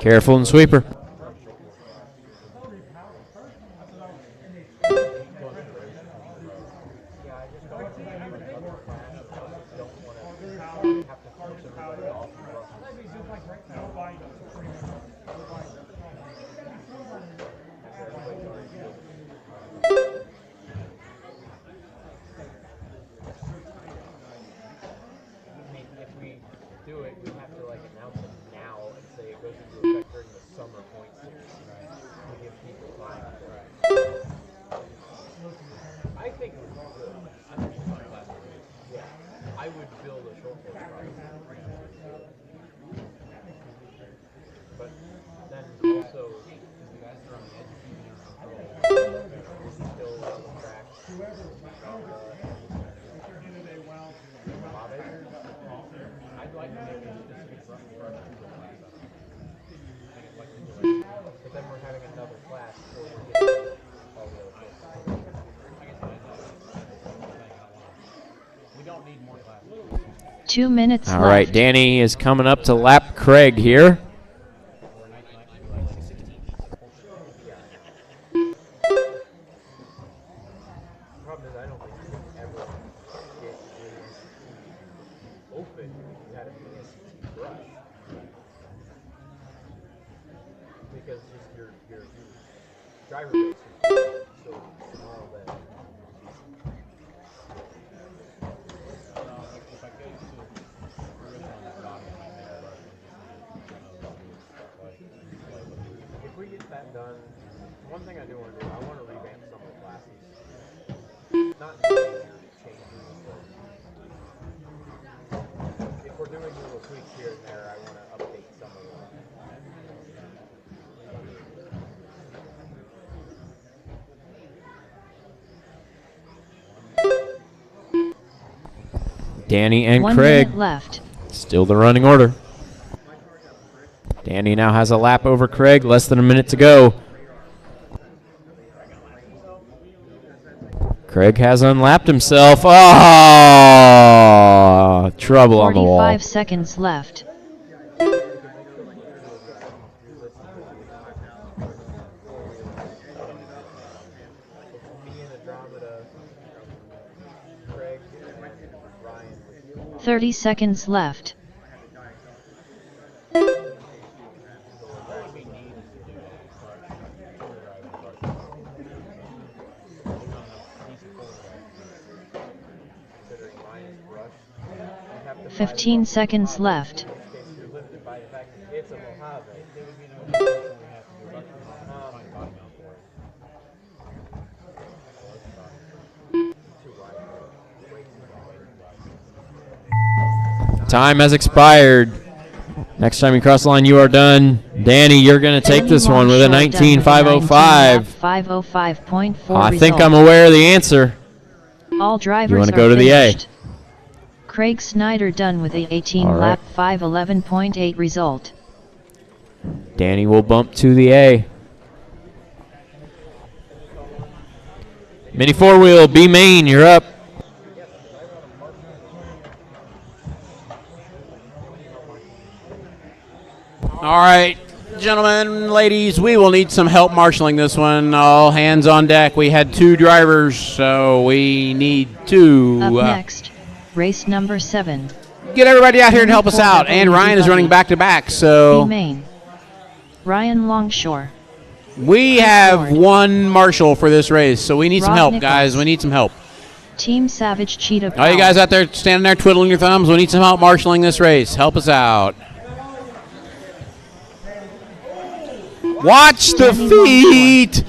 Careful in sweeper. I'd like to But then we're having another class before we're getting all the other kids. We don't need more classes. 2 minutes All left. right, Danny is coming up to lap Craig here. Problem is, I don't think you can ever get open at a PST brush. Because just your driver base is so small that if we get that done, one thing I do want to do, I want to revamp some of the classes. Not major changes, but if we're doing little tweaks here and there, I want to update some of them. Danny and 1 Craig. minute left. Still the running order. Danny now has a lap over Craig, less than a minute to go. Craig has unlapped himself. Oh, trouble on the wall. 45 seconds left. Me and Andromeda, Craig and Ryan. 30 seconds left. Considering Ryan's brush, you have to 15 seconds left. you're limited by the fact that it's a Mojave. There would be no reason we have to do Time has expired. Next time you cross the line, you are done. Danny, you're going to take this one with a 19.505. 505.4 I think I'm aware of the answer. All drivers You want to are go to the A? finished. Craig Snyder done with a 18 All right. lap 511.8 result. Danny will bump to the A. Mini four-wheel, B main, you're up. All right, gentlemen, ladies, we will need some help marshaling this one. All hands on deck. We had 2 drivers, so we need 2. Up next, race number 7. Get everybody out here and help us out. And Ryan is running back-to-back, B so main. Ryan Longshore. we have 1 marshal for this race. So we need some Rob help, Nichols. guys. We need some help. Team Savage Cheetah All you Power. guys out there standing there twiddling your thumbs, we need some help marshaling this race. Help us out. Watch the Danny feet.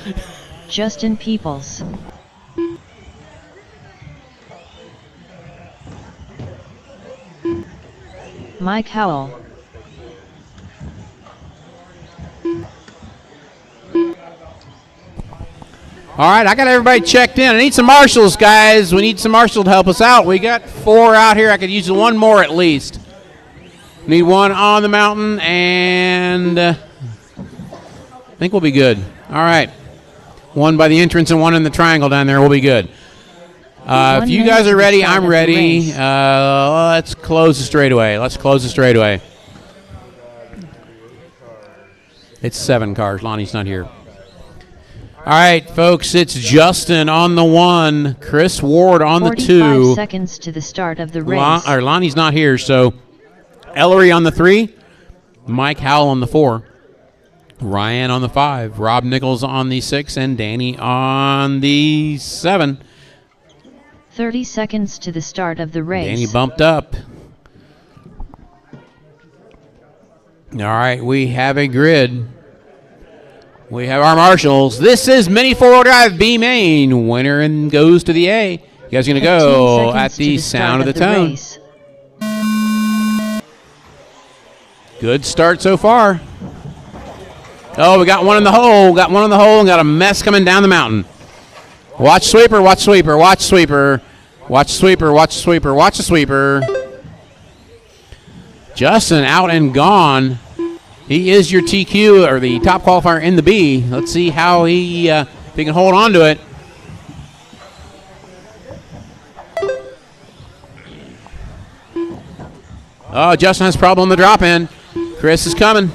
Justin Peoples. Mike Howell. All right, I got everybody checked in. I need some marshals, guys. We need some marshals to help us out. We got 4 out here. I could use 1 more at least. Need 1 on the mountain, and I think we'll be good. All right. 1 by the entrance and 1 in the triangle down there. We'll be good. If you guys are ready, I'm ready. Let's close the straightaway. Let's close the straightaway. It's 7 cars. Lonnie's not here. All right, folks, it's Justin on the 1, Chris Ward on the 2. 45 seconds to the start of the race. Lonnie's not here, so Ellery on the 3, Mike Howell on the 4, Ryan on the 5, Rob Nichols on the 6, and Danny on the 7. 30 seconds to the start of the race. Danny bumped up. All right, we have a grid. We have our marshals. This is Mini 4-wheel drive B main. Winner and goes to the A. You guys are going to 15 go seconds at to the start sound of the the tone. race. Good start so far. Oh, we got 1 in the hole. Got 1 in the hole and got a mess coming down the mountain. Watch sweeper, watch sweeper, watch sweeper. Watch sweeper, watch sweeper, watch the sweeper. Justin out and gone. He is your TQ, or the top qualifier in the B. Let's see how he if he can hold on to it. Oh, Justin has a problem on the drop in. Chris is coming.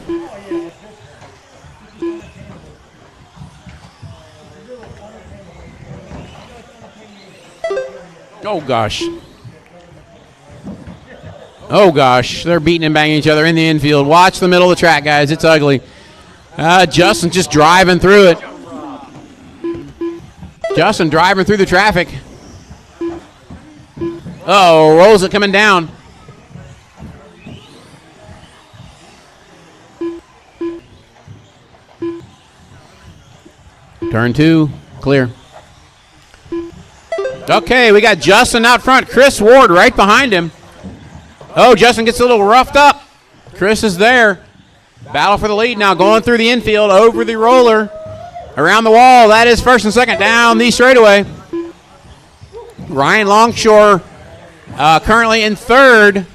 Oh, gosh. Oh, gosh. They're beating and banging each other in the infield. Watch the middle of the track, guys. It's ugly. Justin just driving through it. Justin driving through the traffic. Oh, rolls it coming down. Turn 2, clear. Okay, we got Justin out front. Chris Ward right behind him. Oh, Justin gets a little roughed up. Chris is there. Battle for the lead now, going through the infield, over the roller, around the wall. That is first and second, down the straightaway. Ryan Longshore currently in third.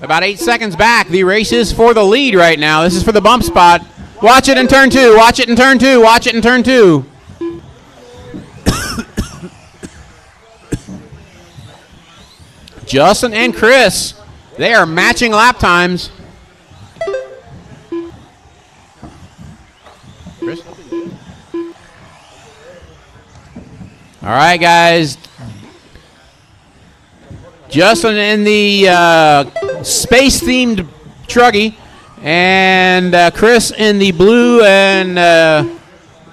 About 8 seconds back. The race is for the lead right now. This is for the bump spot. Watch it in turn 2. Watch it in turn 2. Watch it in turn 2. Justin and Chris, they are matching lap times. Chris? All right, guys. Justin in the space-themed truggy, and Chris in the blue and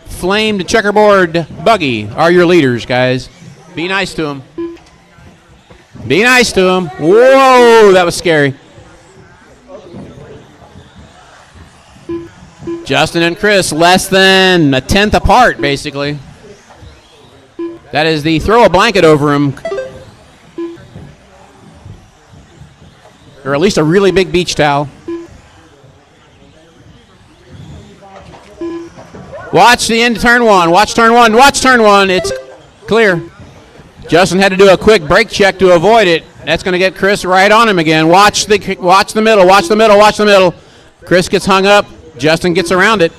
flamed checkerboard buggy are your leaders, guys. Be nice to them. Be nice to him. Whoa, that was scary. Justin and Chris less than a tenth apart, basically. That is the throw a blanket over him. Or at least a really big beach towel. Watch the end of turn 1. Watch turn 1. Watch turn 1. It's clear. Justin had to do a quick brake check to avoid it. That's going to get Chris right on him again. Watch the middle. Watch the middle. Watch the middle. Chris gets hung up. Justin gets around it.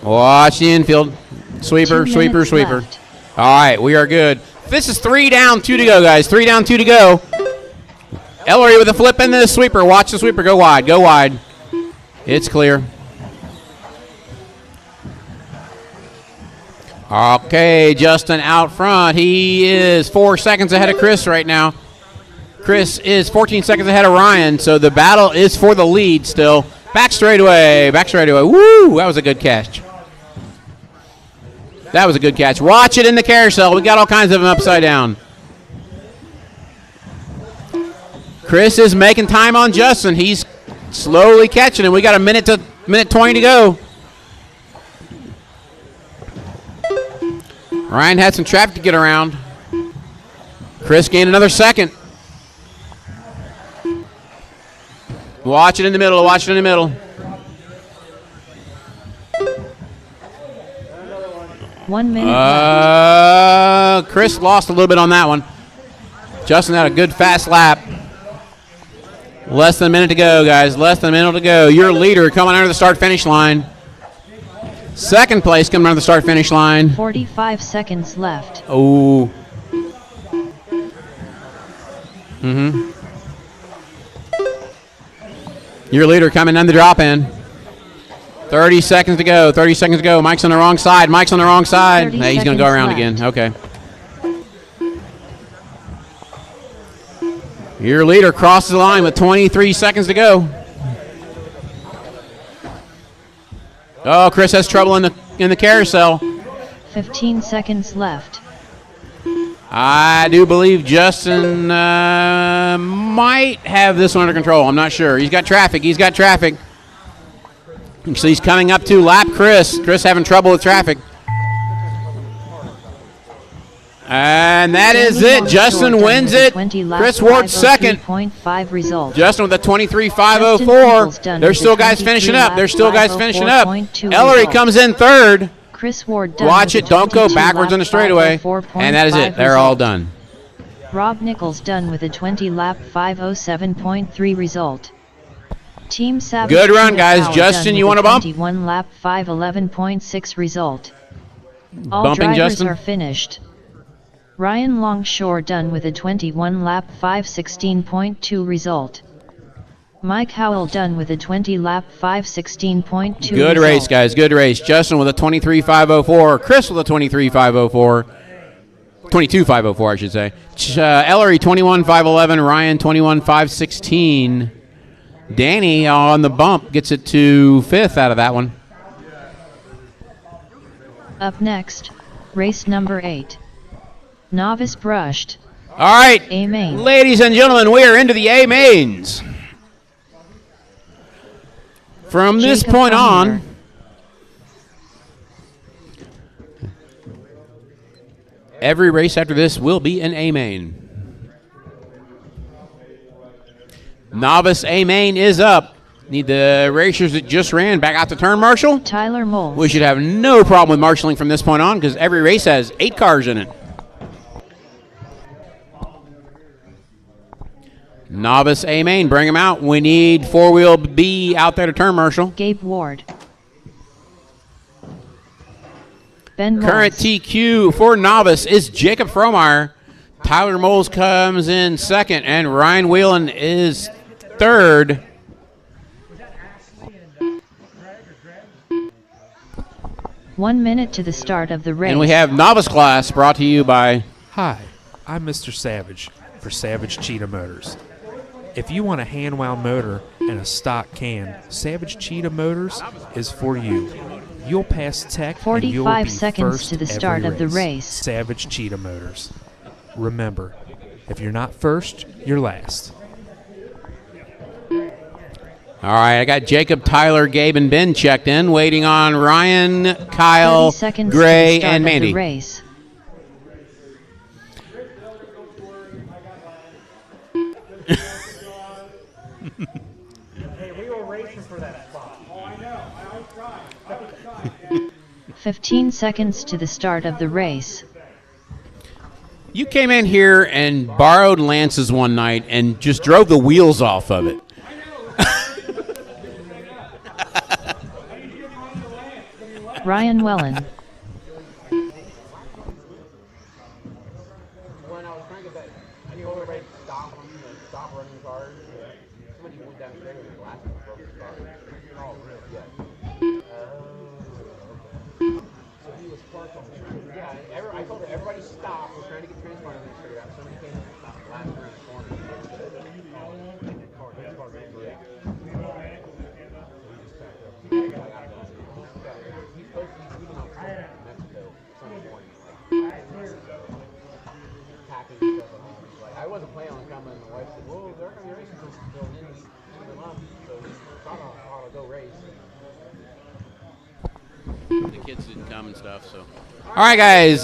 Watch the infield. Sweeper, sweeper, sweeper. Left. All right, we are good. This is 3 down, 2 to go, guys. 3 down, 2 to go. Ellery with a flip into the sweeper. Watch the sweeper go wide. Go wide. It's clear. Okay, Justin out front. He is 4 seconds ahead of Chris right now. Chris is 14 seconds ahead of Ryan, so the battle is for the lead still. Back straightaway, back straightaway. Woo, that was a good catch. That was a good catch. Watch it in the carousel. We got all kinds of them upside down. Chris is making time on Justin. He's slowly catching him. We got a minute 20 to go. Ryan had some traffic to get around. Chris gained another second. Watch it in the middle. Watch it in the middle. 1 minute left. Chris lost a little bit on that one. Justin had a good fast lap. Less than a minute to go, guys. Less than a minute to go. Your leader coming under the start-finish line. Second place coming under the start-finish line. 45 seconds left. Oh. Your leader coming on the drop-in. 30 seconds to go. 30 seconds to go. Mike's on the wrong side. Mike's on the wrong side. Hey, he's going to go around again. Okay. Your leader crosses the line with 23 seconds to go. Oh, Chris has trouble in the carousel. 15 seconds left. I do believe Justin might have this one under control. I'm not sure. He's got traffic. He's got traffic. So he's coming up to lap Chris. Chris having trouble with traffic. And that is it. Justin wins it. Chris Ward second. Justin with a 23.504. There's still guys finishing up. There's still guys finishing up. Ellery comes in third. Chris Ward done Watch with it. a Don't go 22 backwards lap on the straightaway. 504.5 And that is it. They're all done. Rob Nichols done with a 20 lap 507.3 result. Team Savage Good run, Cheetah guys. Power Justin, done you with want a a bump? 21 lap 511.6 result. All Bumping, drivers Justin? are finished. Ryan Longshore done with a 21 lap 516.2 result. Mike Howell done with a 20 lap 516.2 Good result. race, guys. Good race. Justin with a 23.504. Chris with a 23.504. 22.504, I should say. Ellery 21.511. Ryan 21.516. Danny on the bump gets it to 5th out of that one. Up next, race number 8. Novice brushed. All right, A main. ladies and gentlemen, we are into the A mains. From this Jacob point Palmer. on, every race after this will be an A main. Novice A main is up. Need the racers that just ran back out to turn marshal. Tyler Moles. We should have no problem with marshalling from this point on because every race has 8 cars in it. Novice A main, bring them out. We need 4-wheel B out there to turn marshal. Gabe Ward. Ben Current Moles. TQ for novice is Jacob Fromeyer. Tyler Moles comes in 2nd, and Ryan Whelan is 3rd. One minute to the start of the race. And we have novice class brought to you by... Hi, I'm Mr. Savage for Savage Cheetah Motors. If you want a hand-wound motor and a stock can, Savage Cheetah Motors is for you. You'll pass tech and you'll 45 be seconds first to the every start of the race. Savage Cheetah Motors. Remember, if you're not first, you're last. All right, I got Jacob, Tyler, Gabe, and Ben checked in, waiting on Ryan, Kyle, 30 seconds Gray, to the start and of Mandy. the race. Hey, we were racing for that spot. Oh, I know. I tried. 15 seconds to the start of the race. You came in here and borrowed Lance's one night and just drove the wheels off of it. Ryan Wellen. When I was trying to get that, I told everybody to stop them and stop running cars. Somebody went down there with their glasses and broke his car. Oh, really? Yeah. So he was parked on the street. Yeah, I told her, everybody stop. We're trying to get transponder things figured out. Somebody came and stopped the last turn in the corner. And the car didn't break. So we just packed up. He's supposed to be leaving on Mexico Sunday morning. Packing stuff at home. Like, I wasn't planning on coming, and my wife said, "Well, they're going to be racing till the end of the month, so we thought I'll go race." The kids didn't come and stuff, so. All right, guys.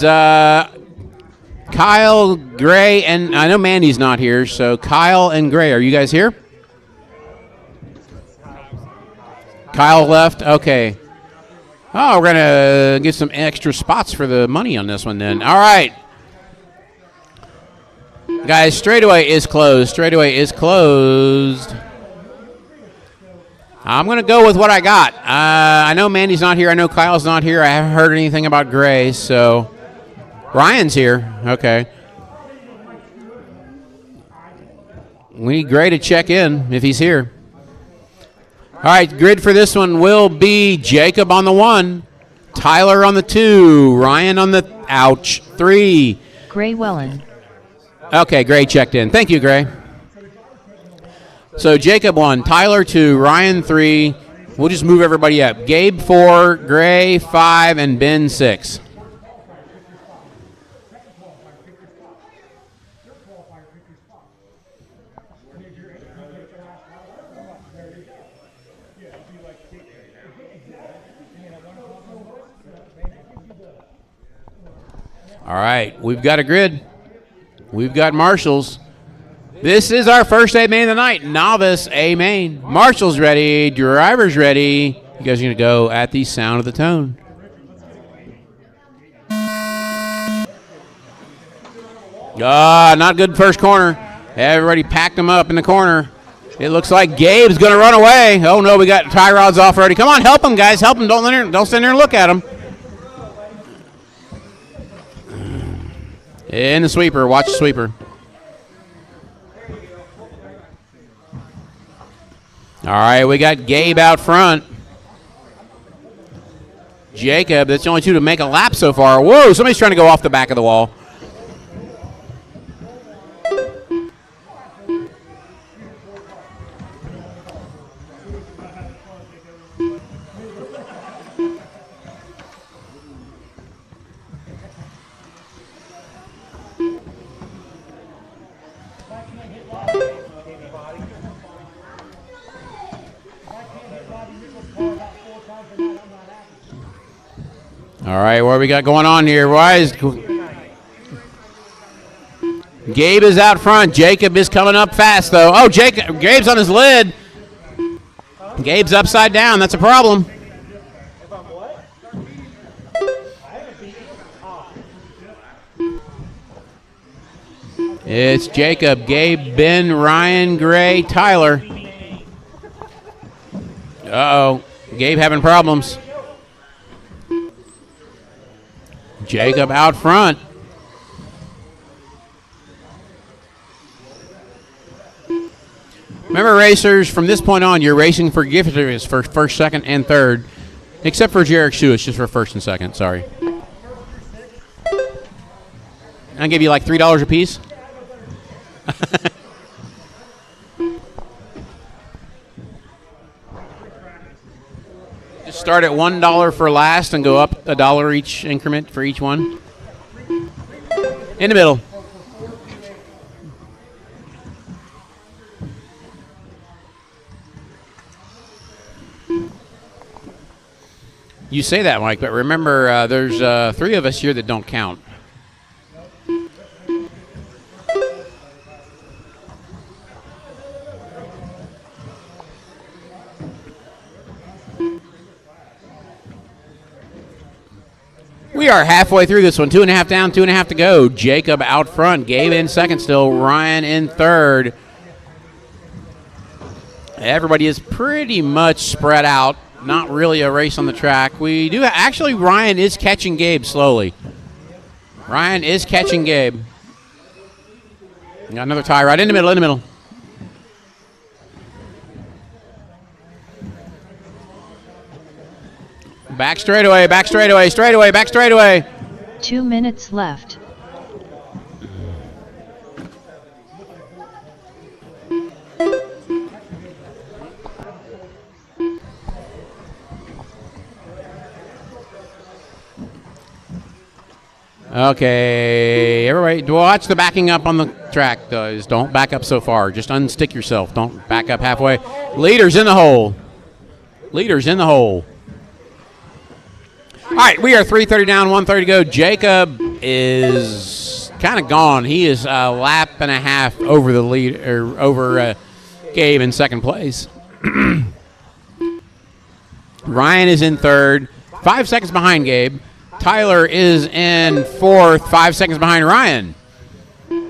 Kyle, Gray, and I know Mandy's not here, so Kyle and Gray, are you guys here? Kyle left? Okay. Oh, we're going to get some extra spots for the money on this one then. All right. Guys, straightaway is closed. Straightaway is closed. I'm going to go with what I got. I know Mandy's not here. I know Kyle's not here. I haven't heard anything about Gray, so Ryan's here. Okay. We need Gray to check in if he's here. All right, grid for this one will be Jacob on the 1, Tyler on the 2, Ryan on the 3. Gray Wellen. Okay, Gray checked in. Thank you, Gray. So Jacob 1, Tyler 2, Ryan 3. We'll just move everybody up. Gabe 4, Gray 5, and Ben 6. All right, we've got a grid. We've got marshals. This is our first A main of the night. Novice A main. Marshals ready. Drivers ready. You guys are going to go at the sound of the tone. Not good first corner. Everybody packed him up in the corner. It looks like Gabe's going to run away. Oh, no, we got tie rods off already. Come on, help him, guys. Help him. Don't stand there and look at him. In the sweeper. Watch the sweeper. All right, we got Gabe out front. Jacob, that's the only two to make a lap so far. Whoa, somebody's trying to go off the back of the wall. All right, what we got going on here? Gabe is out front. Jacob is coming up fast, though. Oh, Gabe's on his lid. Gabe's upside down. That's a problem. It's Jacob, Gabe, Ben, Ryan, Gray, Tyler. Uh-oh. Gabe having problems. Jacob out front. Remember, racers, from this point on, you're racing for gift certificates for first, second, and third. Except for Jarek Shu, it's just for first and second. Sorry. I'll give you like $3 a piece. Just start at $1 for last and go up $1 each increment for each one. In the middle. You say that, Mike, but remember, there's 3 of us here that don't count. We are halfway through this one. 2.5 down, 2.5 to go. Jacob out front. Gabe in second still. Ryan in third. Everybody is pretty much spread out. Not really a race on the track. We do actually. Ryan is catching Gabe slowly. Ryan is catching Gabe. Got another tie right in the middle. In the middle. Back straightaway, back straightaway, straightaway, back straightaway. 2 minutes left. Okay, everybody, watch the backing up on the track, guys. Don't back up so far. Just unstick yourself. Don't back up halfway. Leaders in the hole. Leaders in the hole. All right, we are 3:30 down, 1:30 to go. Jacob is kind of gone. He is a lap and a half over the lead, or over Gabe in second place. Ryan is in third, 5 seconds behind Gabe. Tyler is in fourth, 5 seconds behind Ryan.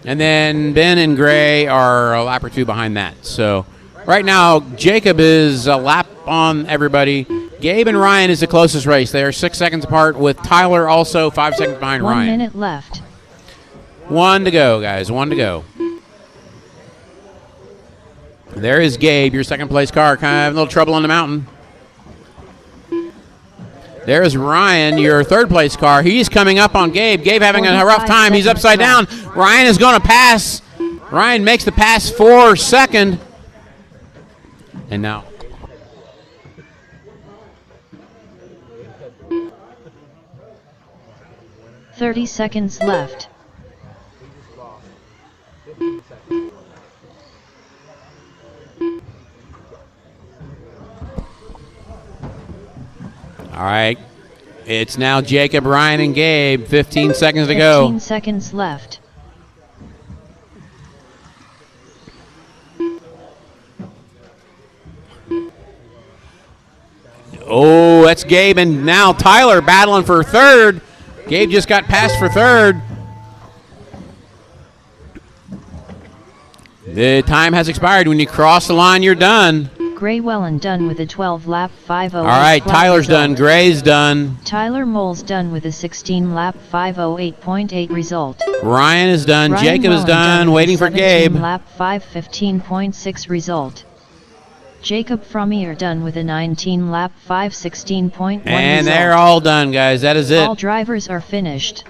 And then Ben and Gray are a lap or two behind that. So right now, Jacob is a lap on everybody. Gabe and Ryan is the closest race. They are 6 seconds apart, with Tyler also 5 seconds behind 1 Ryan. 1 minute left. 1 to go, guys. 1 to go. There is Gabe, your second place car. Kind of having a little trouble on the mountain. There is Ryan, your third place car. He's coming up on Gabe. Gabe having a rough time. He's upside down. Ryan is going to pass. Ryan makes the pass for second. And now. "30 seconds left. All right. It's now Jacob, Ryan, and Gabe. 15 seconds to go. 15 seconds left. Oh, that's Gabe, and now Tyler battling for third. Gabe just got passed for third. The time has expired. When you cross the line, you're done. Gray Wellen done with a 12-lap 5:08. All right, Tyler's done. Gray's done. Tyler Moles done with a 16-lap 5:08.8 result. Ryan is done. Ryan Jacob is Wellen done. with Waiting a for Gabe. 17-lap 5:15.6 result. Jacob Frommier done with a 19-lap 5:16.1 And result. they're all done, guys. That is it. All drivers are finished.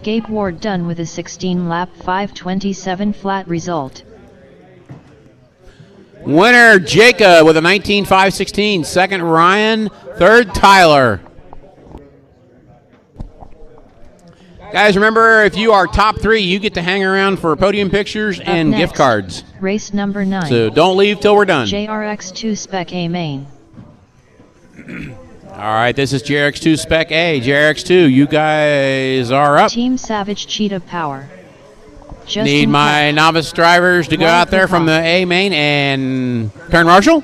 Gabe Ward done with a 16-lap 5:27 flat result. Winner, Jacob with a 19.516. Second, Ryan. Third, Tyler. Guys, remember, if you are top 3, you get to hang around for podium pictures and next, gift cards. Race number 9. So don't leave till we're done. JRX2 Spec A main. All right, this is JRX2 Spec A. JRX2, you guys are up. Team Savage Cheetah Power. Justin Need my novice drivers to go out there from the A main and turn marshal.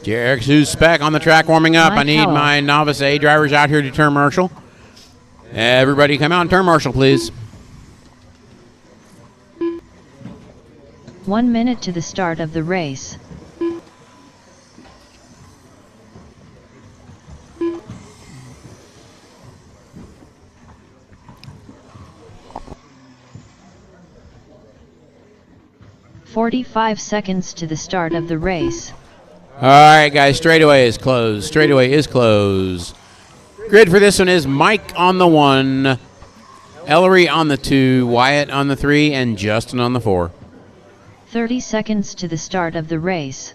JRX2 Spec on the track warming up. I need my novice A drivers out here to turn marshal. Everybody come out and turn marshal, please. 1 minute to the start of the race. "45 seconds to the start of the race. All right, guys, straightaway is closed. Straightaway is closed. Grid for this one is Mike on the 1, Ellery on the 2, Wyatt on the 3, and Justin on the 4. 30 seconds to the start of the race.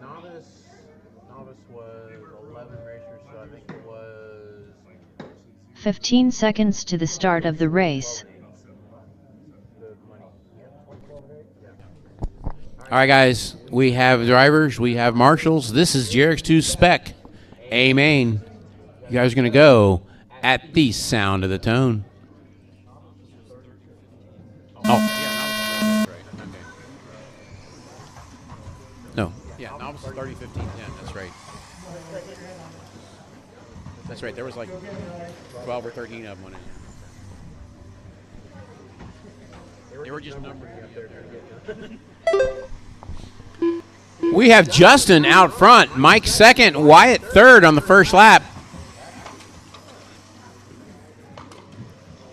Novice was 11 racers, so I think it was 15 seconds to the start of the race. All right, guys, we have drivers, we have marshals. This is JRX2 Spec A main. You guys are going to go at the sound of the tone. Oh. No. Yeah, novice is 30, 15, 10. That's right. That's right. There was like 12 or 13 of them on it. They were just numbered up there. We have Justin out front, Mike second, Wyatt third on the first lap.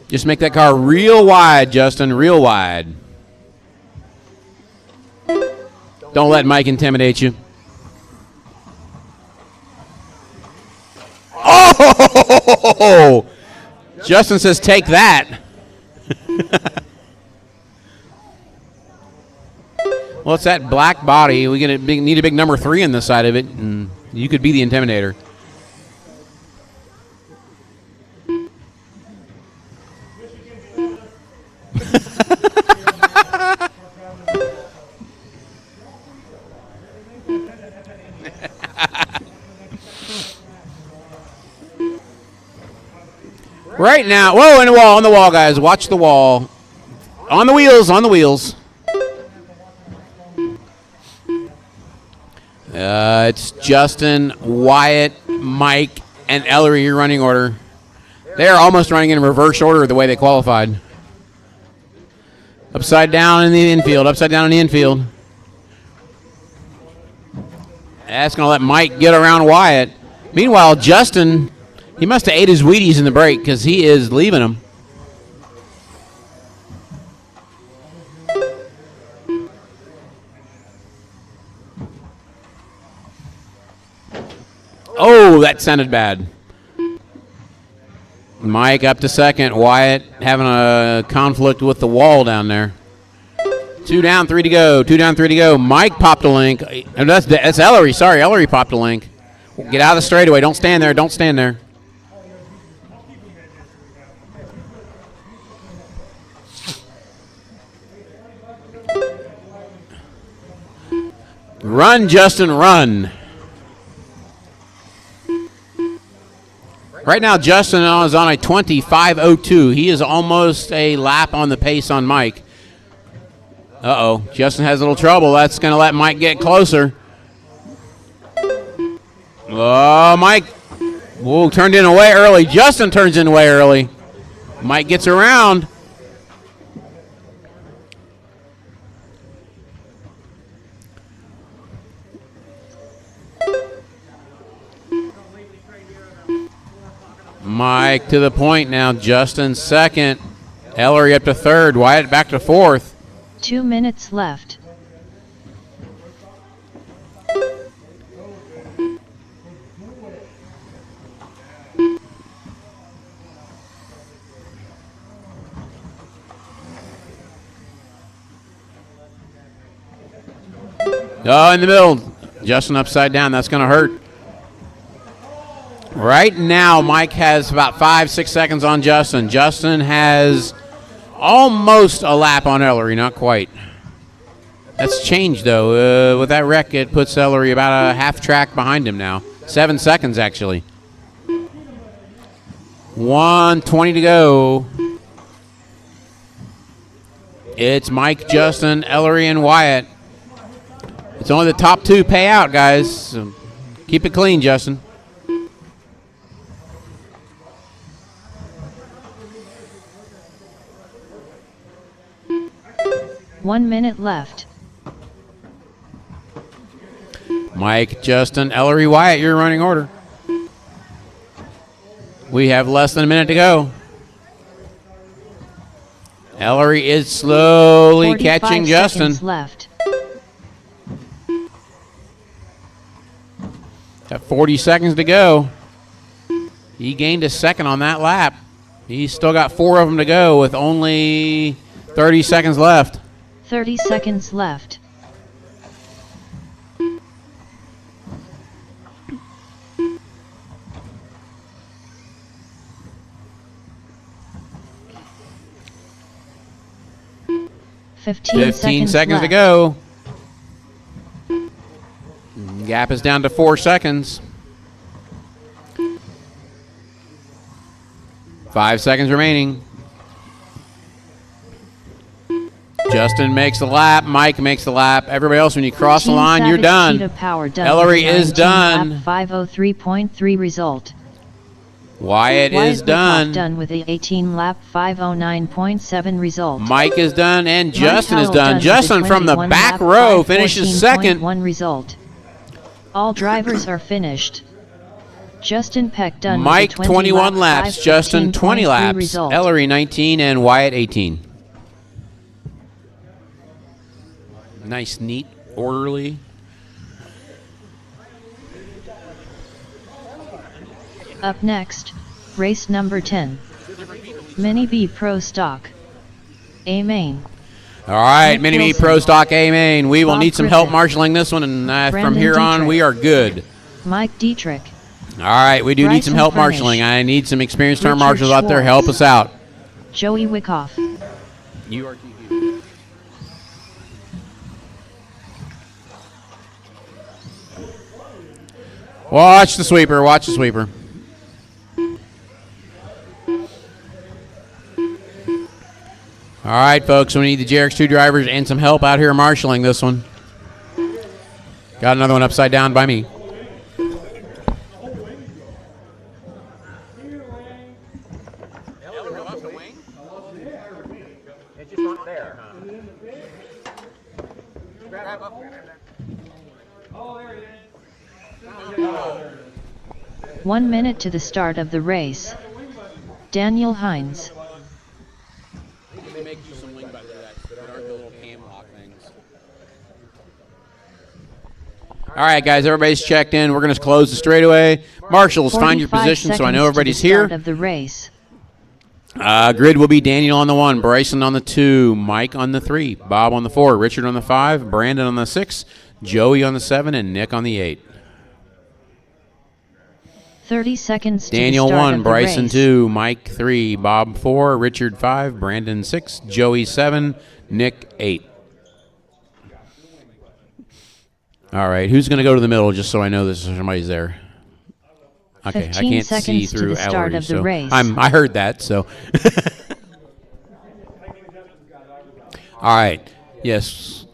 Just make that car real wide, Justin, real wide. Don't let Mike intimidate you. Oh! Justin says, take that. Well, it's that black body. We need a big number 3 on the side of it, and you could be the intimidator. Right now, whoa, on the wall, guys. Watch the wall. On the wheels, on the wheels. It's Justin, Wyatt, Mike, and Ellery, your running order. They're almost running in reverse order the way they qualified. Upside down in the infield, upside down in the infield. That's going to let Mike get around Wyatt. Meanwhile, Justin, he must have ate his Wheaties in the break because he is leaving them. Oh, that sounded bad. Mike up to second. Wyatt having a conflict with the wall down there. 2 down, 3 to go. 2 down, 3 to go. Mike popped a link. That's Ellery. Sorry, Ellery popped a link. Get out of the straightaway. Don't stand there. Don't stand there. Run, Justin, run. Right now, Justin is on a 25:02. He is almost a lap on the pace on Mike. Uh-oh, Justin has a little trouble. That's going to let Mike get closer. Oh, Mike. Whoa, turned in way early. Justin turns in way early. Mike gets around. Mike to the point now. Justin second. Ellery up to third. Wyatt back to fourth. 2 minutes left. Oh, in the middle. Justin upside down. That's going to hurt. Right now, Mike has about 5-6 seconds on Justin. Justin has almost a lap on Ellery, not quite. That's changed, though. With that wreck, it puts Ellery about a half track behind him now. 7 seconds, actually. 1:20 to go. It's Mike, Justin, Ellery, and Wyatt. It's only the top 2 pay out, guys. So keep it clean, Justin. One minute left. Mike, Justin, Ellery, Wyatt, your running order. We have less than a minute to go. Ellery is slowly catching Justin. Left. Got 40 seconds to go. He gained a second on that lap. He's still got 4 of them to go with only 30 seconds left. 30 seconds left. Fifteen seconds to go. Gap is down to 4 seconds. 5 seconds remaining. Justin makes the lap. Mike makes the lap. Everybody else, when you cross the line, you're done. Ellery is done. 5:03.3 result. Wyatt is done. Done with the 18 lap 5:09.7 result. Mike is done, and Justin is done. Justin from the back row finishes second. 1 result. All drivers are finished. Justin Peck done. Mike with 21 laps. Justin 20 laps. Result. Ellery 19 and Wyatt 18. Nice, neat, orderly. Up next, race number 10. Mini B Pro Stock. A main. All right, Mini B Pro Stock A main. We will need some help marshaling this one, and from here on, we are good. Mike Dietrich. All right, we do need some help marshaling. I need some experienced turn marshals out there. Help us out. Joey Wickoff. You are. Watch the sweeper. Watch the sweeper. All right, folks, we need the JRX2 drivers and some help out here marshaling this one. Got another one upside down by me. It's just not there, huh? 1 minute to the start of the race. Daniel Hines. All right, guys, everybody's checked in. We're going to close the straightaway. Marshals, find your position so I know everybody's here. Of the race. Grid will be Daniel on the 1, Bryson on the 2, Mike on the 3, Bob on the 4, Richard on the 5, Brandon on the 6, Joey on the 7, and Nick on the 8. 30 seconds to Daniel the start 1, of the Bryson race. 2, Mike 3, Bob 4, Richard 5, Brandon 6, Joey 7, Nick 8. All right, who's going to go to the middle just so I know that somebody's there? Okay, I 15 can't see seconds to through the start Ellery, of the so race. I heard that, so. All right, yes.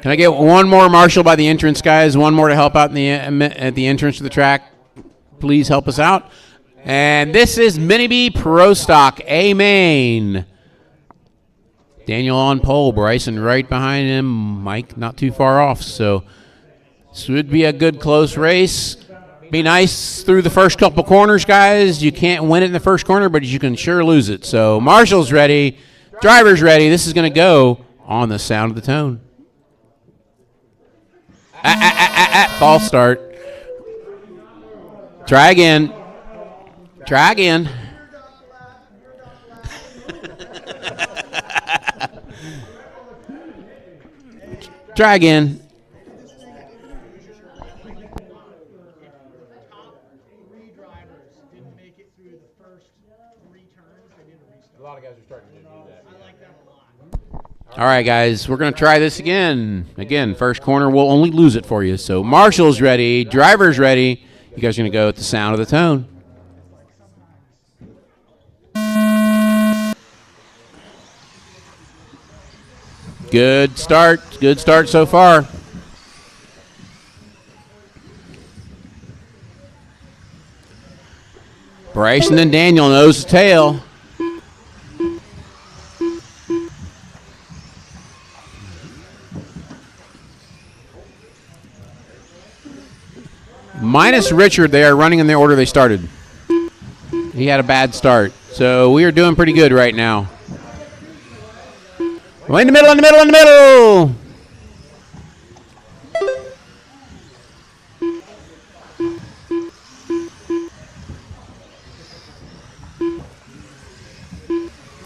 Can I get one more marshal by the entrance, guys? One more to help out at the entrance to the track. Please help us out. And this is Mini B Pro Stock A main. Daniel on pole, Bryson right behind him, Mike not too far off. So this would be a good close race. Be nice through the first couple corners, guys. You can't win it in the first corner, but you can sure lose it. So Marshall's ready, driver's ready. This is going to go on the sound of the tone. False start. Try again. Try again. Try again. A lot of guys are starting to do that. I like that a lot. All right, guys, we're going to try this again. Again, first corner, we'll only lose it for you. So Marshall's ready, driver's ready. You guys are going to go at the sound of the tone. Good start so far. Bryson and Daniel nose to tail. Minus Richard, they are running in the order they started. He had a bad start. So we are doing pretty good right now. Well, in the middle, in the middle, in the middle.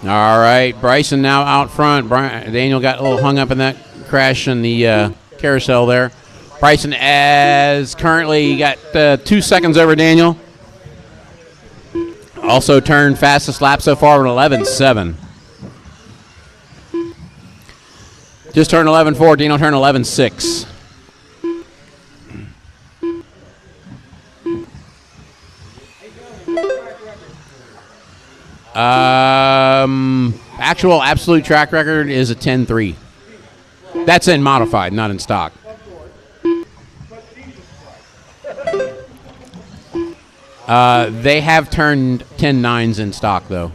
All right, Bryson now out front. Daniel got a little hung up in that crash in the carousel there. Bryson has currently got 2 seconds over Daniel. Also turned fastest lap so far with 11.7. Just turned 11.4. Daniel turned 11.6. Actual absolute track record is a 10.3. That's in modified, not in stock. They have turned 10.9s in stock, though.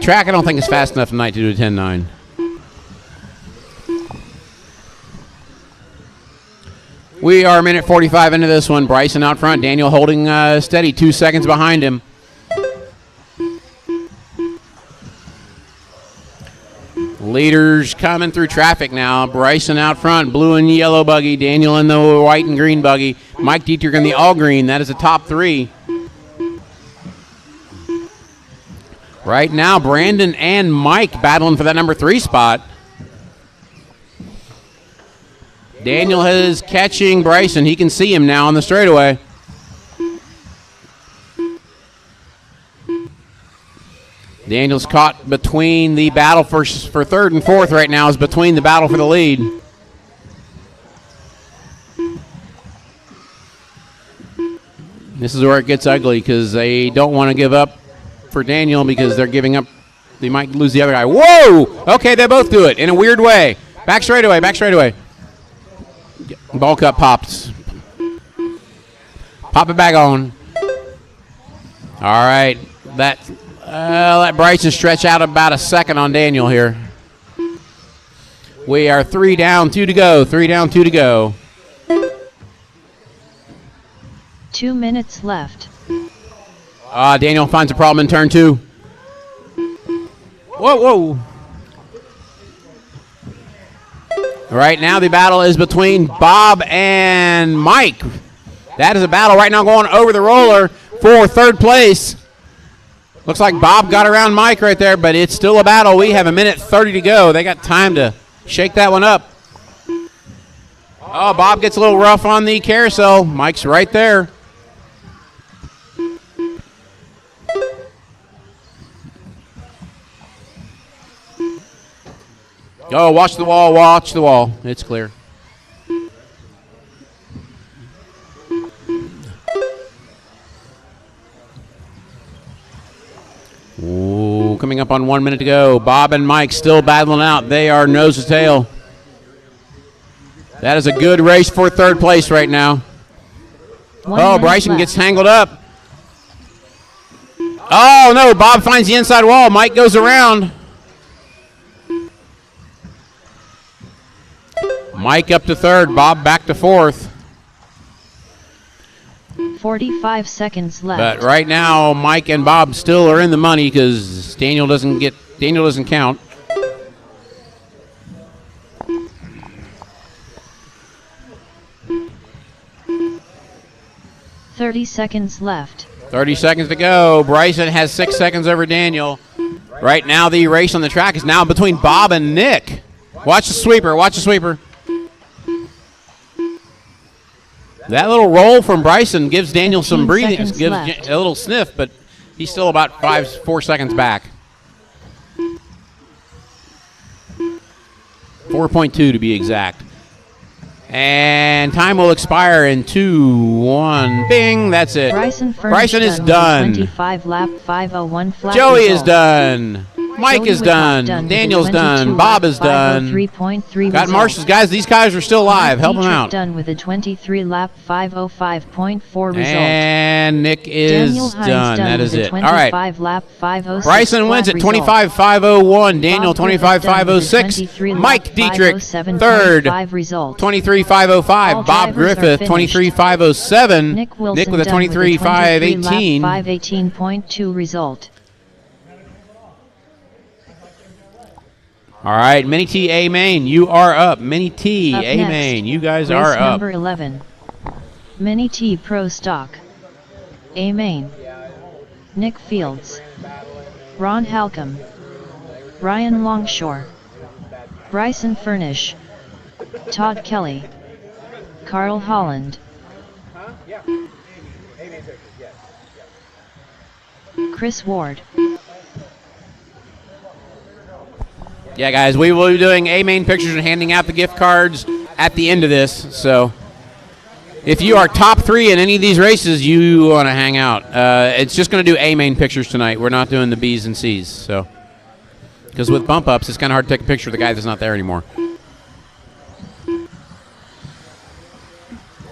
Track, I don't think is fast enough tonight to do a 10.9. We are a minute 45 into this one. Bryson out front. Daniel holding steady, 2 seconds behind him. Leaders coming through traffic now. Bryson out front, blue and yellow buggy. Daniel in the white and green buggy. Mike Dietrich in the all green. That is the top three. Right now, Brandon and Mike battling for that number 3 spot. Daniel is catching Bryson. He can see him now on the straightaway. Daniel's caught between the battle for third and fourth right now, is between the battle for the lead. This is where it gets ugly because they don't want to give up for Daniel because they're giving up. They might lose the other guy. Whoa! Okay, they both do it in a weird way. Back straightaway, back straightaway. Ball cup pops. Pop it back on. All right, let Bryson stretch out about a second on Daniel here. We are 3 down, 2 to go. 3 down, 2 to go. 2 minutes left. Daniel finds a problem in turn 2. Whoa. Right now the battle is between Bob and Mike. That is a battle right now going over the roller for third place. Looks like Bob got around Mike right there, but it's still a battle. We have a minute 30 to go. They got time to shake that one up. Oh, Bob gets a little rough on the carousel. Mike's right there. Oh, watch the wall, watch the wall. It's clear. Ooh, coming up on 1 minute to go. Bob and Mike still battling out. They are nose to tail. That is a good race for third place right now. Oh, Bryson gets tangled up. Oh, no, Bob finds the inside wall. Mike goes around. Mike up to third, Bob back to fourth. 45 seconds left. But right now, Mike and Bob still are in the money because Daniel doesn't count. "30 seconds left. 30 seconds to go. Bryson has 6 seconds over Daniel. Right now, the race on the track is now between Bob and Nick. Watch the sweeper. Watch the sweeper. That little roll from Bryson gives Daniel some breathing, gives left. a little sniff, but he's still about 4 seconds back. 4.2 to be exact. And time will expire in 2, 1. Bing, that's it. Bryson is done. 25 lap 501 flat Joey result. is done. Mike is done. Daniel's done. Bob is done. Got Marshall's guys. These guys are still alive. Help them out. Done with a 23 lap 505.4 result. And Nick is done. That is it. All right. Lap 506 Bryson wins at 25.501. Daniel 25.506. Mike Dietrich third. 23.505. Bob Griffith 23.507. Nick Wilson with a 23.518. 518.2 result. All right, Mini T A Main, you are up. Mini T A Main, you guys are Race up. number 11. Mini T Pro Stock. A Main. Nick Fields. Ron Halcomb. Ryan Longshore. Bryson Furnish. Todd Kelly. Carl Holland. Chris Ward. Yeah, guys, we will be doing A-Main pictures and handing out the gift cards at the end of this. So if you are top 3 in any of these races, you want to hang out. It's just going to do A-Main pictures tonight. We're not doing the B's and C's. So, because with bump ups, it's kind of hard to take a picture of the guy that's not there anymore.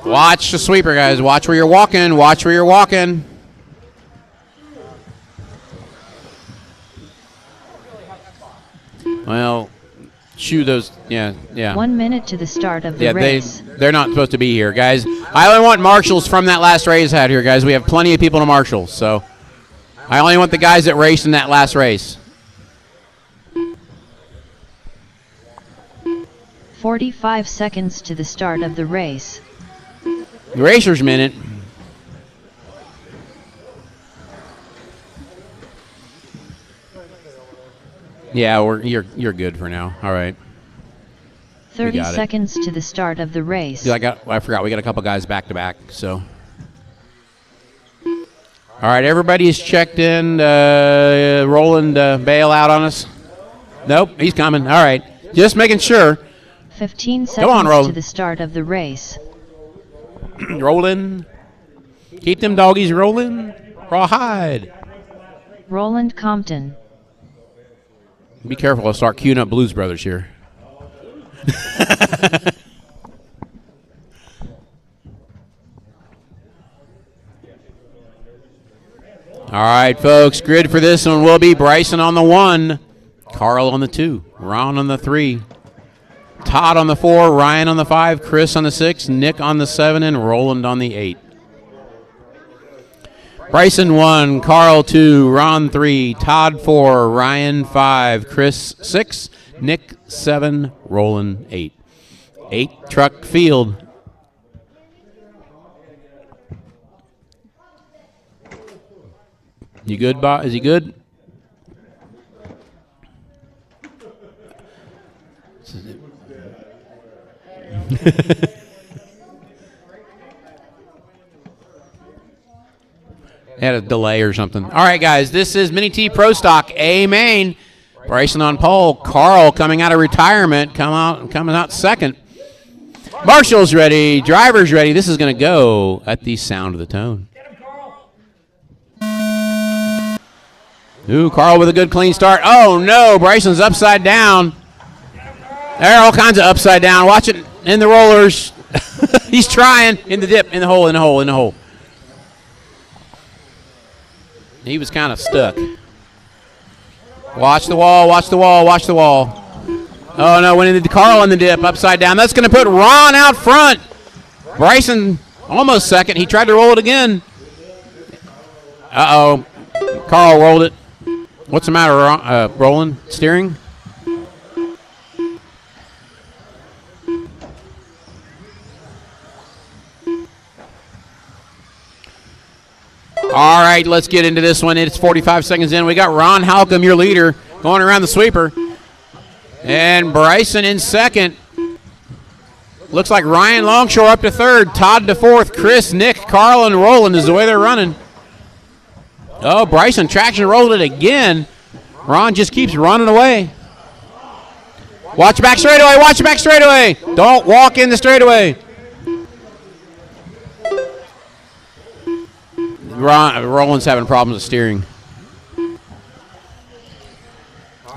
Watch the sweeper, guys. Watch where you're walking. Watch where you're walking. Well, shoo those, yeah. 1 minute to the start of the race. They're not supposed to be here, guys. I only want marshals from that last race out here, guys. We have plenty of people to marshal, so I only want the guys that raced in that last race. 45 seconds to the start of the race. The racer's minute. Yeah, you're good for now. All right. 30 seconds to the start of the race. I forgot we got a couple guys back to back. So, all right, everybody is checked in. Roland bail out on us. Nope, he's coming. All right, just making sure. 15 seconds to the start of the race. Rolling. Keep them doggies rolling. Rawhide. Roland Compton. Be careful, I'll start queuing up Blues Brothers here. All right, folks, grid for this one will be Bryson on the 1, Carl on the 2, Ron on the 3, Todd on the 4, Ryan on the 5, Chris on the 6, Nick on the 7, and Roland on the 8. Bryson 1, Carl 2, Ron 3, Todd 4, Ryan 5, Chris 6, Nick 7, Roland 8. 8-truck field. You good, Bob? Is he good? Had a delay or something. All right, guys, this is Mini T Pro Stock A Main. Bryson on pole. Carl coming out of retirement, coming out second. Marshall's ready. Driver's ready. This is going to go at the sound of the tone. Ooh, Carl with a good clean start. Oh, no. Bryson's upside down. There are all kinds of upside down. Watch it in the rollers. He's trying. In the dip. In the hole, in the hole, in the hole. He was kind of stuck. Watch the wall, watch the wall, watch the wall. Oh, no, went into Carl in the dip, upside down. That's going to put Ron out front. Bryson almost second. He tried to roll it again. Uh-oh. Carl rolled it. What's the matter, Roland? Steering? All right, let's get into this one. It's 45 seconds in. We got Ron Halcomb, your leader, going around the sweeper. And Bryson in second. Looks like Ryan Longshore up to third. Todd to fourth. Chris, Nick, Carl, and Roland is the way they're running. Oh, Bryson traction rolled it again. Ron just keeps running away. Watch back straightaway. Watch back straightaway. Don't walk in the straightaway. Roland's having problems with steering. All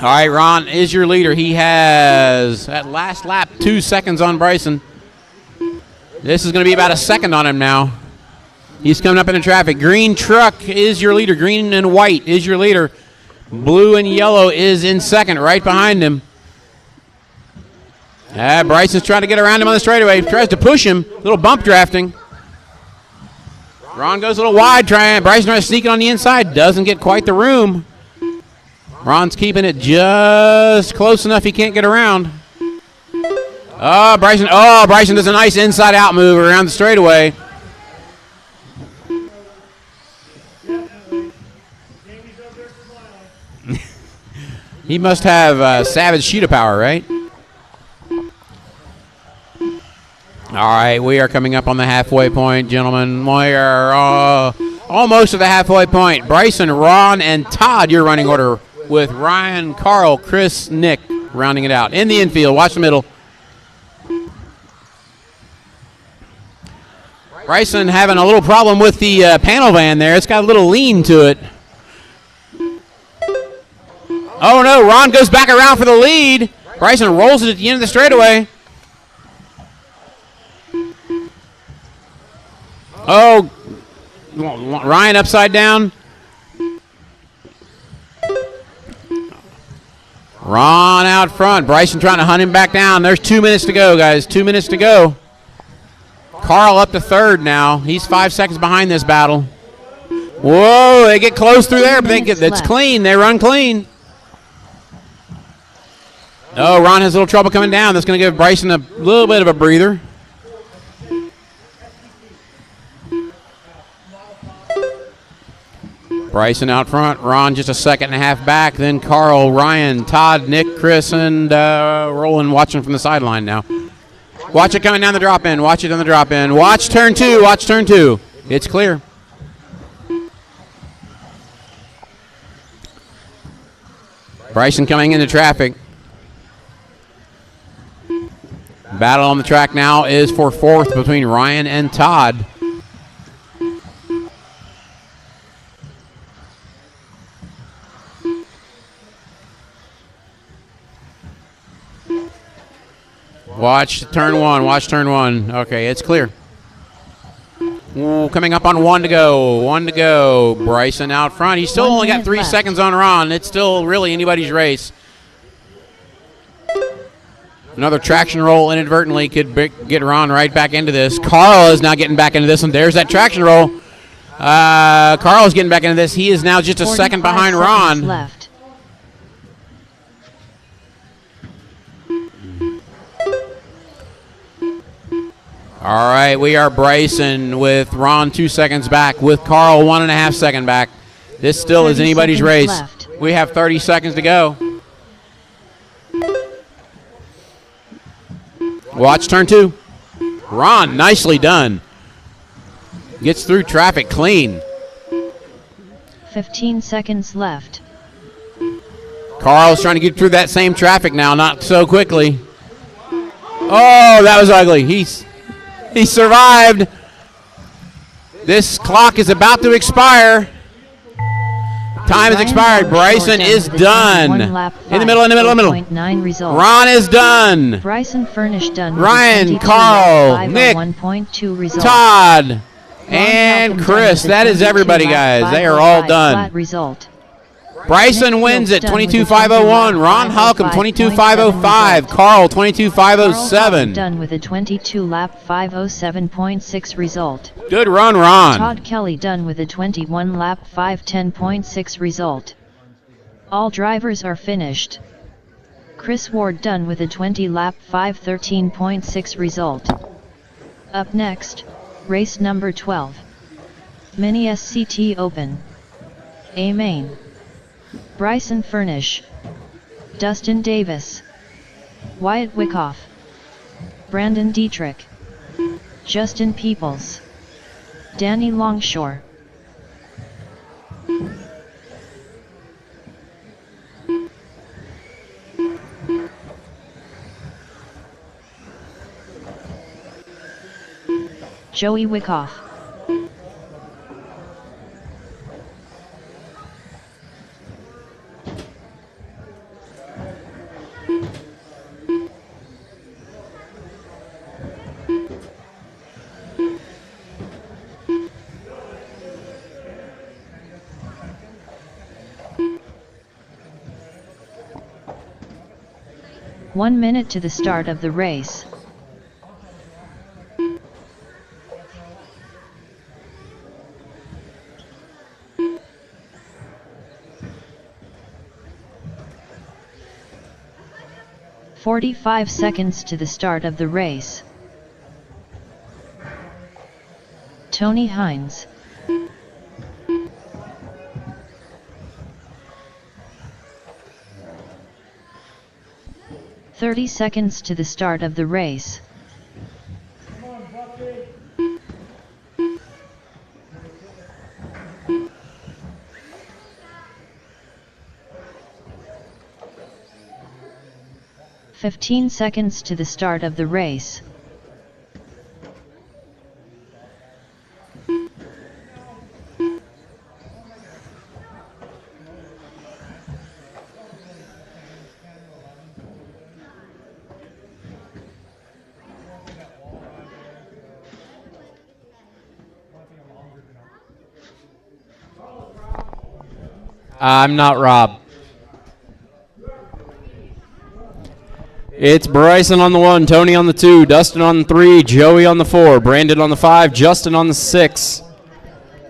right, Ron is your leader. He has, at last lap, 2 seconds on Bryson. This is going to be about a second on him now. He's coming up in the traffic. Green truck is your leader. Green and white is your leader. Blue and yellow is in second, right behind him. Bryson's trying to get around him on the straightaway. Tries to push him. Little bump drafting. Ron goes a little wide. Bryson tries to sneak it on the inside. Doesn't get quite the room. Ron's keeping it just close enough he can't get around. Bryson does a nice inside-out move around the straightaway. He must have Savage sheet of power, right? All right, we are coming up on the halfway point, gentlemen. We are almost at the halfway point. Bryson, Ron, and Todd, your running order, with Ryan, Carl, Chris, Nick rounding it out. In the infield, watch the middle. Bryson having a little problem with the panel van there. It's got a little lean to it. Oh, no, Ron goes back around for the lead. Bryson rolls it at the end of the straightaway. Oh, Ryan upside down. Ron out front. Bryson trying to hunt him back down. There's 2 minutes to go, guys. 2 minutes to go. Carl up to third now. He's 5 seconds behind this battle. Whoa, they get close through there, but it's clean. They run clean. Oh, Ron has a little trouble coming down. That's going to give Bryson a little bit of a breather. Bryson out front. Ron just a second and a half back. Then Carl, Ryan, Todd, Nick, Chris, and Roland watching from the sideline now. Watch it coming down the drop in. Watch it on the drop in. Watch turn two. Watch turn two. It's clear. Bryson coming into traffic. Battle on the track now is for fourth between Ryan and Todd. Watch turn one. Watch turn one. Okay, it's clear. Ooh, coming up on 1 to go. 1 to go. Bryson out front. He's still only got 3 seconds on Ron. It's still really anybody's race. Another traction roll inadvertently could get Ron right back into this. Carl is now getting back into this one. There's that traction roll. Carl is getting back into this. He is now just a second behind Ron. Left. All right, we are Bryson with Ron 2 seconds back, with Carl 1.5 seconds back. This still is anybody's race. Left. We have 30 seconds to go. Watch turn two. Ron, nicely done. Gets through traffic clean. 15 seconds left. Carl's trying to get through that same traffic now, not so quickly. Oh, that was ugly. He survived. This clock is about to expire. Time has expired. Bryson is done. In the middle. Ron is done. Bryson Furnish done. Ryan, Carl, Nick, Todd, and Chris. That is everybody, guys. They are all done. Bryson wins at 22.501. Ron Halcomb 22.505. Carl 22.507. Done with a 22-lap 507.6 result. Good run, Ron. Todd Kelly done with a 21-lap 510.6 result. All drivers are finished. Chris Ward done with a 20-lap 513.6 result. Up next, race number 12. Mini SCT Open. A main. Bryson Furnish, Dustin Davis, Wyatt Wyckoff, Brandon Dietrich, Justin Peoples, Danny Longshore. Joey Wyckoff. One minute to the start of the race. "45 seconds to the start of the race. Tony Hines. "30 seconds to the start of the race. Come on, Bucky. 15 seconds to the start of the race. I'm not Rob. It's Bryson on the 1, Tony on the 2, Dustin on the 3, Joey on the 4, Brandon on the 5, Justin on the 6,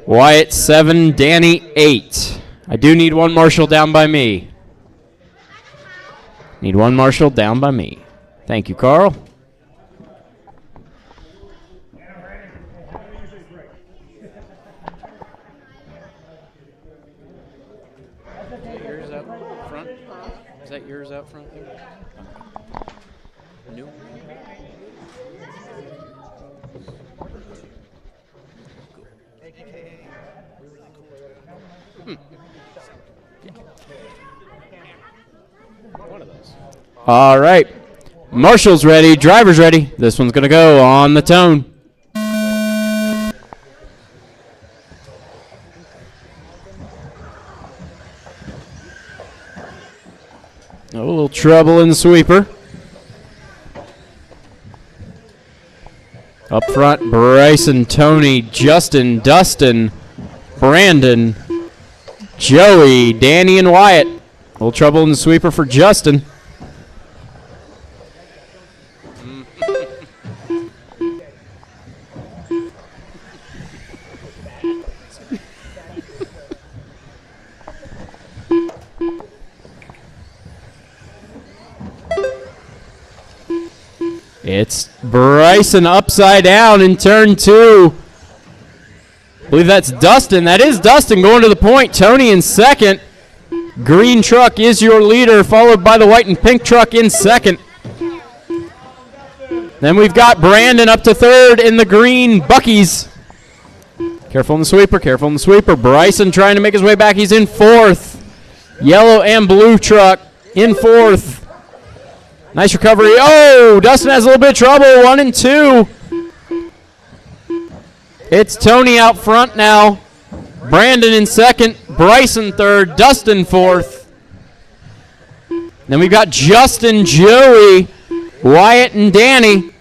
Wyatt 7, Danny 8. I do need one marshal down by me. Need one marshal down by me. Thank you, Carl. Yours out front? Is that yours out front there? New? One of those. All right. Marshall's ready. Driver's ready. This one's going to go on the tone. A little trouble in the sweeper. Up front, Bryson, Tony, Justin, Dustin, Brandon, Joey, Danny, and Wyatt. A little trouble in the sweeper for Justin. It's Bryson upside down in turn 2. I believe that's Dustin. That is Dustin going to the point. Tony in second. Green truck is your leader, followed by the white and pink truck in second. Then we've got Brandon up to third in the green Buckies. Careful in the sweeper, careful in the sweeper. Bryson trying to make his way back. He's in fourth. Yellow and blue truck in fourth. Nice recovery. Oh, Dustin has a little bit of trouble. 1 and 2. It's Tony out front now. Brandon in second. Bryson third. Dustin fourth. Then we've got Justin, Joey, Wyatt, and Danny.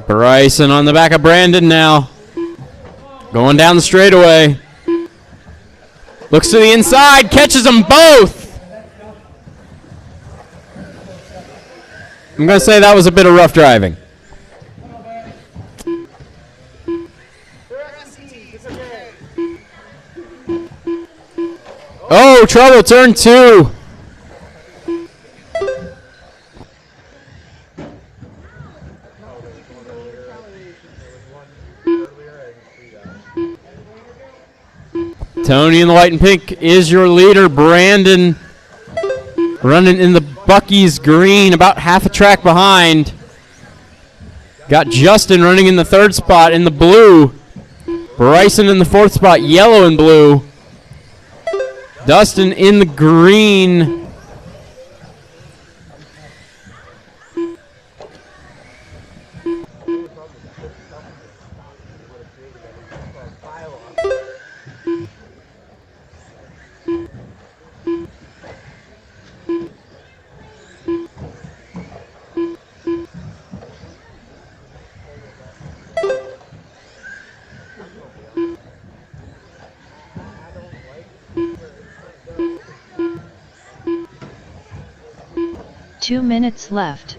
Bryson on the back of Brandon now. Going down the straightaway. Looks to the inside, catches them both. I'm going to say that was a bit of rough driving. Oh, trouble, turn 2. Tony in the white and pink is your leader. Brandon running in the Bucky's green, about half a track behind. Got Justin running in the third spot in the blue. Bryson in the fourth spot, yellow and blue. Dustin in the green. Two minutes left.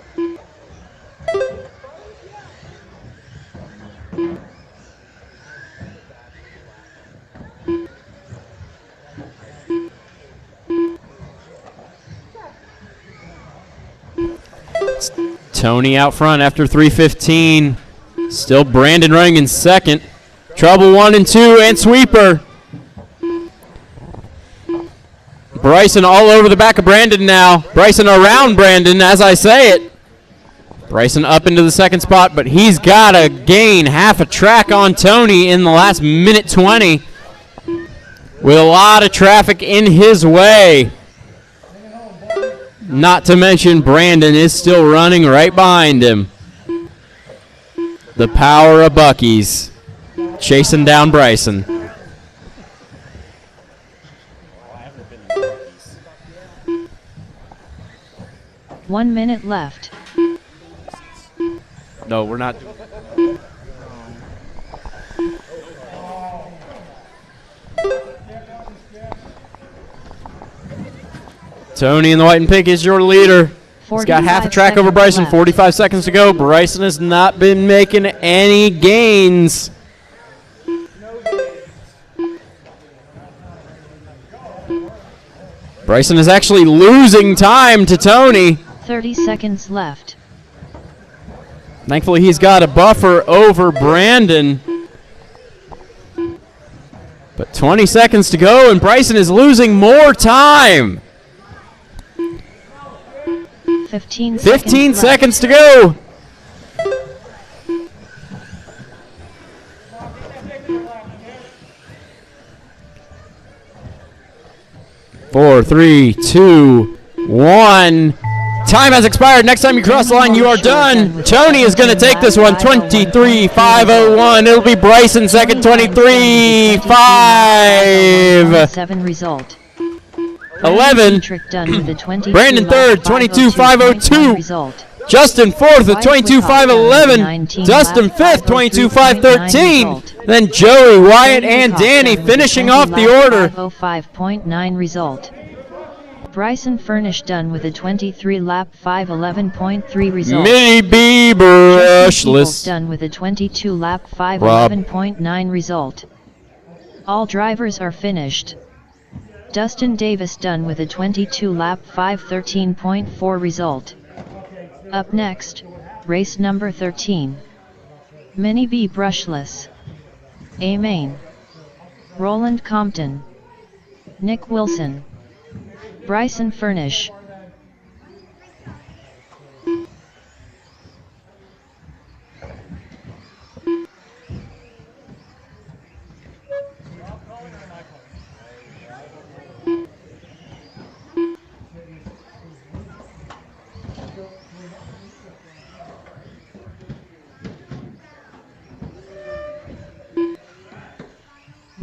Tony out front after 3:15. Still Brandon running in second. Trouble 1 and 2 and sweeper. Bryson all over the back of Brandon now. Bryson around Brandon as I say it. Bryson up into the second spot, but he's got to gain half a track on Tony in the last minute 20 with a lot of traffic in his way. Not to mention Brandon is still running right behind him. The power of Bucky's chasing down Bryson. 1 minute left. No, we're not. Tony in the white and pink is your leader. He's got half a track over Bryson. 45 seconds to go. Bryson has not been making any gains. Bryson is actually losing time to Tony. 30 seconds left. Thankfully, he's got a buffer over Brandon. But 20 seconds to go, and Bryson is losing more time. 15 seconds to go. Four, three, two, one. Time has expired. Next time you cross the line, you are done. Tony is going to take this one. 23-501. It'll be Bryson second. 23-5. 7 result. 11. Brandon third. 22-502. Result. Justin fourth with 22-511. Dustin fifth. 22-513. Then Joey, Wyatt, and Danny finishing off the order. 505.9 result. Bryson Furnish done with a 23-lap 511.3 result. Mini B brushless done with a 22-lap 511.9 result. All drivers are finished. Dustin Davis done with a 22-lap 513.4 result. Up next, race number 13. Mini B brushless. A Main. Roland Compton. Nick Wilson. Bryson Furnish.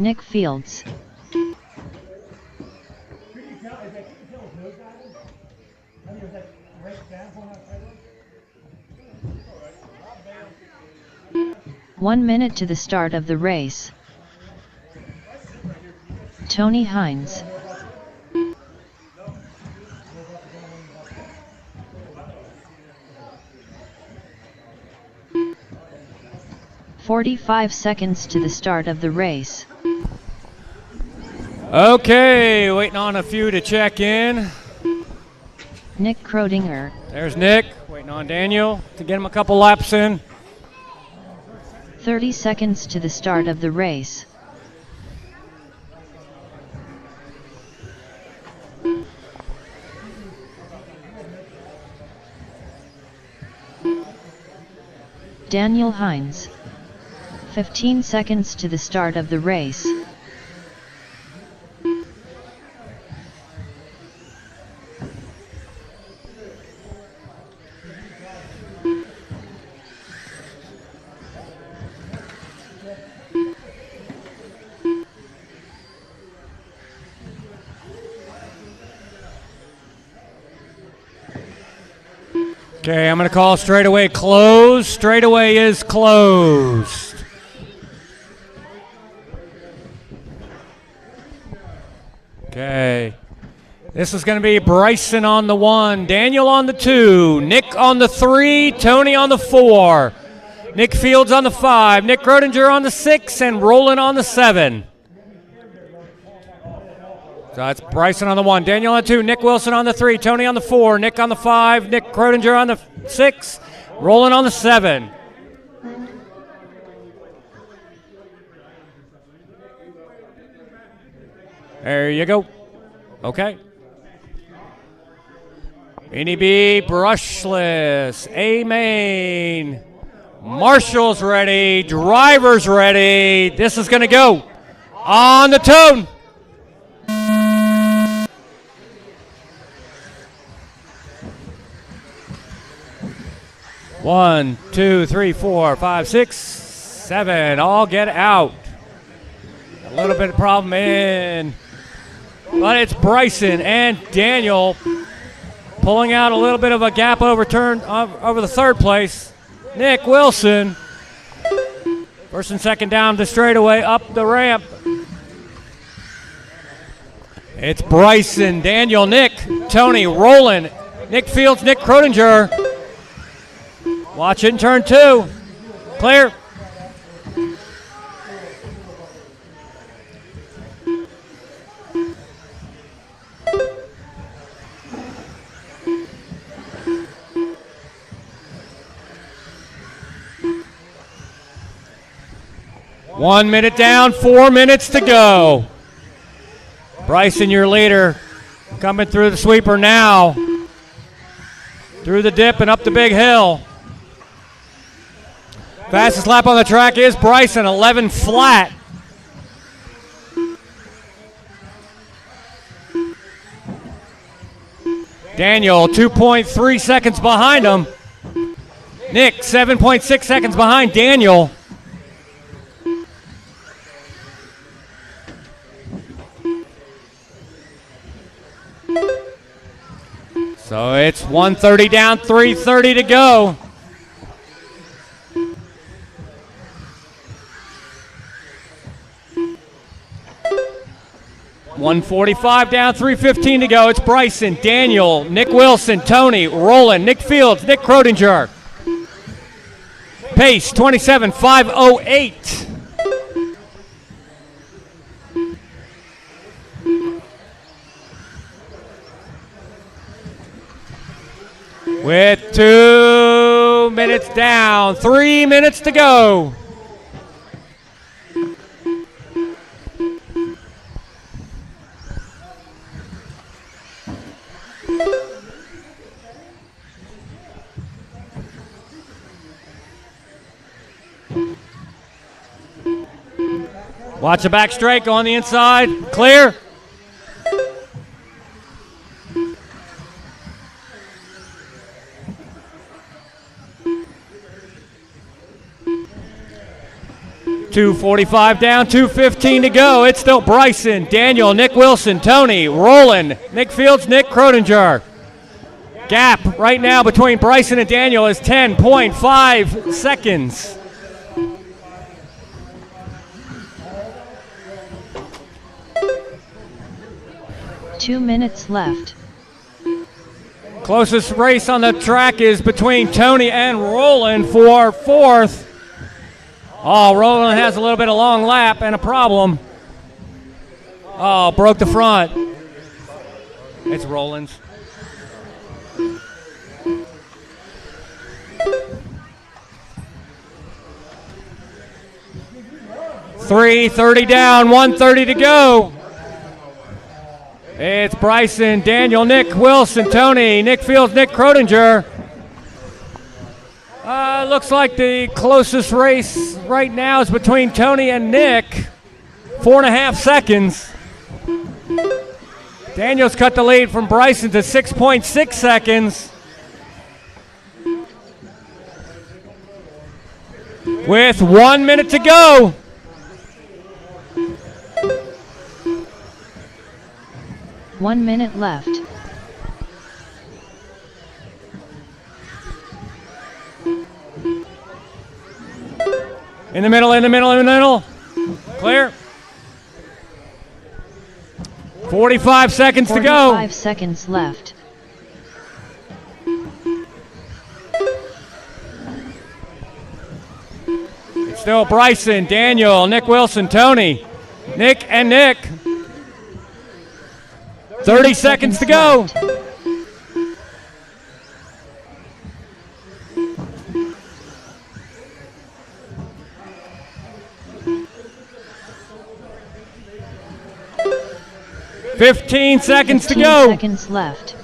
Nick Fields. Could you tell, is that, could you tell his nose diving? I mean, was that right down on that trailer? 1 minute to the start of the race. Tony Hines. "45 seconds to the start of the race. Okay, waiting on a few to check in. Nick Krodinger. There's Nick, waiting on Daniel to get him a couple laps in. 30 seconds to the start of the race. Daniel Hines. 15 seconds to the start of the race. Okay, I'm going to call straightaway closed. Straightaway is closed. Okay. This is going to be Bryson on the 1, Daniel on the 2, Nick on the 3, Tony on the 4, Nick Fields on the 5, Nick Krodinger on the 6, and Roland on the 7. So that's Bryson on the 1, Daniel on the 2, Nick Wilson on the 3, Tony on the 4, Nick on the 5, Nick Krodinger on the 6, Roland on the 7. There you go. Okay. Beanie B, brushless, A-main, Marshall's ready, driver's ready. This is going to go on the tone. One, two, three, 4, 5, 6, 7. All get out. A little bit of problem in. But it's Bryson and Daniel pulling out a little bit of a gap over the third place. Nick Wilson, first and second down the straightaway, up the ramp. It's Bryson, Daniel, Nick, Tony, Roland, Nick Fields, Nick Krodinger. Watch it in turn 2. Clear. One minute down, 4 minutes to go. Bryson, your leader, coming through the sweeper now. Through the dip and up the big hill. Fastest lap on the track is Bryson, 11 flat. Daniel, 2.3 seconds behind him. Nick, 7.6 seconds behind Daniel. So it's 130 down, 3:30 to go. $145 down, 3:15 to go. It's Bryson, Daniel, Nick Wilson, Tony, Roland, Nick Fields, Nick Krodinger. Pace 27.508. With 2 minutes down, 3 minutes to go. Watch the back straight, go on the inside, clear. 2:45 down, 2:15 to go. It's still Bryson, Daniel, Nick Wilson, Tony, Roland, Nick Fields, Nick Croninger. Gap right now between Bryson and Daniel is 10.5 seconds. Two minutes left. Closest race on the track is between Tony and Roland for fourth. Oh, Roland has a little bit of long lap and a problem. Oh, broke the front. It's Roland's. .330 down, 1:30 to go. It's Bryson, Daniel, Nick Wilson, Tony, Nick Fields, Nick Croninger. Looks like the closest race right now is between Tony and Nick. 4.5 seconds. Daniel's cut the lead from Bryson to 6.6 seconds. With 1 minute to go. One minute left. In the middle, in the middle, in the middle. Clear. 45 seconds to go. 45 seconds left. It's still Bryson, Daniel, Nick Wilson, Tony, Nick and Nick. 30 seconds to go. Fifteen seconds to go. 15 seconds left.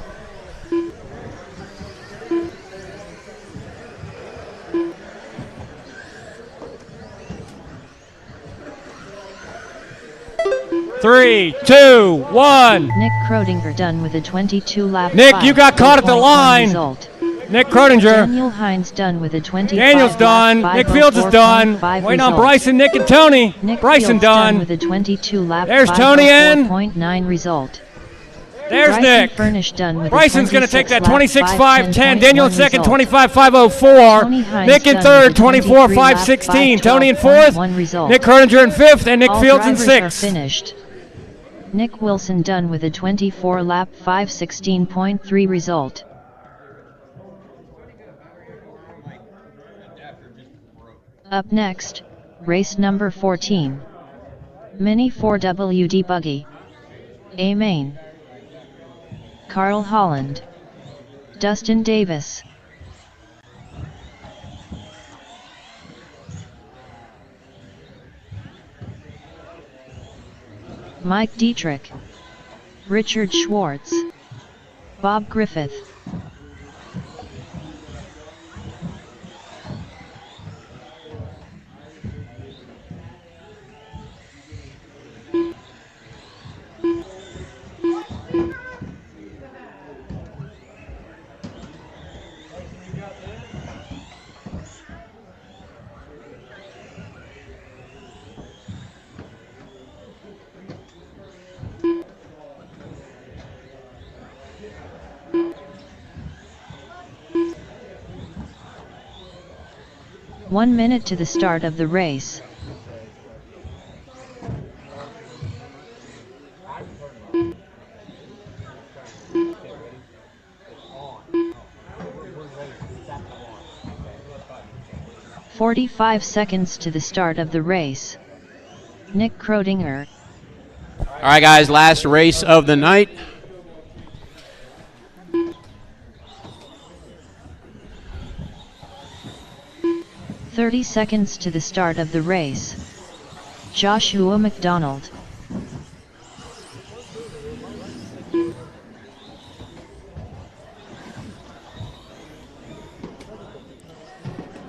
Three, two, one. Nick Croninger done with a 22-lap. Nick, you got caught at the line. Result. Nick Croninger. Daniel Hines done with a 25. Daniel's done. Nick Fields is done. Waiting on Bryson, Nick, and Tony. Nick Bryson Fields done. with a 22-lap. There's Tony in. 4.9 result. There's Bryson Nick. Furnish done with Bryson's going to take that 26.510. 26.510. Daniel in second, 25.504. Nick in third, 24.516. Tony in fourth. Nick Croninger in fifth, and Nick All Fields in drivers sixth. are finished. Nick Wilson done with a 24-lap 5:16.3 result. Up next, race number 14. Mini 4WD Buggy. A main. Carl Holland. Dustin Davis. Mike Dietrich. Richard Schwartz. Bob Griffith. One minute to the start of the race. .45 seconds to the start of the race. Nick Croninger. All right, guys, last race of the night. .30 seconds to the start of the race. Joshua McDonald.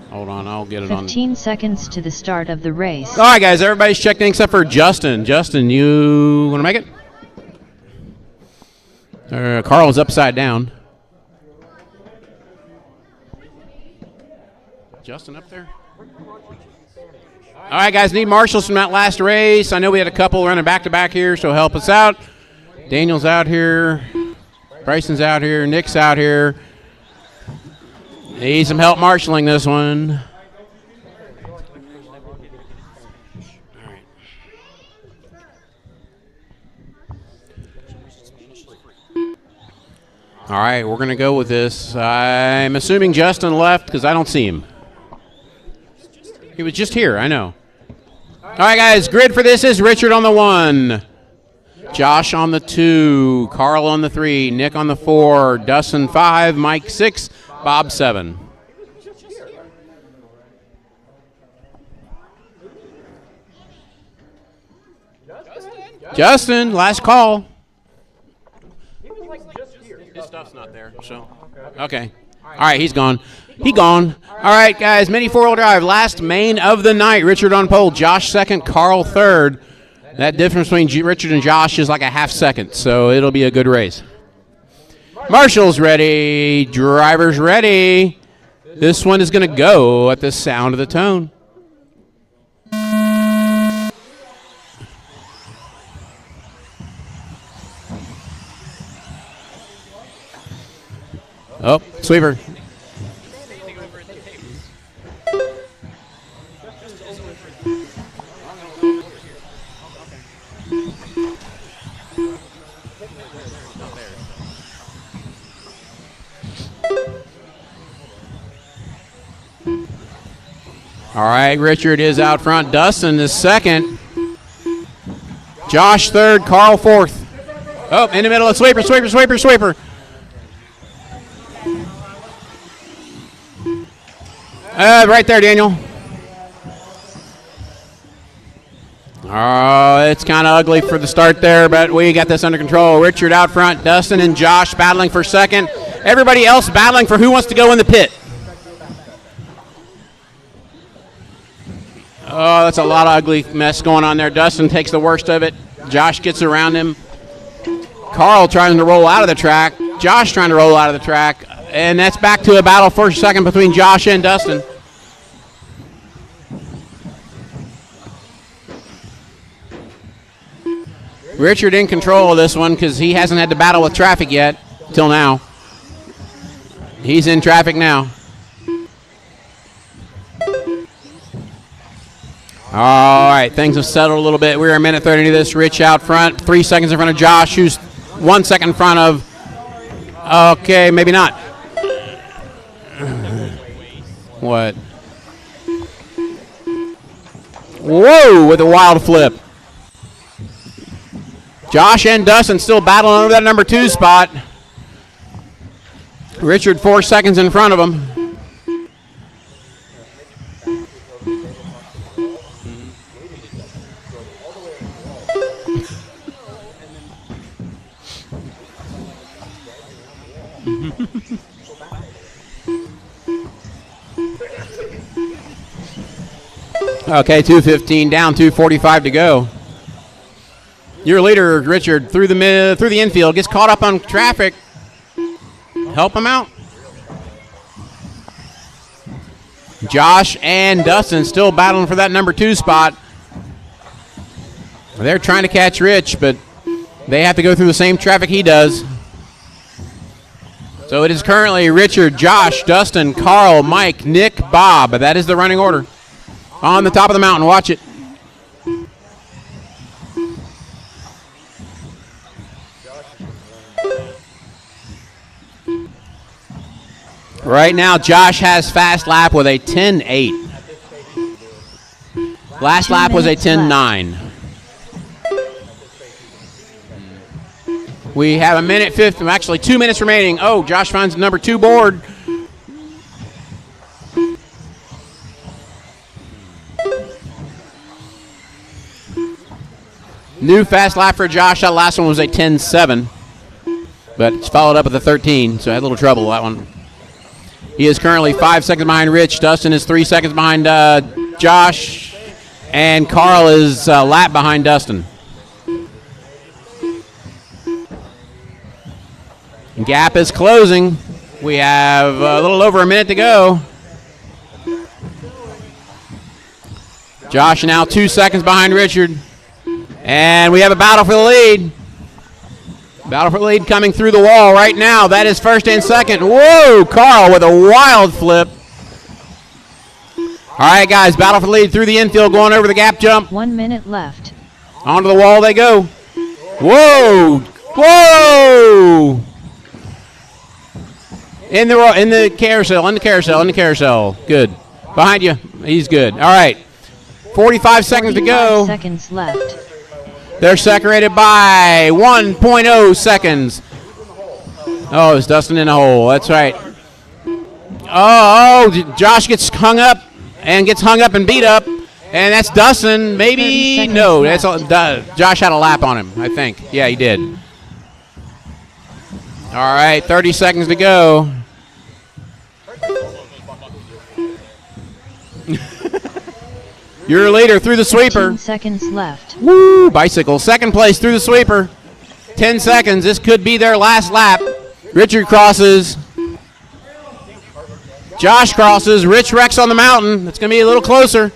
Hold on, I'll get it on. 15 seconds to the start of the race. All right, guys, everybody's checked in except for Justin. Justin, you want to make it? Carl's upside down. Justin up there? All right, guys, need marshals from that last race. I know we had a couple running back-to-back here, so help us out. Daniel's out here. Bryson's out here. Nick's out here. Need some help marshaling this one. All right, we're going to go with this. I'm assuming Justin left because I don't see him. He was just here, I know. All right, guys, grid for this is Richard on the 1, Josh on the 2, Carl on the 3, Nick on the 4, Dustin 5, Mike 6, Bob 7. Justin, last call. His stuff's not there, so. Okay. All right, he's gone. He gone. All right, guys, mini four-wheel drive. Last main of the night. Richard on pole. Josh second. Carl third. That difference between Richard and Josh is like a half second, so it'll be a good race. Marshall's ready. Driver's ready. This one is going to go at the sound of the tone. Oh, sweeper. All right, Richard is out front. Dustin is second. Josh third. Carl fourth. Oh, in the middle of sweeper, sweeper, sweeper, sweeper. Right there, Daniel. Oh, it's kind of ugly for the start there, but we got this under control. Richard out front. Dustin and Josh battling for second. Everybody else battling for who wants to go in the pit. Oh, that's a lot of ugly mess going on there. Dustin takes the worst of it. Josh gets around him. Carl trying to roll out of the track. Josh trying to roll out of the track. And that's back to a battle for second between Josh and Dustin. Richard in control of this one because he hasn't had to battle with traffic yet till now. He's in traffic now. All right, things have settled a little bit. We're a minute 30 into this. Rich out front, 3 seconds in front of Josh, who's 1 second in front of. Okay, maybe not. What? Whoa, with a wild flip. Josh and Dustin still battling over that number 2 spot. Richard 4 seconds in front of him. Okay, 2:15 down, 2:45 to go. Your leader, Richard, through the infield, gets caught up on traffic. Help him out. Josh and Dustin still battling for that number 2 spot. They're trying to catch Rich, but they have to go through the same traffic he does. So it is currently Richard, Josh, Dustin, Carl, Mike, Nick, Bob. That is the running order. On the top of the mountain, watch it. Right now, Josh has fast lap with a 10.8. Last lap was a 10.9. We have a minute 50, actually 2 minutes remaining. Oh, Josh finds the number 2 board. New fast lap for Josh. That last one was a 10.7, but it's followed up with a 13, so I had a little trouble that one. He is currently 5 seconds behind Rich. Dustin is 3 seconds behind Josh, and Carl is a lap behind Dustin. Gap is closing. We have a little over a minute to go. Josh now 2 seconds behind Richard. And we have a battle for the lead. Battle for the lead coming through the wall right now. That is first and second. Whoa, Carl with a wild flip. All right, guys, battle for the lead through the infield, going over the gap jump. 1 minute left. Onto the wall they go. Whoa! Whoa! In the carousel. Good. Behind you. He's good. All right. 45 seconds to go. 45 seconds left. They're separated by 1.0 seconds. Oh, it's Dustin in a hole. That's right. Oh, Josh gets hung up and beat up. And that's Dustin. Maybe no. That's Josh had a lap on him, I think. Yeah, he did. All right, 30 seconds to go. Your leader through the sweeper. 15 seconds left. Woo! Bicycle. Second place through the sweeper. 10 seconds. This could be their last lap. Richard crosses. Josh crosses. Rich wrecks on the mountain. It's going to be a little closer.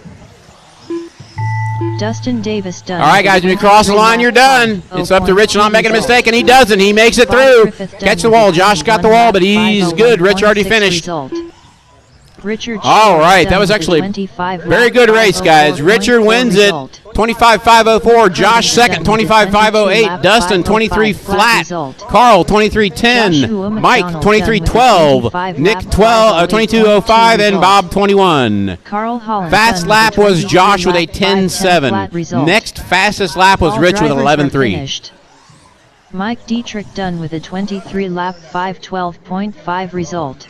Dustin Davis done. All right, guys, when you cross the line, you're done. It's up to Rich not making a mistake, and he doesn't. He makes it through. Catch the wall. Josh got the wall, but he's good. Rich already finished. Richard. All right, that was actually a very good race, guys. Richard wins it, 25.504. Josh second, 25.508. Dustin, 23 flat. Carl, 23.10. Mike, 23.12. Nick, 22.05, and Bob, 21. Fast lap was Josh with a 10.7. Next fastest lap was Rich with 11.3. Mike Dietrich done with a 23 lap 5:12.5 result.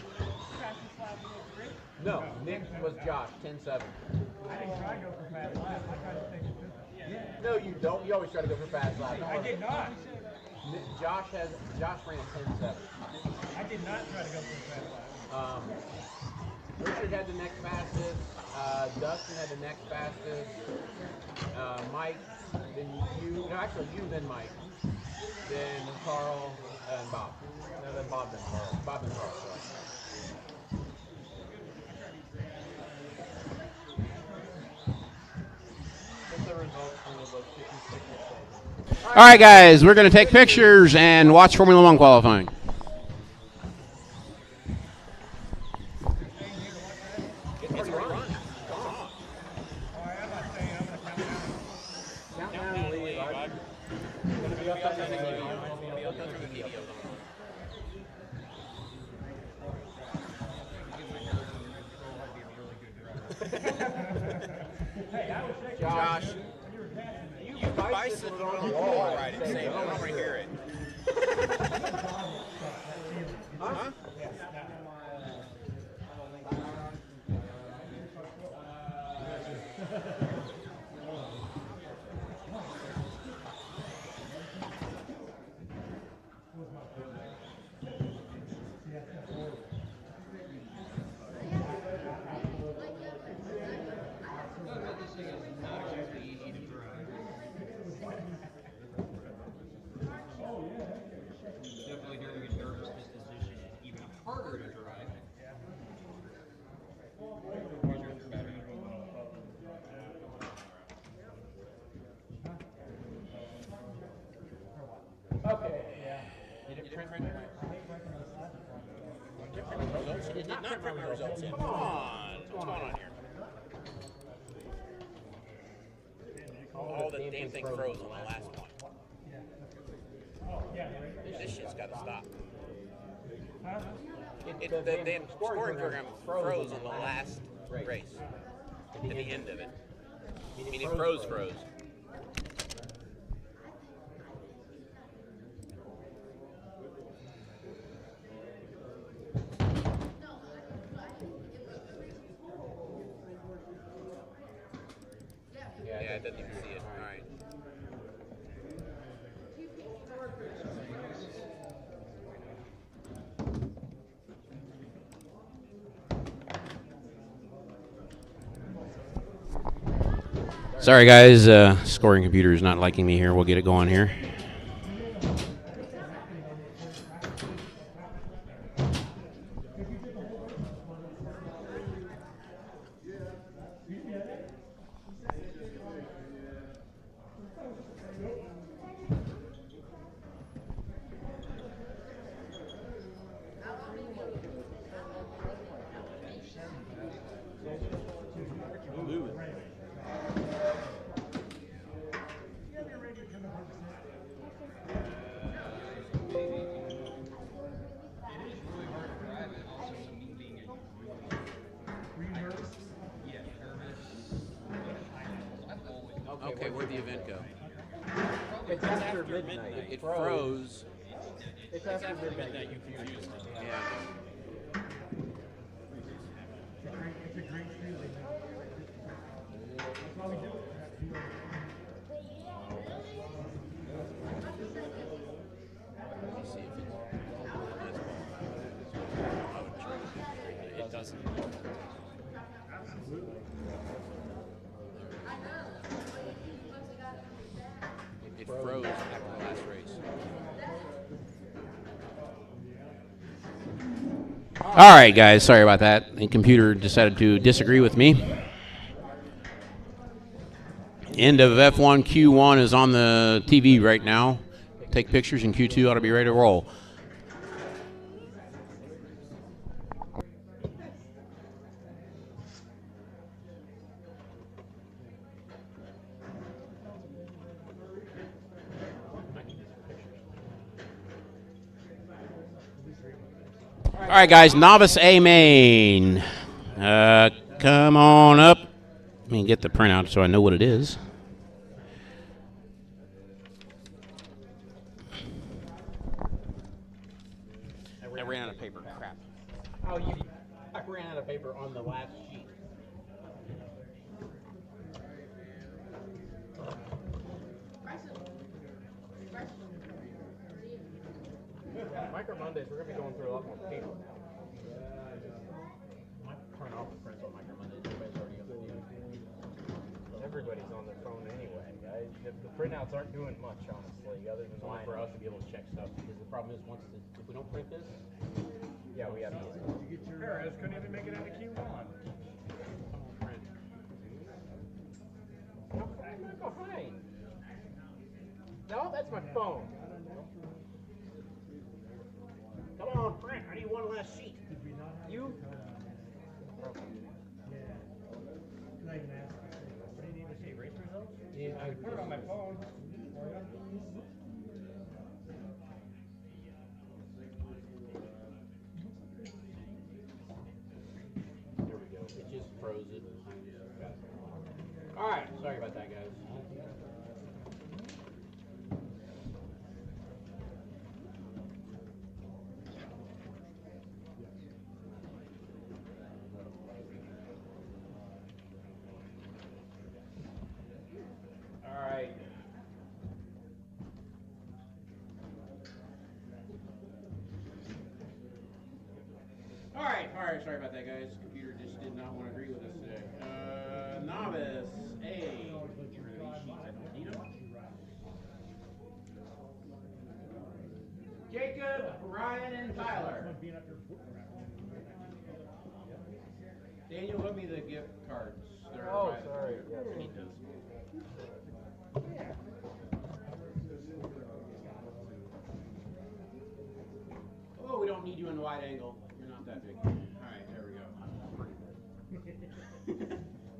No, Nick was Josh, 10-7. No, you don't. You always try to go for fast laps. I did not. Josh ran a 10-7. I did not try to go for fast laps. Richard had the next fastest. Dustin had the next fastest. Mike, then you. No, actually, you, then Mike. Then Carl and Bob. No, then Bob, then Carl. Bob and Carl, sorry. All right, guys, we're going to take pictures and watch Formula One qualifying. Josh. You bicycled on the wall right and say, I don't want to hear it. Huh? Okay. Did it print right here? It did not print my results in. Come on. What's going on here? Oh, the damn thing froze on the last one. This shit's got to stop. The damn scoring program froze on the last race. At the end of it. I mean, it froze. Yeah, it doesn't even see it. All right. Sorry, guys. Scoring computer is not liking me here. We'll get it going here. Where'd the event go? It's after midnight. It froze. It's after midnight. You confused me. Yeah. It's a great feeling. That's why we do it. Let me see if It doesn't. it froze after the last race. All right, guys. Sorry about that. The computer decided to disagree with me. End of F1 Q1 is on the TV right now. Take pictures, and Q2 ought to be ready to roll. All right, guys, Novice A main. Come on up. Let me get the printout so I know what it is. I ran out of paper. Crap. Oh, I ran out of paper on the last sheet. Micro Mondays, we're going to be going through a lot more paper now. I might turn off the prints on Micro Mondays. Everybody's on their phone anyway, guys. The printouts aren't doing much, honestly, other than Only for us to be able to check stuff, because the problem is if we don't print this, Yeah, we have these. Paris couldn't even make it into Q1. print. I'm not behind. No, that's my phone. Come on, print. I need one last sheet. You? Not even ask. What do you need to see? Race results? Yeah, I put it on my phone. There we go. It just froze it. All right. Sorry about that, guys. All right. All right, sorry about that, guys. Computer just did not want to agree with us today. Novice A. Get rid of these sheets. I don't need them. Jacob, Ryan, and Tyler. Daniel, look me the gift cards. They're Oh, right. sorry. Yes. He does. Oh, we don't need you in the wide angle. You're not that big. All right, there we go.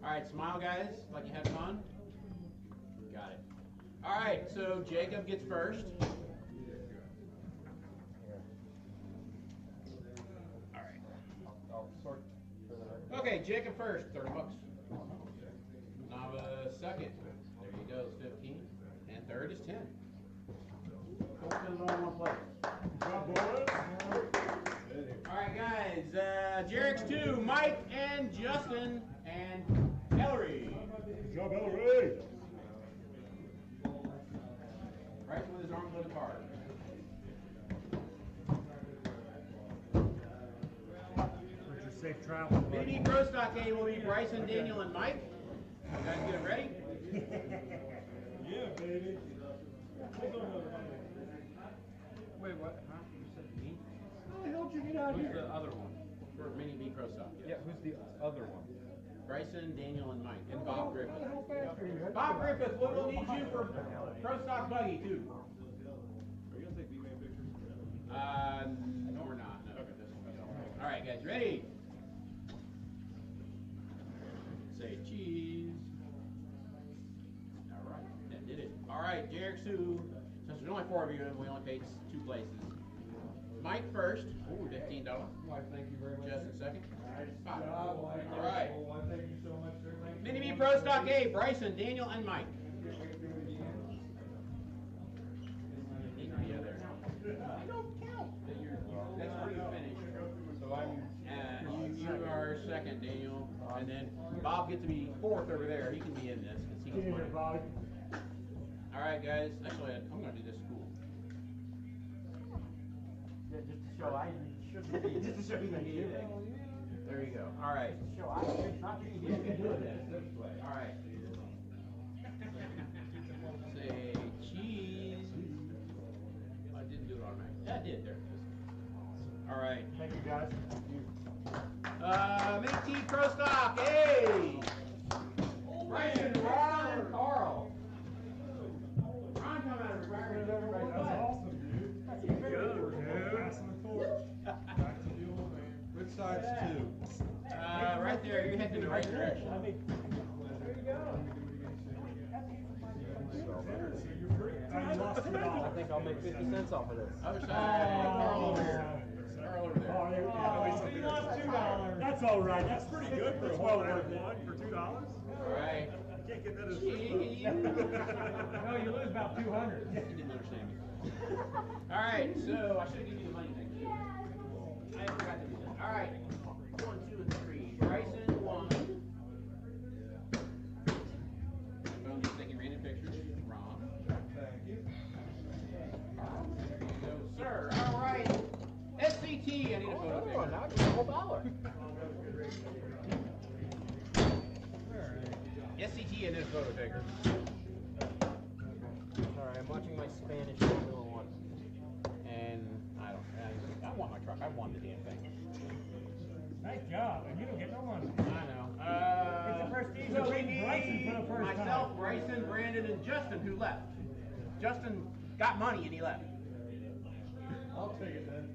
All right, smile, guys, like you had fun. Got it. All right, so Jacob gets first. All right. Okay, Jacob first, $30. Nava second. There you go, 15. And third is 10. Both of them on one play. All right, guys. Jarek's 2, Mike and Justin and Ellery. Good job, Ellery. Right with his arm to the card. Safe travel. Mini Pro Stock A will be Bryson, Daniel, and Mike. You guys get it ready? Yeah, baby. Wait, what? Huh? You said me? How the hell did you get out here? Who's the other one? For Mini B Pro Stock. Yeah, who's the other one? Bryson, Daniel, and Mike. And Bob Griffith. Bob Griffith, what will need you for Pro Stock Buggy, too? Are you going to take B-Way pictures? No, we're not. No. All right, guys, ready? Say cheese. All right, that did it. All right, Jarek's 2. Since there's only 4 of you and we only paid 2 places. Mike first. Ooh, $15. Why, thank you very much. Justin second. $5. All All right. Why, thank you so much, sir. Thank you. Mini B Pro Stock A, Bryson, Daniel, and Mike. second, Daniel, and then Bob gets to be fourth over there. He can be in this because he gets money. All right, guys. Actually, I'm going to do this cool. Yeah, just to show I shouldn't be. Just to show you that you think. There you go. All right. Just to show I should not be You can do it this way. All right. Say cheese. I didn't do it automatically. Yeah, I did. There it is. All right. Thank you, guys. Make Pro Stock. Hey. Bryson, Ron, and Carl. Ron come out of retirement. That's awesome, dude. That's good, dude. Passing the torch. Back to the old man. Which side's two? Right there. You're heading in the right direction. There you go. You're free. You lost $2. I think I'll make 50 cents off of this. Other side. Carl over here. Carl over there. Oh, there we go. You lost $2. That's all right. That's pretty good for a whole one for $2. All right. You can't get that as Cheese. No, you lose about 200. You didn't understand me. All right, so I should have given you the money thing. I forgot to do that. All right, 1, 2, and 3. Bryson, 1. Boom, just taking random pictures. Ron. Thank you. There you go, sir. All right. SCT, I need a photo Oh, picture. now I get a whole dollar. SCT and this photo picture. Sorry, I'm watching my Spanish Formula 1. And I want my truck. I won the damn thing. Nice job. And you don't get no money. I know. It's the prestige So of we beating Bryson for the first myself, time. Bryson, Brandon, and Justin who left. Justin got money and he left. I'll take it then.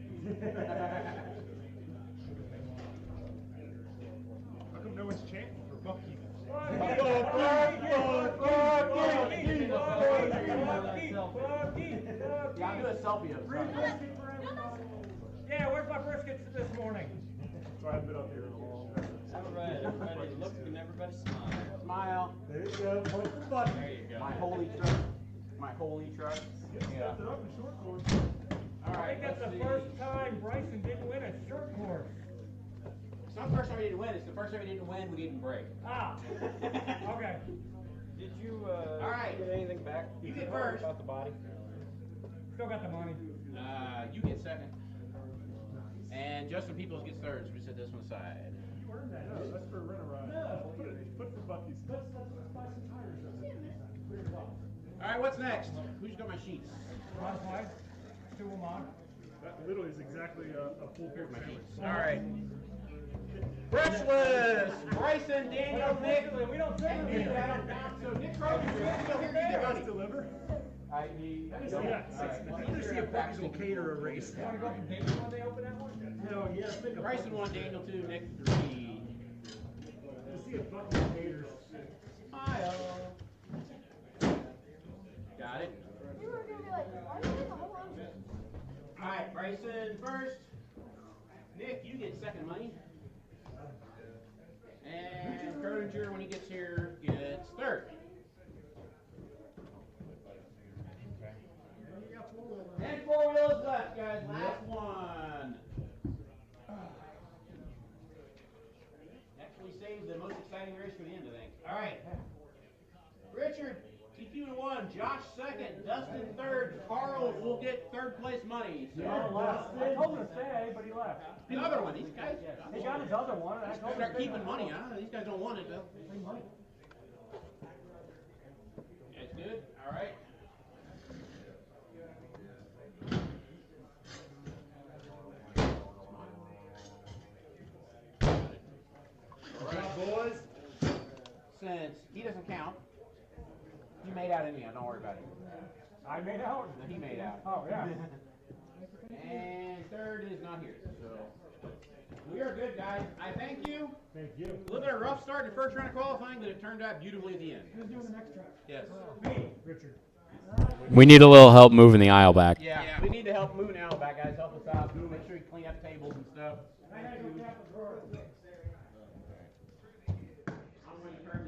How come no one's chanting for Bucky? Yeah, I'll do a selfie of it. Yeah, where's my brisket this morning? So I haven't been up here in a long time. All right, everybody look and everybody smile. Smile. There you go. Point the button. There you go. My holy truck. My holy truck. Yeah. It up in short course. All I right. think that's the first time Bryson didn't win a short course. It's not the first time we didn't win. It's the first time we didn't win. We didn't break. Ah. Okay. Did you All right. get anything back? You get first. About the body? Still got the money. You get second. And Justin Peoples gets third. So we set this one aside. You earned that. No, that's for a rent a ride. No. Put for Bucky's. Let's buy some tires. Clear it off. All right. What's next? Who's got my sheets? Ron's wide. Two of mine. That literally is exactly a full Here's my sandwich. sheets. All right. Brushless. Bryson, Daniel, Nick. We don't say And Nick. So Nick Crow, you're still here. You get money. Deliver? I need. Yeah. I need to see if Bucky's will cater a race. You want to go from Dayton when they open that one? Hell yeah. Bryson 1, Daniel 2, Nick 3. To see if Bucky's caters. Smile. Got it. You were gonna be like, why do you have a whole lot of All right, Bryson first. Nick, you get second money. And Croninger, when he gets here, gets third. And 4 wheels left, guys. Last one. Actually saved the most exciting race for the end, I think. All right. Richard, TQ in 1, Josh second, Dustin third, Carl will get third place money. So I told him to stay, but he left. the other one, these guys He got his other one, and I told him start to stay. keeping money, huh? These guys don't want it though. Free money. That's good. All right. All right, boys. Since he doesn't count, he made out anyhow. Don't worry about it. I made out. No, he made out. Oh, yeah. And third is not here. So we are good, guys. I thank you. Thank you. A little bit of a rough start in the first round of qualifying, but it turned out beautifully at the end. Who's doing the next track? Yes. Me, Richard. We need a little help moving the aisle back. Yeah. We need to help move now back, guys. Help us out. Make sure you clean up tables and stuff. I had to go tap the drawer. I'm going to turn